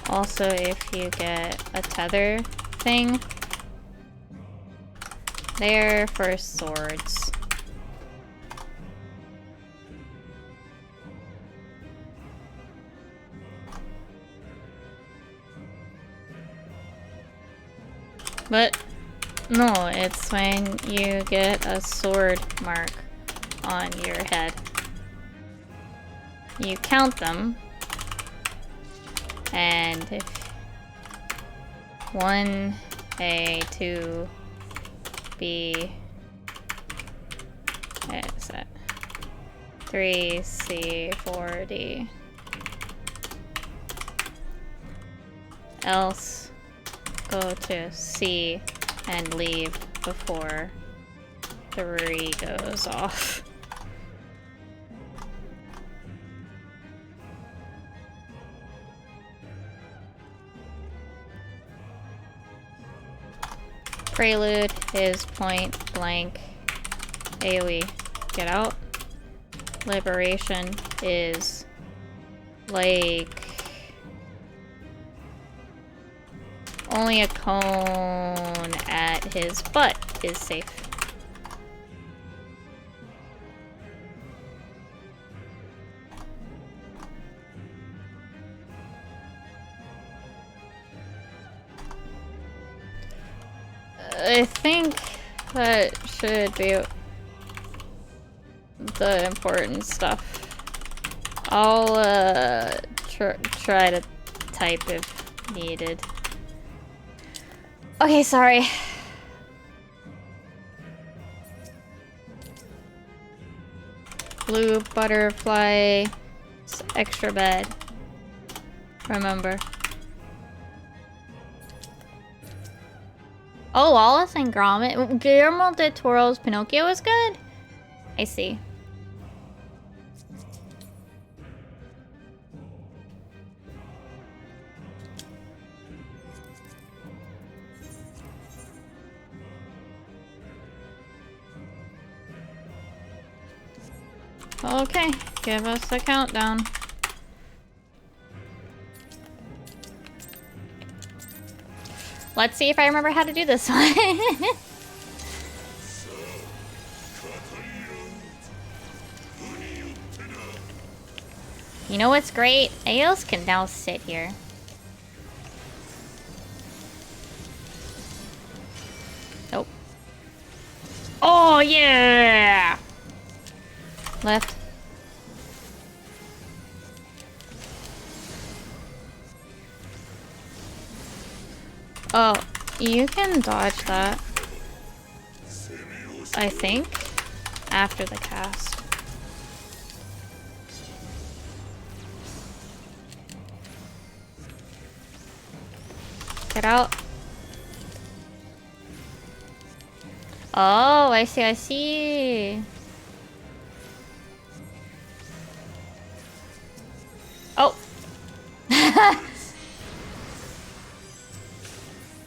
Also, if you get a tether thing, they're for swords. But no, it's when you get a sword mark on your head. You count them, and if 1 A, 2 B, 3 C, 4 D. Else, go to C and leave before 3 goes off. Prelude is point blank AoE. Get out. Liberation is like only a cone at his butt is safe. I think that should be the important stuff. I'll try to type if needed. Okay, sorry. Blue butterfly, extra bed. Remember. Oh, Wallace and Gromit. Guillermo del Toro's Pinocchio is good? I see. Okay, give us a countdown. Let's see if I remember how to do this one. You know what's great? Eos can now sit here. Nope. Oh, yeah! Left. Oh, you can dodge that. I think. After the cast. Get out. Oh, I see, I see. Oh.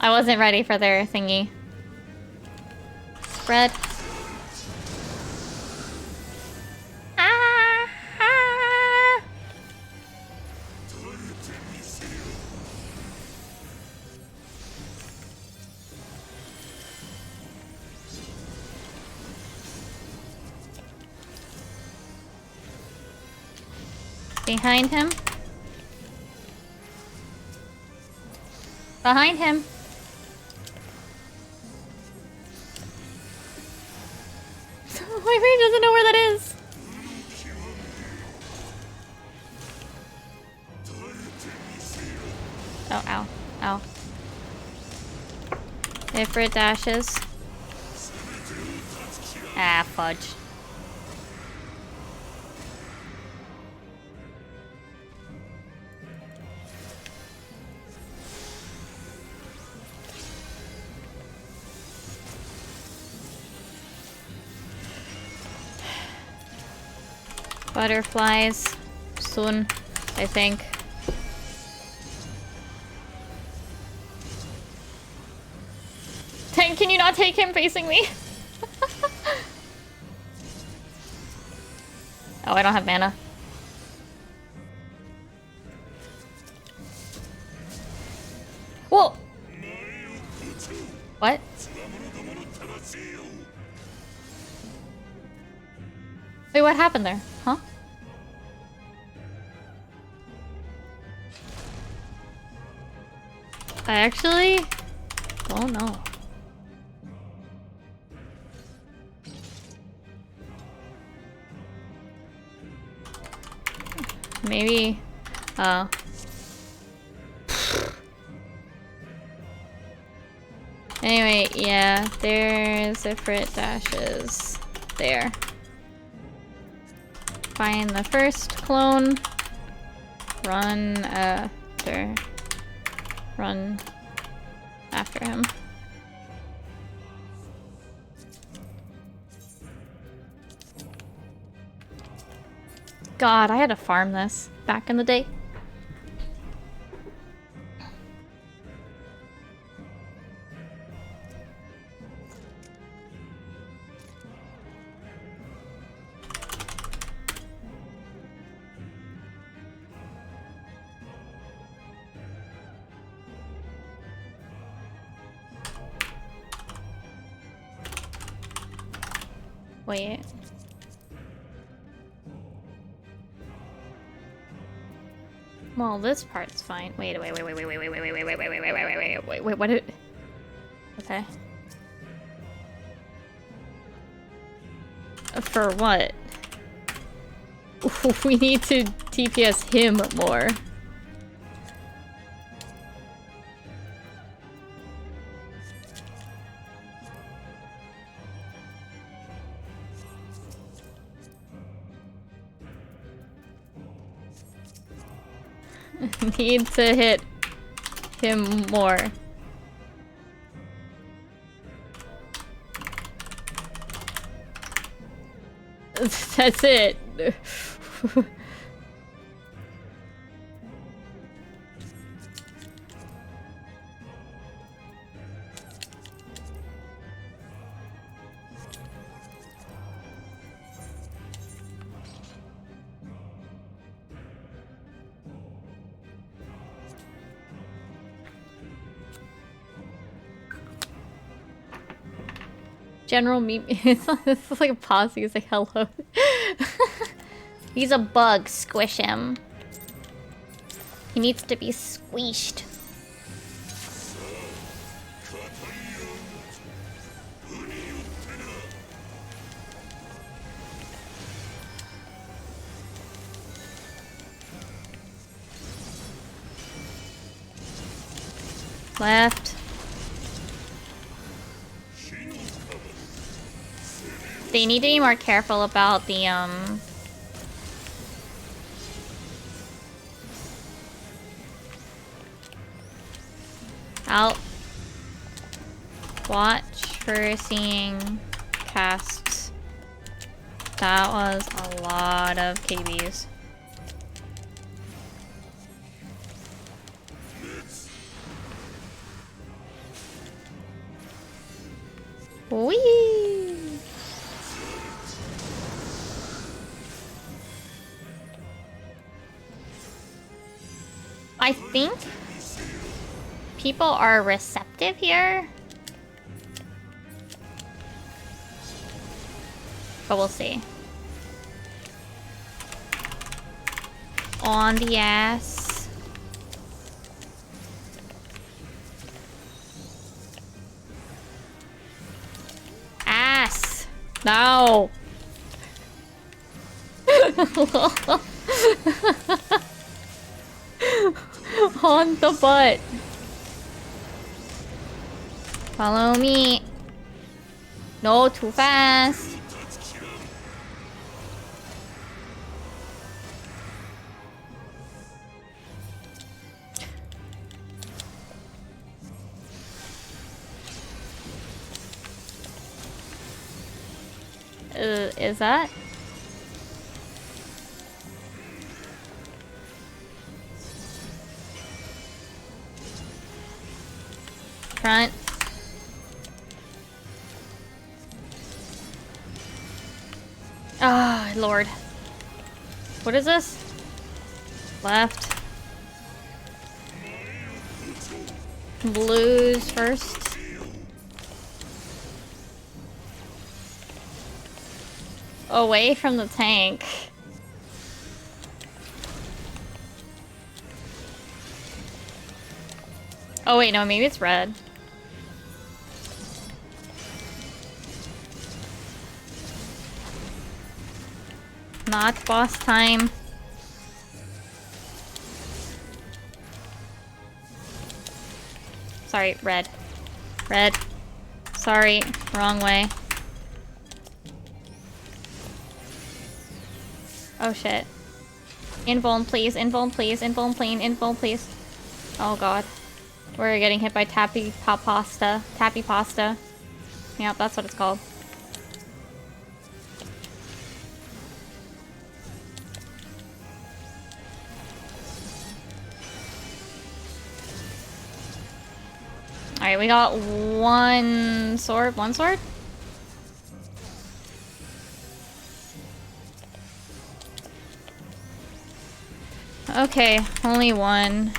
I wasn't ready for their thingy. Spread. Ah, ah. Behind him. Behind him. My brain doesn't know where that is. Oh, ow. Ow. If it dashes. Ah, fudge. Butterflies. Soon, I think. Can you not take him facing me? Oh, I don't have mana. Whoa! What? Wait, what happened there? Huh? I actually don't know. Maybe, anyway, yeah, there's a Frit dashes there. Find the first clone. Run after him. God, I had to farm this back in the day. Wait. Well, this part's fine. Wait, what did... Okay. For what? We need to TPS him more. Need to hit him more. That's it. General meme. It's like a pause. He's like, hello. He's a bug. Squish him. He needs to be squeezed. Left. They need to be more careful about the, Out. Watch for seeing casts. That was a lot of KBs. Whee! I think people are receptive here. But we'll see. On the ass. Ass! No! On the butt. Follow me. No, too fast. Is that? Front. Ah, oh, Lord. What is this? Left. Blues first. Away from the tank. Oh wait, no, maybe it's red. Not boss time. Sorry, red. Red. Sorry, wrong way. Oh shit. Invuln, please, invuln, please, invuln, please, invuln, please. Oh god. We're getting hit by tappy pasta. Tappy pasta. Yep, that's what it's called. Alright, we got one sword. One sword? Okay, only one.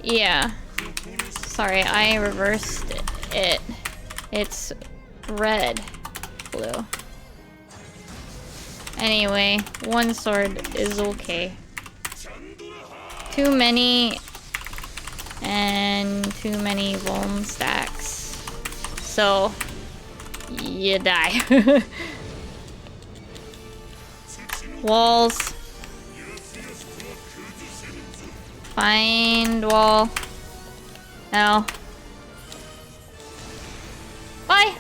Yeah. Sorry, I reversed it. It's red, blue. Anyway, one sword is okay. Too many and too many vuln stacks. So, you die. Walls. Find wall. No. Bye!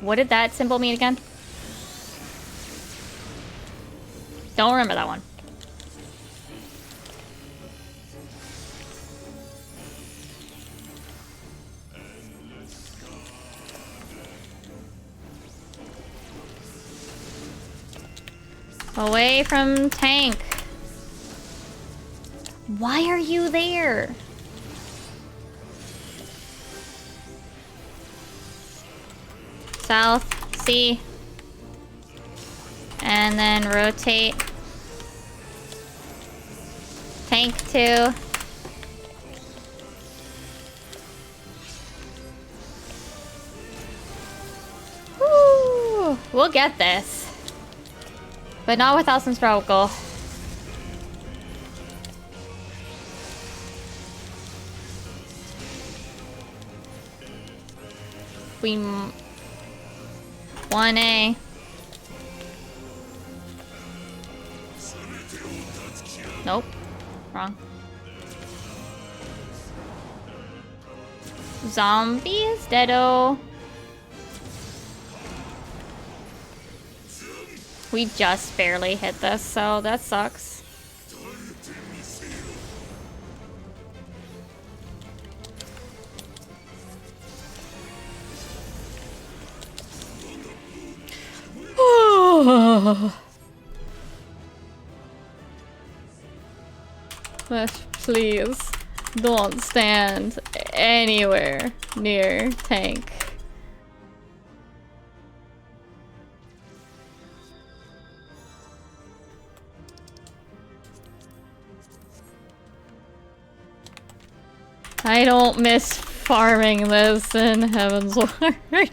What did that symbol mean again? Don't remember that one. Away from tank. Why are you there? South, C. And then rotate. Tank 2. Woo! We'll get this. But not without some struggle. Queen 1A. Nope. Wrong. Zombies, deado. We just barely hit this, so that sucks. Please don't stand anywhere near tank. I don't miss farming this in Heaven's Word.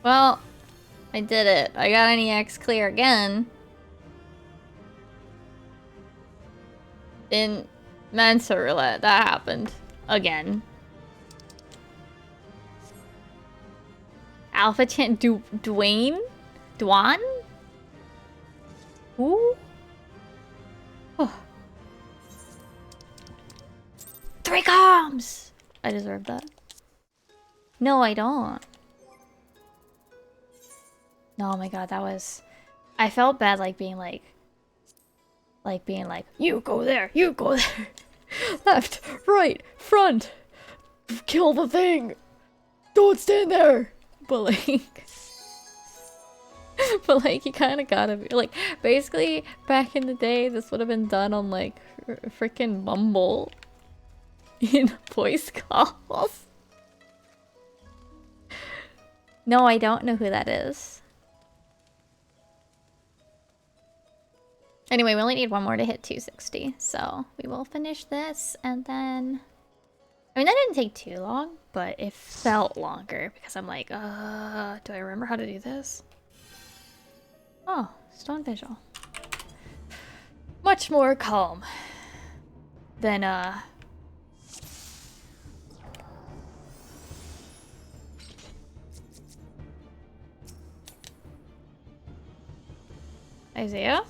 Well, I did it. I got an EX clear again. In Mensa Roulette, that happened. Again. Alpha Chan Dwayne? Dwan? Who? Oh. 3 comms! I deserve that. No, I don't. Oh my god, that was... I felt bad being like, you go there, you go there. Left, right, front. Kill the thing. Don't stand there. But you kind of gotta be like, basically back in the day, this would have been done on freaking Mumble in voice calls. No, I don't know who that is. Anyway, we only need one more to hit 260, so we will finish this and then... I mean, that didn't take too long, but it felt longer because I'm like, do I remember how to do this? Oh, stone visual. Much more calm than, Isaiah?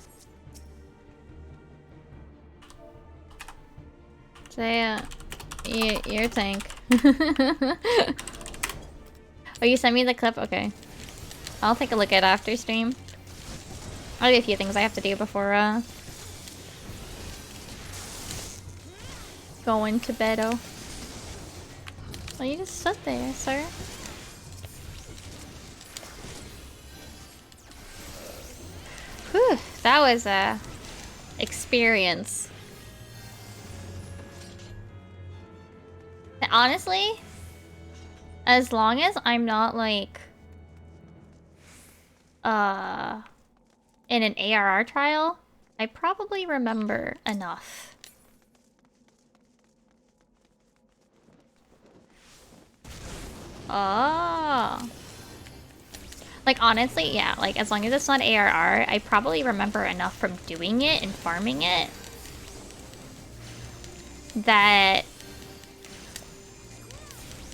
Isaiah, your tank. Oh, you sent me the clip? Okay. I'll take a look at it after stream. I'll do a few things I have to do before, going to bed. Oh, well, you just stood there, sir. Whew, that was a experience. And honestly, as long as I'm not in an ARR trial, I probably remember enough. Oh. Honestly, yeah, as long as it's not ARR, I probably remember enough from doing it and farming it that,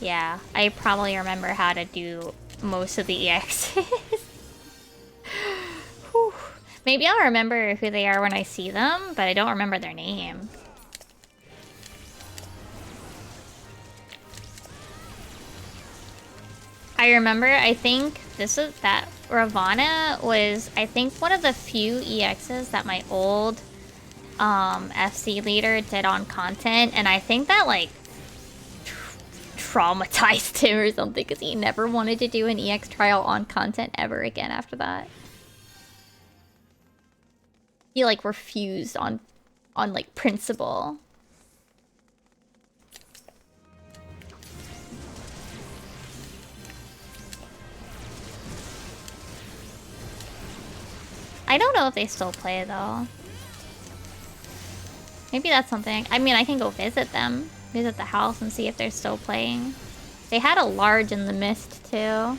yeah, I probably remember how to do most of the EXs. Whew. Maybe I'll remember who they are when I see them, but I don't remember their name. I remember, I think that Ravana was, I think, one of the few EXs that my old FC leader did on content, and I think that traumatized him or something because he never wanted to do an EX trial on content ever again after that. He refused on principle. I don't know if they still play though. Maybe that's something. I mean, I can go visit them, visit the house and see if they're still playing. They had a large in the mist too.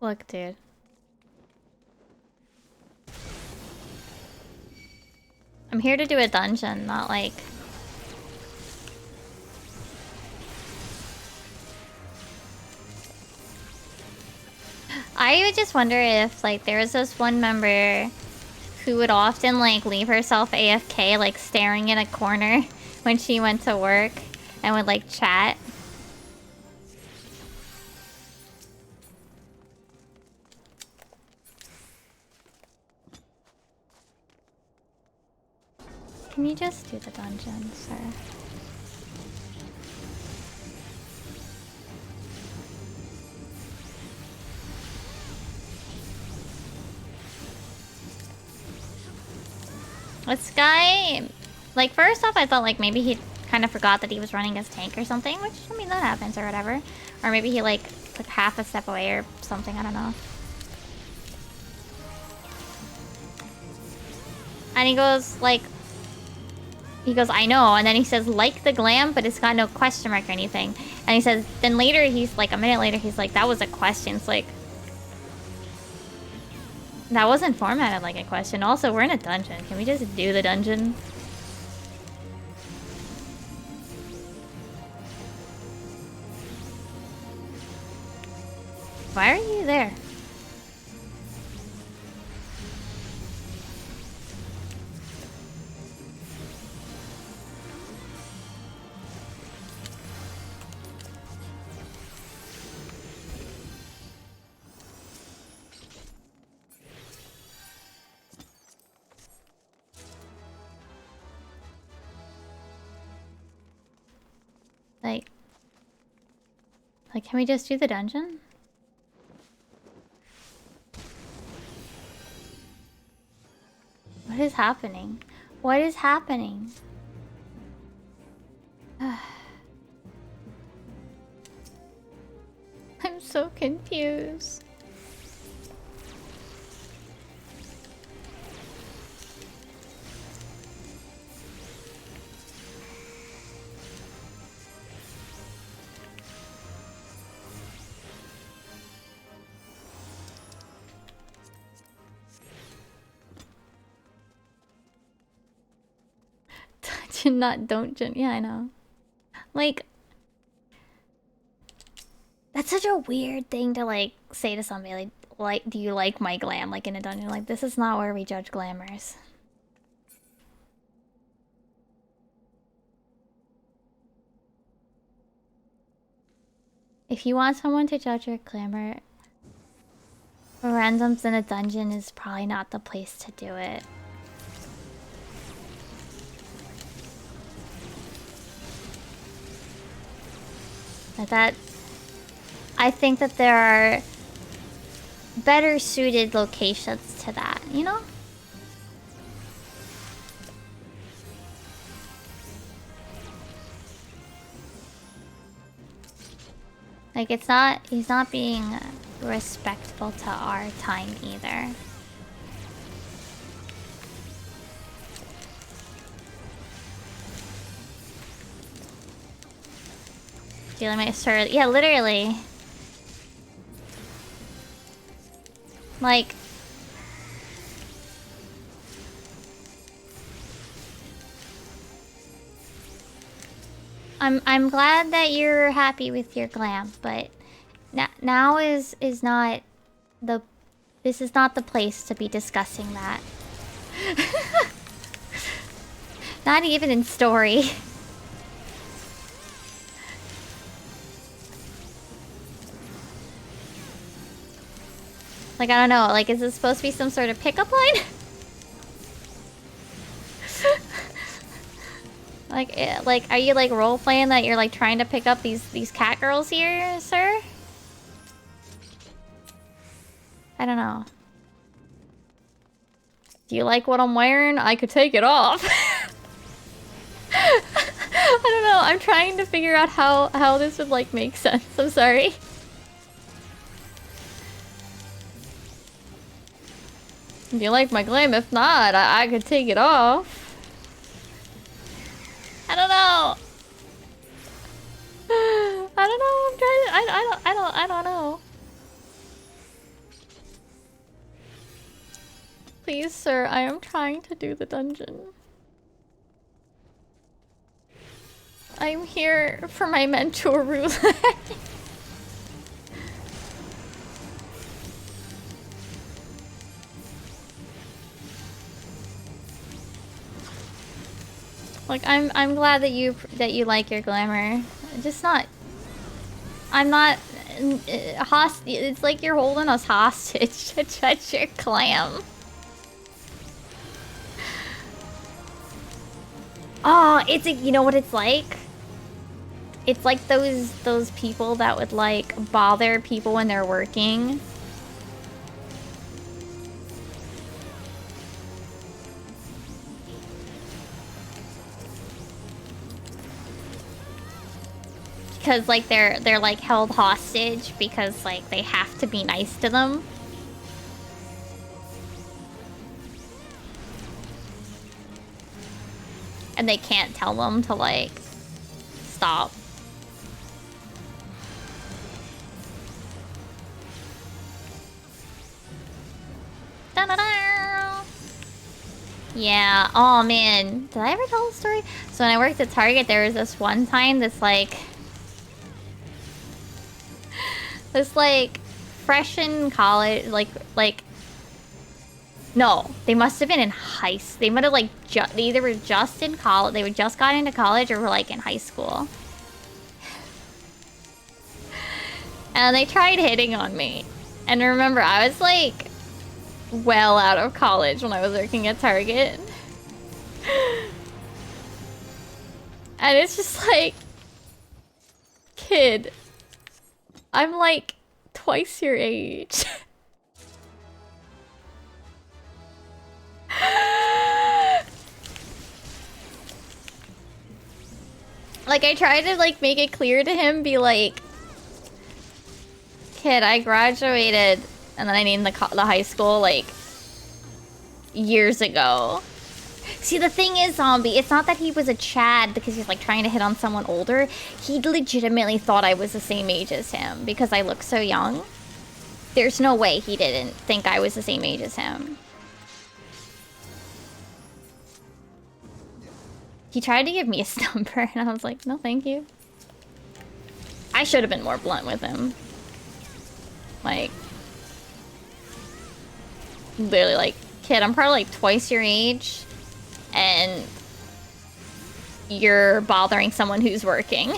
Look, dude. I'm here to do a dungeon, not like... I would just wonder if, like, there was this one member who would often, like, leave herself AFK, like, staring in a corner when she went to work and would, like, chat. Can you just do the dungeon, sir? This guy, like, first off, I thought, like, maybe he kind of forgot that he was running his tank or something, which, I mean, that happens or whatever. Or maybe he, like, took half a step away or something, I don't know. And he goes, like, I know, and then he says, like the glam, but it's got no question mark or anything. And he says, then later, he's like, a minute later, he's like, that was a question. It's like, that wasn't formatted like a question. Also, we're in a dungeon. Can we just do the dungeon? Why are you there? Like, can we just do the dungeon? What is happening? What is happening? I'm so confused. Not don't. Yeah, I know. Like, that's such a weird thing to, like, say to somebody. Like, do you like my glam? Like, in a dungeon. Like, this is not where we judge glamours. If you want someone to judge your glamour, randoms in a dungeon is probably not the place to do it. Like that, I think that there are better suited locations to that, you know? Like, it's not, he's not being respectful to our time either. Dealing with sir, yeah, literally. Like, I'm glad that you're happy with your glam, but now is not the, this is not the place to be discussing that. Not even in story. Like, I don't know, like, is this supposed to be some sort of pickup line? Like, are you, like, role-playing that you're, like, trying to pick up these cat girls here, sir? I don't know. Do you like what I'm wearing? I could take it off. I don't know. I'm trying to figure out how this would like make sense. I'm sorry. Do you like my glam? If not, I could take it off. I don't know. I don't know. I'm trying to. I don't know. Please, sir, I am trying to do the dungeon. I'm here for my mentor roulette. Like I'm glad that you like your glamour. Just not. I'm not it's like you're holding us hostage to judge your glam. Oh, you know what it's like? It's like those people that would like bother people when they're working. Because like they're like held hostage because like they have to be nice to them. And they can't tell them to like stop. Da-da-da! Yeah, oh man. Did I ever tell the story? So when I worked at Target, there was this one time this fresh in college, no, they must have been in they might have like they either were just in college, they were just got into college, or were like in high school. And they tried hitting on me. And remember, I was like well out of college when I was working at Target. And it's just like, kid, I'm like twice your age. Like, I tried to like make it clear to him, be like, kid, I graduated, and then I named the high school like years ago. See, the thing is, Zombie, it's not that he was a Chad because he's like trying to hit on someone older. He legitimately thought I was the same age as him because I look so young. There's no way he didn't think I was the same age as him. He tried to give me his number, and I was like, no, thank you. I should have been more blunt with him. Like, literally, like, kid, I'm probably like twice your age, and you're bothering someone who's working.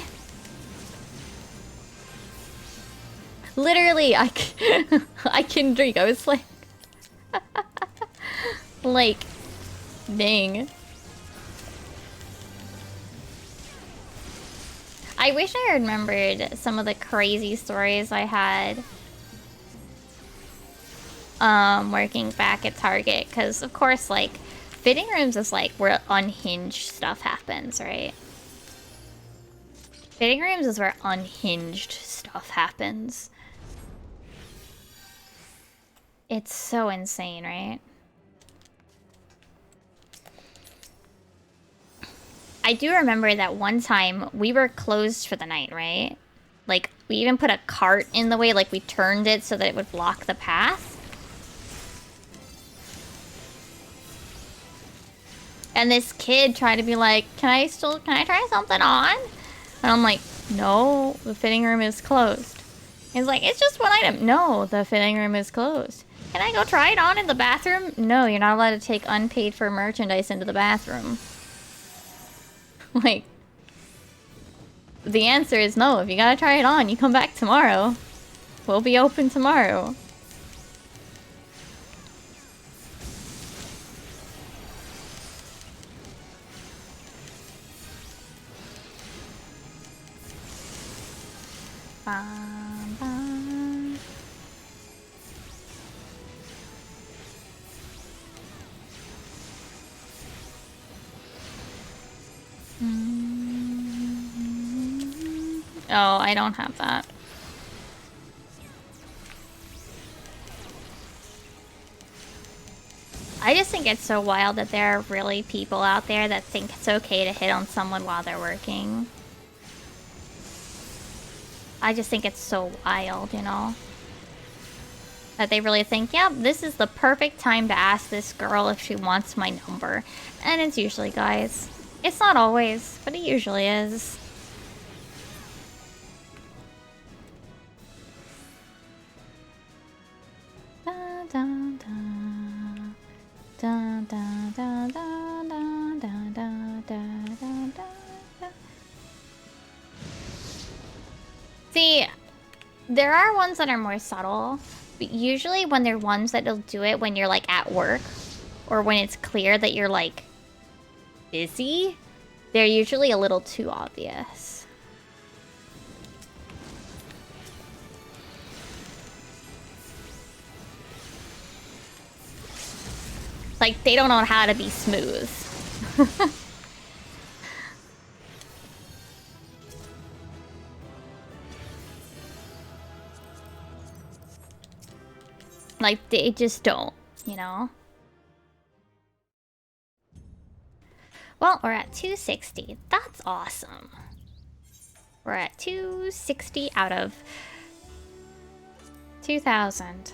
Literally, I can drink. I was like, like, dang. I wish I remembered some of the crazy stories I had working back at Target, because of course, like, fitting rooms is like where unhinged stuff happens, right? Fitting rooms is where unhinged stuff happens. It's so insane, right? I do remember that one time we were closed for the night, right? Like, we even put a cart in the way, like we turned it so that it would block the path. And this kid tried to be like, can I try something on? And I'm like, no, the fitting room is closed. He's like, it's just one item. No, the fitting room is closed. Can I go try it on in the bathroom? No, you're not allowed to take unpaid for merchandise into the bathroom. Like, the answer is no. If you gotta try it on, you come back tomorrow. We'll be open tomorrow. Bum, bum. Oh, I don't have that. I just think it's so wild that there are really people out there that think it's okay to hit on someone while they're working. I just think it's so wild, you know? That they really think, yep, this is the perfect time to ask this girl if she wants my number. And it's usually guys. It's not always, but it usually is. Da, da, da. Da, da, da, da, da, da, da, da, da. See, there are ones that are more subtle, but usually when they're ones that'll do it when you're like at work or when it's clear that you're like busy, they're usually a little too obvious. Like, they don't know how to be smooth. Like, they just don't, you know? Well, we're at 260. That's awesome. We're at 260 out of 2,000.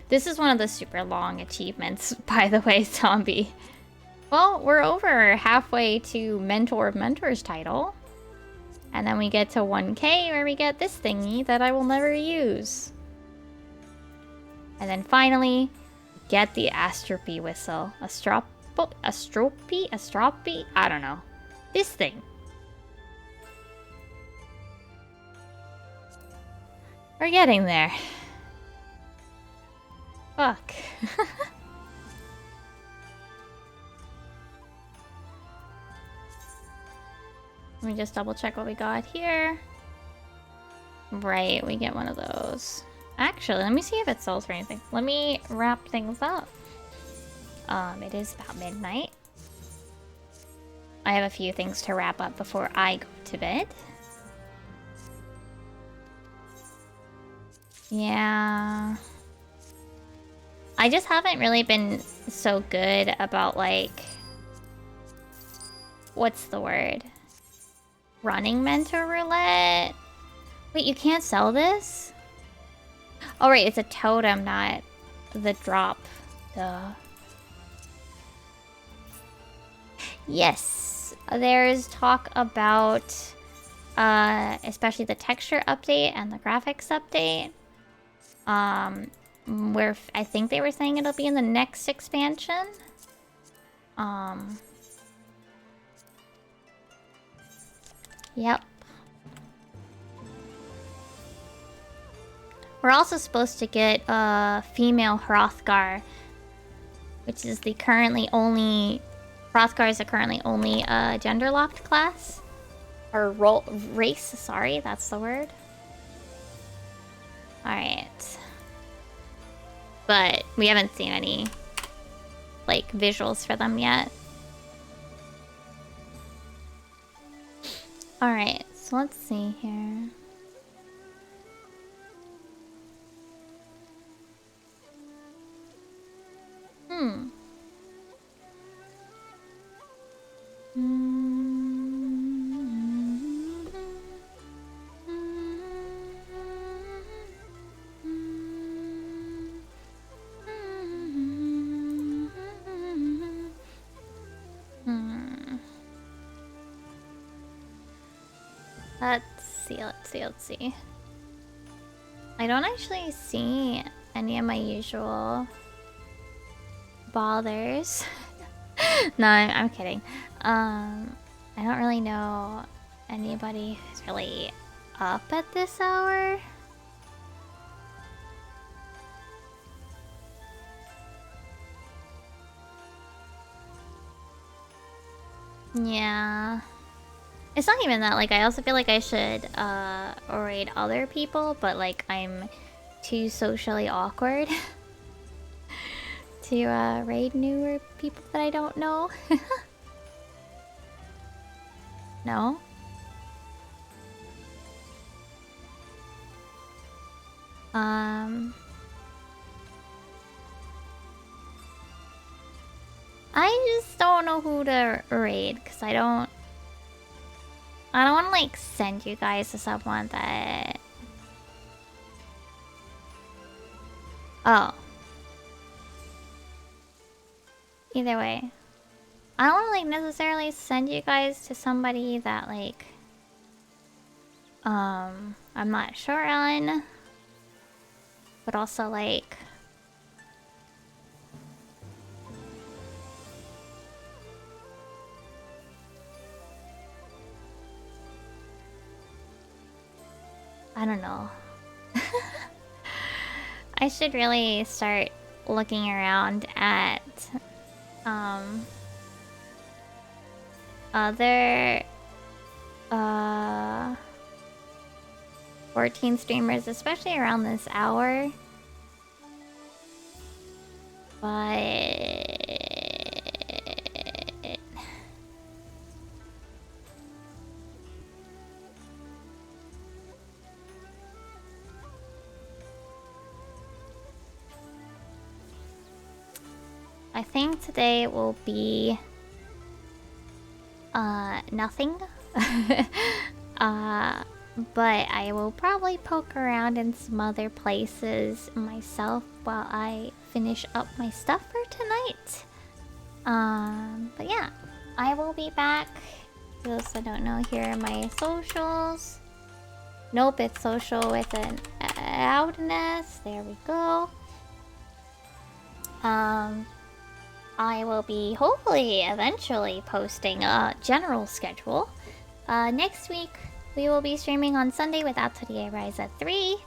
This is one of the super long achievements, by the way, Zombie. Well, we're over halfway to Mentor of Mentors title. And then we get to 1K where we get this thingy that I will never use. And then finally, get the Astropy whistle. Astropy? I don't know. This thing. We're getting there. Fuck. Let me just double check what we got here. Right, we get one of those. Actually, let me see if it sells for anything. Let me wrap things up. It is about midnight. I have a few things to wrap up before I go to bed. Yeah. I just haven't really been so good about, like... What's the word? Running Mentor Roulette? Wait, you can't sell this? Oh, right, it's a totem, not the drop. Duh. Yes, there's talk about, especially the texture update and the graphics update. Where I think they were saying it'll be in the next expansion. Yep. We're also supposed to get a female Hrothgar, which is the currently only... Hrothgar is the currently only gender-locked class. Or race, sorry, that's the word. Alright. But we haven't seen any, like, visuals for them yet. Alright, so let's see here. Let's see. I don't actually see any of my usual bothers. No, I'm kidding. I don't really know anybody who's really up at this hour. Yeah. It's not even that, like, I also feel like I should raid other people, but, like, I'm too socially awkward to raid newer people that I don't know. No? I just don't know who to raid, because I don't want to, like, send you guys to someone that... Oh. Either way. I don't want to, like, necessarily send you guys to somebody that, like... I'm not sure on. But also, like... I don't know. I should really start looking around at other 14 streamers, especially around this hour. But I think today will be nothing. But I will probably poke around in some other places myself while I finish up my stuff for tonight. But yeah, I will be back. For those that don't know, here are my socials. Nope, it's social with an outness. There we go. I will be hopefully eventually posting a general schedule. Next week we will be streaming on Sunday with Atelier Rise at 3.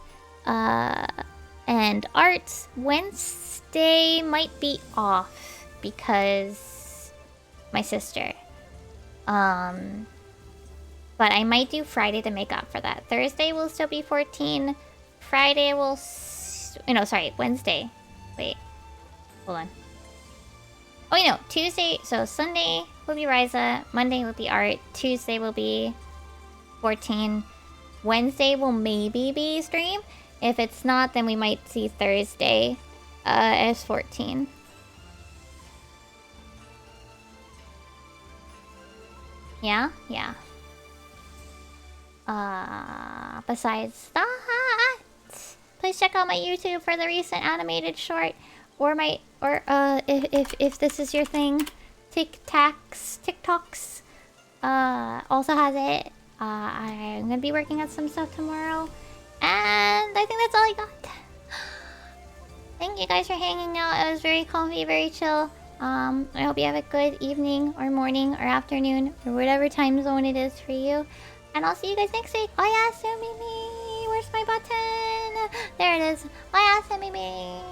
And Arts Wednesday might be off because my sister. But I might do Friday to make up for that. Thursday will still be 14. Friday will... no, sorry, Wednesday. Wait. Hold on. Oh, you know, Tuesday... So, Sunday will be Ryza. Monday will be Art. Tuesday will be 14. Wednesday will maybe be stream. If it's not, then we might see Thursday as 14. Yeah? Yeah. Besides that, please check out my YouTube for the recent animated short, or my, if this is your thing, TikToks, also has it. I'm gonna be working on some stuff tomorrow, and I think that's all I got. Thank you guys for hanging out. It was very comfy, very chill. I hope you have a good evening, or morning, or afternoon, or whatever time zone it is for you. And I'll see you guys next week. Oh yeah, Sumimi! Where's my button? There it is. Oh yeah, Sumimi!